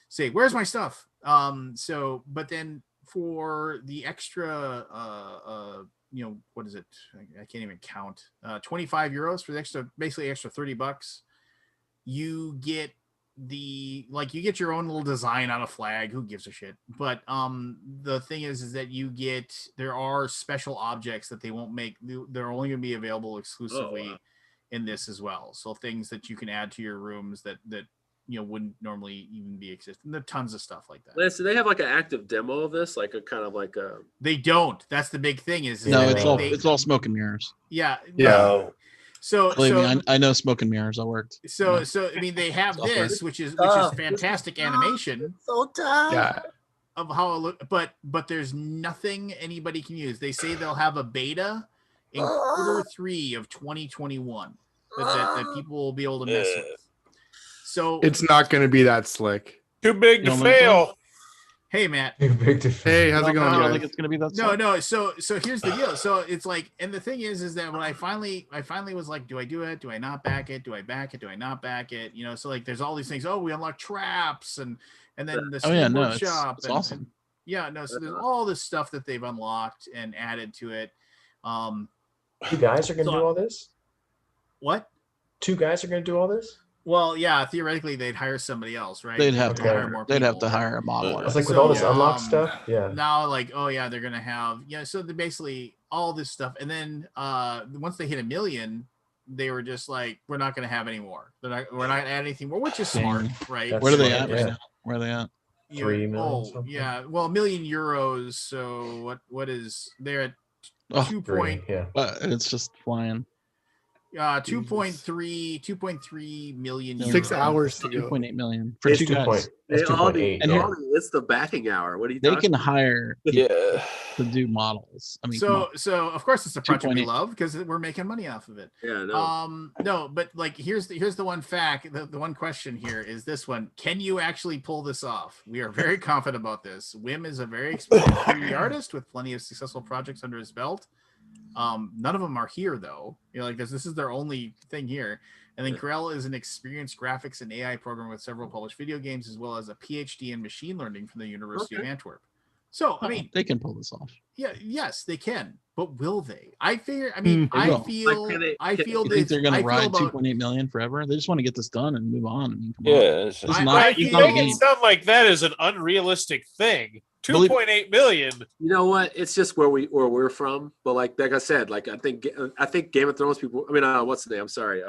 Speaker 1: say, where's my stuff? But then for the extra what is it? I can't even count. 25 euros for the basically extra $30. You get you get your own little design on a flag. Who gives a shit? But the thing is that there are special objects that they won't make. They're only going to be available exclusively in this as well. So things that you can add to your rooms that wouldn't normally even be existing. There are tons of stuff like that.
Speaker 8: Lance, do they have like an active demo of this? Like a kind of like a...
Speaker 1: They don't. That's the big thing.
Speaker 2: It's all smoke and mirrors.
Speaker 1: Yeah.
Speaker 2: Yeah. So I know smoke and mirrors. I worked.
Speaker 1: So I mean, they have this, which is fantastic animation.
Speaker 11: So tough.
Speaker 1: Yeah. Of how it look, but there's nothing anybody can use. They say they'll have a beta in Q3 of 2021 that people will be able to mess with. So
Speaker 12: it's not going to be that slick.
Speaker 5: Too big to fail.
Speaker 1: Hey, Matt.
Speaker 12: Too big to fail. Hey, how's it going?
Speaker 2: I don't think it's going to be that slick.
Speaker 1: No. So here's the deal. So it's like, and the thing is that when I finally was like, do I do it? Do I not back it? Do I back it? Do I not back it? So like, there's all these things. Oh, we unlock traps and then the Steam Workshop.
Speaker 2: It's awesome.
Speaker 1: So there's all this stuff that they've unlocked and added to it.
Speaker 4: Two guys are going to do all this?
Speaker 1: What?
Speaker 4: Two guys are going to do all this?
Speaker 1: Well, yeah, theoretically they'd hire somebody else, right?
Speaker 2: They'd have to hire more. They'd have to hire a modeler.
Speaker 4: It's like with all this unlock stuff. Yeah.
Speaker 1: Now, they're gonna have so they basically all this stuff, and then once they hit 1 million, they were just like, we're not gonna have any more. We're not gonna add anything more, which is smart, right?
Speaker 2: Where are they at? Yeah. Where are they at?
Speaker 4: 3 million.
Speaker 1: Yeah. Well, €1 million. So what is they're at 2 point?
Speaker 4: Yeah.
Speaker 2: It's just flying.
Speaker 1: 2.3 million.
Speaker 12: 6 hours to go.
Speaker 2: 2.8 million for two guys.
Speaker 8: It's the backing hour. What are you?
Speaker 2: They can hire to do models. I mean,
Speaker 1: so of course it's a project we love because we're making money off of it.
Speaker 8: Yeah. No.
Speaker 1: No, but like here's the one fact. The one question here is this one: can you actually pull this off? We are very confident about this. Wim is a very experienced 3D artist with plenty of successful projects under his belt. None of them are here though. This is their only thing here. And then Karel is an experienced graphics and AI programmer with several published video games, as well as a PhD in machine learning from the University of Antwerp. So I mean,
Speaker 2: they can pull this off.
Speaker 1: Yeah, yes, they can. But will they? I feel they're going to ride
Speaker 2: 2.8 million forever. They just want to get this done and move on. I mean,
Speaker 6: you make it sound like that is an unrealistic thing. 2.8 million.
Speaker 8: You know what? It's just where we're from. But like I said, I think Game of Thrones people. I mean, what's the name? I'm sorry.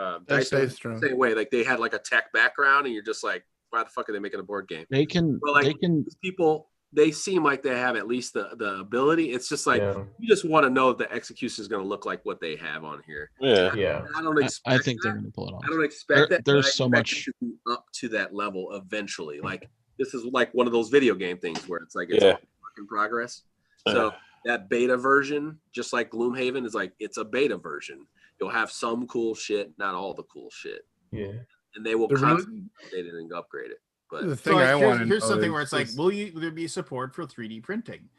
Speaker 8: Same way. Like they had like a tech background, and you're just like, why the fuck are they making a board game?
Speaker 2: They can.
Speaker 8: But people. They seem like they have at least the ability. It's just like you just want to know the execution is going to look like what they have on here.
Speaker 4: Yeah.
Speaker 8: I don't expect.
Speaker 2: I think they're going to pull it off.
Speaker 8: I don't expect that.
Speaker 2: There's so much
Speaker 8: to be up to that level eventually. Like this is like one of those video game things where it's like it's a work in progress. So that beta version, just like Gloomhaven, is like it's a beta version. You'll have some cool shit, not all the cool shit.
Speaker 4: Yeah.
Speaker 8: And they will constantly update it and upgrade it. But
Speaker 12: the thing
Speaker 1: here's something where it's like, will there be support for 3D printing?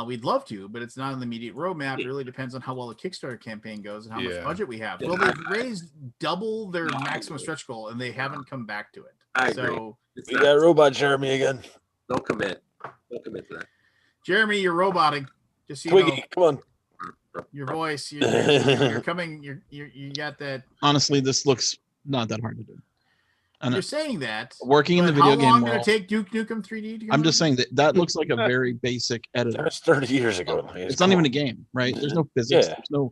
Speaker 1: We'd love to, but it's not on the immediate roadmap. It really depends on how well the Kickstarter campaign goes and how much budget we have. Well, they've raised double their maximum stretch goal, and they haven't come back to it.
Speaker 8: I agree.
Speaker 5: We got robot Jeremy again.
Speaker 8: Don't commit to that.
Speaker 1: Jeremy, you're roboting. Just so
Speaker 5: Twiggy, come on.
Speaker 1: Your voice, you're coming. You got that.
Speaker 2: Honestly, this looks not that hard to do.
Speaker 1: You're saying that
Speaker 2: working in the video game
Speaker 1: how long
Speaker 2: world,
Speaker 1: did it take Duke Nukem 3D to go
Speaker 2: I'm just
Speaker 1: on?
Speaker 2: saying that looks like a very basic editor.
Speaker 5: That's 30 years ago.
Speaker 2: It's not even a game, right? There's no physics.
Speaker 5: Yeah.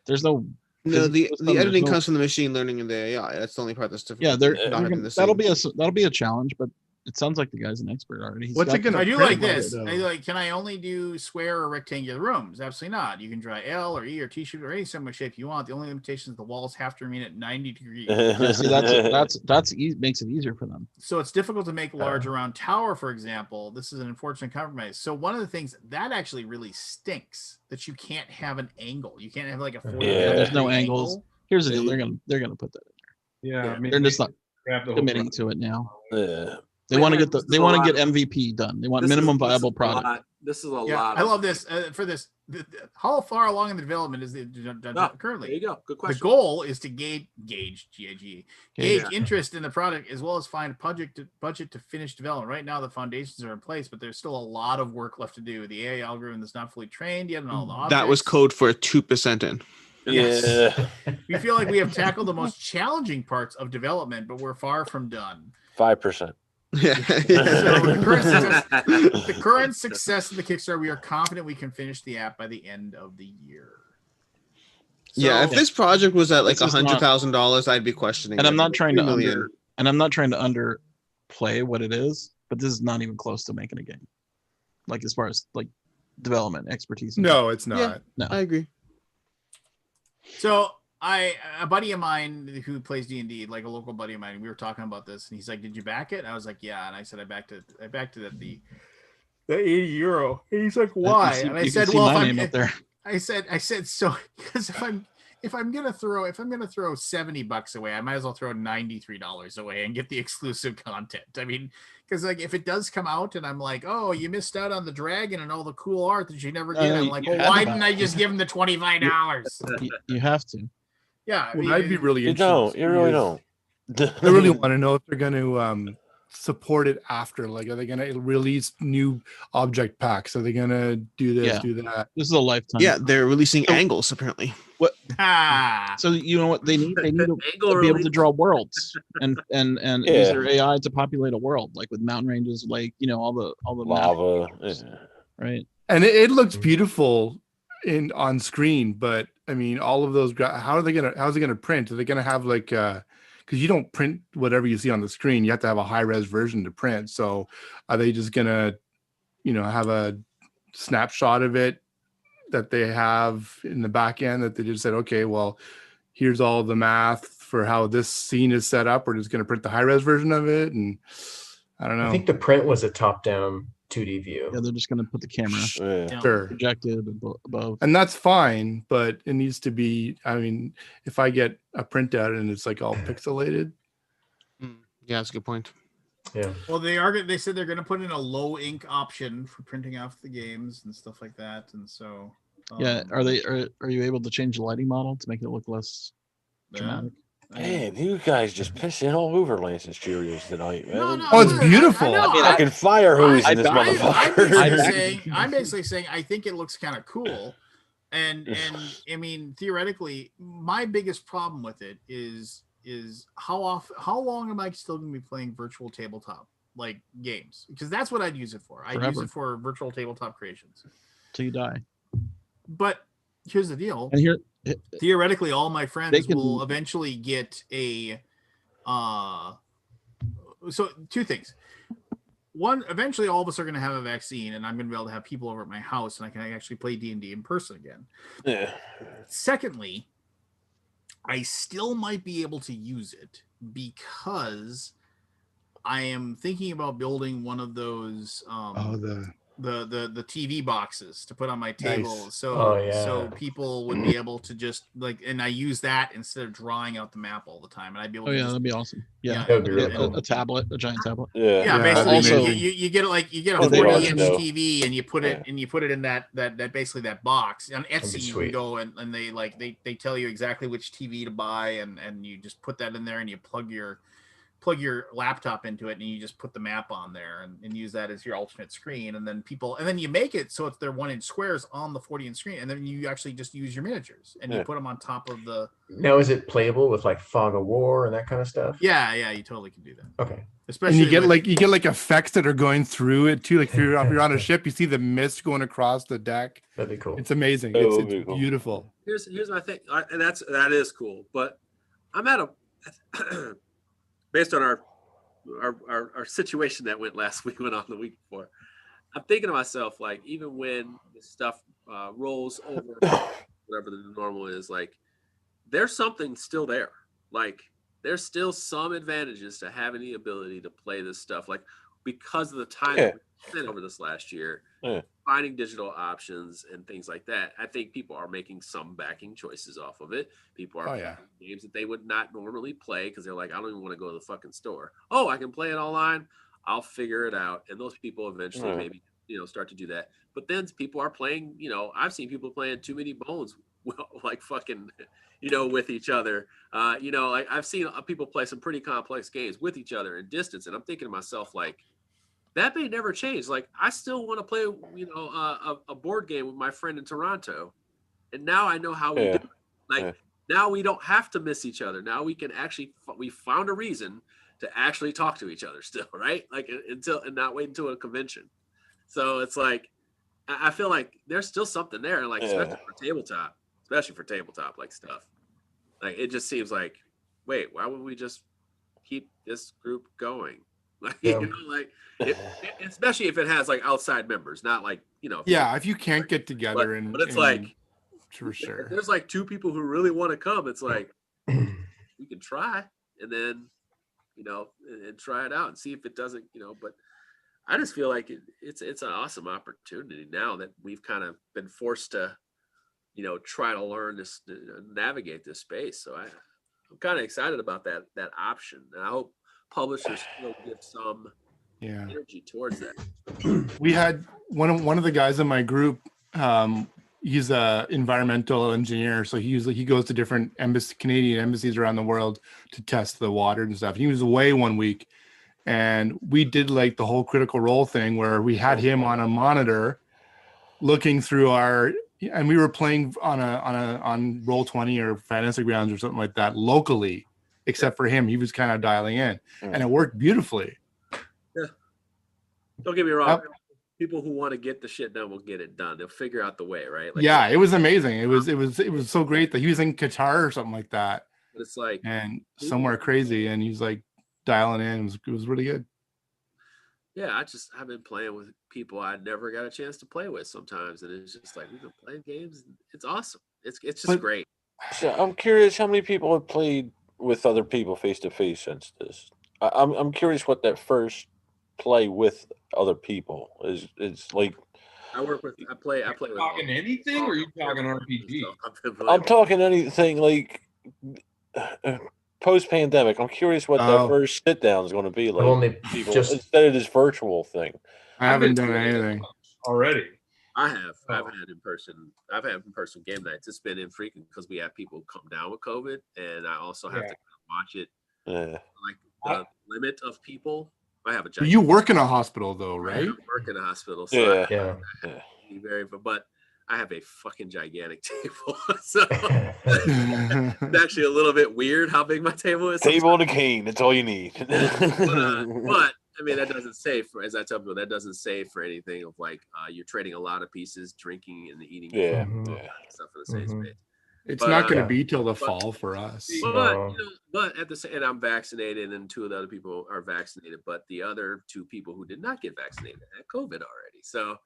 Speaker 2: There's no.
Speaker 7: No, the
Speaker 2: system,
Speaker 7: editing
Speaker 2: no,
Speaker 7: comes from the machine learning and the AI. That's the only part that's difficult.
Speaker 2: Yeah, they're
Speaker 7: not
Speaker 2: gonna, that'll be a challenge, but it sounds like the guy's an expert already.
Speaker 12: What's it gonna?
Speaker 1: I do
Speaker 12: print
Speaker 1: like this.
Speaker 12: though?
Speaker 1: I like. Can I only do square or rectangular rooms? Absolutely not. You can draw L or E or T shape or any similar shape you want. The only limitation is the walls have to remain at 90 degrees.
Speaker 2: Yeah, see, that's makes it easier for them.
Speaker 1: So it's difficult to make large around tower, for example. This is an unfortunate compromise. So one of the things that actually really stinks that you can't have an angle. You can't have like a 40
Speaker 2: There's no
Speaker 1: angle.
Speaker 2: angles. Here's the deal. They're gonna put that in there.
Speaker 11: Yeah, I mean,
Speaker 2: they're just not
Speaker 11: grab the whole
Speaker 2: committing
Speaker 11: process.
Speaker 2: to it now.
Speaker 5: Yeah.
Speaker 2: They want to get MVP done. They want minimum viable product.
Speaker 8: This is a
Speaker 1: Yeah,
Speaker 8: lot.
Speaker 1: I love this. For this, how far along in the development is it currently?
Speaker 8: There you go. Good question.
Speaker 1: The goal is to gauge
Speaker 8: Yeah.
Speaker 1: interest in the product as well as find budget to finish development. Right now, the foundations are in place, but there's still a lot of work left to do. The AI algorithm is not fully trained yet, and all the
Speaker 7: That was
Speaker 1: objects.
Speaker 7: code for 2% in.
Speaker 5: Yeah.
Speaker 1: We feel like we have tackled the most challenging parts of development, but we're far from done.
Speaker 5: 5%.
Speaker 7: Yeah.
Speaker 1: So the current success of the Kickstarter, we are confident we can finish the app by the end of the year.
Speaker 7: Yeah, if this project was at like
Speaker 2: This is not-
Speaker 7: $100,000, I'd be questioning.
Speaker 2: And I'm
Speaker 7: it.
Speaker 2: not trying to
Speaker 7: 3 million.
Speaker 2: underplay what it is, but this is not even close to making a game. Like as far as like development expertise.
Speaker 12: No, it's not.
Speaker 7: Yeah.
Speaker 2: No.
Speaker 7: I agree.
Speaker 1: So a buddy of mine who plays D&D, like a local buddy of mine, we were talking about this, and he's like, "Did you back it?" I was like, "Yeah," and I said, "I backed it at the €80." And he's like, "Why?" And I said, "Well, I said so because if I'm gonna throw $70 away, I might as well throw $93 away and get the exclusive content. I mean, because like if it does come out and I'm like, oh, you missed out on the dragon and all the cool art that you never get, I'm like, well, why didn't I just give him the $25?
Speaker 2: You have to.
Speaker 1: Yeah, I
Speaker 12: Well,
Speaker 1: mean,
Speaker 12: I'd be really
Speaker 5: You
Speaker 12: interested.
Speaker 5: don't. You really don't.
Speaker 12: I really want to know if they're going to support it after. Like, are they going to release new object packs? Are they going to do this,
Speaker 2: Yeah.
Speaker 12: do that?
Speaker 2: This is a lifetime.
Speaker 7: Yeah, they're releasing angles apparently.
Speaker 2: So you know what they need? They need to be able to draw worlds and use their AI to populate a world, like with mountain ranges, like all the
Speaker 5: lava,
Speaker 2: right?
Speaker 12: And it looks beautiful on screen, but I mean, all of those. How's it gonna print? Are they gonna have like? Because you don't print whatever you see on the screen. You have to have a high res version to print. So are they just gonna, have a snapshot of it that they have in the back end that they just said, okay, well, here's all the math for how this scene is set up. We're just gonna print the high res version of it, and I don't know.
Speaker 4: I think the print was a top down 2D view.
Speaker 2: Yeah, they're just gonna put the camera
Speaker 12: Sure.
Speaker 2: projected above.
Speaker 12: And that's fine, but it needs to be. I mean, if I get a printout and it's like all pixelated,
Speaker 7: Yeah, that's a good point.
Speaker 4: Yeah.
Speaker 1: Well, they said they're going to put in a low ink option for printing off the games and stuff like that, and so.
Speaker 2: Yeah, are you able to change the lighting model to make it look less dramatic?
Speaker 5: Man, you guys just pissing all over Lance's Cheerios tonight, man.
Speaker 12: Oh, it's beautiful.
Speaker 5: I mean, I can fire hose in this motherfucker.
Speaker 1: I'm basically saying I think it looks kind of cool, and I mean theoretically, my biggest problem with it is how long am I still going to be playing virtual tabletop like games? Because that's what I'd use it for. I'd use it for virtual tabletop creations
Speaker 2: till you die.
Speaker 1: But here's the deal.
Speaker 2: And here,
Speaker 1: theoretically, all my friends will eventually get a. So two things. One, eventually, all of us are going to have a vaccine, and I'm going to be able to have people over at my house, and I can actually play D&D in person again.
Speaker 5: Yeah.
Speaker 1: Secondly, I still might be able to use it because I am thinking about building one of those. The TV boxes to put on my table.
Speaker 12: Nice.
Speaker 1: So people would be able to just and I use that instead of drawing out the map all the time, and I'd be able to
Speaker 2: that'd be awesome. Yeah,
Speaker 4: that would be really cool.
Speaker 2: A tablet, a giant tablet.
Speaker 1: Basically
Speaker 2: Also,
Speaker 1: you get a 40-inch TV and you put it in that basically that box. On Etsy you can go and they tell you exactly which TV to buy, and you just put that in there and you plug your plug your laptop into it and you just put the map on there and use that as your alternate screen. And then you make it so it's their 1-inch squares on the 40-inch screen. And then you actually just use your miniatures and you put them on top of the.
Speaker 4: Now, is it playable with like Fog of War and that kind of stuff?
Speaker 1: Yeah, you totally can do that.
Speaker 4: Okay.
Speaker 1: Especially
Speaker 12: and you get like effects that are going through it too. Like if you're on a ship, you see the mist going across the deck.
Speaker 4: That'd be cool.
Speaker 12: It's amazing. It's beautiful.
Speaker 8: Here's my thing, and that is cool. But I'm at a based on our situation that went last week, went on the week before. I'm thinking to myself, like, even when this stuff rolls over, whatever the normal is, like, there's something still there. Like, there's still some advantages to having the ability to play this stuff, like, because of the time that we spent over this last year, finding digital options and things like that. I think people are making some backing choices off of it. People are playing games that they would not normally play because they're like, I don't even want to go to the fucking store. Oh, I can play it online. I'll figure it out. And those people eventually maybe, start to do that. But then people are playing, I've seen people playing Too Many Bones, like fucking, with each other. Like I've seen people play some pretty complex games with each other in distance. And I'm thinking to myself, like, that may never change. Like, I still want to play, a board game with my friend in Toronto. And now I know how we do it. Like, now we don't have to miss each other. Now we can actually, we found a reason to actually talk to each other still, right? Like, and not wait until a convention. So it's like, I feel like there's still something there, like, especially for tabletop, like stuff. Like, it just seems like, wait, why would we just keep this group going? Like, especially if it has like outside members, not like,
Speaker 12: if you can't get together
Speaker 8: but it's like,
Speaker 12: for sure,
Speaker 8: if there's like two people who really want to come, it's like, we can try and then, and try it out and see if it doesn't, but I just feel like it's an awesome opportunity now that we've kind of been forced to, try to learn this, navigate this space. So I'm kind of excited about that option. And I hope publishers still give some energy towards that.
Speaker 12: We had one of the guys in my group. He's a environmental engineer, so he goes to different Canadian embassies around the world to test the water and stuff. He was away one week, and we did like the whole Critical Role thing where we had him on a monitor, looking through and we were playing on Roll20 or Fantasy Grounds or something like that locally. Except for him, he was kind of dialing in, and it worked beautifully.
Speaker 8: Yeah, don't get me wrong. People who want to get the shit done will get it done. They'll figure out the way, right? Like,
Speaker 12: it was amazing. It was so great that he was in Qatar or something like that.
Speaker 8: But it's like,
Speaker 12: and somewhere crazy, and he's like dialing in. It was really good.
Speaker 8: Yeah, I've been playing with people I never got a chance to play with sometimes, and it's just like, we've been playing games. And it's awesome. It's just great.
Speaker 5: So I'm curious how many people have played with other people face to face since this. I'm curious what that first play with other people is like.
Speaker 8: I play with.
Speaker 10: Talking anything, or are you talking RPG?
Speaker 5: I'm talking anything like post pandemic. I'm curious what that first sit down is going to be like. Instead of this virtual thing.
Speaker 12: I haven't done anything
Speaker 10: already.
Speaker 8: I've had in person game nights. It's been infrequent because we have people come down with COVID, and I also have to watch it. Like the limit of people. I have a giant.
Speaker 12: You work in a hospital though, right?
Speaker 8: I work in a hospital, so
Speaker 4: yeah.
Speaker 8: But I have a fucking gigantic table, so it's actually a little bit weird how big my table is.
Speaker 5: Table and a cane. That's all you need.
Speaker 8: But I mean, that doesn't save for, as I tell people, that doesn't save for anything of like you're trading a lot of pieces, drinking and eating, stuff for the same space.
Speaker 12: It's not going to be till the fall for us.
Speaker 8: But at the same, and I'm vaccinated, and two of the other people are vaccinated, but the other two people who did not get vaccinated had COVID already. So,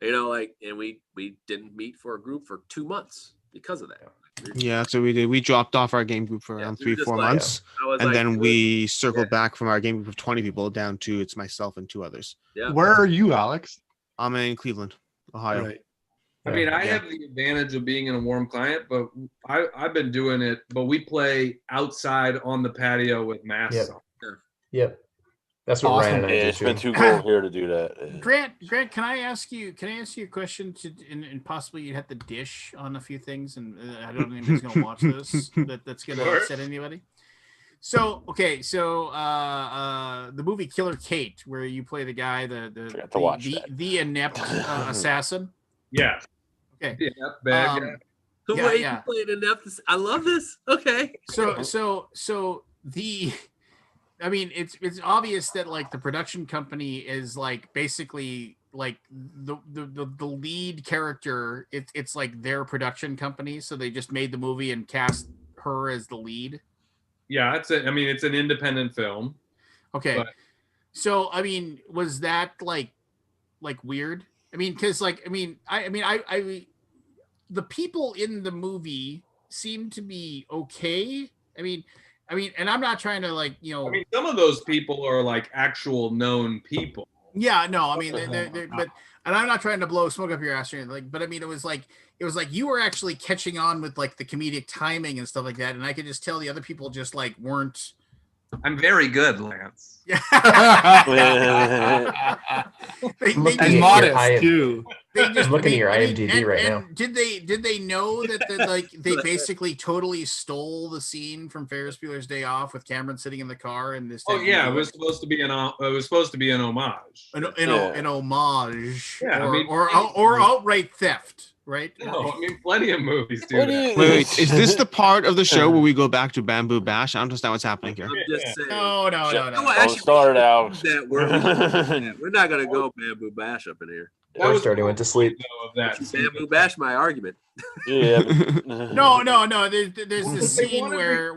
Speaker 8: and we didn't meet for a group for 2 months because of that.
Speaker 7: Yeah, so we did. We dropped off our game group for around 3-4 months, and then we circled back from our game group of 20 people down to it's myself and 2 others.
Speaker 12: Yeah. Where are you, Alex?
Speaker 7: I'm in Cleveland, Ohio.
Speaker 12: Right.
Speaker 10: I mean, I have the advantage of being in a warm climate, but I've been doing it. But we play outside on the patio with masks on.
Speaker 4: Yep. That's what Ryan and I do.
Speaker 5: It's been too cold here to do that.
Speaker 1: Grant, can I ask you a question and possibly you have to dish on a few things, and I don't think anybody's gonna watch this that's gonna upset anybody. So okay, so the movie Killer Kate, where you play the guy, the inept assassin.
Speaker 10: Yeah.
Speaker 1: Okay.
Speaker 10: Yeah, bad guy.
Speaker 8: The way you played inept. I love this. Okay.
Speaker 1: So the, I mean, it's obvious that like the production company is like basically like the lead character. It's like their production company, so they just made the movie and cast her as the lead.
Speaker 10: Yeah, I mean, it's an independent film.
Speaker 1: Okay.
Speaker 10: But
Speaker 1: So I mean, was that like weird? I mean, because like I the people in the movie seem to be okay. I mean, and I'm not trying to like, you know.
Speaker 10: I mean, some of those people are like actual known people.
Speaker 1: Yeah, no, I mean, but, and I'm not trying to blow smoke up your ass or anything, like, but I mean, it was like you were actually catching on with like the comedic timing and stuff like that, and I could just tell the other people just like weren't.
Speaker 10: I'm very good, Lance.
Speaker 1: Yeah.
Speaker 12: And modest too.
Speaker 4: I'm looking at your IMDb right now.
Speaker 1: Did they know that like they basically totally stole the scene from Ferris Bueller's Day Off with Cameron sitting in the car and this?
Speaker 10: Oh yeah, it was supposed to be an homage.
Speaker 1: An homage.
Speaker 10: Yeah,
Speaker 1: or outright theft. Right?
Speaker 10: No, I mean, plenty of movies do that.
Speaker 7: Wait, is this the part of the show where we go back to Bamboo Bash? I don't understand what's happening here.
Speaker 8: I'm just saying.
Speaker 1: No.
Speaker 5: Don't start out.
Speaker 8: We're not gonna go Bamboo Bash up in here.
Speaker 4: Or already went to sleep.
Speaker 8: Bamboo Bash my argument.
Speaker 5: Yeah.
Speaker 1: No. There's this scene where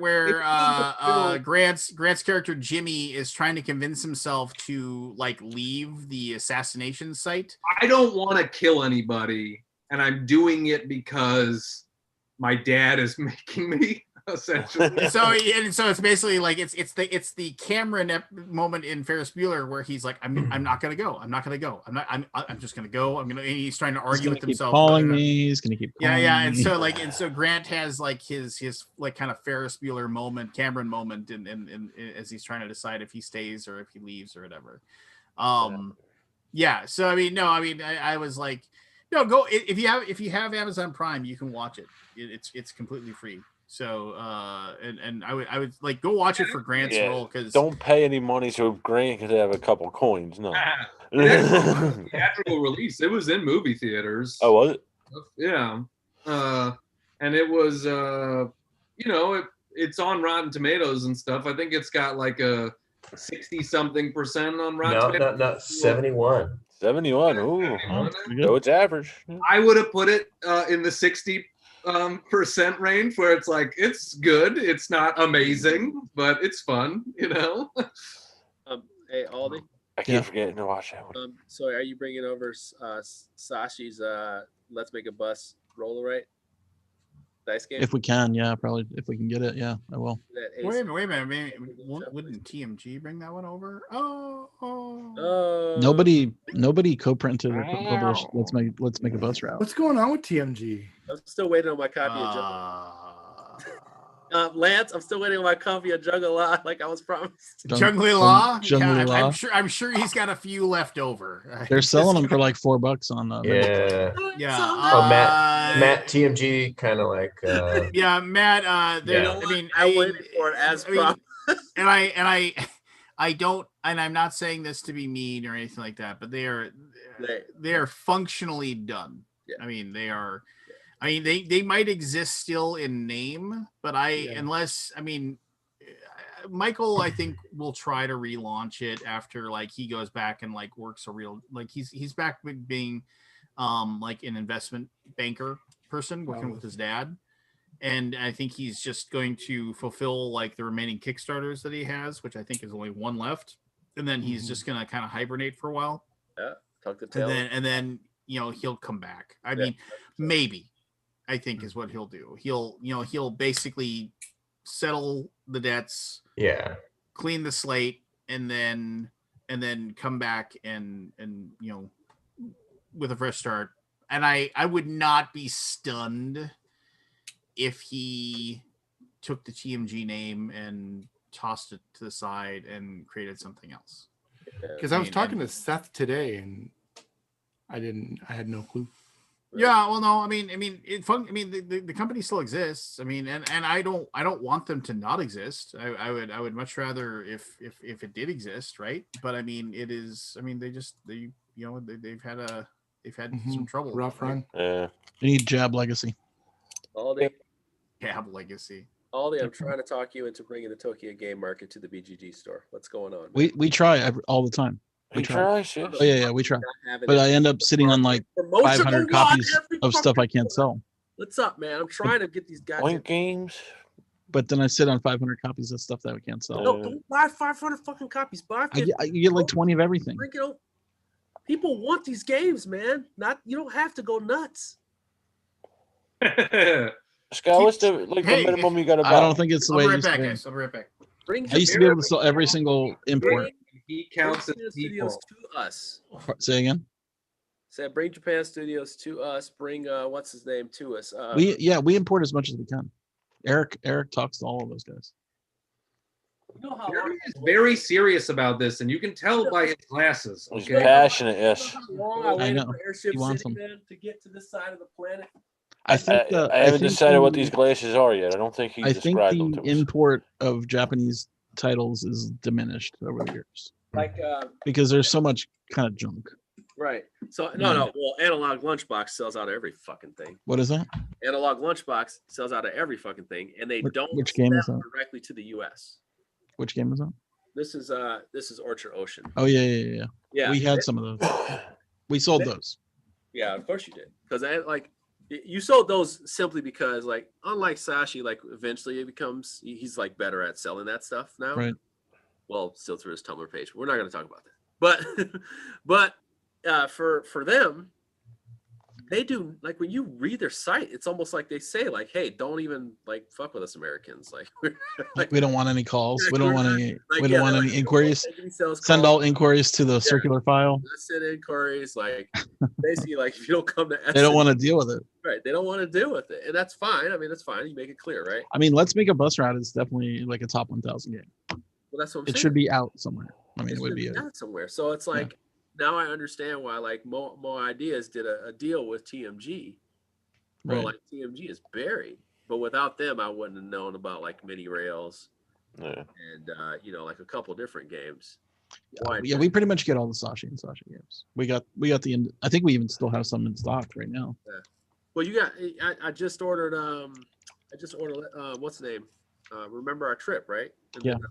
Speaker 1: Grant's character Jimmy is trying to convince himself to like leave the assassination site.
Speaker 10: I don't want to kill anybody, and I'm doing it because my dad is making me. Essentially.
Speaker 1: So it's basically like it's the Cameron moment in Ferris Bueller where he's like, I'm not gonna go. I'm just gonna go. And he's trying to argue with himself.
Speaker 2: He's gonna keep calling me.
Speaker 1: And so Grant has like his like kind of Ferris Bueller moment, Cameron moment, in as he's trying to decide if he stays or if he leaves or whatever. Yeah. So I was like, no, go if you have Amazon Prime, you can watch it. It's completely free. So and I would like go watch it for Grant's role, because
Speaker 5: don't pay any money so Grant could have a couple coins. No.
Speaker 10: Theatrical release. It was in movie theaters.
Speaker 5: Oh, was it?
Speaker 10: Yeah. And it was it's on Rotten Tomatoes and stuff. I think it's got like a 60-something% on Rotten Tomatoes.
Speaker 4: No, 71.
Speaker 5: 71. Ooh. So it's average.
Speaker 10: I would have put it in the 60% range, where it's like, it's good, it's not amazing, but it's fun,
Speaker 8: Hey, Aldi,
Speaker 5: I keep forgetting to watch that one.
Speaker 8: So are you bringing over Sashi's Let's Make a Bus roller dice game?
Speaker 2: If we can, yeah, probably if we can get it, yeah, I will.
Speaker 1: Wait a minute. Wouldn't TMG bring that one over?
Speaker 2: Nobody co-printed or published Let's Make a Bus route.
Speaker 12: What's going on with TMG?
Speaker 8: I'm still waiting on my copy of Jungle. Lance, I'm still waiting on my copy of Jungle Law, like I was promised.
Speaker 1: Jungle Law?
Speaker 2: Jungle Law?
Speaker 1: I'm sure he's got a few left over.
Speaker 2: They're selling them for like $4 on
Speaker 1: Yeah.
Speaker 4: Matt TMG kind of like
Speaker 1: yeah, Matt.
Speaker 8: I waited for it as promised.
Speaker 1: And I don't, and I'm not saying this to be mean or anything like that, but they are functionally done.
Speaker 8: Yeah.
Speaker 1: I mean, they are. I mean, they might exist still in name, but Michael, I think, will try to relaunch it after like he goes back and like works a real, like he's back being like an investment banker person working with his dad. And I think he's just going to fulfill like the remaining Kickstarters that he has, which I think is only one left. And then he's just going to kind of hibernate for a while.
Speaker 8: Yeah. Talk to Taylor.
Speaker 1: And then, he'll come back. I mean, maybe, I think is what he'll do. He'll basically settle the debts, clean the slate, and then come back and with a fresh start. And I would not be stunned if he took the TMG name and tossed it to the side and created something else.
Speaker 12: Because I was talking to Seth today, and I had no clue.
Speaker 1: Yeah, well, no, I mean, the company still exists. I mean, and I don't want them to not exist. I would much rather if it did exist, right? But I mean, it is. I mean, they've had some trouble.
Speaker 12: Rough run.
Speaker 5: Yeah.
Speaker 2: You need Jab Legacy.
Speaker 8: Aldi,
Speaker 1: Jab Legacy.
Speaker 8: Aldi, I'm trying to talk you into bringing the Tokyo Game Market to the BGG store. What's going on?
Speaker 2: We try all the time. We try. Oh, yeah, we try. But I end up sitting on like 500 copies of stuff I can't sell.
Speaker 8: What's up, man? I'm trying to get these guys.
Speaker 5: Point games.
Speaker 2: But then I sit on 500 copies of stuff that we can't sell.
Speaker 8: No, don't buy 500 fucking copies. Buy 50.
Speaker 2: You get like 20 of everything.
Speaker 8: People want these games, man. You don't have to go nuts.
Speaker 5: Scott, what's the minimum you got to buy?
Speaker 2: I don't think it's the way it
Speaker 1: I'll
Speaker 2: used to be.
Speaker 1: I'll be right back.
Speaker 2: I used to be able to sell every single import.
Speaker 10: He counts as
Speaker 8: Japan
Speaker 10: people.
Speaker 8: Studios to us.
Speaker 2: Say again.
Speaker 8: Said bring Japan Studios to us. Bring what's his name to us.
Speaker 2: We import as much as we can. Eric talks to all of those guys.
Speaker 8: You know how
Speaker 10: Jeremy is very serious about this, and you can tell by his glasses.
Speaker 5: He's
Speaker 10: Okay,
Speaker 5: passionate. Yes.
Speaker 8: how long I waited
Speaker 2: know.
Speaker 8: for Airship
Speaker 2: He wants
Speaker 8: City,
Speaker 2: them.
Speaker 8: man, to get to this side of the planet.
Speaker 2: I think
Speaker 5: I haven't decided what these glasses are yet. I don't think he
Speaker 2: I think
Speaker 5: described them
Speaker 2: the
Speaker 5: to us.
Speaker 2: import of Japanese titles is diminished over the years
Speaker 8: Like
Speaker 2: because there's so much kind of junk.
Speaker 8: right. So no. Well, Analog Lunchbox sells out of every fucking thing.
Speaker 2: What is that?
Speaker 8: Analog Lunchbox sells out of every fucking thing, and they don't
Speaker 2: Which game is
Speaker 8: sell
Speaker 2: that?
Speaker 8: directly to the U.S.
Speaker 2: Which game is that?
Speaker 8: This is Orchard Ocean.
Speaker 2: Oh yeah.
Speaker 8: Yeah,
Speaker 2: We had some of those. We sold those.
Speaker 8: Yeah, of course you did. Because you sold those simply because unlike Sashi, eventually it becomes he's better at selling that stuff now.
Speaker 2: Right.
Speaker 8: Well, still through his Tumblr page. We're not going to talk about that. But for them, they do when you read their site, it's almost like they say hey, don't even fuck with us Americans.
Speaker 2: We don't want any calls. We don't want any. We don't want any inquiries.
Speaker 8: Send
Speaker 2: Send all inquiries to the circular file.
Speaker 8: Send inquiries. Basically, if you don't come to,
Speaker 2: They don't want to deal with it.
Speaker 8: Right. They don't want to deal with it, and that's fine. I mean, that's fine. You make it clear, right?
Speaker 2: I mean, Let's Make a Bus Route is definitely a top 1,000 game.
Speaker 8: Well, that's what I'm saying.
Speaker 2: It should be out somewhere. I mean, it would be
Speaker 8: out somewhere. So it's now I understand why Mo Ideas did a deal with TMG. Well,
Speaker 2: Right.
Speaker 8: TMG is buried, but without them, I wouldn't have known about mini rails and a couple different games.
Speaker 2: Yeah, we pretty much get all the Sashi and Sashi games. We got the. I think we even still have some in stock right now.
Speaker 8: Yeah. Well, you got. I just ordered. What's the name? Remember Our Trip, right? And
Speaker 2: Yeah.
Speaker 8: then,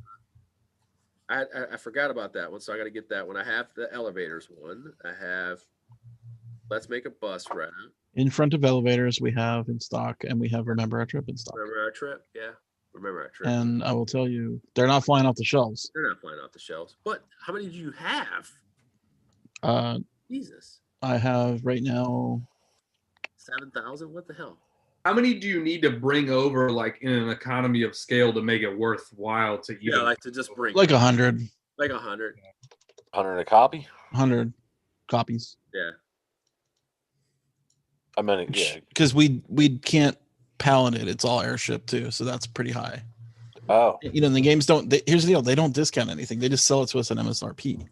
Speaker 8: I forgot about that one, so I got to get that one. I have the elevators one. I have Let's Make a Bus Route.
Speaker 2: In Front of Elevators, we have in stock, and we have Remember Our Trip in stock.
Speaker 8: Remember Our Trip, yeah. Remember Our Trip.
Speaker 2: And I will tell you, they're not flying off the shelves.
Speaker 8: They're not flying off the shelves. But how many do you have? Jesus.
Speaker 2: I have right now
Speaker 8: 7,000. What the hell?
Speaker 10: how many do you need to bring over, in an economy of scale, to make it worthwhile to even?
Speaker 8: Yeah, to just bring
Speaker 2: 100.
Speaker 8: 100.
Speaker 5: 100 a copy.
Speaker 2: 100 copies.
Speaker 8: Yeah.
Speaker 5: I mean, yeah,
Speaker 2: because we can't pallet it. It's all airship too, so that's pretty high.
Speaker 5: Oh,
Speaker 2: the games don't. Here's the deal: they don't discount anything. They just sell it to us at MSRP,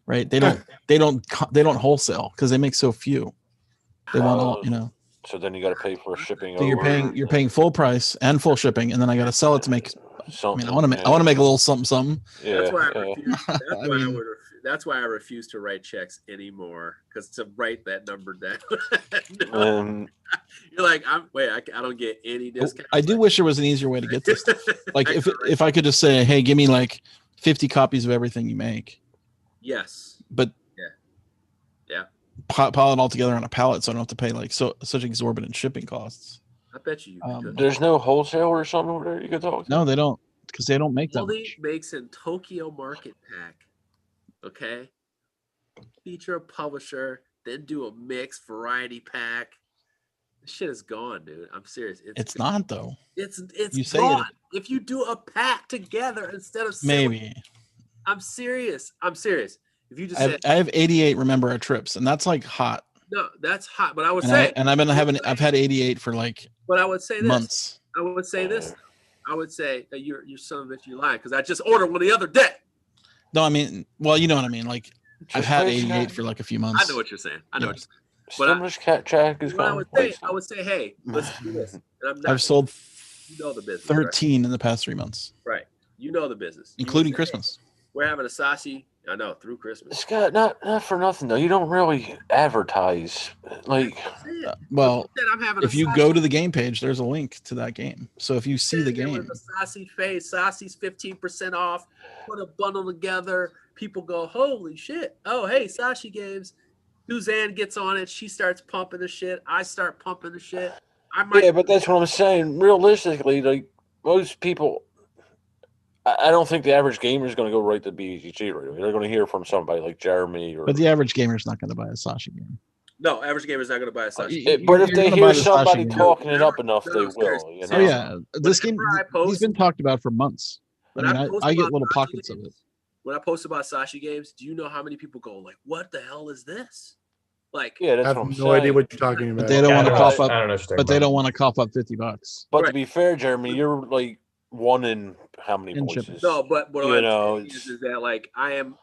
Speaker 2: right? They don't wholesale because they make so few. They want all.
Speaker 5: So then you got to pay for shipping.
Speaker 2: So you're paying full price and full shipping, and then I got to sell it to make. I want to make a little something.
Speaker 5: Yeah,
Speaker 8: that's why I refuse. That's why I refuse to write checks anymore, because to write that number down, you're I don't get any discount.
Speaker 2: I do wish there was an easier way to get this stuff. If I could just say, hey, give me 50 copies of everything you make.
Speaker 8: Yes.
Speaker 2: But
Speaker 8: yeah.
Speaker 2: Pile it all together on a pallet, so I don't have to pay such exorbitant shipping costs.
Speaker 8: I bet you.
Speaker 5: There's no wholesale or something over there you could talk to?
Speaker 2: No, they don't, because they don't make that much.
Speaker 8: Aldi makes in Tokyo Market Pack. Okay. Feature a publisher, then do a mixed variety pack. This shit is gone, dude. I'm serious.
Speaker 2: It's not though.
Speaker 8: It's
Speaker 2: you say
Speaker 8: gone. If you do a pack together instead of
Speaker 2: maybe.
Speaker 8: I'm serious. If you just
Speaker 2: I have 88 Remember Our Trips, and that's hot.
Speaker 8: No, that's hot. But I would say
Speaker 2: I've had 88 for
Speaker 8: but I would say this.
Speaker 2: Months.
Speaker 8: I would say this. I would say that you're son of a bitch, you lying, because I just ordered one the other day.
Speaker 2: No, I mean, well, you know what I mean. I've had 88 for a few months.
Speaker 8: I know what you're saying.
Speaker 5: Stimulus check is
Speaker 8: I
Speaker 5: coming.
Speaker 8: would say, hey, let's do this. And I'm not.
Speaker 2: I've sold
Speaker 8: You know the business.
Speaker 2: 13 in the past 3 months.
Speaker 8: Right. You know the business.
Speaker 2: Including
Speaker 8: say,
Speaker 2: Christmas.
Speaker 8: Hey, we're having a sashi. I know, through Christmas.
Speaker 5: Scott, not for nothing though. You don't really advertise like.
Speaker 2: Well, if you go to
Speaker 8: Sashi.
Speaker 2: the game page, there's a link to that game. So if you see the game,
Speaker 8: with a Sashi face, Sashi's 15% off. Put a bundle together. People go, holy shit! Oh, hey, Sashi games. Suzanne gets on it. She starts pumping the shit. I start pumping the shit.
Speaker 5: Yeah, but that's what I'm saying. Realistically, like most people, I don't think the average gamer is going to go right to BGG right away. They're going to hear from somebody like Jeremy or.
Speaker 2: But the average gamer is not going to buy a Sashi game.
Speaker 8: No, average gamer is not going to buy a Sashi.
Speaker 5: But if they hear somebody talking it up enough, they will. You know?
Speaker 2: Oh yeah, this game he's been talked about for months. I mean, I get little pockets of it.
Speaker 8: When I post about Sashi games, do you know how many people go like, "What the hell is this?" Like,
Speaker 5: yeah, that's
Speaker 12: I have
Speaker 5: what I'm
Speaker 12: no
Speaker 5: saying.
Speaker 12: idea what you're talking about.
Speaker 2: But they don't want to cough up.
Speaker 4: I don't know what you're
Speaker 2: But they
Speaker 4: talking
Speaker 2: don't want to cough up $50.
Speaker 5: But to be fair, Jeremy, you're like one in how many
Speaker 2: In
Speaker 5: voices?
Speaker 2: shipping.
Speaker 8: no, but what
Speaker 5: You
Speaker 8: I'm
Speaker 5: know,
Speaker 8: saying is that like I'm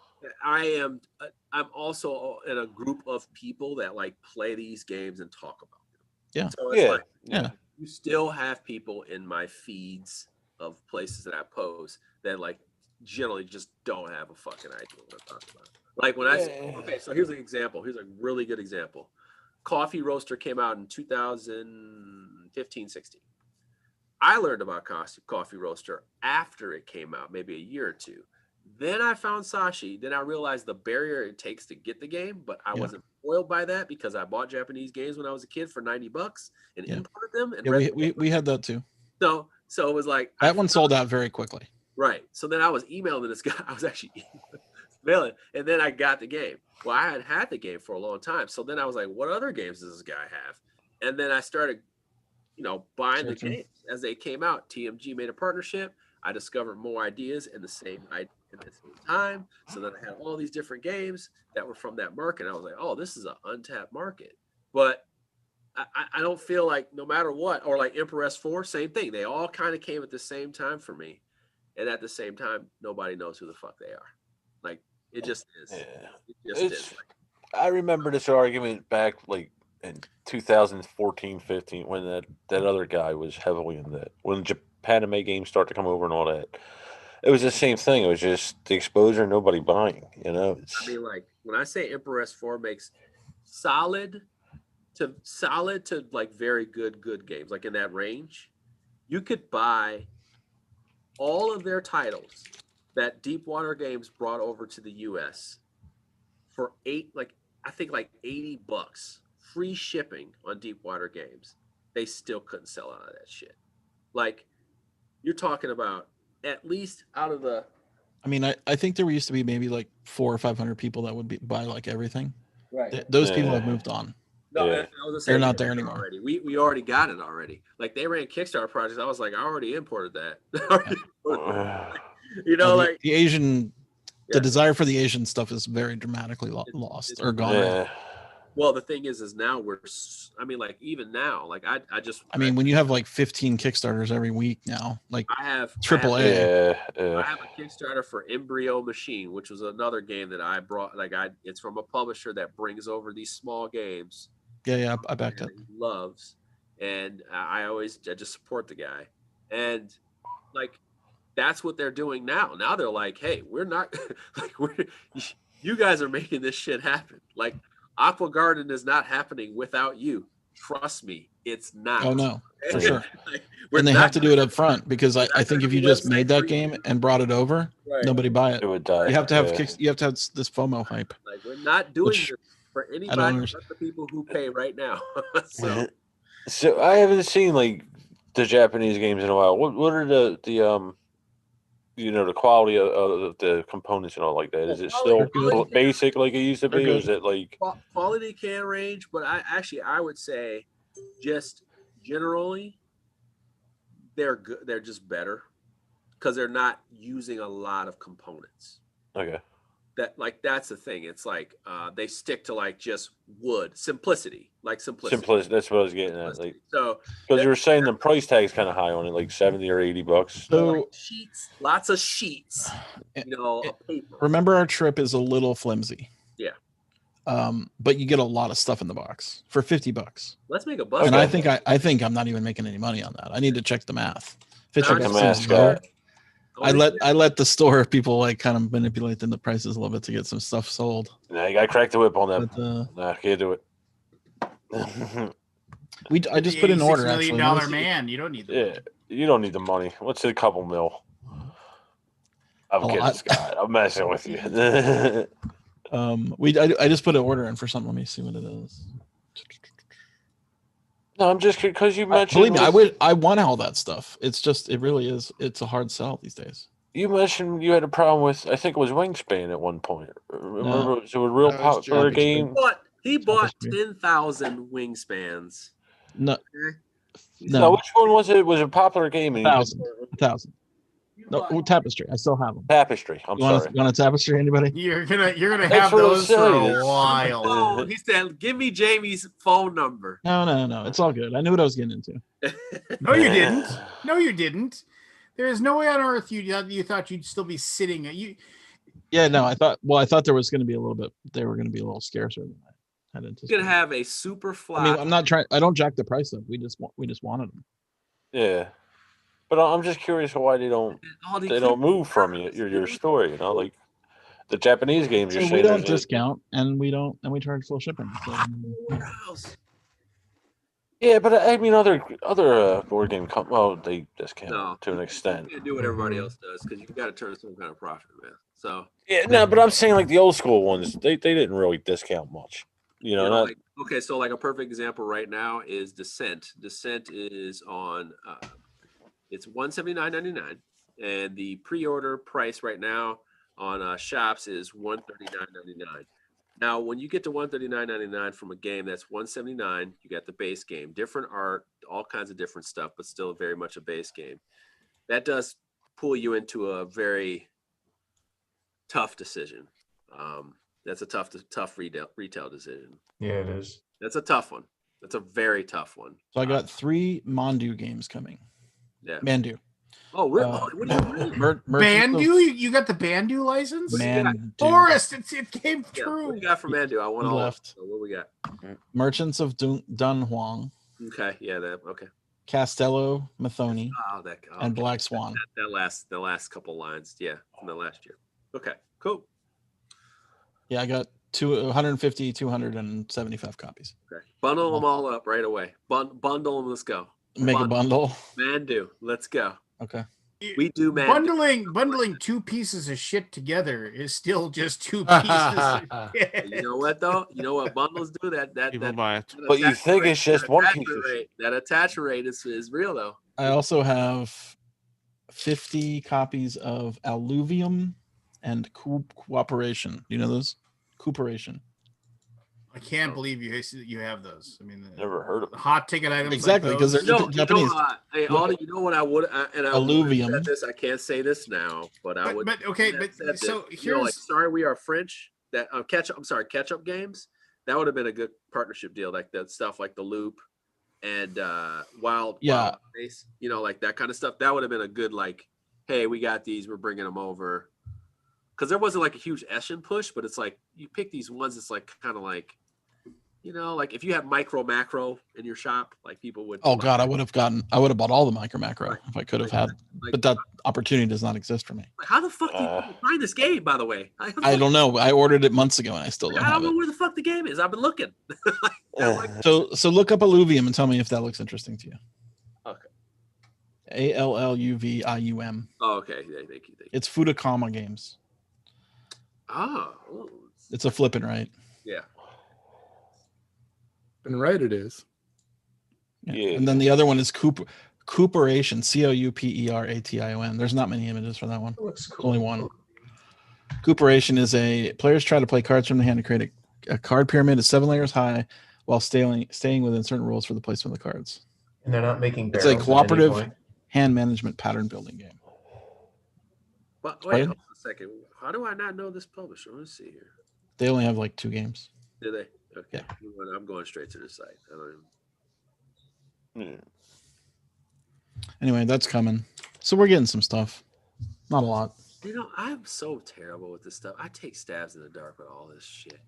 Speaker 8: also in a group of people that like play these games and talk about them.
Speaker 2: Yeah.
Speaker 8: So it's like
Speaker 2: Yeah.
Speaker 8: you still have people in my feeds of places that I post that like generally just don't have a fucking idea what I'm talking about. Like when I say, okay, so here's an example. Here's a really good example. Coffee Roaster came out in 2015, 16. I learned about Coffee Roaster after it came out, maybe a year or two. Then I found Sashi. Then I realized the barrier it takes to get the game, but I wasn't foiled by that because I bought Japanese games when I was a kid for $90 and imported them. And
Speaker 2: we had that too.
Speaker 8: So it was like
Speaker 2: that one sold out very quickly.
Speaker 8: Right. So then I was emailing this guy. I was actually emailing, and then I got the game. Well, I had the game for a long time. So then I was like, what other games does this guy have? And then I started, buying the games as they came out. TMG made a partnership. I discovered more ideas in the same time. So then I had all these different games that were from that market. I was like, oh, this is an untapped market. But I don't feel like no matter what, or like Emperor S4, same thing. They all kind of came at the same time for me. And at the same time, nobody knows who the fuck they are. Like, it just is.
Speaker 5: Yeah.
Speaker 8: It just is.
Speaker 5: I remember this argument back like in 2014, 15, when that other guy was heavily in that. When Japanime games start to come over and all that. It was the same thing. It was just the exposure, nobody buying, I mean,
Speaker 8: like, when I say Emperor S4 makes solid to like very good games, like in that range, you could buy all of their titles that Deepwater Games brought over to the US for $80, free shipping on Deepwater Games. They still couldn't sell out of that shit. Like, you're talking about at least out of the.
Speaker 2: I mean, I think there used to be maybe like 400 or 500 people that would buy like everything.
Speaker 8: Right.
Speaker 2: Those people have moved on.
Speaker 8: No,
Speaker 2: they're not there anymore.
Speaker 8: Already. We already got it already. Like, they ran Kickstarter projects. I was like, I already imported that.
Speaker 2: The Asian, the desire for the Asian stuff is very dramatically lost or gone.
Speaker 5: Yeah.
Speaker 8: Well, the thing is now even now, like I
Speaker 2: mean, when you have like 15 Kickstarters every week now, like
Speaker 8: I have
Speaker 2: AAA.
Speaker 8: I have a Kickstarter for Embryo Machine, which was another game that I brought. It's from a publisher that brings over these small games.
Speaker 2: Yeah, I backed it.
Speaker 8: He loves, and I just support the guy, and like that's what they're doing now. Now they're like, hey, we're not you guys are making this shit happen. Like, Aqua Garden is not happening without you. Trust me, it's not.
Speaker 2: Oh no, for sure. And they have to do it up front because I think if you just made that game and brought it over, nobody buy it.
Speaker 5: It would die.
Speaker 2: You have to have you have to have this FOMO hype.
Speaker 8: Like, we're not doing this for anybody but the people who pay right now.
Speaker 5: So I haven't seen like the Japanese games in a while. What are the the quality of the components and all like that? Is it still basic like it used to be, or is it like
Speaker 8: quality can range? But I would say just generally they're good. They're just better because they're not using a lot of components.
Speaker 5: Okay.
Speaker 8: That's the thing. It's like they stick to like just wood simplicity. That's what I
Speaker 5: was getting at. Like, so because you were saying the price tag's kind of high on it, like $70 or $80.
Speaker 2: So
Speaker 8: sheets, lots of sheets. Paper.
Speaker 2: Remember, our trip is a little flimsy.
Speaker 8: Yeah.
Speaker 2: But you get a lot of stuff in the box for $50.
Speaker 8: Let's make a bus.
Speaker 2: And I think I'm not even making any money on that. I need to check the math.
Speaker 5: Check the math, Scott.
Speaker 2: I let the store people like kind of manipulate the prices a little bit to get some stuff sold.
Speaker 5: Nah, you gotta crack the whip on that.
Speaker 2: But,
Speaker 5: nah, can't do it.
Speaker 2: I just put in order.
Speaker 1: $86 million
Speaker 2: actually.
Speaker 1: man. You don't need.
Speaker 5: You don't need the money. What's a couple mil? I'm kidding, Scott. I'm messing with you.
Speaker 2: I just put an order in for something. Let me see what it is.
Speaker 5: No, I'm just because you mentioned.
Speaker 2: Believe me, I want all that stuff. It's just it really is. It's a hard sell these days.
Speaker 5: You mentioned you had a problem with. I think it was Wingspan at one point. Remember, it was a real popular game.
Speaker 8: He bought 10,000 Wingspans.
Speaker 2: No,
Speaker 5: no. Which one was it? It was a popular game.
Speaker 2: 1,000. No, Tapestry. I still have them.
Speaker 5: Tapestry. I'm sorry.
Speaker 2: You want a Tapestry? Anybody?
Speaker 1: You're gonna have those for a while.
Speaker 8: Oh, he said, "Give me Jamie's phone number."
Speaker 2: No. It's all good. I knew what I was getting into.
Speaker 1: No, you didn't. No, you didn't. There is no way on earth you thought you'd still be sitting.
Speaker 2: Yeah, no. I thought there was going to be a little bit. They were going to be a little scarcer than I had anticipated.
Speaker 8: You're gonna have a super flat.
Speaker 2: I mean, I'm not trying. I don't jack the price up. We just wanted them.
Speaker 5: Yeah. But I'm just curious why they don't move from your story, you know, like the Japanese games.
Speaker 2: So we don't discount and we charge full shipping. So.
Speaker 5: Yeah, but I mean, other board game they discount to an extent.
Speaker 8: You can't do what everybody else does because you got to turn some kind of profit, man. So
Speaker 5: yeah, no, but I'm saying like the old school ones, they didn't really discount much. You know,
Speaker 8: so like a perfect example right now is Descent. Descent is on. It's $179.99, and the pre-order price right now on shops is $139.99. Now, when you get to $139.99 from a game that's $179, you got the base game, different art, all kinds of different stuff, but still very much a base game. That does pull you into a very tough decision. That's a tough retail decision.
Speaker 4: Yeah, it is.
Speaker 8: That's a tough one. That's a very tough one.
Speaker 2: So I got 3 Mandu games coming.
Speaker 8: Yeah.
Speaker 2: Mandu.
Speaker 8: Oh, really? What do you mean?
Speaker 1: Bandu? You got the Bandu license? Forrest, it came through.
Speaker 8: What do you got for Mandu? I want all left. So what we got?
Speaker 2: Merchants of Dunhuang.
Speaker 8: Okay, yeah, okay.
Speaker 2: Castello Mathoni. And Black Swan.
Speaker 8: The last couple lines, yeah, from the last year. Okay, cool.
Speaker 2: Yeah, I got 150, 275 copies.
Speaker 8: Okay, bundle them all up right away. Bundle them. Let's go.
Speaker 2: Make a bundle.
Speaker 8: Mandu, let's go.
Speaker 2: Okay.
Speaker 8: We do Mandu.
Speaker 1: Bundling 2 pieces of shit together is still just 2 pieces.
Speaker 8: You know what though? You know what bundles do? That
Speaker 7: buy it.
Speaker 5: But you think it's just one piece.
Speaker 8: That attach rate is real though.
Speaker 2: I also have 50 copies of Alluvium and Cooperation. Do you know those? Cooperation.
Speaker 1: I can't believe you have those. I mean,
Speaker 5: never heard of them.
Speaker 1: Hot ticket items.
Speaker 2: Exactly, because they're Japanese.
Speaker 8: Hey, Aldi, you know what I would?
Speaker 2: Alluvium.
Speaker 8: Said this. I can't say this now, but I would.
Speaker 1: But okay, but so here's
Speaker 8: sorry, we are French. That ketchup games. That would have been a good partnership deal, like that stuff, like the Loop and Wild Face. You know, like that kind of stuff. That would have been a good hey, we got these. We're bringing them over. Because there wasn't a huge Eschen push, but it's you pick these ones. It's kind of if you had macro in your shop, people would.
Speaker 2: Oh God, I would have bought all the macro if I could have had, but that opportunity does not exist for me.
Speaker 8: How the fuck do you find this game? By the way,
Speaker 2: I don't know. I ordered it months ago and I still don't.
Speaker 8: I don't know where the fuck the game is. I've been looking.
Speaker 2: So look up Alluvium and tell me if that looks interesting to you.
Speaker 8: Okay.
Speaker 2: Alluvium.
Speaker 8: Oh, okay. Yeah, thank you.
Speaker 2: It's Fudakama Games.
Speaker 8: Oh.
Speaker 2: It's a flipping right.
Speaker 8: Yeah.
Speaker 12: And right it is.
Speaker 2: Yeah. And then the other one is Cooperation, Couperation. There's not many images for that one.
Speaker 4: Cool.
Speaker 2: Only one. Cooperation is players try to play cards from the hand to create a card pyramid is 7 layers high while staying within certain rules for the placement of the cards.
Speaker 4: And they're not making
Speaker 2: barrels. It's a cooperative hand management pattern building game.
Speaker 8: But wait a second. How do I not know this publisher? Let's see here.
Speaker 2: They only have 2 games.
Speaker 8: Do they? Okay.
Speaker 2: Yeah.
Speaker 8: I'm going straight to the site. I don't even...
Speaker 2: Anyway, that's coming. So we're getting some stuff. Not a lot.
Speaker 8: I'm so terrible with this stuff. I take stabs in the dark with all this shit.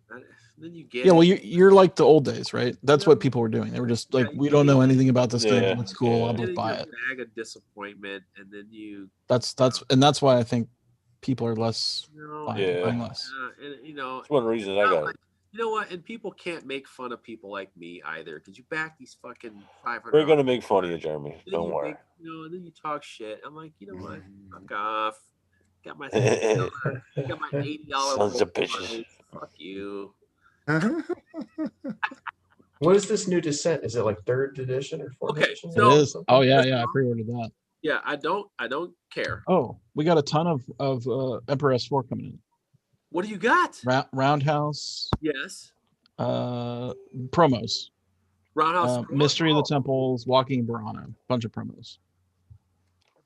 Speaker 8: Then you get
Speaker 2: well, you're like the old days, right? That's what people were doing. They were just like, we don't know anything about this game. It's cool. I'll just buy it.
Speaker 8: Bag of disappointment, and then you.
Speaker 2: That's why I think people are less buying less.
Speaker 8: And
Speaker 5: it's one of the reasons I got it.
Speaker 8: You know what? And people can't make fun of people like me either, because you back these fucking $500.
Speaker 5: We're gonna make fun of you, Jeremy. Don't worry.
Speaker 8: And then you talk shit. I'm like, you know what? Fuck off. Got my $80.
Speaker 5: Sons of bitches.
Speaker 8: Fuck you.
Speaker 4: What is this new Descent? Is it like 3rd edition or 4th edition?
Speaker 2: It is. Oh yeah, I pre-ordered that.
Speaker 8: Yeah, I don't care.
Speaker 2: Oh, we got a ton of Emperor S4 coming in.
Speaker 8: What do you got?
Speaker 2: Roundhouse.
Speaker 8: Yes.
Speaker 2: Promos.
Speaker 8: Roundhouse.
Speaker 2: Mystery of the Temples, Walking Piranha. Bunch of promos.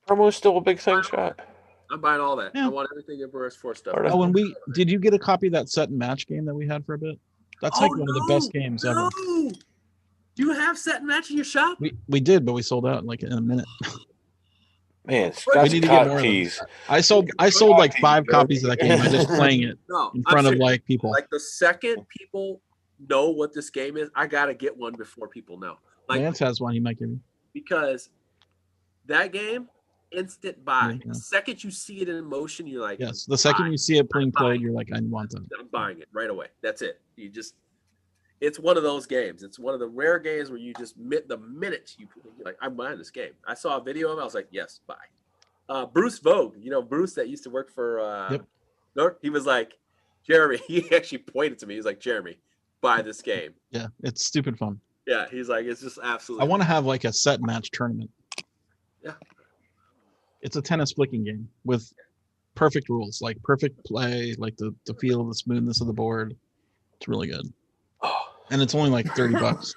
Speaker 5: Promo is still a big thing, Scott.
Speaker 8: I'm buying all that. I want everything Emperor S4 stuff.
Speaker 2: Oh, did you get a copy of that set and match game that we had for a bit? That's one of the best games ever.
Speaker 8: Do you have set and match in your shop?
Speaker 2: We did, but we sold out in a minute.
Speaker 5: Man, Scott's cock tease.
Speaker 2: I sold like 5 copies of that game by just playing it in front of like people.
Speaker 8: Like the second people know what this game is, I gotta get one before people know. Like
Speaker 2: Lance has one. He might give me.
Speaker 8: Because that game, instant buy. The second you see it in motion, you're like,
Speaker 2: yes. The second you see it being played, you're like, I want them.
Speaker 8: I'm buying it right away. That's it. It's one of those games. It's one of the rare games where you just the minute you're like, I'm buying this game. I saw a video of it. I was like, yes, buy. Bruce Vogue, Bruce that used to work for he was like, Jeremy, he actually pointed to me. He's like, Jeremy, buy this game.
Speaker 2: Yeah, it's stupid fun.
Speaker 8: Yeah, he's like, it's just absolutely.
Speaker 2: I want to have like a set match tournament.
Speaker 8: Yeah.
Speaker 2: It's a tennis flicking game with perfect rules, like perfect play, like the feel, the smoothness of the board. It's really good. And it's only like $30.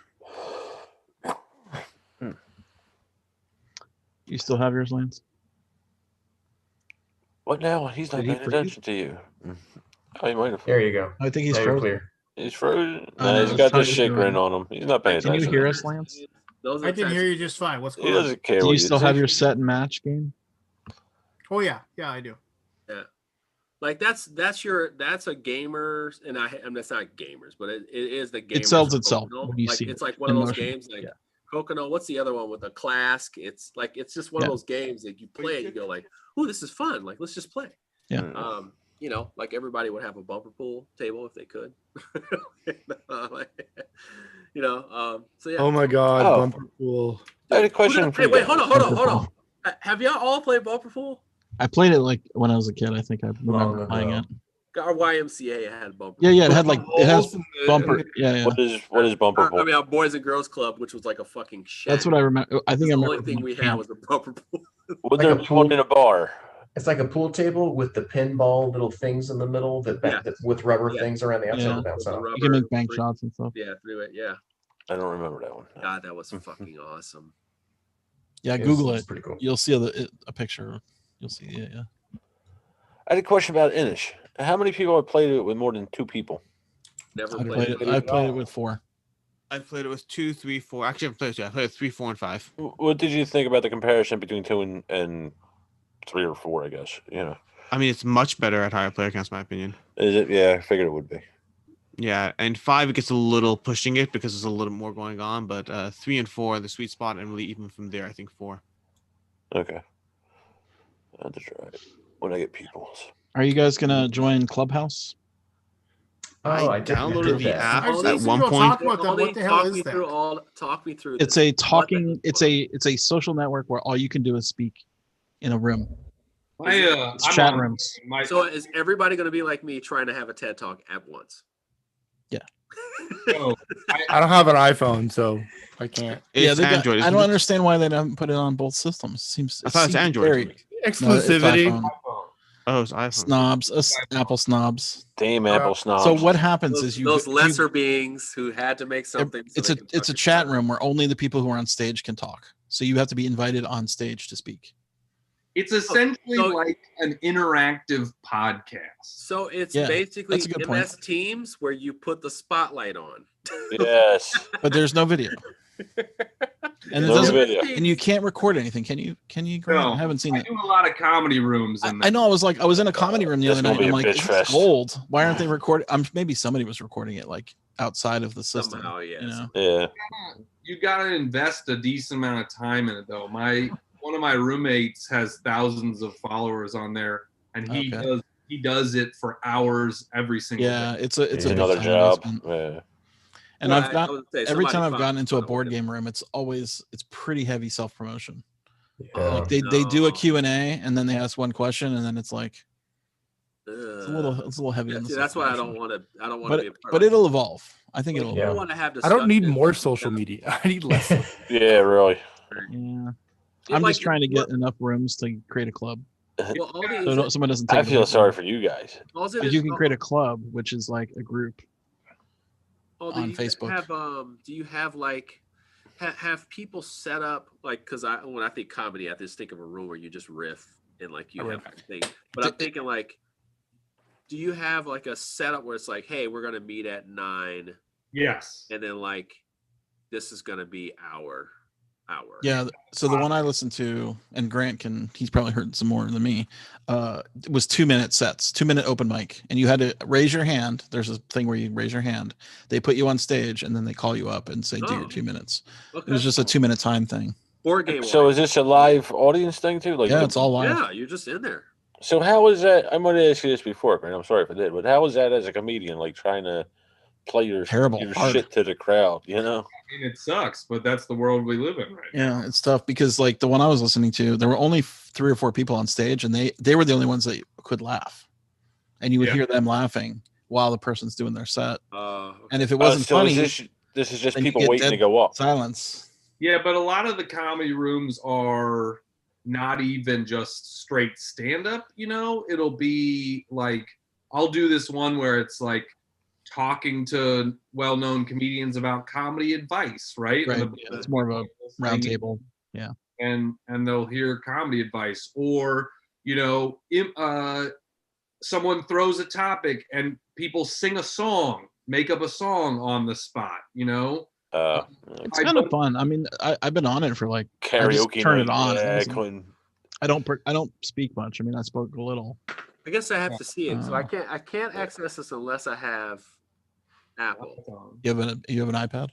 Speaker 2: You still have yours, Lance?
Speaker 5: What now? He's not paying attention to you. Oh, he might have.
Speaker 4: There you go.
Speaker 2: I think he's frozen.
Speaker 4: Clear.
Speaker 5: He's frozen. He's got this shit grin on him. He's not paying attention.
Speaker 2: Can you hear us, Lance?
Speaker 1: I can hear you just fine. What's going on?
Speaker 5: He doesn't care.
Speaker 2: Do you still have your set and match game?
Speaker 1: Oh yeah, I do.
Speaker 8: Yeah, like that's a gamers, and that's not gamers, but it is the gamers.
Speaker 2: It sells itself.
Speaker 8: It's like one of those games like Coconut. What's the other one with the Clask? It's just one of those games that you play and you go like, "Oh, this is fun! Like let's just play."
Speaker 2: Yeah.
Speaker 8: Like everybody would have a bumper pool table if they could. So yeah.
Speaker 12: Oh my God, bumper pool.
Speaker 5: I had a question.
Speaker 8: Hey, wait, hold on. Have y'all all played bumper pool?
Speaker 2: I played it like when I was a kid. I think I remember playing it.
Speaker 8: Our YMCA had bumper.
Speaker 2: Yeah, it had it has bumper. Yeah.
Speaker 5: What is bumper pool?
Speaker 8: I mean, our Boys and Girls Club, which was like a fucking shit.
Speaker 2: That's what I remember. I think
Speaker 8: the only thing we had was the bumper pool.
Speaker 5: Would there be one in a bar?
Speaker 4: It's like a pool table with the pinball little things in the middle that with rubber things around the outside to bounce off.
Speaker 2: You can make bank shots and stuff.
Speaker 8: Yeah, through it. Yeah.
Speaker 5: I don't remember that one.
Speaker 8: God, that was fucking awesome.
Speaker 2: Yeah, Google it.
Speaker 4: Pretty cool.
Speaker 2: You'll see a picture. You'll see it. Yeah.
Speaker 5: I had a question about Inish. How many people have played it with more than 2 people?
Speaker 8: Never
Speaker 2: played it. I played it with 4.
Speaker 7: I played it with 2, 3, 4. Actually, I played it 2. I played it 3, 4, and 5.
Speaker 5: What did you think about the comparison between 2 and 3 or 4? I guess
Speaker 7: I mean, it's much better at higher player counts, in my opinion.
Speaker 5: Is it? Yeah, I figured it would be.
Speaker 7: Yeah, and 5 it gets a little pushing it because there's a little more going on, but 3 and 4 the sweet spot, and really even from there, I think 4.
Speaker 5: Okay. I'll have to try it when I get people.
Speaker 2: Are you guys gonna join Clubhouse?
Speaker 4: Oh, I
Speaker 7: downloaded the app
Speaker 1: at
Speaker 7: one point.
Speaker 1: What the hell is that?
Speaker 8: Talk me through.
Speaker 2: It's a social network where all you can do is speak in a room. It's chat rooms.
Speaker 8: So is everybody going to be like me trying to have a TED Talk at once?
Speaker 2: Yeah.
Speaker 12: I don't have an iPhone, so I can't.
Speaker 7: It's Android.
Speaker 2: I don't understand why they haven't put it on both systems.
Speaker 7: I thought it's Android.
Speaker 12: Exclusivity.
Speaker 7: Oh, it's iPhone.
Speaker 2: Snobs, Apple snobs.
Speaker 5: Damn Apple snobs.
Speaker 2: So what happens is
Speaker 8: those lesser beings who had to make something.
Speaker 2: It's a chat room where only the people who are on stage can talk. So you have to be invited on stage to speak.
Speaker 10: It's essentially like an interactive podcast.
Speaker 8: So it's basically
Speaker 2: MS
Speaker 8: point. Teams where you put the spotlight on.
Speaker 5: Yes.
Speaker 2: But there's no video. And it
Speaker 5: No
Speaker 2: doesn't.
Speaker 5: video.
Speaker 2: And you can't record anything. Can you? Grant?
Speaker 10: No,
Speaker 2: I haven't seen
Speaker 10: I
Speaker 2: it.
Speaker 10: do a lot of comedy rooms.
Speaker 2: I know. I was in a comedy room the
Speaker 5: That's
Speaker 2: other
Speaker 5: gonna
Speaker 2: night.
Speaker 5: be
Speaker 2: I'm
Speaker 5: a
Speaker 2: like,
Speaker 5: bitch
Speaker 2: is
Speaker 5: fest.
Speaker 2: this gold? Why aren't they recording? Maybe somebody was recording it like outside of the system.
Speaker 8: Somehow, yes.
Speaker 2: You know?
Speaker 5: Yeah.
Speaker 10: You gotta invest a decent amount of time in it, though. One of my roommates has thousands of followers on there, and he does it for hours every single day.
Speaker 2: It's a big
Speaker 5: another
Speaker 2: time
Speaker 5: job.
Speaker 2: investment.
Speaker 5: Yeah.
Speaker 2: And
Speaker 8: Well,
Speaker 2: I've
Speaker 8: I
Speaker 2: got
Speaker 8: would say
Speaker 2: every
Speaker 8: somebody
Speaker 2: time I've
Speaker 8: found
Speaker 2: gotten into a
Speaker 8: someone
Speaker 2: board
Speaker 8: to-
Speaker 2: game room, it's pretty heavy self promotion.
Speaker 4: Yeah.
Speaker 2: Like they do a Q&A and then they ask one question and then it's like it's a little heavy.
Speaker 8: Yeah,
Speaker 2: on the
Speaker 8: see, that's why I
Speaker 2: self-promotion.
Speaker 8: don't want to be a part
Speaker 2: but
Speaker 8: of
Speaker 2: it'll evolve. I think
Speaker 8: Like,
Speaker 2: it'll
Speaker 8: you
Speaker 2: evolve.
Speaker 8: want to have
Speaker 12: I don't need
Speaker 8: discussion.
Speaker 12: more social media. I need less.
Speaker 5: Yeah, really.
Speaker 2: Yeah.
Speaker 8: Yeah,
Speaker 2: I'm
Speaker 8: like,
Speaker 2: just trying to get enough rooms to create a club.
Speaker 8: Well, all it
Speaker 2: So
Speaker 8: is,
Speaker 2: someone doesn't take
Speaker 5: I
Speaker 2: it
Speaker 5: feel
Speaker 2: away from
Speaker 5: sorry
Speaker 2: me.
Speaker 5: for you guys.
Speaker 8: all it
Speaker 2: But
Speaker 8: is-
Speaker 2: you can create a club, which is like a group.
Speaker 8: do
Speaker 2: on
Speaker 8: you
Speaker 2: Facebook.
Speaker 8: Have, do you have like have people set up like because when I think comedy, I just think of a room where you just riff and like you have a thing. But I'm thinking like, do you have like a setup where it's like, hey, we're gonna meet at 9,
Speaker 10: Yes.
Speaker 8: and then like this is gonna be our hour.
Speaker 2: Yeah. So the one I listened to, and Grant he's probably heard some more than me, was 2-minute sets, 2-minute open mic. And you had to raise your hand. There's a thing where you raise your hand. They put you on stage and then they call you up and say, do your 2 minutes.
Speaker 8: Okay.
Speaker 2: It was just a 2-minute time thing.
Speaker 8: Board game.
Speaker 5: So is this a live audience thing too? Like,
Speaker 2: Yeah, it's all live.
Speaker 8: Yeah, you're just in there.
Speaker 5: So how is that? I'm going to ask you this before, Grant. I'm sorry if I did, but how is that as a comedian? Like trying to play your
Speaker 2: Terrible, hard.
Speaker 5: shit to the crowd, you know?
Speaker 10: I mean, it sucks, but that's the world we live in right now.
Speaker 2: Yeah, it's tough because like the one I was listening to, there were only 3 or 4 people on stage, and they were the only ones that could laugh, and you would hear them laughing while the person's doing their set. And if it wasn't
Speaker 5: so
Speaker 2: funny,
Speaker 5: this is just
Speaker 2: then you
Speaker 5: people
Speaker 2: get
Speaker 5: waiting to
Speaker 2: dead
Speaker 5: go up.
Speaker 2: silence.
Speaker 10: Yeah, but a lot of the comedy rooms are not even just straight stand up, you know? It'll be like, I'll do this one where it's like talking to well-known comedians about comedy advice, right?
Speaker 2: Right.
Speaker 10: And
Speaker 2: It's more of a round table. Yeah.
Speaker 10: And they'll hear comedy advice, or you know, someone throws a topic and people sing a song, make up a song on the spot, you know.
Speaker 2: It's kind of fun. I mean, I've been on it for like I just
Speaker 5: Karaoke
Speaker 2: turn it
Speaker 5: night.
Speaker 2: on.
Speaker 5: Yeah,
Speaker 2: and I don't speak much. I mean, I spoke a little.
Speaker 8: I guess I have to see it, so I can't access this unless I have Apple.
Speaker 2: You have an iPad?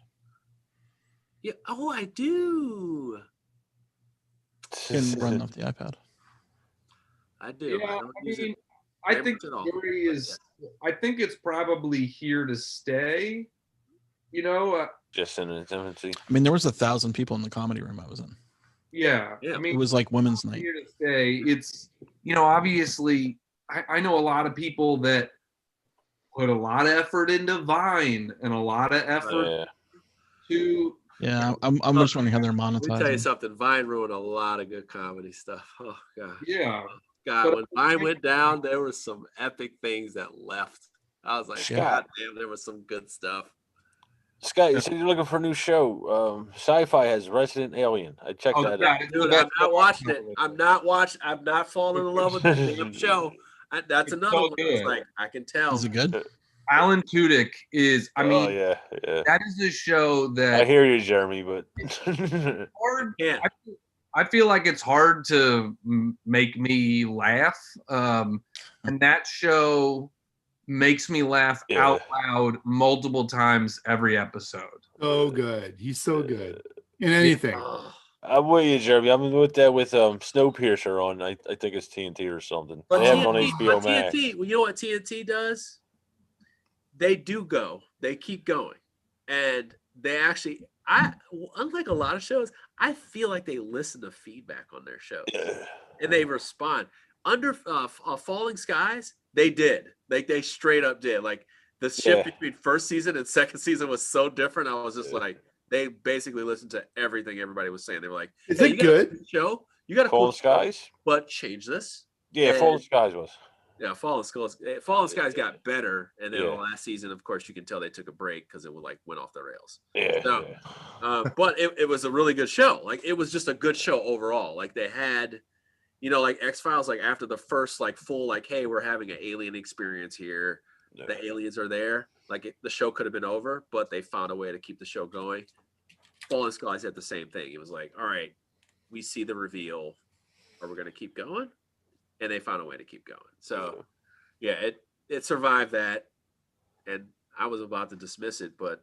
Speaker 8: Yeah. Oh, I do.
Speaker 2: You can run off the iPad.
Speaker 8: I do.
Speaker 10: Yeah,
Speaker 8: don't
Speaker 10: I
Speaker 8: use it
Speaker 10: mean, I
Speaker 8: very
Speaker 10: think
Speaker 8: much at all.
Speaker 10: the theory is, I think it's probably here to stay. You know,
Speaker 5: just in its infancy.
Speaker 2: I mean, there was 1,000 people in the comedy room I was in.
Speaker 10: yeah.
Speaker 2: Yeah.
Speaker 10: I mean,
Speaker 2: It was like women's night.
Speaker 10: here to stay. It's, you know, obviously, I know a lot of people that put a lot of effort into Vine and a lot of effort to.
Speaker 2: Yeah, I'm just wondering how they're
Speaker 8: Let me tell you
Speaker 2: monetizing.
Speaker 8: something. Vine ruined a lot of good comedy stuff. Oh god.
Speaker 10: Yeah.
Speaker 8: God, when Vine went down, there were some epic things that left. I was like,
Speaker 5: Scott.
Speaker 8: God damn, there was some good stuff.
Speaker 5: Scott, you said you're looking for a new show. Sci-Fi has Resident Alien. I checked that out.
Speaker 8: Dude, I'm not watching it. I'm not falling in love with the damn show. That's another one. It's like I can tell.
Speaker 2: Is it good?
Speaker 10: Alan Tudyk is. I mean,
Speaker 5: yeah.
Speaker 10: that is a show that
Speaker 5: I hear you, Jeremy, but
Speaker 10: hard. I feel like it's hard to make me laugh, and that show makes me laugh out loud multiple times every episode.
Speaker 12: So good. He's so good in anything.
Speaker 5: I'm with you, Jeremy. I'm with that with Snowpiercer on. I think it's TNT or something.
Speaker 8: But
Speaker 5: They have it on
Speaker 8: TNT,
Speaker 5: HBO Max.
Speaker 8: well, you know what TNT does? They do go. They keep going, and they actually. Unlike a lot of shows, I feel like they listen to feedback on their shows and they respond. Under Falling Skies, they did. Like they straight up did. Like the shift between first season and second season was so different. I was just like, they basically listened to everything everybody was saying. They were like,
Speaker 12: "Is
Speaker 8: hey,
Speaker 12: it good?
Speaker 8: Show you got a
Speaker 5: Falling
Speaker 8: cool
Speaker 5: Skies,
Speaker 8: show, but change this."
Speaker 5: Yeah,
Speaker 8: And-
Speaker 5: Falling Skies was.
Speaker 8: Yeah, Fallen Skies got better, and then the last season, of course, you can tell they took a break because it went off the rails.
Speaker 5: Yeah.
Speaker 8: So, but it was a really good show. Like it was just a good show overall. Like they had, you know, like X-Files. Like after the first full hey, we're having an alien experience here.
Speaker 5: Yeah.
Speaker 8: The aliens are there. Like the show could have been over, but they found a way to keep the show going. Falling Skies had the same thing. It was like, all right, we see the reveal. Are we going to keep going? And they found a way to keep going. So, yeah, it survived that. And I was about to dismiss it, but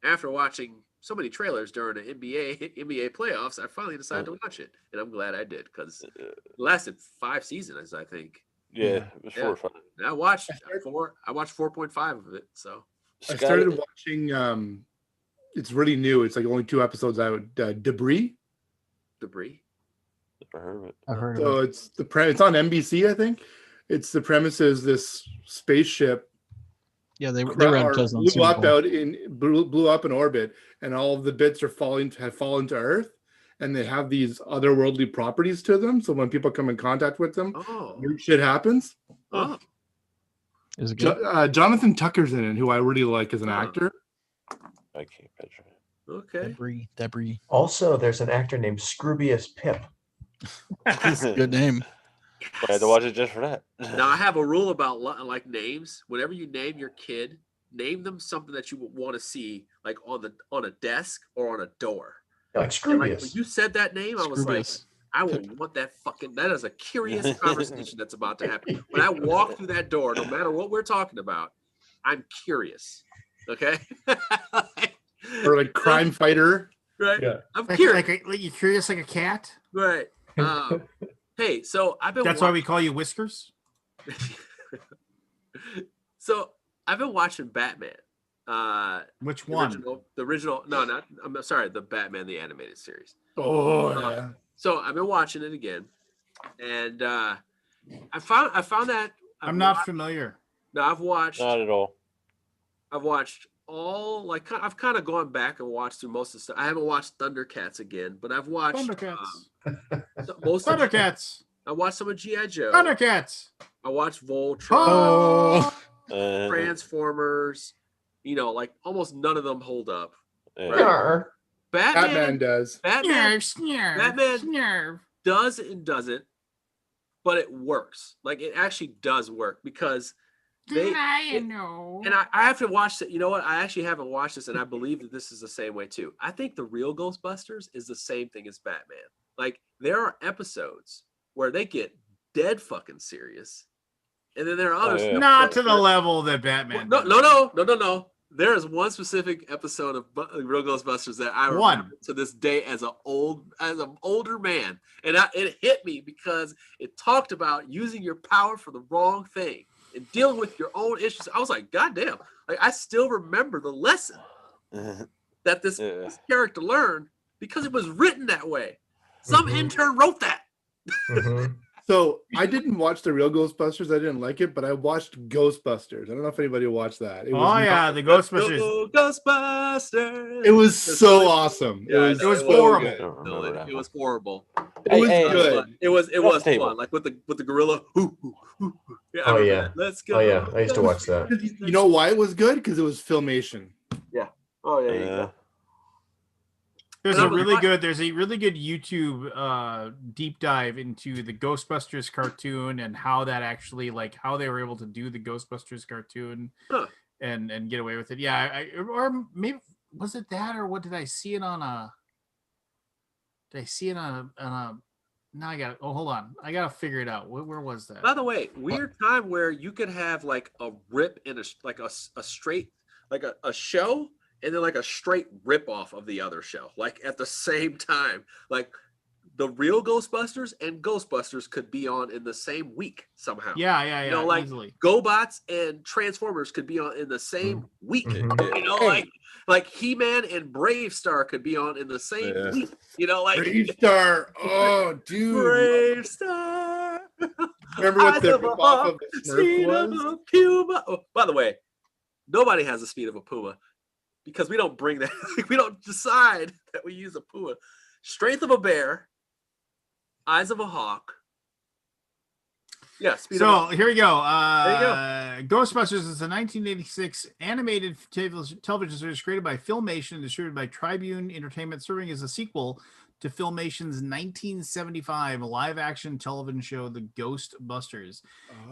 Speaker 8: after watching so many trailers during the NBA playoffs, I finally decided to watch it, and I'm glad I did because it lasted 5 seasons, I think.
Speaker 5: Yeah, it was 4 or 5.
Speaker 8: And I watched 4.5 of it. So
Speaker 12: I started watching. It's really new. It's like only 2 episodes out. Debris.
Speaker 5: Never heard of it.
Speaker 2: I've heard of
Speaker 12: So
Speaker 2: it.
Speaker 12: it's on NBC, I think. It's the premise is this spaceship.
Speaker 2: Yeah, they were advertising on
Speaker 12: blew
Speaker 2: Super
Speaker 12: up
Speaker 2: Bowl.
Speaker 12: blew up in orbit, and all of the bits have fallen to Earth, and they have these otherworldly properties to them. So when people come in contact with them, weird shit happens.
Speaker 2: Is it good?
Speaker 12: Jonathan Tucker's in it, who I really like as an actor.
Speaker 5: I can't picture it.
Speaker 8: Okay.
Speaker 2: Debris.
Speaker 4: Also, there's an actor named Scroobius Pip.
Speaker 2: Good name.
Speaker 5: I had to watch it just for that.
Speaker 8: Now I have a rule about like names. Whenever you name your kid, name them something that you would want to see, like on a desk or on a door.
Speaker 4: Like Scroobius.
Speaker 8: Like, when you said that name, I was like, I would want that fucking. That is a curious conversation that's about to happen. When I walk through that door, no matter what we're talking about, I'm curious. Okay.
Speaker 12: Or like crime fighter.
Speaker 8: Right.
Speaker 1: Yeah.
Speaker 8: I'm curious.
Speaker 1: Like you're curious like a cat.
Speaker 8: Right. Hey, so I've been.
Speaker 1: That's why we call you Whiskers.
Speaker 8: So I've been watching Batman.
Speaker 1: Which one?
Speaker 8: The original. No, not. I'm sorry. The Batman the animated series.
Speaker 12: Oh yeah.
Speaker 8: So I've been watching it again, and I found that
Speaker 1: I'm not familiar.
Speaker 8: No, I've watched.
Speaker 5: Not at all.
Speaker 8: I've watched all I've kind of gone back and watched through most of the stuff. I haven't watched Thundercats again, but I've watched
Speaker 1: Thundercats.
Speaker 8: Most
Speaker 1: Thundercats.
Speaker 8: I watched some of G.I. Joe.
Speaker 1: Thundercats.
Speaker 8: I watched Voltron.
Speaker 1: Oh.
Speaker 8: Transformers. You know, like almost none of them hold up.
Speaker 4: Right?
Speaker 12: Batman does.
Speaker 8: Batman
Speaker 1: Snarf.
Speaker 8: does and doesn't, but it works. Like it actually does work because and I have to watch that. You know what? I actually haven't watched this, and I believe that this is the same way too. I think the real Ghostbusters is the same thing as Batman. Like there are episodes where they get dead fucking serious, and then there are others
Speaker 1: not to the level that Batman.
Speaker 8: No. There is one specific episode of Real Ghostbusters that I remember to this day as an older man, and it hit me because it talked about using your power for the wrong thing and dealing with your own issues. I was like, God damn! Like I still remember the lesson that this character learned because it was written that way. Some intern wrote that.
Speaker 12: So I didn't watch the real Ghostbusters. I didn't like it, but I watched Ghostbusters. I don't know if anybody watched that. It was
Speaker 1: the Ghostbusters.
Speaker 8: Ghostbusters.
Speaker 12: It was so awesome.
Speaker 8: Yeah,
Speaker 12: it was
Speaker 1: horrible.
Speaker 8: It was horrible.
Speaker 12: It was good.
Speaker 8: It was fun. Like with the gorilla. Yeah, let's go.
Speaker 4: Oh yeah, I used to watch that.
Speaker 12: You know why it was good? Because it was Filmation.
Speaker 8: Yeah. Oh yeah. You go.
Speaker 1: There's a really good YouTube deep dive into the Ghostbusters cartoon and how that actually how they were able to do the Ghostbusters cartoon and get away with it. Yeah, or maybe was it that, or what did I see it on a? Did I see it on a? Now I got. Oh, hold on. I gotta figure it out. Where was that?
Speaker 8: By the way, weird time where you could have like a rip in a straight a show. And then like a straight rip off of the other show, like at the same time, like the real Ghostbusters and Ghostbusters could be on in the same week somehow.
Speaker 1: Yeah.
Speaker 8: You know, like
Speaker 1: easily.
Speaker 8: GoBots and Transformers could be on in the same week. You know, like He-Man and Brave Star could be on in the same week. You know, like
Speaker 12: Brave Star. Oh, dude.
Speaker 8: Brave Star.
Speaker 12: Remember what the rip off of the Smurf was?
Speaker 8: Puma. Oh, by the way, nobody has the speed of a Puma. Because we don't bring that, we don't decide that we use a puma. Strength of a bear, eyes of a hawk, Yeah. Speed
Speaker 1: So
Speaker 8: up.
Speaker 1: here we go.
Speaker 8: There you go.
Speaker 1: Ghostbusters is a 1986 animated television series created by Filmation and distributed by Tribune Entertainment, serving as a sequel to Filmation's 1975 live-action television show, The Ghostbusters.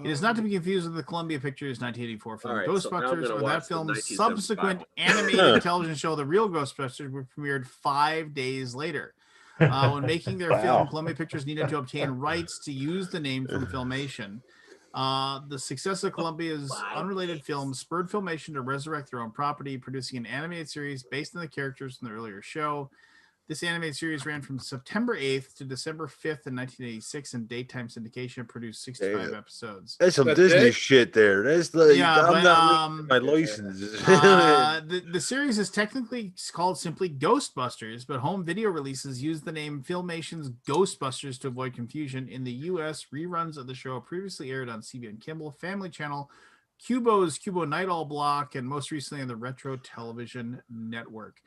Speaker 1: It is not to be confused with the Columbia Pictures 1984 film
Speaker 8: All right, so now I'm
Speaker 1: Ghostbusters,
Speaker 8: gonna
Speaker 1: or
Speaker 8: watch
Speaker 1: that
Speaker 8: the
Speaker 1: film's
Speaker 8: 1975
Speaker 1: subsequent
Speaker 8: one.
Speaker 1: animated television show, The Real Ghostbusters, which premiered 5 days later. When making their film, Columbia Pictures needed to obtain rights to use the name from Filmation. The success of Columbia's unrelated film spurred Filmation to resurrect their own property, producing an animated series based on the characters from the earlier show. This animated series ran from September 8th to December 5th in 1986 in daytime syndication and produced 65 episodes.
Speaker 5: That's some Disney shit there. That's like,
Speaker 1: Yeah,
Speaker 5: I'm
Speaker 1: but,
Speaker 5: not losing my license.
Speaker 1: The series is technically called simply Ghostbusters, but home video releases use the name Filmation's Ghostbusters to avoid confusion. In the U.S., reruns of the show previously aired on CBN Kimball, Family Channel, Cubo's Cubo Night All Block, and most recently on the Retro Television Network.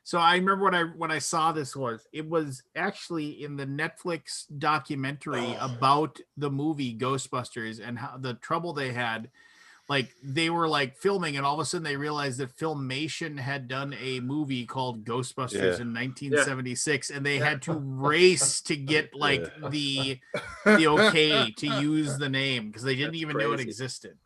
Speaker 1: So I remember when I saw this it was actually in the Netflix documentary about the movie Ghostbusters and how the trouble they had. Like they were like filming and all of a sudden they realized that Filmation had done a movie called Ghostbusters in 1976 and they had to race to get like the okay to use the name because they didn't even know it existed.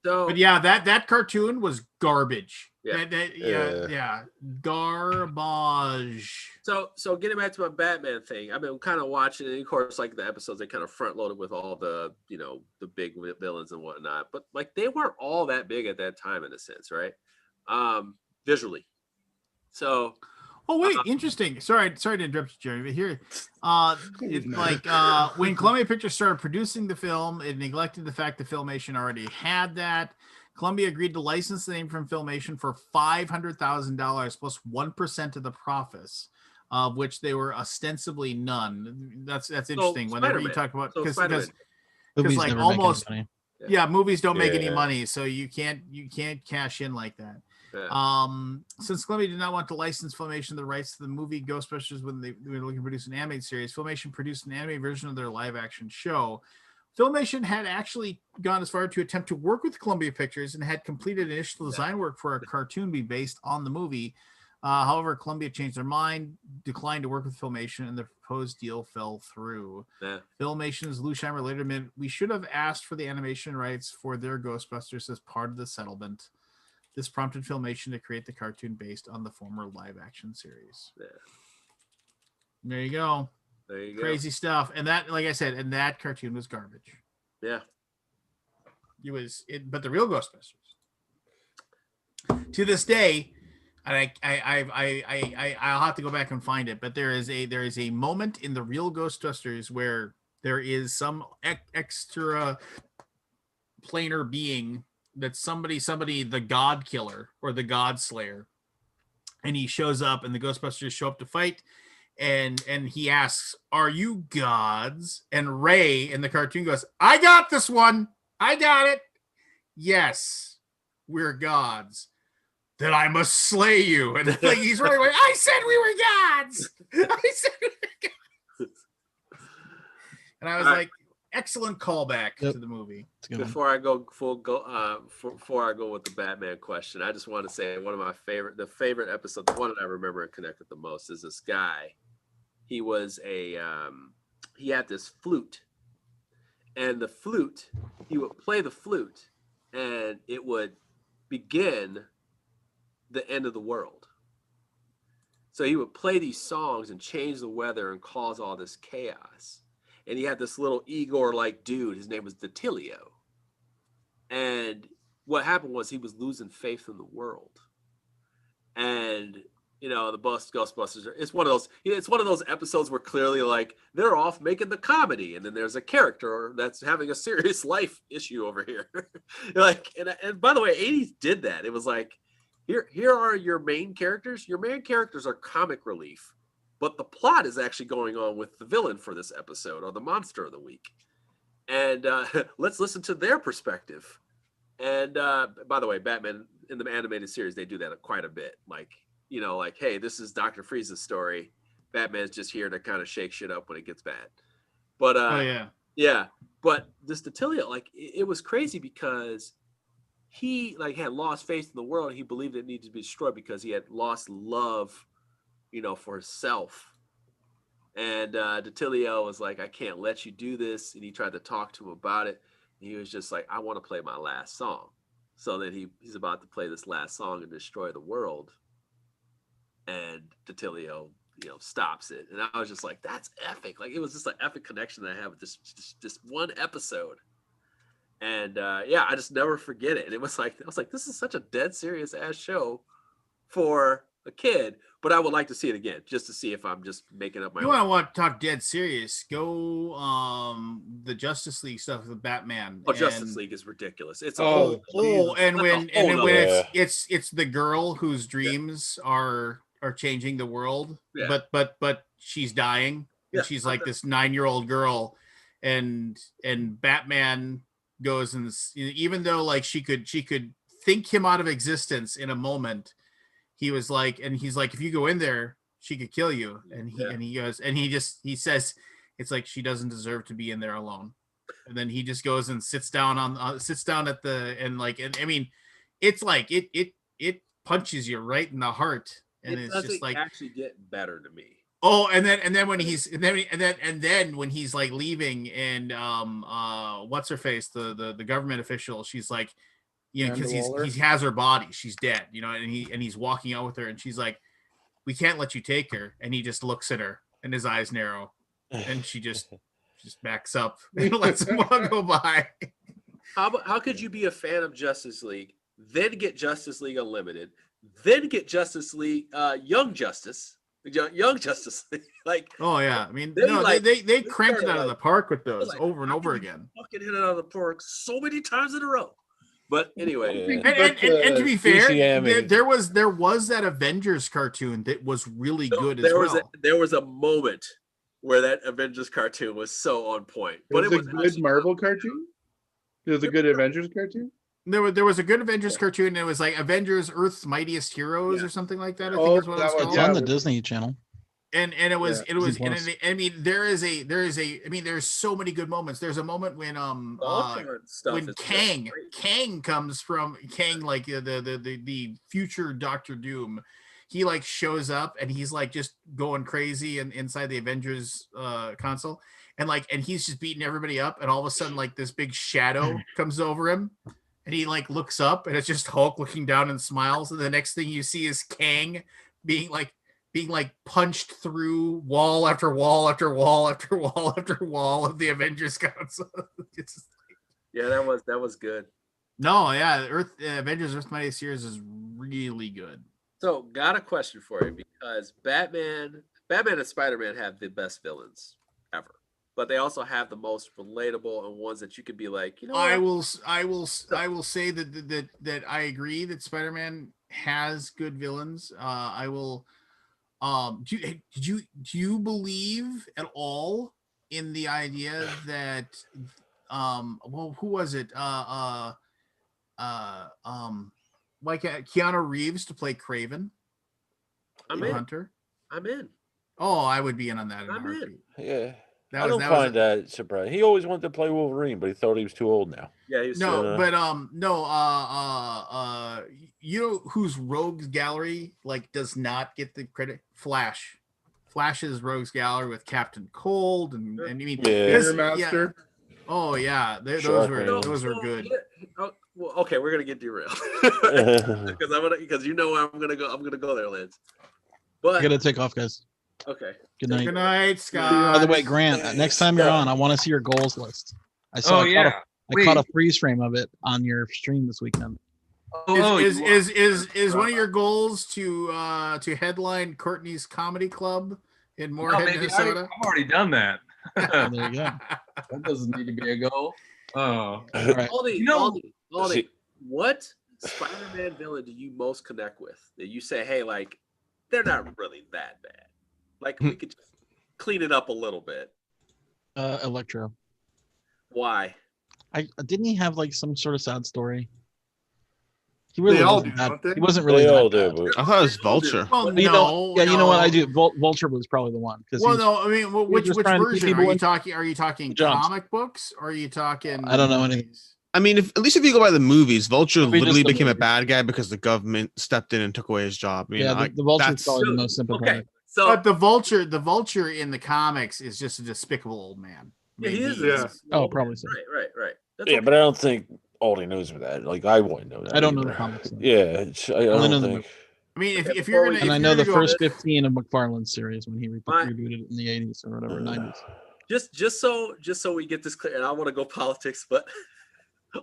Speaker 1: But yeah, that cartoon was garbage.
Speaker 8: Yeah.
Speaker 1: Garbage.
Speaker 8: So getting back to my Batman thing, I've been kind of watching, and of course, like the episodes, they kind of front loaded with all the the big villains and whatnot. But like they weren't all that big at that time, in a sense, right? Visually. So.
Speaker 1: Oh wait, interesting. Sorry to interrupt you, Jerry, but here, it's like when Columbia Pictures started producing the film, it neglected the fact that Filmation already had that. Columbia agreed to license the name from Filmation for $500,000 plus 1% of the profits, of which they were ostensibly none. That's interesting. Whenever you talk about because like almost movies don't make any money, so you can't cash in like that. Since Columbia did not want to license Filmation the rights to the movie Ghostbusters when they were looking to produce an animated series, Filmation produced an animated version of their live action show. Filmation had actually gone as far to attempt to work with Columbia Pictures and had completed initial design work for a cartoon to be based on the movie. However, Columbia changed their mind, declined to work with Filmation, and the proposed deal fell through. Filmation's Lou Scheimer later admitted, "We should have asked for the animation rights for their Ghostbusters as part of the settlement. This prompted Filmation to create the cartoon based on the former live-action series." There you go.
Speaker 8: There you go.
Speaker 1: Crazy stuff. And that, like I said, and that cartoon was garbage.
Speaker 8: Yeah.
Speaker 1: But the real Ghostbusters, to this day, and I'll have to go back and find it, but there is a moment in the real Ghostbusters where there is some extra planar being that somebody, the God Killer or the God Slayer, and he shows up, and the Ghostbusters show up to fight, and he asks, "Are you gods?" And Ray in the cartoon goes, "I got this one. I got it. Yes, we're gods. Then I must slay you." And like he's running away. "I said we were gods. I said we were gods." And I was like, excellent callback to the movie.
Speaker 8: Before I go before I go with the Batman question, I just want to say one of my favorite episode, the one that I remember and connected the most, is this guy. He was he had this flute, and the flute, he would play the flute, and it would begin the end of the world. So he would play these songs and change the weather and cause all this chaos. And he had this little Igor-like dude. His name was Datilio. And what happened was he was losing faith in the world. And the Ghostbusters. It's one of those episodes where clearly like they're off making the comedy, and then there's a character that's having a serious life issue over here. and by the way, 80s did that. It was like, here are your main characters. Your main characters are comic relief. But the plot is actually going on with the villain for this episode, or the monster of the week. And let's listen to their perspective. And by the way, Batman in the animated series, they do that quite a bit. Like, hey, this is Dr. Freeze's story. Batman's just here to kind of shake shit up when it gets bad. But Yeah, but this Detilio, like it was crazy because he like had lost faith in the world. And he believed it needed to be destroyed because he had lost love, for himself. And Detilio was like, I can't let you do this. And he tried to talk to him about it. And he was just like, I want to play my last song. So then he's about to play this last song and destroy the world. And Detilio, stops it. And I was just like, that's epic. Like, it was just an epic connection that I have with this one episode. And I just never forget it. And I was like, this is such a dead serious ass show for a kid, but I would like to see it again just to see if I'm just making up my own.
Speaker 1: You want to talk dead serious? Go the Justice League stuff with Batman.
Speaker 8: Oh, Justice League is ridiculous. It's
Speaker 1: and when it's the girl whose dreams are changing the world, but she's dying, and she's like this 9-year-old girl, and Batman goes, and even though like she could think him out of existence in a moment, he's like, if you go in there, she could kill you. And he goes, and he says, it's like, she doesn't deserve to be in there alone. And then he just goes and sits down at the, and I mean, it's like, it punches you right in the heart. And it's just like
Speaker 8: actually get better to me.
Speaker 1: Oh, and then when he's like leaving, and what's her face, the government official, she's like, because he has her body, she's dead, and he's walking out with her, and she's like, we can't let you take her, and he just looks at her, and his eyes narrow, and she just backs up and lets him go by.
Speaker 8: How could you be a fan of Justice League, then get Justice League Unlimited, then get Justice League Young Justice League? Like,
Speaker 1: oh yeah, I mean, they cranked it out of the park with those over and over again.
Speaker 8: Fucking hit it out of the park so many times in a row. But anyway,
Speaker 1: and to be fair, there was that Avengers cartoon that was really good as well.
Speaker 8: There was a moment where that Avengers cartoon was so on point. But
Speaker 12: it was a good Marvel cartoon. It was a good Avengers cartoon.
Speaker 1: There was a good Avengers cartoon, and it was like Avengers Earth's Mightiest Heroes or something like that. I think is what it was called.
Speaker 2: It's on the Disney Channel.
Speaker 1: And it was and I mean there's so many good moments. There's a moment when Kang comes from like the future Doctor Doom. He like shows up, and he's like just going crazy inside the Avengers console, and he's just beating everybody up, and all of a sudden like this big shadow comes over him. And he like looks up, and it's just Hulk looking down and smiles. And the next thing you see is Kang being punched through wall after wall after wall after wall after wall of the Avengers console.
Speaker 8: that was good.
Speaker 1: No, yeah, Avengers Earth Mightiest Heroes is really good.
Speaker 8: So, got a question for you, because Batman and Spider-Man have the best villains ever. But they also have the most relatable and ones that you could be like,
Speaker 1: I will say that I agree that Spider-Man has good villains. I will. Do you believe at all in the idea that who was it? Like Keanu Reeves to play Kraven?
Speaker 8: I'm in.
Speaker 1: Hunter.
Speaker 8: I'm in.
Speaker 1: Oh, I would be in on that.
Speaker 5: I'm in. Yeah. I don't find that surprising. He always wanted to play Wolverine, but he thought he was too old now.
Speaker 8: Yeah, he was
Speaker 1: you know whose Rogues Gallery does not get the credit? Flash. Flash's Rogues Gallery with Captain Cold and I mean
Speaker 12: Master.
Speaker 1: Yeah. Oh yeah, those were good.
Speaker 8: Oh, well, okay, we're gonna get derailed because I'm gonna go there, Lance. But
Speaker 2: I gotta take off, guys.
Speaker 8: Okay.
Speaker 2: Good night.
Speaker 1: Good night, Scott.
Speaker 2: By the way, Grant, next time you're on, I want to see your goals list. I caught a freeze frame of it on your stream this weekend.
Speaker 1: Is one of your goals to headline Courtney's Comedy Club in Moorhead, Minnesota?
Speaker 10: I've already done that.
Speaker 2: There you go.
Speaker 10: That doesn't need to be a goal. Oh,
Speaker 2: right.
Speaker 8: Aldi, what Spider-Man villain do you most connect with? That you say, hey, like, they're not really that bad. Like, we could just clean it up a little bit.
Speaker 2: Electro.
Speaker 8: Why?
Speaker 2: Didn't he have like some sort of sad story? He really
Speaker 12: They all
Speaker 2: wasn't
Speaker 12: do,
Speaker 2: that.
Speaker 12: don't they?
Speaker 2: He wasn't really
Speaker 5: They
Speaker 2: that
Speaker 5: all do,
Speaker 2: bad.
Speaker 5: but
Speaker 7: I thought it was Vulture.
Speaker 1: Well,
Speaker 2: But you know, you know what I
Speaker 1: no.
Speaker 2: do. Vulture was probably the one because
Speaker 1: Well, no, I mean,
Speaker 2: was
Speaker 1: which
Speaker 2: just trying to keep
Speaker 1: version are
Speaker 2: people
Speaker 1: you
Speaker 2: in
Speaker 1: talking? Are you talking
Speaker 2: jumps.
Speaker 1: comic books? Or are you talking?
Speaker 2: I don't know anything.
Speaker 1: movies?
Speaker 7: I mean, at least if you go by the movies, Vulture
Speaker 2: Maybe just
Speaker 7: literally
Speaker 2: the
Speaker 7: became a
Speaker 2: movie.
Speaker 7: bad guy because the government stepped in and took away his job. You know,
Speaker 2: The Vulture is
Speaker 7: that's
Speaker 2: probably the most sympathetic.
Speaker 8: Okay, so
Speaker 1: But the vulture in the comics is just a despicable old man.
Speaker 8: yeah, he is.
Speaker 12: Yeah.
Speaker 2: Oh, probably so.
Speaker 8: Right. That's
Speaker 5: yeah,
Speaker 8: okay.
Speaker 5: but I don't think Aldi knows that. Like I wouldn't know that.
Speaker 2: I don't know
Speaker 5: either.
Speaker 2: the comics. Though.
Speaker 5: Yeah, it's, I
Speaker 2: only know
Speaker 5: don't
Speaker 2: the
Speaker 5: think.
Speaker 2: movie.
Speaker 1: I mean, if
Speaker 8: Okay,
Speaker 1: you're gonna,
Speaker 8: before
Speaker 1: if
Speaker 2: And I
Speaker 1: you're
Speaker 2: know the
Speaker 1: gonna go,
Speaker 2: first 15 of McFarlane's series when he rebooted it in the 80s or whatever, 90s.
Speaker 8: just so we get this clear, and I want to go politics, but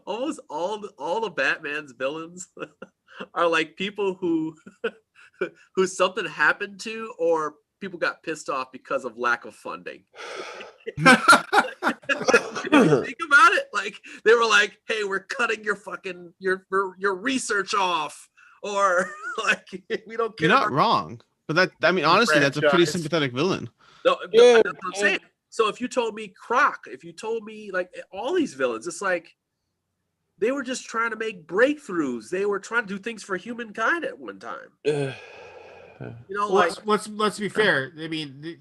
Speaker 8: almost all the Batman's villains are like people who who something happened to, or people got pissed off because of lack of funding. If you think about it, like they were like, "Hey, we're cutting your fucking your research off," or like, "We don't care."
Speaker 7: you're not wrong. But that, I mean, honestly, that's a pretty
Speaker 3: franchise.
Speaker 7: sympathetic villain.
Speaker 8: No,
Speaker 5: Yeah,
Speaker 8: that's what I'm saying. So if you told me Croc, if you told me like all these villains, it's like they were just trying to make breakthroughs. They were trying to do things for humankind at one time. You know,
Speaker 1: well,
Speaker 8: like
Speaker 1: let's be fair. I mean,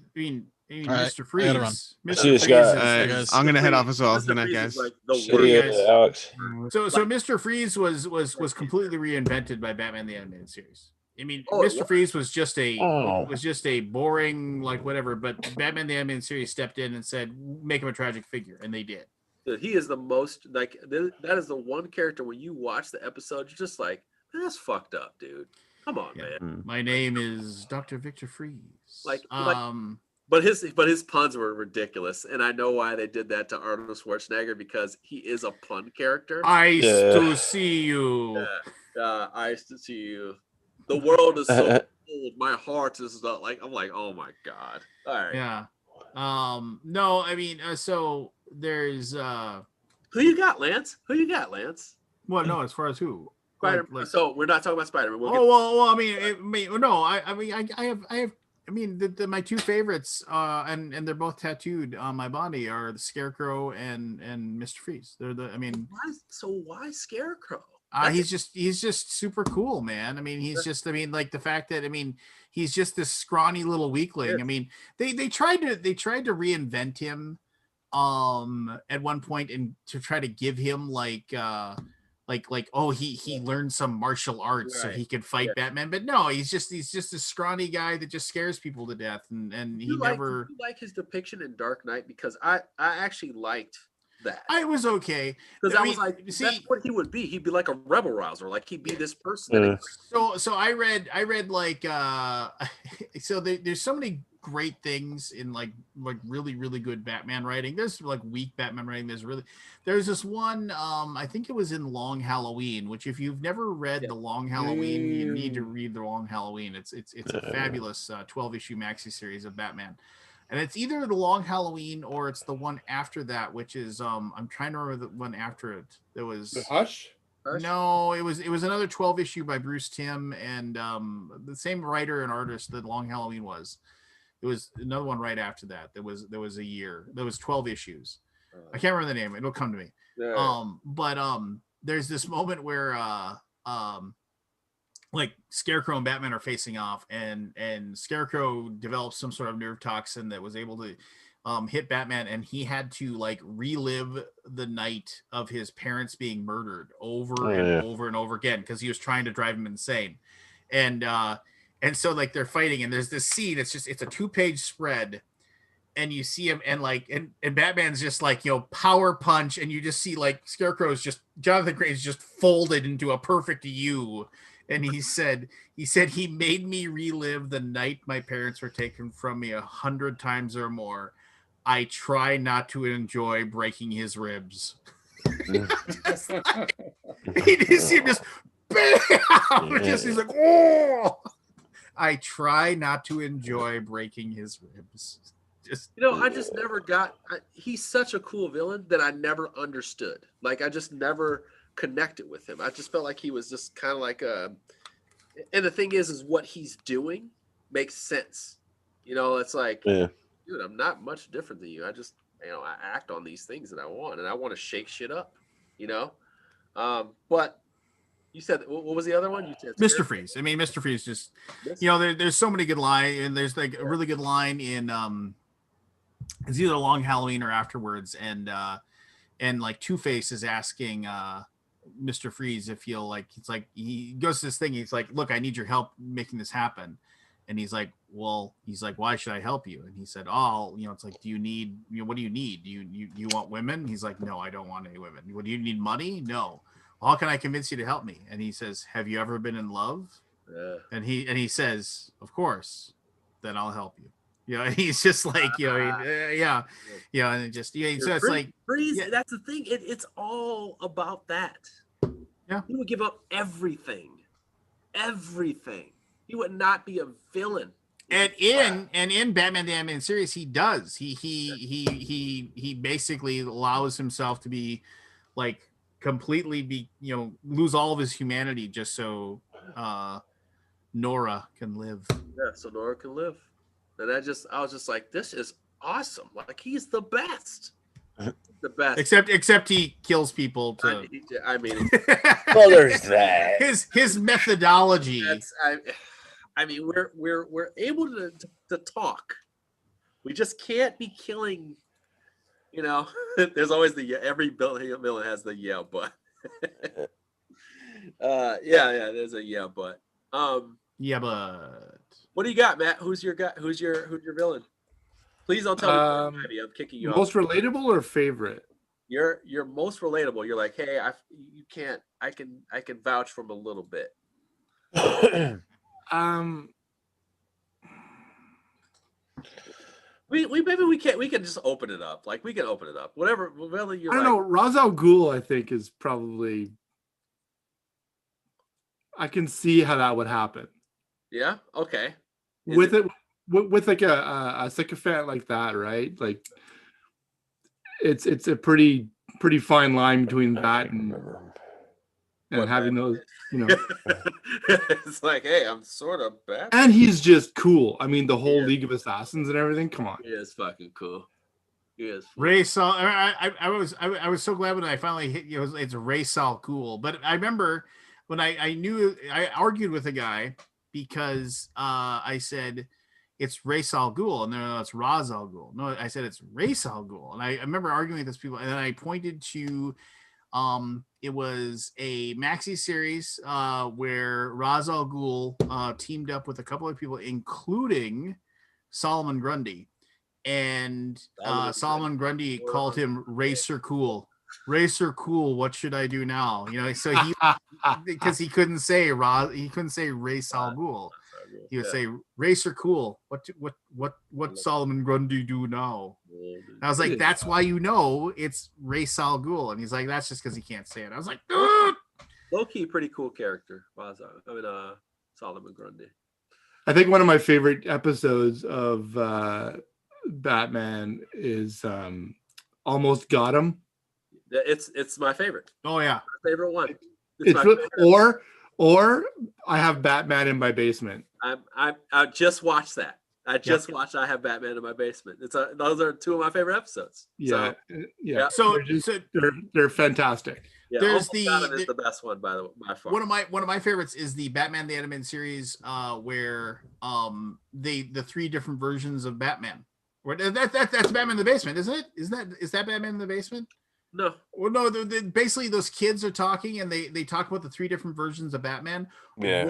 Speaker 2: All right,
Speaker 1: Mr.
Speaker 2: I gotta run.
Speaker 1: Freeze.
Speaker 5: See
Speaker 1: Mr.
Speaker 5: this
Speaker 1: Freeze
Speaker 5: guy.
Speaker 1: is
Speaker 7: I'm gonna head off
Speaker 8: Freeze-
Speaker 7: as well.
Speaker 8: Mr.
Speaker 7: Good night,
Speaker 8: Freeze
Speaker 7: guys.
Speaker 8: is like the
Speaker 1: See
Speaker 8: worst.
Speaker 1: you
Speaker 5: Yeah,
Speaker 1: guys.
Speaker 5: Alex.
Speaker 1: So Mr. Freeze was completely reinvented by Batman the Animated Series. I mean,
Speaker 8: Oh, it
Speaker 1: Mr.
Speaker 8: was?
Speaker 1: Freeze was just
Speaker 5: Oh.
Speaker 1: a boring like whatever, but Batman the Animated Series stepped in and said, make him a tragic figure, and they did.
Speaker 8: Dude, he is the most like that is the one character when you watch the episode, you're just like, that's fucked up, dude. Come on,
Speaker 1: Yeah.
Speaker 8: man.
Speaker 1: My name is Dr. Victor Freeze.
Speaker 8: Like-
Speaker 1: um
Speaker 8: But his puns were ridiculous, and I know why they did that to Arnold Schwarzenegger, because he is a pun character.
Speaker 1: Ice
Speaker 5: Yeah.
Speaker 1: to see you.
Speaker 8: I used to see you. The world is so cold. My heart is not like. I'm like, oh my god. All right.
Speaker 1: Yeah. No, I mean, so there's
Speaker 8: Who you got, Lance? Who you got, Lance?
Speaker 1: what? No, as far as who?
Speaker 8: Spider.
Speaker 1: Like-
Speaker 8: So we're not talking about Spider-Man. We'll
Speaker 1: Oh well, I mean, no, I mean, I have. I mean, my two favorites, and they're both tattooed on my body, are the Scarecrow and Mr. Freeze. They're the. I mean,
Speaker 8: why Scarecrow?
Speaker 1: he's just super cool, man. I mean, he's just. I mean, like the fact that he's just this scrawny little weakling.
Speaker 8: Yes.
Speaker 1: I mean, they tried to reinvent him, at one point, and to try to give him like oh he learned some martial arts so
Speaker 8: Right.
Speaker 1: he could fight Batman, but no, he's just a scrawny guy that just scares people to death, and he
Speaker 8: You
Speaker 1: never.
Speaker 8: like his depiction in Dark Knight, because I actually liked that.
Speaker 1: I was okay
Speaker 8: Because
Speaker 1: I
Speaker 8: I was
Speaker 1: mean,
Speaker 8: like,
Speaker 1: see-
Speaker 8: that's what he would be. He'd be like a rebel rouser. Like he'd be this person. that
Speaker 1: So I read like so there's so many great things in like really good Batman writing. There's like weak Batman writing. There's this one, I think it was in Long Halloween, which if you've never read the Long Halloween, you need to read the Long Halloween. It's a fabulous 12-issue maxi series of Batman. And it's either the Long Halloween or it's the one after that, which is I'm trying to remember the one after it. There was
Speaker 10: The Hush?
Speaker 1: No, it was another 12 issue by Bruce Timm and the same writer and artist that Long Halloween was. There was another one right after that. There was a year. There was 12 issues. I can't remember the name. It'll come to me. But there's this moment where like Scarecrow and Batman are facing off, and Scarecrow develops some sort of nerve toxin that was able to hit Batman, and he had to like relive the night of his parents being murdered over and over again because he was trying to drive him insane. And so like they're fighting, and there's this scene, it's a 2-page spread, and you see him, and like and Batman's just like, power punch, and you just see like Scarecrow's just Jonathan Crane's just folded into a perfect U. And he said he made me relive the night my parents were taken from me 100 times or more. I try not to enjoy breaking his ribs. He just bam! He's like, oh! I try not to enjoy breaking his ribs.
Speaker 8: I just never got. He's such a cool villain that I never understood. Like I just never connected with him. I just felt like he was just kind of like a. And the thing is what he's doing makes sense. It's like, dude, I'm not much different than you. I just, I act on these things that I want, and I want to shake shit up. But You said what was the other one? You said
Speaker 1: Mr. Freeze. I mean, Mr. Freeze just, there's so many good lines, and there's like a really good line in it's either Long Halloween or afterwards, and like Two-Face is asking Mr. Freeze if he'll like, it's like he goes to this thing, he's like, look, I need your help making this happen. And he's like, why should I help you? And he said, it's like, do you need, what do you need? Do you want women? He's like, no, I don't want any women. What do you need? Money? No. How can I convince you to help me? And he says, have you ever been in love? And he says, of course, then I'll help you. And he's just like, and it just, so it's like,
Speaker 8: Freeze. That's the thing. It's all about that.
Speaker 1: Yeah.
Speaker 8: He would give up everything. He would not be a villain.
Speaker 1: And in Batman the Animated Series, he does. He basically allows himself to be like completely lose all of his humanity just so Nora can live.
Speaker 8: Yeah, so Nora can live. And I was just like, this is awesome. Like, he's the best. The best.
Speaker 1: Except he kills people to
Speaker 8: I mean
Speaker 5: well, there's that.
Speaker 1: His methodology.
Speaker 8: I mean, we're able to talk. We just can't be killing. There's always every villain has the but. There's a but.
Speaker 1: Yeah, but
Speaker 8: what do you got, Matt? Who's your guy? Who's your villain? Please don't tell me. I'm kicking you off.
Speaker 12: Most relatable or favorite?
Speaker 8: You're most relatable. You're like, hey, you can't. I can vouch for him a little bit. We can just open it up. Like, we can open it up. Whatever you're.
Speaker 12: I don't know. Ra's al Ghul, I think, is probably. I can see how that would happen.
Speaker 8: Yeah. Okay.
Speaker 12: With like a sycophant like that, right? Like, it's a pretty fine line between that and having those,
Speaker 8: It's like, hey, I'm sort of bad.
Speaker 12: And he's just cool. I mean, the whole League of Assassins and everything. Come on.
Speaker 8: He is fucking cool. He is.
Speaker 1: Ra's al. I was so glad when I finally hit you. It's Ra's al Ghul. But I remember when I knew, I argued with a guy because I said it's Ra's al Ghul, and no, it's Ra's al Ghul. No, I said it's Ra's al Ghul, and I remember arguing with those people, and then I pointed to it was a maxi series where Ra's al Ghul teamed up with a couple of people, including Solomon Grundy, and Solomon Grundy called him Racer Cool. Racer Cool, what should I do now? So he because he couldn't say Ra's al Ghul. He would say Racer Cool. What Solomon Grundy do now? And I was like, that's why it's Ra's al Ghul. And he's like, that's just because he can't say it. I was like,
Speaker 8: low key, pretty cool character. Solomon Grundy.
Speaker 12: I think one of my favorite episodes of Batman is Almost Got Him.
Speaker 8: It's my favorite.
Speaker 1: Oh yeah,
Speaker 8: my favorite one.
Speaker 12: Or I Have Batman in My Basement.
Speaker 8: I just watched that. I just watched I Have Batman in My Basement. Those are two of my favorite episodes.
Speaker 12: Yeah,
Speaker 1: So
Speaker 12: they're fantastic.
Speaker 8: Yeah,
Speaker 1: there's
Speaker 8: is the best one by far.
Speaker 1: One of my favorites is the Batman the Animated Series, where the three different versions of Batman. That's Batman in the Basement, isn't it? Is that Batman in the Basement?
Speaker 8: No.
Speaker 1: Well, no. Basically, those kids are talking, and they talk about the three different versions of Batman.
Speaker 5: Yeah.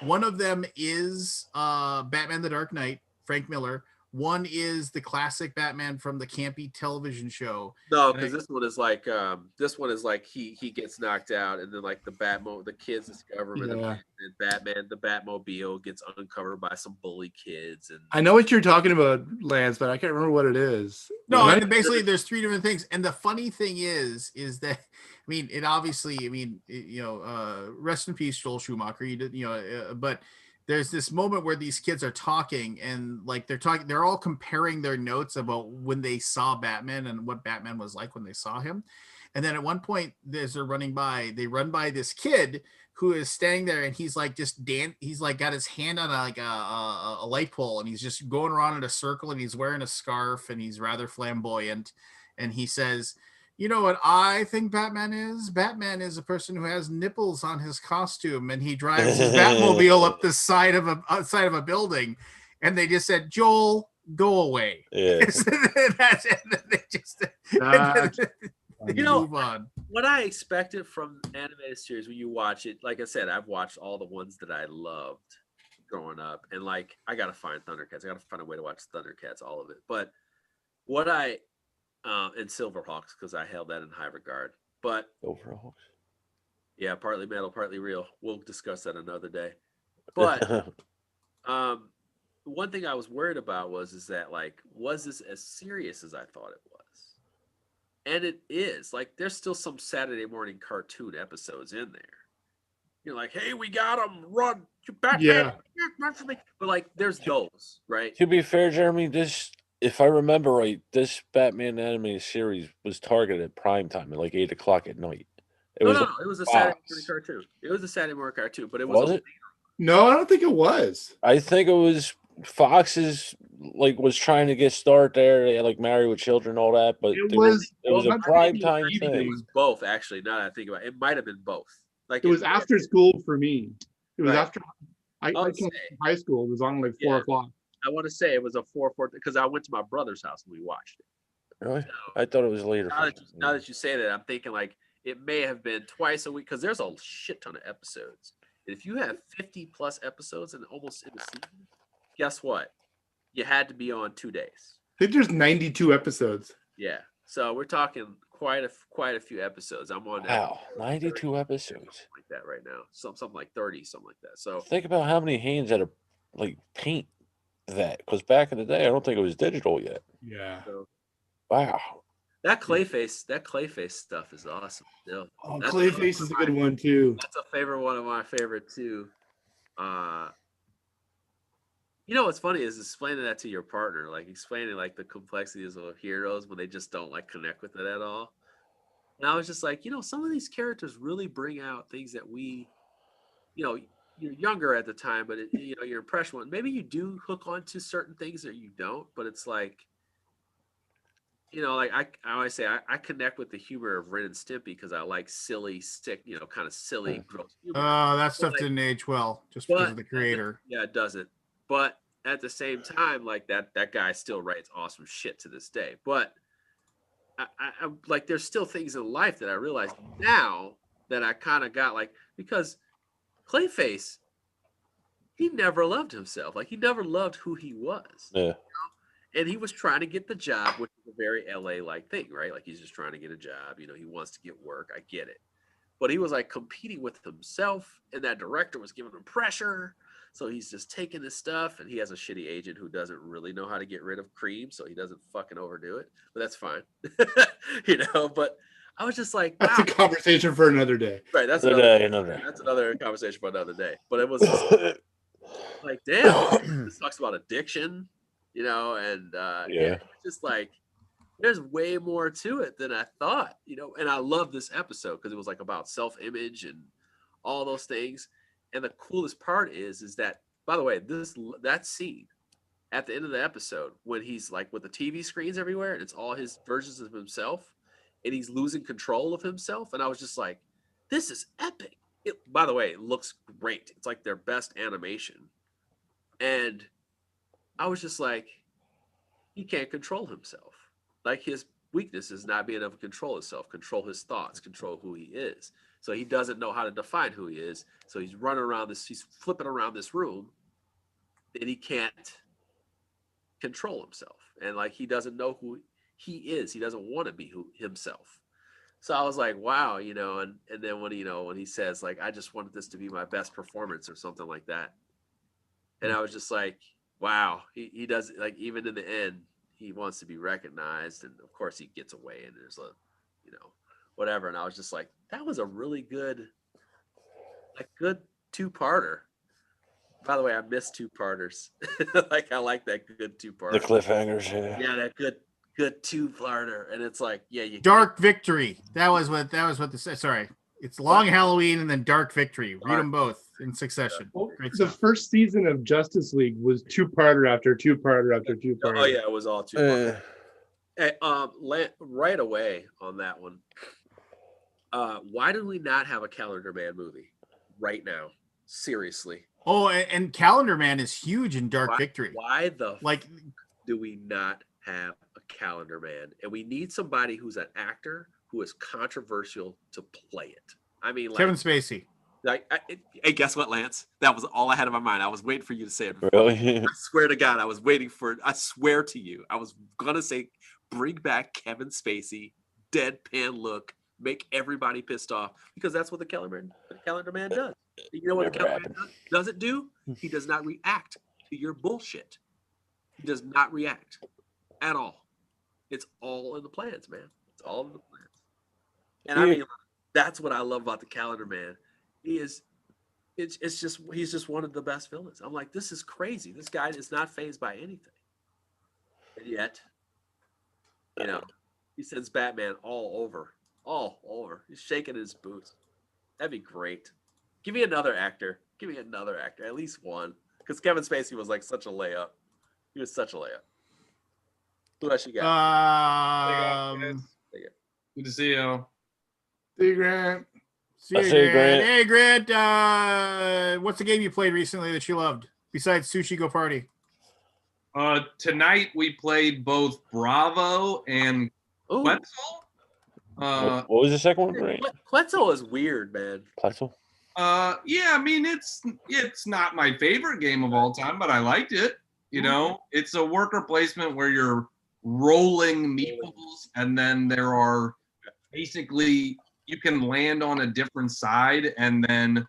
Speaker 1: One of them is Batman: The Dark Knight, Frank Miller. One is the classic Batman from the campy television show.
Speaker 8: No, because this one is like he gets knocked out, and then like the kids discover him, and Batman, the Batmobile gets uncovered by some bully kids. And
Speaker 12: I know what you're talking about, Lance, but I can't remember what it is.
Speaker 1: No, and basically there's three different things. And the funny thing is that, I mean, it obviously, rest in peace, Joel Schumacher. But there's this moment where these kids are talking, and like they're all comparing their notes about when they saw Batman and what Batman was like when they saw him. And then at one point, as they're running by, they run by this kid who is standing there, and he's like he's like got his hand on a light pole, and he's just going around in a circle, and he's wearing a scarf, and he's rather flamboyant. And he says, You know what I think Batman is? Batman is a person who has nipples on his costume, and he drives his Batmobile up the side of a building, and they just said, "Joel, go away."
Speaker 5: Yeah.
Speaker 1: That's it. They just
Speaker 8: You know,
Speaker 1: move on.
Speaker 8: what I expected from animated series when you watch it, like I said, I've watched all the ones that I loved growing up, and like I gotta find Thundercats. I gotta find a way to watch Thundercats, all of it. But what I and Silverhawks, because I held that in high regard. But
Speaker 5: Silverhawks,
Speaker 8: yeah, partly metal, partly real. We'll discuss that another day. But one thing I was worried about was that like, was this as serious as I thought it was? And it is. Like, there's still some Saturday morning cartoon episodes in there. You're like, hey, we got him, run, Batman, run for me. But like, there's those, right?
Speaker 5: To be fair, Jeremy, this, if I remember right, this Batman animated series was targeted at prime time at like 8 o'clock at night.
Speaker 8: It was a Saturday morning cartoon. It was a Saturday morning cartoon, but it was
Speaker 5: it?
Speaker 12: No, I don't think it was.
Speaker 5: I think it was Fox's, like, was trying to get start there. They had like Married with Children, all that, but it was a prime time thing.
Speaker 8: It was both, actually. Now that I think about it, it might have been both. Like,
Speaker 12: it was after school for me. It was after I
Speaker 8: I'll
Speaker 12: came to high school. It was on like 4 o'clock.
Speaker 8: I want to say it was a 4 because I went to my brother's house and we watched it.
Speaker 5: Really? I thought it was later.
Speaker 8: Now that you say that, I'm thinking like it may have been twice a week because there's a shit ton of episodes. And if you have 50 plus episodes and almost in a season, guess what? You had to be on 2 days.
Speaker 12: I think there's 92 episodes.
Speaker 8: Yeah. So we're talking quite a few episodes. I'm on
Speaker 5: 92 episodes
Speaker 8: like that right now. Something like 30, something like that. So
Speaker 5: think about how many hands had to like paint that, because back in the day, I don't think it was digital yet.
Speaker 12: Yeah.
Speaker 8: So,
Speaker 5: wow.
Speaker 8: That Clayface stuff is awesome. Yeah.
Speaker 12: Oh, Clayface is a good one too.
Speaker 8: That's a favorite one of my favorite too. You know what's funny is explaining that to your partner, like explaining like the complexities of heroes when they just don't like connect with it at all. And I was just like, some of these characters really bring out things that we, you're younger at the time, but your impression, maybe you do hook onto certain things or you don't, but it's like, like I always say, I connect with the humor of Ren and Stimpy because I like silly, sick, kind of silly, gross humor.
Speaker 1: That stuff didn't age well just because of the creator.
Speaker 8: Yeah, it doesn't. But at the same time, like that guy still writes awesome shit to this day. But I like, there's still things in life that I realize now that I kind of got like, because Clayface, he never loved himself. Like, he never loved who he was.
Speaker 5: Yeah.
Speaker 8: And he was trying to get the job, which is a very LA-like thing, right? Like, he's just trying to get a job. He wants to get work. I get it. But he was like competing with himself, and that director was giving him pressure. So he's just taking this stuff, and he has a shitty agent who doesn't really know how to get rid of cream, so he doesn't fucking overdo it. But that's fine. But I was just like, wow.
Speaker 12: That's a conversation for another day.
Speaker 8: Right, that's another conversation for another day. But it was like, damn, this talks about addiction, and it's just like, there's way more to it than I thought, and I love this episode because it was like about self-image and all those things. And the coolest part is that, by the way, that scene at the end of the episode when he's like with the TV screens everywhere and it's all his versions of himself and he's losing control of himself. And I was just like, this is epic. By the way, it looks great. It's like their best animation. And I was just like, he can't control himself. Like, his weakness is not being able to control himself, control his thoughts, control who he is. So he doesn't know how to define who he is. So he's running around he's flipping around this room and he can't control himself. And like, he doesn't know who he is. He doesn't want to be himself. So I was like, wow, and then when he says like, I just wanted this to be my best performance or something like that. And I was just like, wow, he does, like, even in the end, he wants to be recognized. And of course he gets away and there's a, whatever. And I was just like, that was a really good two-parter. By the way, I miss two-parters. Like, I like that good two-parter.
Speaker 5: The cliffhangers, yeah.
Speaker 8: Yeah, that good two-parter. And it's like, yeah,
Speaker 1: Dark Victory. That was what sorry. It's Long Halloween and then Dark Victory. Read them both in succession.
Speaker 12: Well, the first season of Justice League was two-parter after two-parter after two-parter.
Speaker 8: Oh yeah, it was all two-parter. Hey, right away on that one. Why do we not have a Calendar Man movie right now? Seriously.
Speaker 1: Oh, and Calendar Man is huge in Dark Victory.
Speaker 8: Why the
Speaker 1: like
Speaker 8: do we not have a Calendar Man? And we need somebody who's an actor who is controversial to play it. I mean, like
Speaker 1: Kevin Spacey.
Speaker 8: Hey, guess what, Lance? That was all I had in my mind. I was waiting for you to say it.
Speaker 5: Really?
Speaker 8: I swear to God, I was waiting for it. I swear to you, I was gonna say, bring back Kevin Spacey, deadpan look, make everybody pissed off, because that's what the Calendar Man does. You know what the Calendar Man doesn't do? He does not react to your bullshit. He does not react at all. It's all in the plans, man. It's all in the plans. And I mean, that's what I love about the Calendar Man. He's just one of the best villains. I'm like, this is crazy. This guy is not fazed by anything. And yet, he sends Batman all over. He's shaking his boots. That'd be great. Give me another actor. At least one. Because Kevin Spacey was like such a layup. He was such a layup. Who else you got?
Speaker 10: Good to see you.
Speaker 12: See you, Grant.
Speaker 1: See you, Grant. Hey, Grant. What's the game you played recently that you loved besides Sushi Go Party?
Speaker 10: Tonight we played both Bravo and Quetzal.
Speaker 5: What was the second one, Grant?
Speaker 8: Quetzal is weird, man.
Speaker 5: Quetzal?
Speaker 10: Yeah, I mean it's not my favorite game of all time, but I liked it. You know, it's a worker placement where you're rolling meeples, and then there are basically you can land on a different side, and then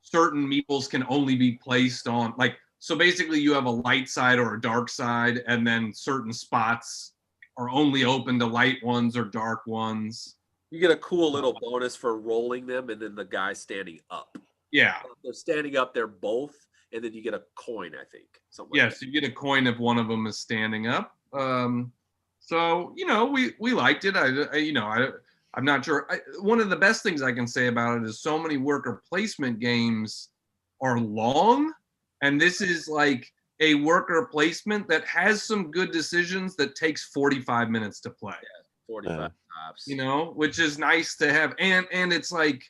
Speaker 10: certain meeples can only be placed on so basically you have a light side or a dark side, and then certain spots are only open to light ones or dark ones.
Speaker 8: You get a cool little bonus for rolling them, and then the guy standing up.
Speaker 10: Yeah.
Speaker 8: If they're standing up, they're both, and then you get a coin, I think.
Speaker 10: Yes, you get a coin if one of them is standing up. So we liked it. I'm not sure. One of the best things I can say about it is so many worker placement games are long, and this is like a worker placement that has some good decisions that takes 45 minutes to play.
Speaker 8: Yeah, 45 tops.
Speaker 10: Which is nice to have, and it's like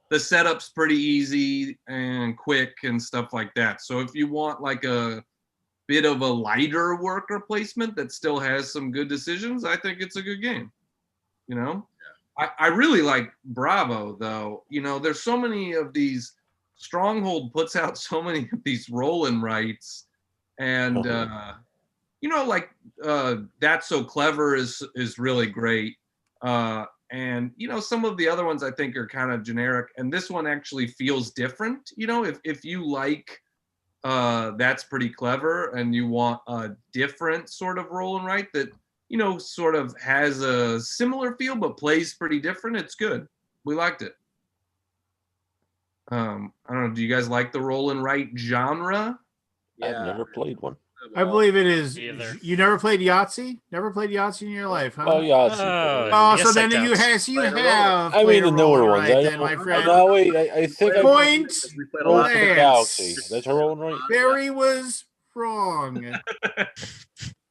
Speaker 10: the setup's pretty easy and quick and stuff like that. So if you want like a bit of a lighter worker placement that still has some good decisions, I think it's a good game. I really like Bravo though. There's so many of these. Stronghold puts out so many of these roll-in rights, and That's So Clever is really great. And some of the other ones I think are kind of generic, and this one actually feels different. If you like That's Pretty Clever and you want a different sort of roll and write that sort of has a similar feel but plays pretty different, it's good. We liked it. I don't know, do you guys like the roll and write genre?
Speaker 5: I've never played one.
Speaker 1: I believe it is. You never played Yahtzee? Never played Yahtzee in your life, huh?
Speaker 5: Oh, Yahtzee.
Speaker 1: Oh, so then you have.
Speaker 5: I mean, the newer ones.
Speaker 1: Then, my friend.
Speaker 5: No, wait. I think
Speaker 1: Point.
Speaker 5: the Galaxy. That's a rolling right.
Speaker 1: Barry was wrong.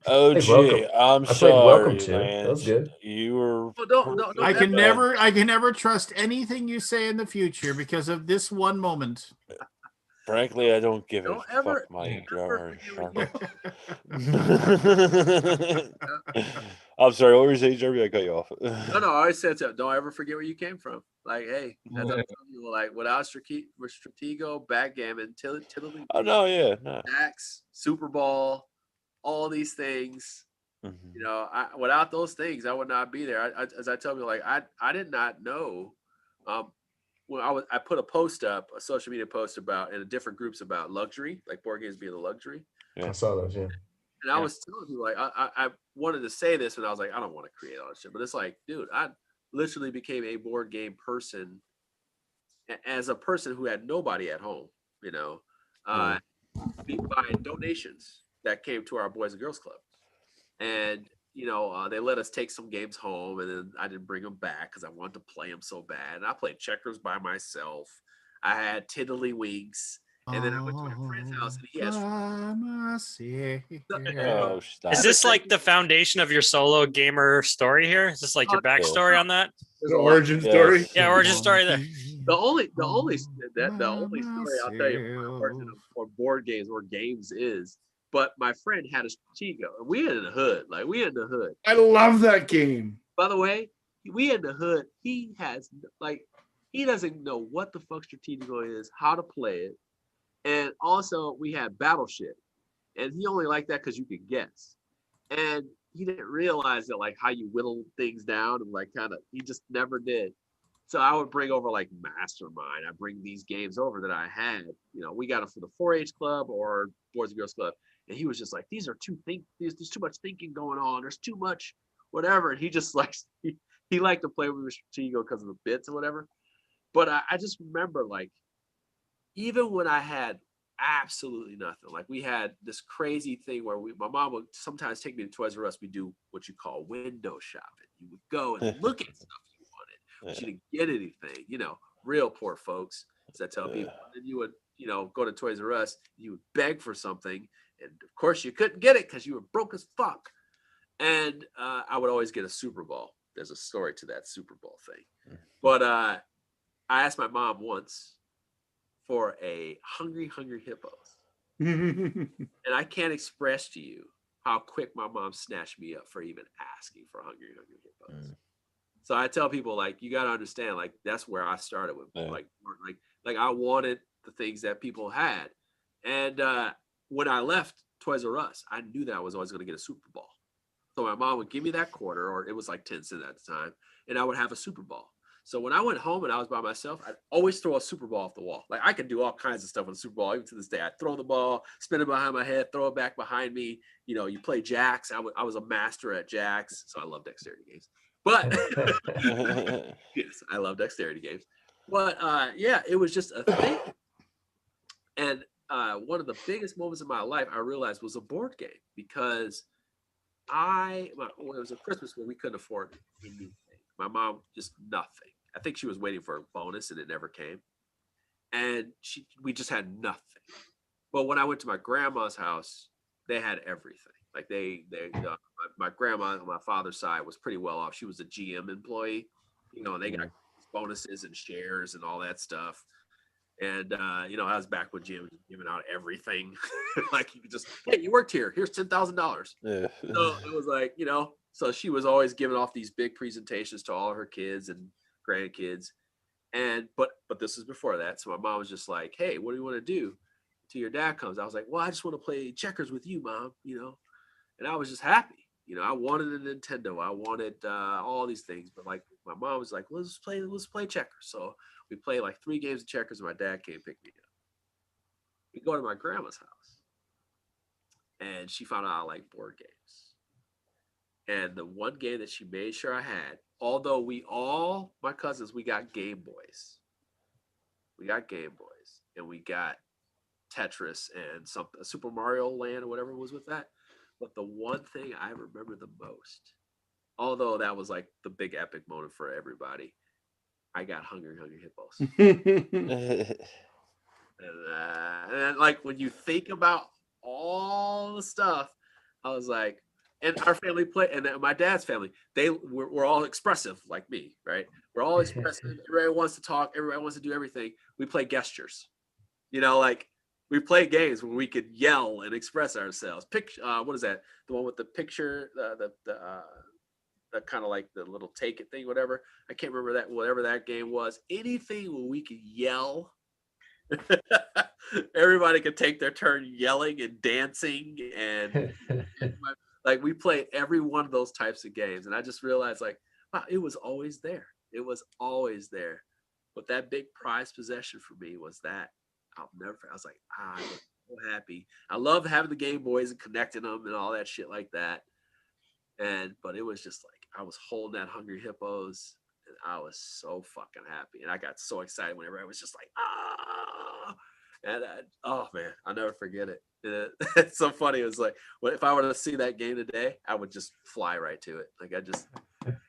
Speaker 5: Oh,
Speaker 4: Hey,
Speaker 5: gee,
Speaker 4: welcome.
Speaker 5: I'm
Speaker 4: I played
Speaker 5: sorry,
Speaker 4: Welcome to.
Speaker 5: man.
Speaker 4: That was good.
Speaker 5: You were.
Speaker 8: No,
Speaker 1: I can never trust anything you say in the future because of this one moment.
Speaker 5: Frankly, I don't give
Speaker 8: Don't
Speaker 5: a
Speaker 8: ever-
Speaker 5: fuck my
Speaker 8: don't ever
Speaker 5: jar. I'm sorry. What were you saying, Jeremy? I cut you off.
Speaker 8: No, I always said so. Don't ever forget where you came from. Like, hey, as I'm telling you, like without Stratego, backgammon, Tiddly,
Speaker 5: Oh no, yeah, no.
Speaker 8: Dax, Super Bowl, all these things. Without those things, I would not be there. As I tell you, like I did not know. When I put a post up, a social media post about in different groups about luxury, like board games being a luxury.
Speaker 4: Yeah. I saw those, yeah.
Speaker 8: And I was telling people, like, I wanted to say this, and I was like, I don't want to create all this shit. But it's like, dude, I literally became a board game person as a person who had nobody at home, by donations that came to our Boys and Girls Club. And, they let us take some games home, and then I didn't bring them back because I wanted to play them so bad. And I played checkers by myself. I had Tiddlywinks And then I went to my friend's house, and he has.
Speaker 5: Oh, stop.
Speaker 11: Is this like the foundation of your solo gamer story here? Is this like your backstory on that?
Speaker 12: The origin story.
Speaker 11: Yeah, origin story there.
Speaker 8: The only story I'll tell you on board games or games is, but my friend had a Stratego, and we in the hood, like we in the hood.
Speaker 12: I love that game.
Speaker 8: By the way, we in the hood. He has like he doesn't know what the fuck Stratego is, how to play it, and also we had Battleship, and he only liked that because you could guess, and he didn't realize that like how you whittle things down and like kind of he just never did. So I would bring over like Mastermind. I bring these games over that I had. You know, we got them for the 4-H club or Boys and Girls Club, and he was just like, "These are there's too much thinking going on. There's too much whatever." And he just like he liked to play with Stratego because of the bits or whatever. But I just remember like even when I had absolutely nothing, like we had this crazy thing where my mom would sometimes take me to Toys R Us. We do what you call window shopping. You would go and look at stuff. She didn't get anything, you know, real poor folks, as I tell people. And then you would, you know, go to Toys R Us, you would beg for something, and of course you couldn't get it because you were broke as fuck. And I would always get a Super Bowl. There's a story to that Super Bowl thing. But I asked my mom once for a Hungry Hippos. And I can't express to you how quick my mom snatched me up for even asking for Hungry Hippos. So I tell people like you got to understand like that's where I started with like I wanted the things that people had, and when I left Toys R Us, I knew that I was always going to get a Super Bowl. So my mom would give me that quarter, or it was like 10 cents at the time, and I would have a Super Bowl. So when I went home and I was by myself, I'd always throw a Super Bowl off the wall. Like I could do all kinds of stuff with a Super Bowl, even to this day. I'd throw the ball, spin it behind my head, throw it back behind me. You know, you play jacks. I was a master at jacks, so I love dexterity games. But yes, I love dexterity games. But yeah, it was just a thing. And one of the biggest moments of my life I realized was a board game because it was a Christmas when we couldn't afford anything. My mom just nothing. I think she was waiting for a bonus and it never came. And we just had nothing. But when I went to my grandma's house, they had everything. Like my grandma on my father's side was pretty well off. She was a GM employee, you know, and they got bonuses and shares and all that stuff. And you know, I was back when GM was giving out everything. Like you could just, hey, you worked here. Here's $10,000. Yeah. So it was like, you know, so she was always giving off these big presentations to all her kids and grandkids. And but this is before that. So my mom was just like, hey, what do you want to do till your dad comes? I was like, well, I just want to play checkers with you, Mom, you know. And I was just happy. You know, I wanted a Nintendo. I wanted all these things. But like my mom was like, let's play checkers. So we played like 3 games of checkers and my dad came pick me up. We go to my grandma's house. And she found out I like board games. And the one game that she made sure I had, although my cousins, we got Game Boys. We got Game Boys. And we got Tetris and Super Mario Land or whatever was with that. But the one thing I remember the most, although that was like the big epic moment for everybody, I got Hungry Hippos. And like when you think about all the stuff, I was like, and our family and my dad's family, we're all expressive like me, right? We're all expressive. Everybody wants to talk. Everybody wants to do everything. We play gestures, you know, like we play games where we could yell and express ourselves. What is that? The one with the picture, the kind of like the little take it thing, whatever. I can't remember that. Whatever that game was. Anything where we could yell. Everybody could take their turn yelling and dancing and like we played every one of those types of games, and I just realized like, wow, it was always there. It was always there. But that big prized possession for me was that I was like, I was so happy. I love having the Game Boys and connecting them and all that shit like that. But it was just like I was holding that Hungry Hippos, and I was so fucking happy, and I got so excited whenever I was just like, ah. And oh man, I'll never forget it. It's so funny. It was like, well, if I were to see that game today, I would just fly right to it. Like I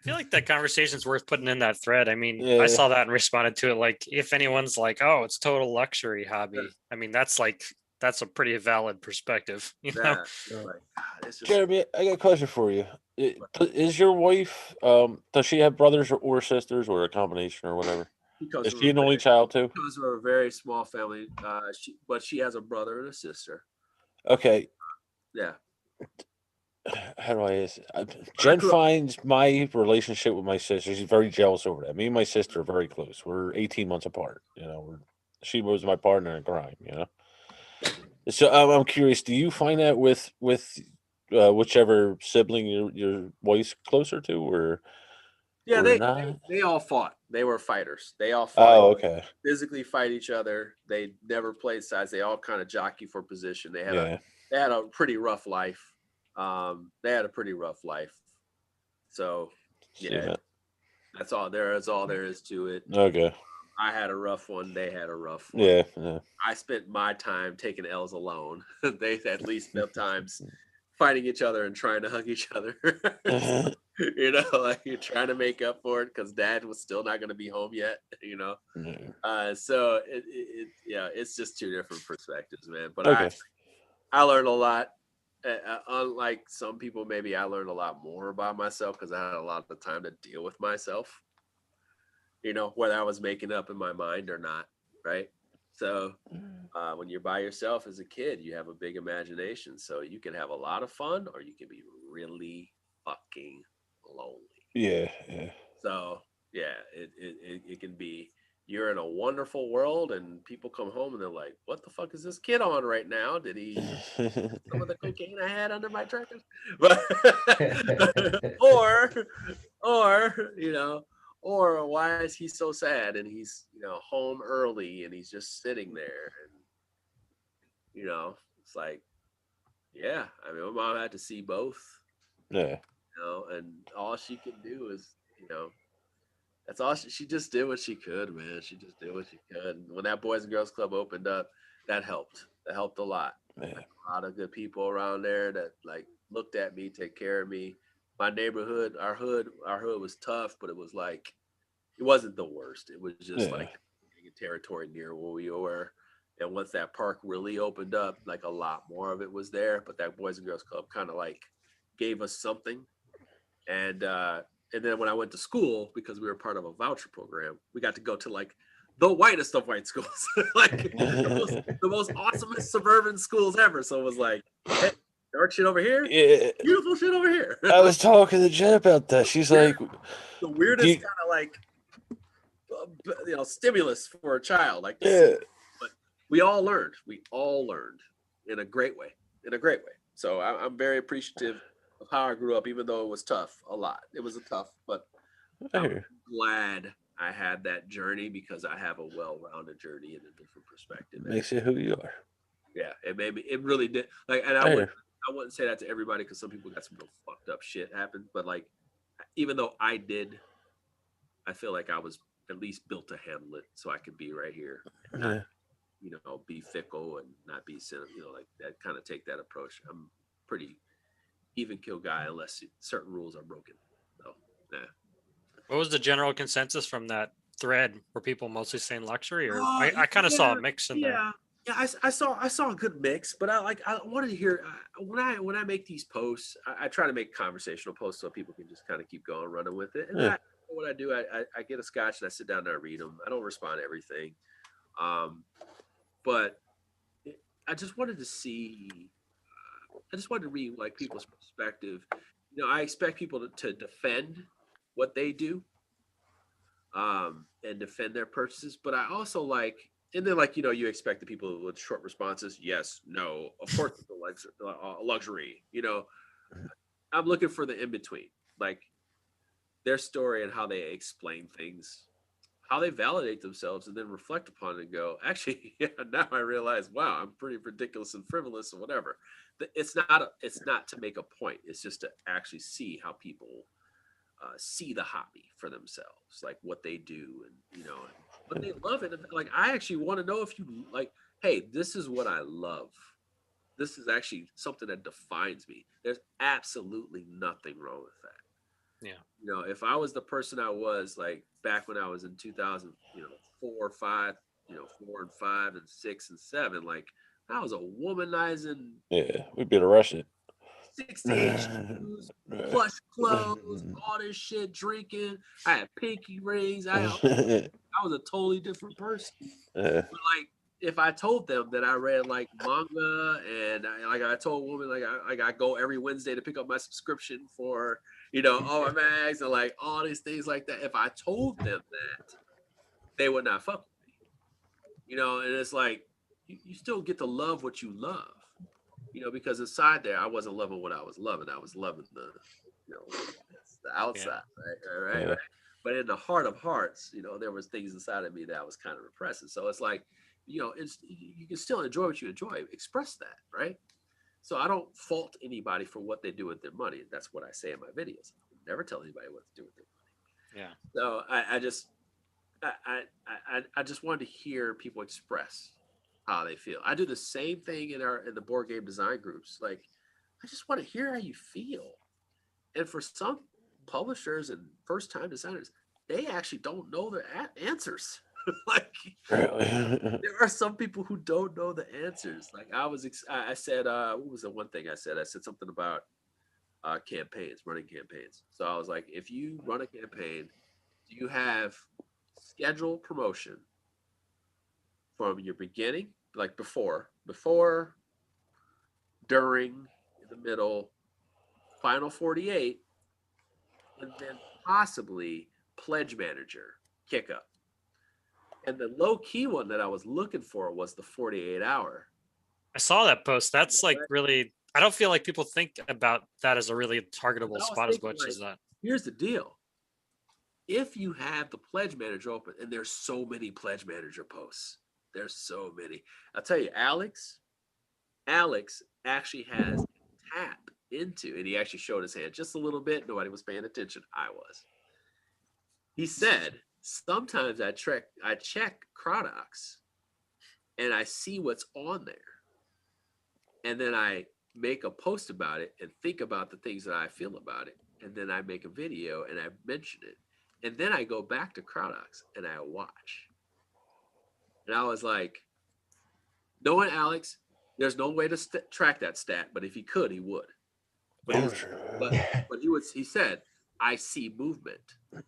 Speaker 11: feel like that conversation's worth putting in that thread. I mean,
Speaker 5: Yeah.
Speaker 11: I saw that and responded to it. Like, if anyone's like, "Oh, it's total luxury hobby," I mean, that's a pretty valid perspective. You know,
Speaker 8: like, God, it's just
Speaker 5: Jeremy, I got a question for you. Is your wife, does she have brothers or sisters or a combination or whatever?
Speaker 8: because
Speaker 5: Is
Speaker 8: we're
Speaker 5: she an only child too?
Speaker 8: because we're a very small family. But she has a brother and a sister.
Speaker 5: Okay.
Speaker 8: Yeah.
Speaker 5: How do I ask? Jen finds my relationship with my sister. She's very jealous over that. Me and my sister are very close. We're 18 months apart. You know, she was my partner in crime. You know, so I'm curious. Do you find that with whichever sibling your wife's closer to, or
Speaker 8: Yeah,
Speaker 5: not?
Speaker 8: they all fought. They were fighters. They all fought.
Speaker 5: Oh, okay.
Speaker 8: Physically fight each other. They never played sides. They all kind of jockey for position. They had a pretty rough life. They had a pretty rough life. So yeah, that's all there is. All there is to it.
Speaker 5: Okay.
Speaker 8: I had a rough one. They had a rough one.
Speaker 5: Yeah.
Speaker 8: I spent my time taking L's alone. They at least spent times fighting each other and trying to hug each other. You know, like you're trying to make up for it because Dad was still not going to be home yet. You know, so it's just two different perspectives, man. But
Speaker 5: okay.
Speaker 8: I learned a lot. Unlike some people, maybe I learned a lot more about myself because I had a lot of time to deal with myself. You know, whether I was making up in my mind or not, right? So when you're by yourself as a kid, you have a big imagination. So you can have a lot of fun or you can be really fucking lonely.
Speaker 5: Yeah.
Speaker 8: So yeah, it can be, you're in a wonderful world and people come home and they're like, what the fuck is this kid on right now? Did he some of the cocaine I had under my tractor? or you know, or why is he so sad and he's, you know, home early and he's just sitting there, and you know, it's like, yeah, I mean, my mom had to see both.
Speaker 5: Yeah.
Speaker 8: You know, and all she could do is, you know, that's all she just did what she could, man. She just did what she could. And when that Boys and Girls Club opened up, that helped. That helped a lot.
Speaker 5: Yeah.
Speaker 8: Like, a lot of good people around there that like looked at me, take care of me. My neighborhood, our hood was tough, but it was like, it wasn't the worst. It was just like a territory near where we were. And once that park really opened up, like a lot more of it was there. But that Boys and Girls Club kind of like gave us something. And then when I went to school, because we were part of a voucher program, we got to go to like the whitest of white schools, like the most awesomest suburban schools ever. So it was like, hey, dark shit over here, beautiful shit over here.
Speaker 5: I was talking to Jen about that. She's like,
Speaker 8: the weirdest kind of like, you know, stimulus for a child, like but we all learned in a great way. So I'm very appreciative of how I grew up, even though it was tough. A lot, it was tough, but I'm glad I had that journey because I have a well-rounded journey and a different perspective.
Speaker 5: Makes it who you are.
Speaker 8: Yeah, it made me. It really did. Like, and I wouldn't say that to everybody because some people got some real fucked up shit happen. But like, even though I did, I feel like I was at least built to handle it, so I could be right here, and not, you know, be fickle and not be cynical. You know, like that. Kind of take that approach. I'm pretty even kill guy unless certain rules are broken. So, yeah.
Speaker 11: What was the general consensus from that thread? Were people mostly saying luxury, or I kind of saw a mix in there?
Speaker 8: Yeah, I saw a good mix, but I wanted to hear when I make these posts, I try to make conversational posts so people can just kind of keep going, running with it. And what I do, I get a scotch and I sit down there and read them. I don't respond to everything, but I just wanted to see. I just wanted to read like people's perspective. You know, I expect people to defend what they do, and defend their purchases, but I also like. And then, like, you know, you expect the people with short responses. Yes, no, of course, it's a luxury. You know, I'm looking for the in between, like their story and how they explain things, how they validate themselves, and then reflect upon it and go, actually, yeah, now I realize, wow, I'm pretty ridiculous and frivolous and whatever. It's not to make a point. It's just to actually see how people see the hobby for themselves, like what they do, and you know. But they love it. Like, I actually want to know if you like, hey, this is what I love. This is actually something that defines me. There's absolutely nothing wrong with that.
Speaker 11: Yeah.
Speaker 8: You know, if I was the person I was like back when I was in 2000, 4 and 5 and 6 and 7, like I was a womanizing
Speaker 5: Yeah, we'd be arrested.
Speaker 8: 68 shoes, plush clothes, all this shit, drinking. I had pinky rings. I was a totally different person. But like, if I told them that I read like manga and I told a woman like I go every Wednesday to pick up my subscription for all my mags and like all these things like that. If I told them that, they would not fuck with me. And it's like you still get to love what you love. Because inside there, I wasn't loving what I was loving. I was loving the outside, right?
Speaker 5: Yeah.
Speaker 8: But in the heart of hearts, there was things inside of me that I was kind of repressing. So it's like, it's you can still enjoy what you enjoy. Express that, right? So I don't fault anybody for what they do with their money. That's what I say in my videos. I never tell anybody what to do with their money.
Speaker 11: Yeah.
Speaker 8: So I just wanted to hear people express how they feel. I do the same thing in the board game design groups. Like, I just want to hear how you feel. And for some publishers and first time designers, they actually don't know their answers. Like, there are some people who don't know the answers. Like I said, what was the one thing I said? I said something about campaigns, running campaigns. So I was like, if you run a campaign, do you have scheduled promotion from your beginning, like before, during, in the middle, final 48, and then possibly pledge manager kickup? And the low key one that I was looking for was the 48 hour.
Speaker 11: I saw that post. That's like really, I don't feel like people think about that as a really targetable spot as much as that.
Speaker 8: Here's the deal. If you have the pledge manager open, and there's so many pledge manager posts, there's so many. I'll tell you, Alex actually has tap into, and he actually showed his hand just a little bit. Nobody was paying attention. I was. He said, sometimes I check Crodox and I see what's on there. And then I make a post about it and think about the things that I feel about it. And then I make a video and I mention it. And then I go back to Crodox and I watch. And I was like, knowing Alex, there's no way to track that stat, but if he could, he would. But he said, I see movement.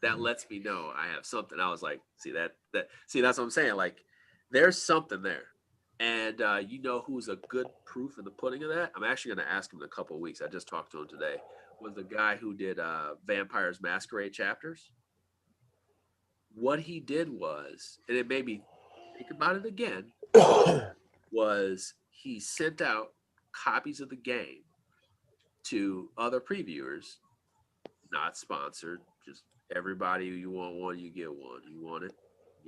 Speaker 8: That lets me know I have something. I was like, see, that's what I'm saying. Like, there's something there. And who's a good proof in the pudding of that? I'm actually going to ask him in a couple of weeks. I just talked to him today. Was the guy who did Vampires Masquerade chapters. What he did was, and it made me think about it again, was he sent out copies of the game to other previewers, not sponsored, just everybody. You want one, you get one. You want it,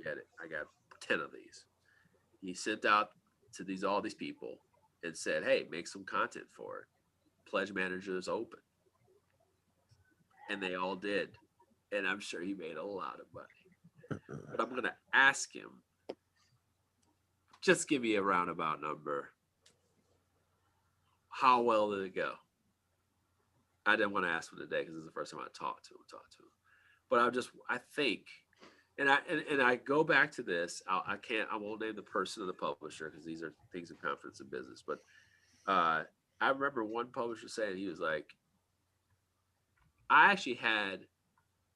Speaker 8: get it. I got 10 of these. He sent out to all these people and said, hey, make some content for it. Pledge manager is open. And they all did. And I'm sure he made a lot of money. But I'm going to ask him, just give me a roundabout number. How well did it go? I didn't want to ask him today because this is the first time I talked to him. But I think, and I go back to this. I won't name the person or the publisher because these are things of confidence in business. But I remember one publisher saying, he was like, I actually had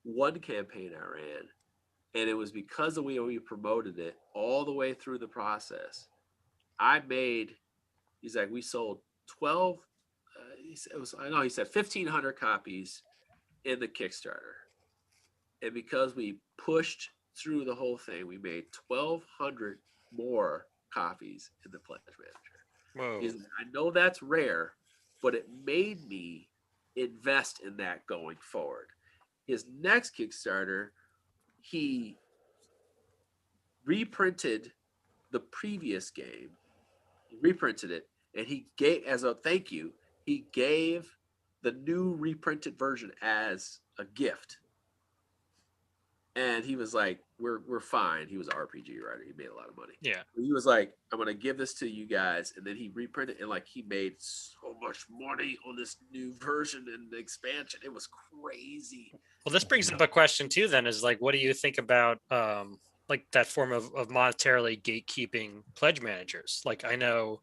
Speaker 8: one campaign I ran, and it was because of the way we promoted it all the way through the process. He's like, we sold 12. He said 1,500 copies in the Kickstarter. And because we pushed through the whole thing, we made 1,200 more copies in the pledge manager.
Speaker 11: Whoa.
Speaker 8: I know that's rare, but it made me invest in that going forward. His next Kickstarter, he reprinted the previous game. He reprinted it, and he gave, as a thank you, he gave the new reprinted version as a gift. And he was like, we're fine. He was an RPG writer. He made a lot of money.
Speaker 11: Yeah.
Speaker 8: He was like, I'm gonna give this to you guys, and then he reprinted and like he made so much money on this new version and the expansion. It was crazy.
Speaker 11: Well, this brings up a question too. Then is like, what do you think about like that form of monetarily gatekeeping pledge managers? Like, I know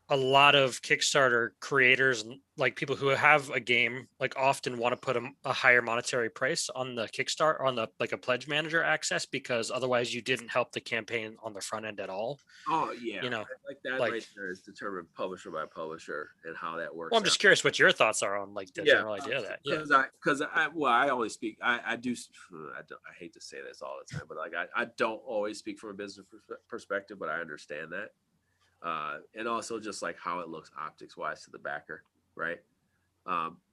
Speaker 11: a lot of Kickstarter creators, like people who have a game, like often want to put a higher monetary price on the Kickstarter, on the like a pledge manager access, because otherwise you didn't help the campaign on the front end at all.
Speaker 8: Oh yeah,
Speaker 11: you know,
Speaker 8: like that
Speaker 11: like,
Speaker 8: right there is determined publisher by publisher and how that works.
Speaker 11: Well, I'm just curious what your thoughts are on like the general idea of that. Yeah,
Speaker 8: because I only speak. I do. I hate to say this all the time, but like I don't always speak from a business perspective, but I understand that. And also just like how it looks optics wise to the backer, right?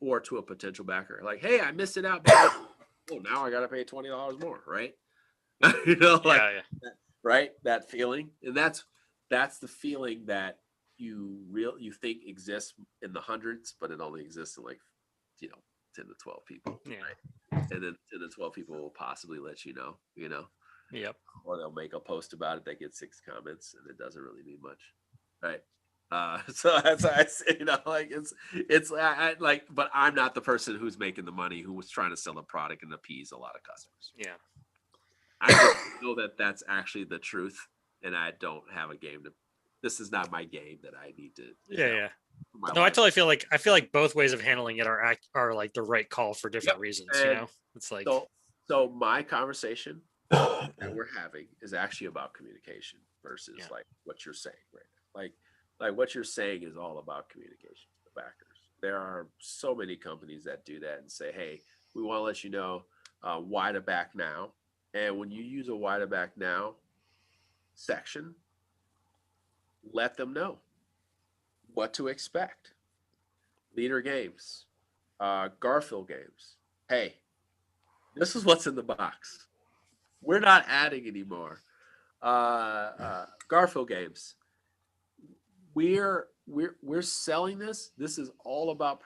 Speaker 8: Or to a potential backer, like, hey, I missed it out, but oh, now I got to pay $20 more, right? You know, like, right? That feeling, and that's the feeling that you think exists in the hundreds, but it only exists in like 10 to 12 people, right? And then 10 to 12 people will possibly let you know,
Speaker 11: Yep.
Speaker 8: Or they'll make a post about it that gets 6 comments, and it doesn't really mean much, right? So that's I say, like it's like, but I'm not the person who's making the money, who was trying to sell a product and appease a lot of customers.
Speaker 11: Yeah,
Speaker 8: I just know that that's actually the truth, and I don't have a game to. This is not my game that I need to.
Speaker 11: Yeah. No, I totally feel like both ways of handling it are like the right call for different reasons.
Speaker 8: And
Speaker 11: it's like
Speaker 8: so my conversation that we're having is actually about communication versus like what you're saying right now. Like what you're saying is all about communication to the backers. There are so many companies that do that and say, hey, we want to let you know why to back now. And when you use a why to back now section, let them know what to expect. Leader Games, Garfield Games. Hey, this is what's in the box. We're not adding anymore. Garfield Games. We're selling this. This is all about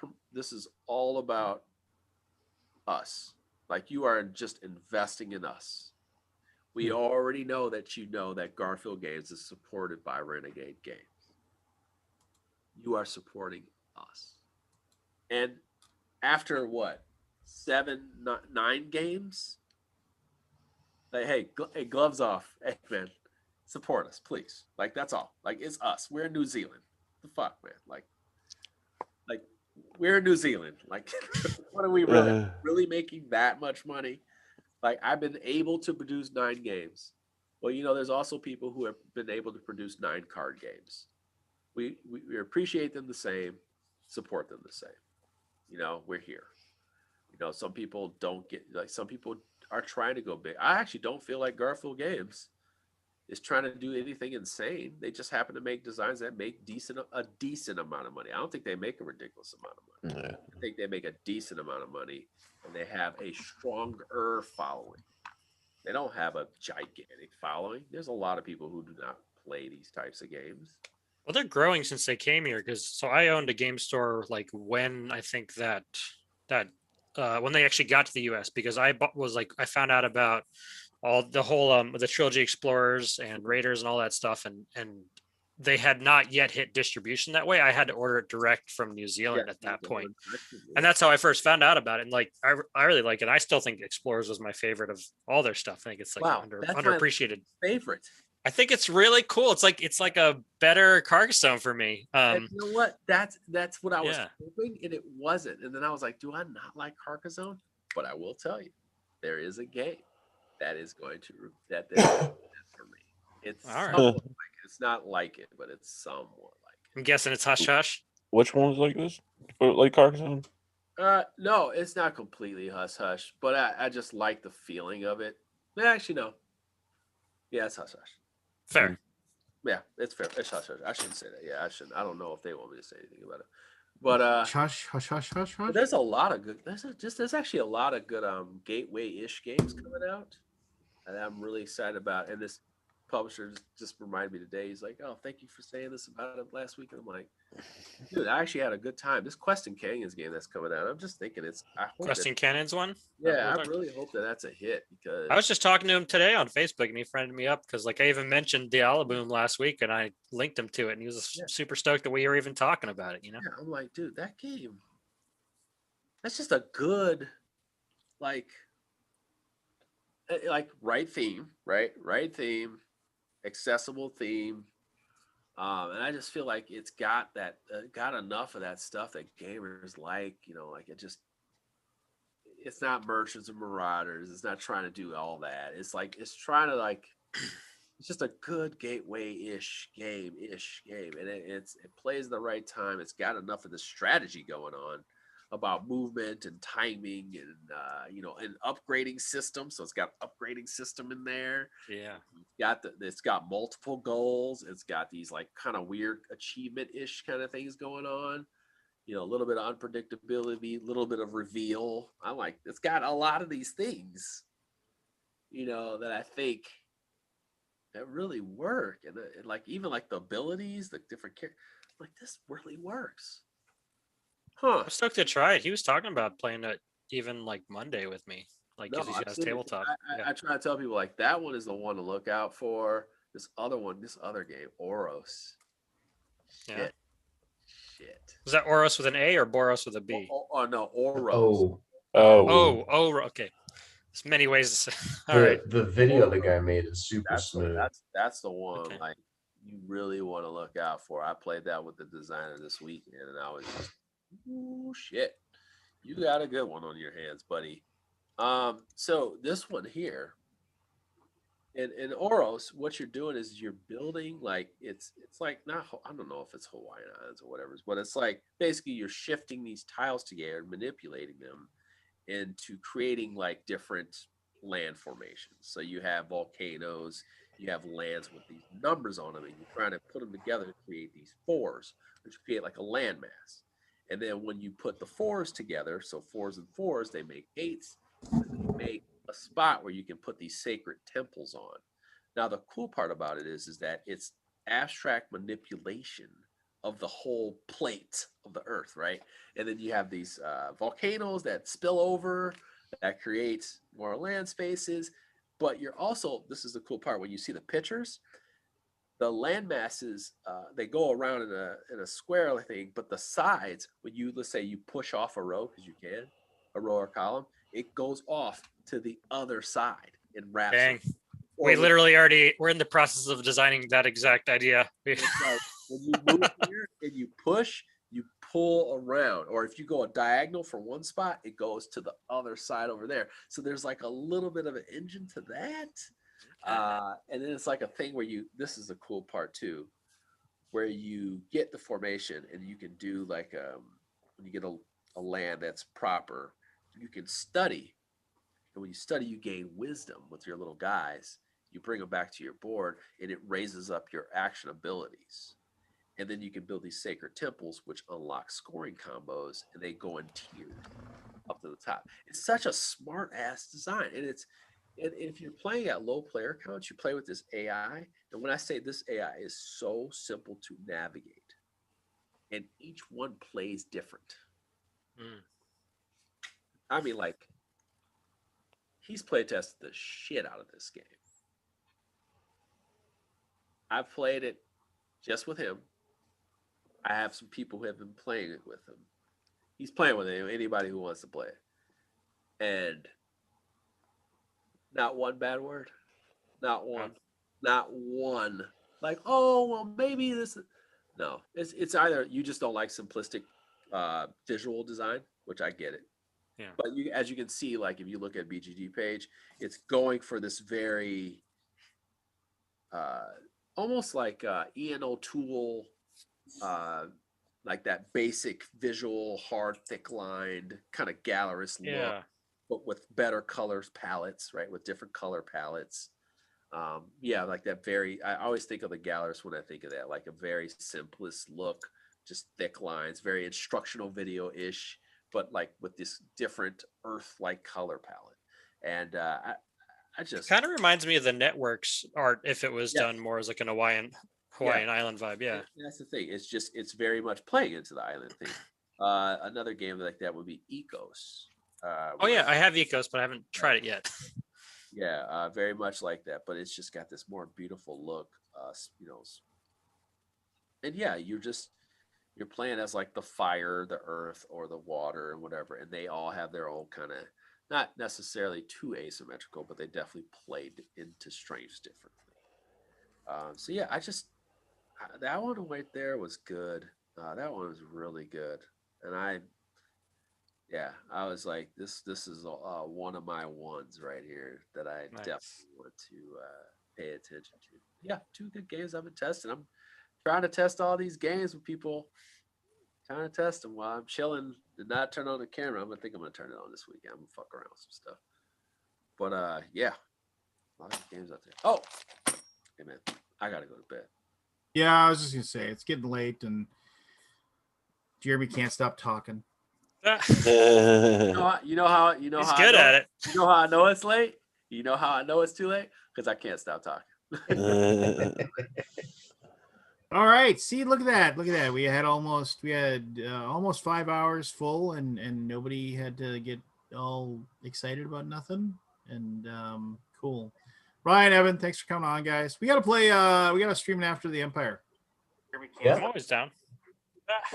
Speaker 8: us. Like, you are just investing in us. We already know that Garfield Games is supported by Renegade Games. You are supporting us. And after what? 9 games? Like, hey, gloves off. Hey, man, support us, please. Like, that's all. Like, it's us. We're in New Zealand. The fuck, man? Like we're in New Zealand. Like, what are we really making that much money? Like, I've been able to produce 9 games. Well, there's also people who have been able to produce 9 card games. We appreciate them the same, support them the same. We're here. Some people don't get, like, some people are trying to go big. I actually don't feel like Garfield Games is trying to do anything insane. They just happen to make designs that make a decent amount of money. I don't think they make a ridiculous amount of money. I think they make a decent amount of money, and they have a stronger following. They don't have a gigantic following. There's a lot of people who do not play these types of games.
Speaker 11: Well, they're growing since they came here, because I owned a game store like when I think that when they actually got to the US, because I found out about the whole the Trilogy Explorers and Raiders and all that stuff, and they had not yet hit distribution that way. I had to order it direct from New Zealand at that point. And that's how I first found out about it. And like, I really like it. I still think Explorers was my favorite of all their stuff. I think it's like underappreciated
Speaker 8: favorite.
Speaker 11: I think it's really cool. It's like a better Carcassonne for me.
Speaker 8: And you know what? That's what I was hoping, and it wasn't. And then I was like, do I not like Carcassonne? But I will tell you, there is a game that is going to that for me. It's
Speaker 11: all right.
Speaker 8: Like, it's not like it, but it's somewhat like it.
Speaker 11: I'm guessing it's Hush Hush.
Speaker 5: Which one's like this? Like Carcassonne?
Speaker 8: No, it's not completely Hush Hush, but I just like the feeling of it. Actually, no. Yeah, it's Hush Hush.
Speaker 11: Fair.
Speaker 8: Yeah, it's fair. It's Hush Hush. I shouldn't say that. Yeah, I shouldn't. I don't know if they want me to say anything about it. But
Speaker 1: hush, hush, hush, hush, hush.
Speaker 8: There's a lot of good. There's actually a lot of good gateway-ish games coming out that I'm really excited about. And publisher just reminded me today. He's like, "Oh, thank you for saying this about it last week." And I'm like, "Dude, I actually had a good time." This Quest and Canyons game that's coming out, I'm just thinking I hope
Speaker 11: Questing Cannons one.
Speaker 8: Yeah, I really hope that's a hit because
Speaker 11: I was just talking to him today on Facebook, and he friended me up because, like, I even mentioned the Alaboom last week, and I linked him to it, and he was super stoked that we were even talking about it. You know?
Speaker 8: Yeah, I'm like, dude, that game. That's just a good, like right theme, right? Right theme, accessible theme. And I just feel like it's got that, got enough of that stuff that gamers like, like it's not Merchants and Marauders. It's not trying to do all that. It's like, it's trying to it's just a good gateway-ish game. And it plays the right time. It's got enough of the strategy going on about movement and timing and an upgrading system. So it's got upgrading system in there.
Speaker 11: Yeah.
Speaker 8: It's got multiple goals. It's got these like kind of weird achievement-ish kind of things going on. A little bit of unpredictability, a little bit of reveal. It's got a lot of these things, that I think that really work. And like, even like the abilities, the different characters, like this really works. Huh.
Speaker 11: I'm stoked to try it. He was talking about playing it even like Monday with me, like because he's got tabletop.
Speaker 8: I try to tell people like that one is the one to look out for. This other game, Oros.
Speaker 11: Yeah.
Speaker 8: Shit.
Speaker 11: Was that Oros with an A or Boros with a B?
Speaker 8: Oh no, Oros.
Speaker 11: Okay. There's many ways to say. All right.
Speaker 4: The video the guy made is super smooth.
Speaker 8: That's the one. Okay. Like you really want to look out for. I played that with the designer this weekend, and I was just, ooh, shit. You got a good one on your hands, buddy. So this one here, in Oros, what you're doing is you're building like it's like not, I don't know if it's Hawaiian Islands or whatever, but it's like basically you're shifting these tiles together and manipulating them into creating like different land formations. So you have volcanoes, you have lands with these numbers on them, and you're trying to put them together to create these fours, which create like a landmass. And then when you put the fours together, so fours and fours, they make eights, and you make a spot where you can put these sacred temples on. Now, the cool part about it is that it's abstract manipulation of the whole plate of the earth, right? And then you have these volcanoes that spill over, that creates more land spaces. But you're also, this is the cool part, when you see the pictures, the land masses, they go around in a square thing, but the sides, when you, let's say you push off a row, because you can, a row or column, it goes off to the other side and wraps.
Speaker 11: Dang. We literally we're in the process of designing that exact idea.
Speaker 8: Like when you move here and you push, you pull around, or if you go a diagonal from one spot, it goes to the other side over there. So there's like a little bit of an engine to that. And then it's like a thing where this is the cool part too, where you get the formation and you can do like, when you get a land that's proper, you can study. And when you study, you gain wisdom with your little guys. You bring them back to your board, and it raises up your action abilities. And then you can build these sacred temples, which unlock scoring combos, and they go in tiers up to the top. It's such a smart ass design, and if you're playing at low player counts, you play with this AI. And when I say this AI is so simple to navigate, and each one plays different. I mean, like, he's playtested the shit out of this game. I've played it just with him. I have some people who have been playing it with him. He's playing with anybody who wants to play it. And not one bad word. Not one. Not one. Like, oh, well, maybe this. No, it's either you just don't like simplistic visual design, which I get it.
Speaker 11: Yeah.
Speaker 8: But as you can see, like if you look at BGG page, it's going for this very almost like Ian O'Toole, like that basic visual, hard, thick-lined, kind of gallerist look, but with better colors palettes, right? With different color palettes. Like that very, I always think of the gallerist when I think of that, like a very simplest look, just thick lines, very instructional video-ish, but like with this different earth-like color palette. And
Speaker 11: kind of reminds me of the Networks art if it was
Speaker 8: Yeah.
Speaker 11: done more as like an Hawaiian island vibe. Yeah,
Speaker 8: That's the thing. It's very much playing into the island thing. Another game like that would be Ecos.
Speaker 11: Oh yeah, I have Ecos, but I haven't tried it yet.
Speaker 8: Yeah, very much like that, but it's just got this more beautiful look. And yeah, you're playing as like the fire, the earth, or the water, and whatever, and they all have their own kind of, not necessarily too asymmetrical, but they definitely played into strengths differently. So yeah, that one right there was good. That one was really good, and I was like, this is one of my ones right here that I definitely want to pay attention to. Yeah, 2 good games I've been testing. I'm trying to test all these games with people. Trying to test them while I'm chilling. Did not turn on the camera. I'm gonna turn it on this weekend. I'm gonna fuck around with some stuff. But yeah, a lot of games out there. Oh, hey man, I gotta go to bed.
Speaker 1: Yeah, I was just gonna say it's getting late and Jeremy can't stop talking.
Speaker 8: You know how
Speaker 11: He's good at it.
Speaker 8: You know how I know it's late? You know how I know it's too late? Because I can't stop talking.
Speaker 1: All right. See, look at that. Look at that. We had almost 5 hours full and nobody had to get all excited about nothing. And cool. Ryan, Evan, thanks for coming on, guys. We gotta play we gotta stream it after the Empire.
Speaker 11: Yeah. I'm always down.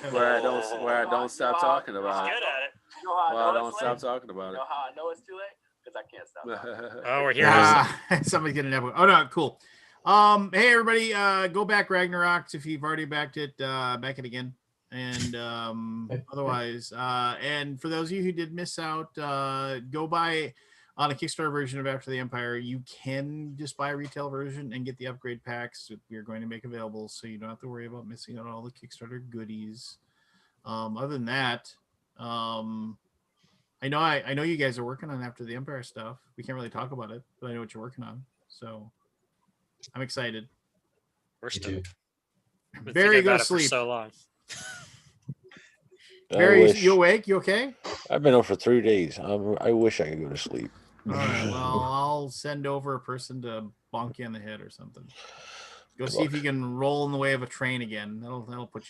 Speaker 8: Where I don't stop talking about it.
Speaker 11: Good at it.
Speaker 8: Well, I don't stop talking about it.
Speaker 13: You know how I know it's too late? Because I can't stop.
Speaker 11: Oh, we're here.
Speaker 1: Somebody's getting an Oh no, cool. Hey everybody, go back Ragnaroks if you've already backed it, back it again. And otherwise, and for those of you who did miss out, go buy on a Kickstarter version of After the Empire. You can just buy a retail version and get the upgrade packs that we're going to make available, so you don't have to worry about missing out on all the Kickstarter goodies. Other than that, I know you guys are working on After the Empire stuff. We can't really talk about it, but I know what you're working on, so I'm excited.
Speaker 11: We're stoked.
Speaker 1: Barry, go to sleep.
Speaker 11: For so long.
Speaker 1: Barry, you awake? You okay?
Speaker 5: I've been up for 3 days. I wish I could go to sleep.
Speaker 1: All right. Well, I'll send over a person to bonk you in the head or something. Go see if you can roll in the way of a train again. That'll put you.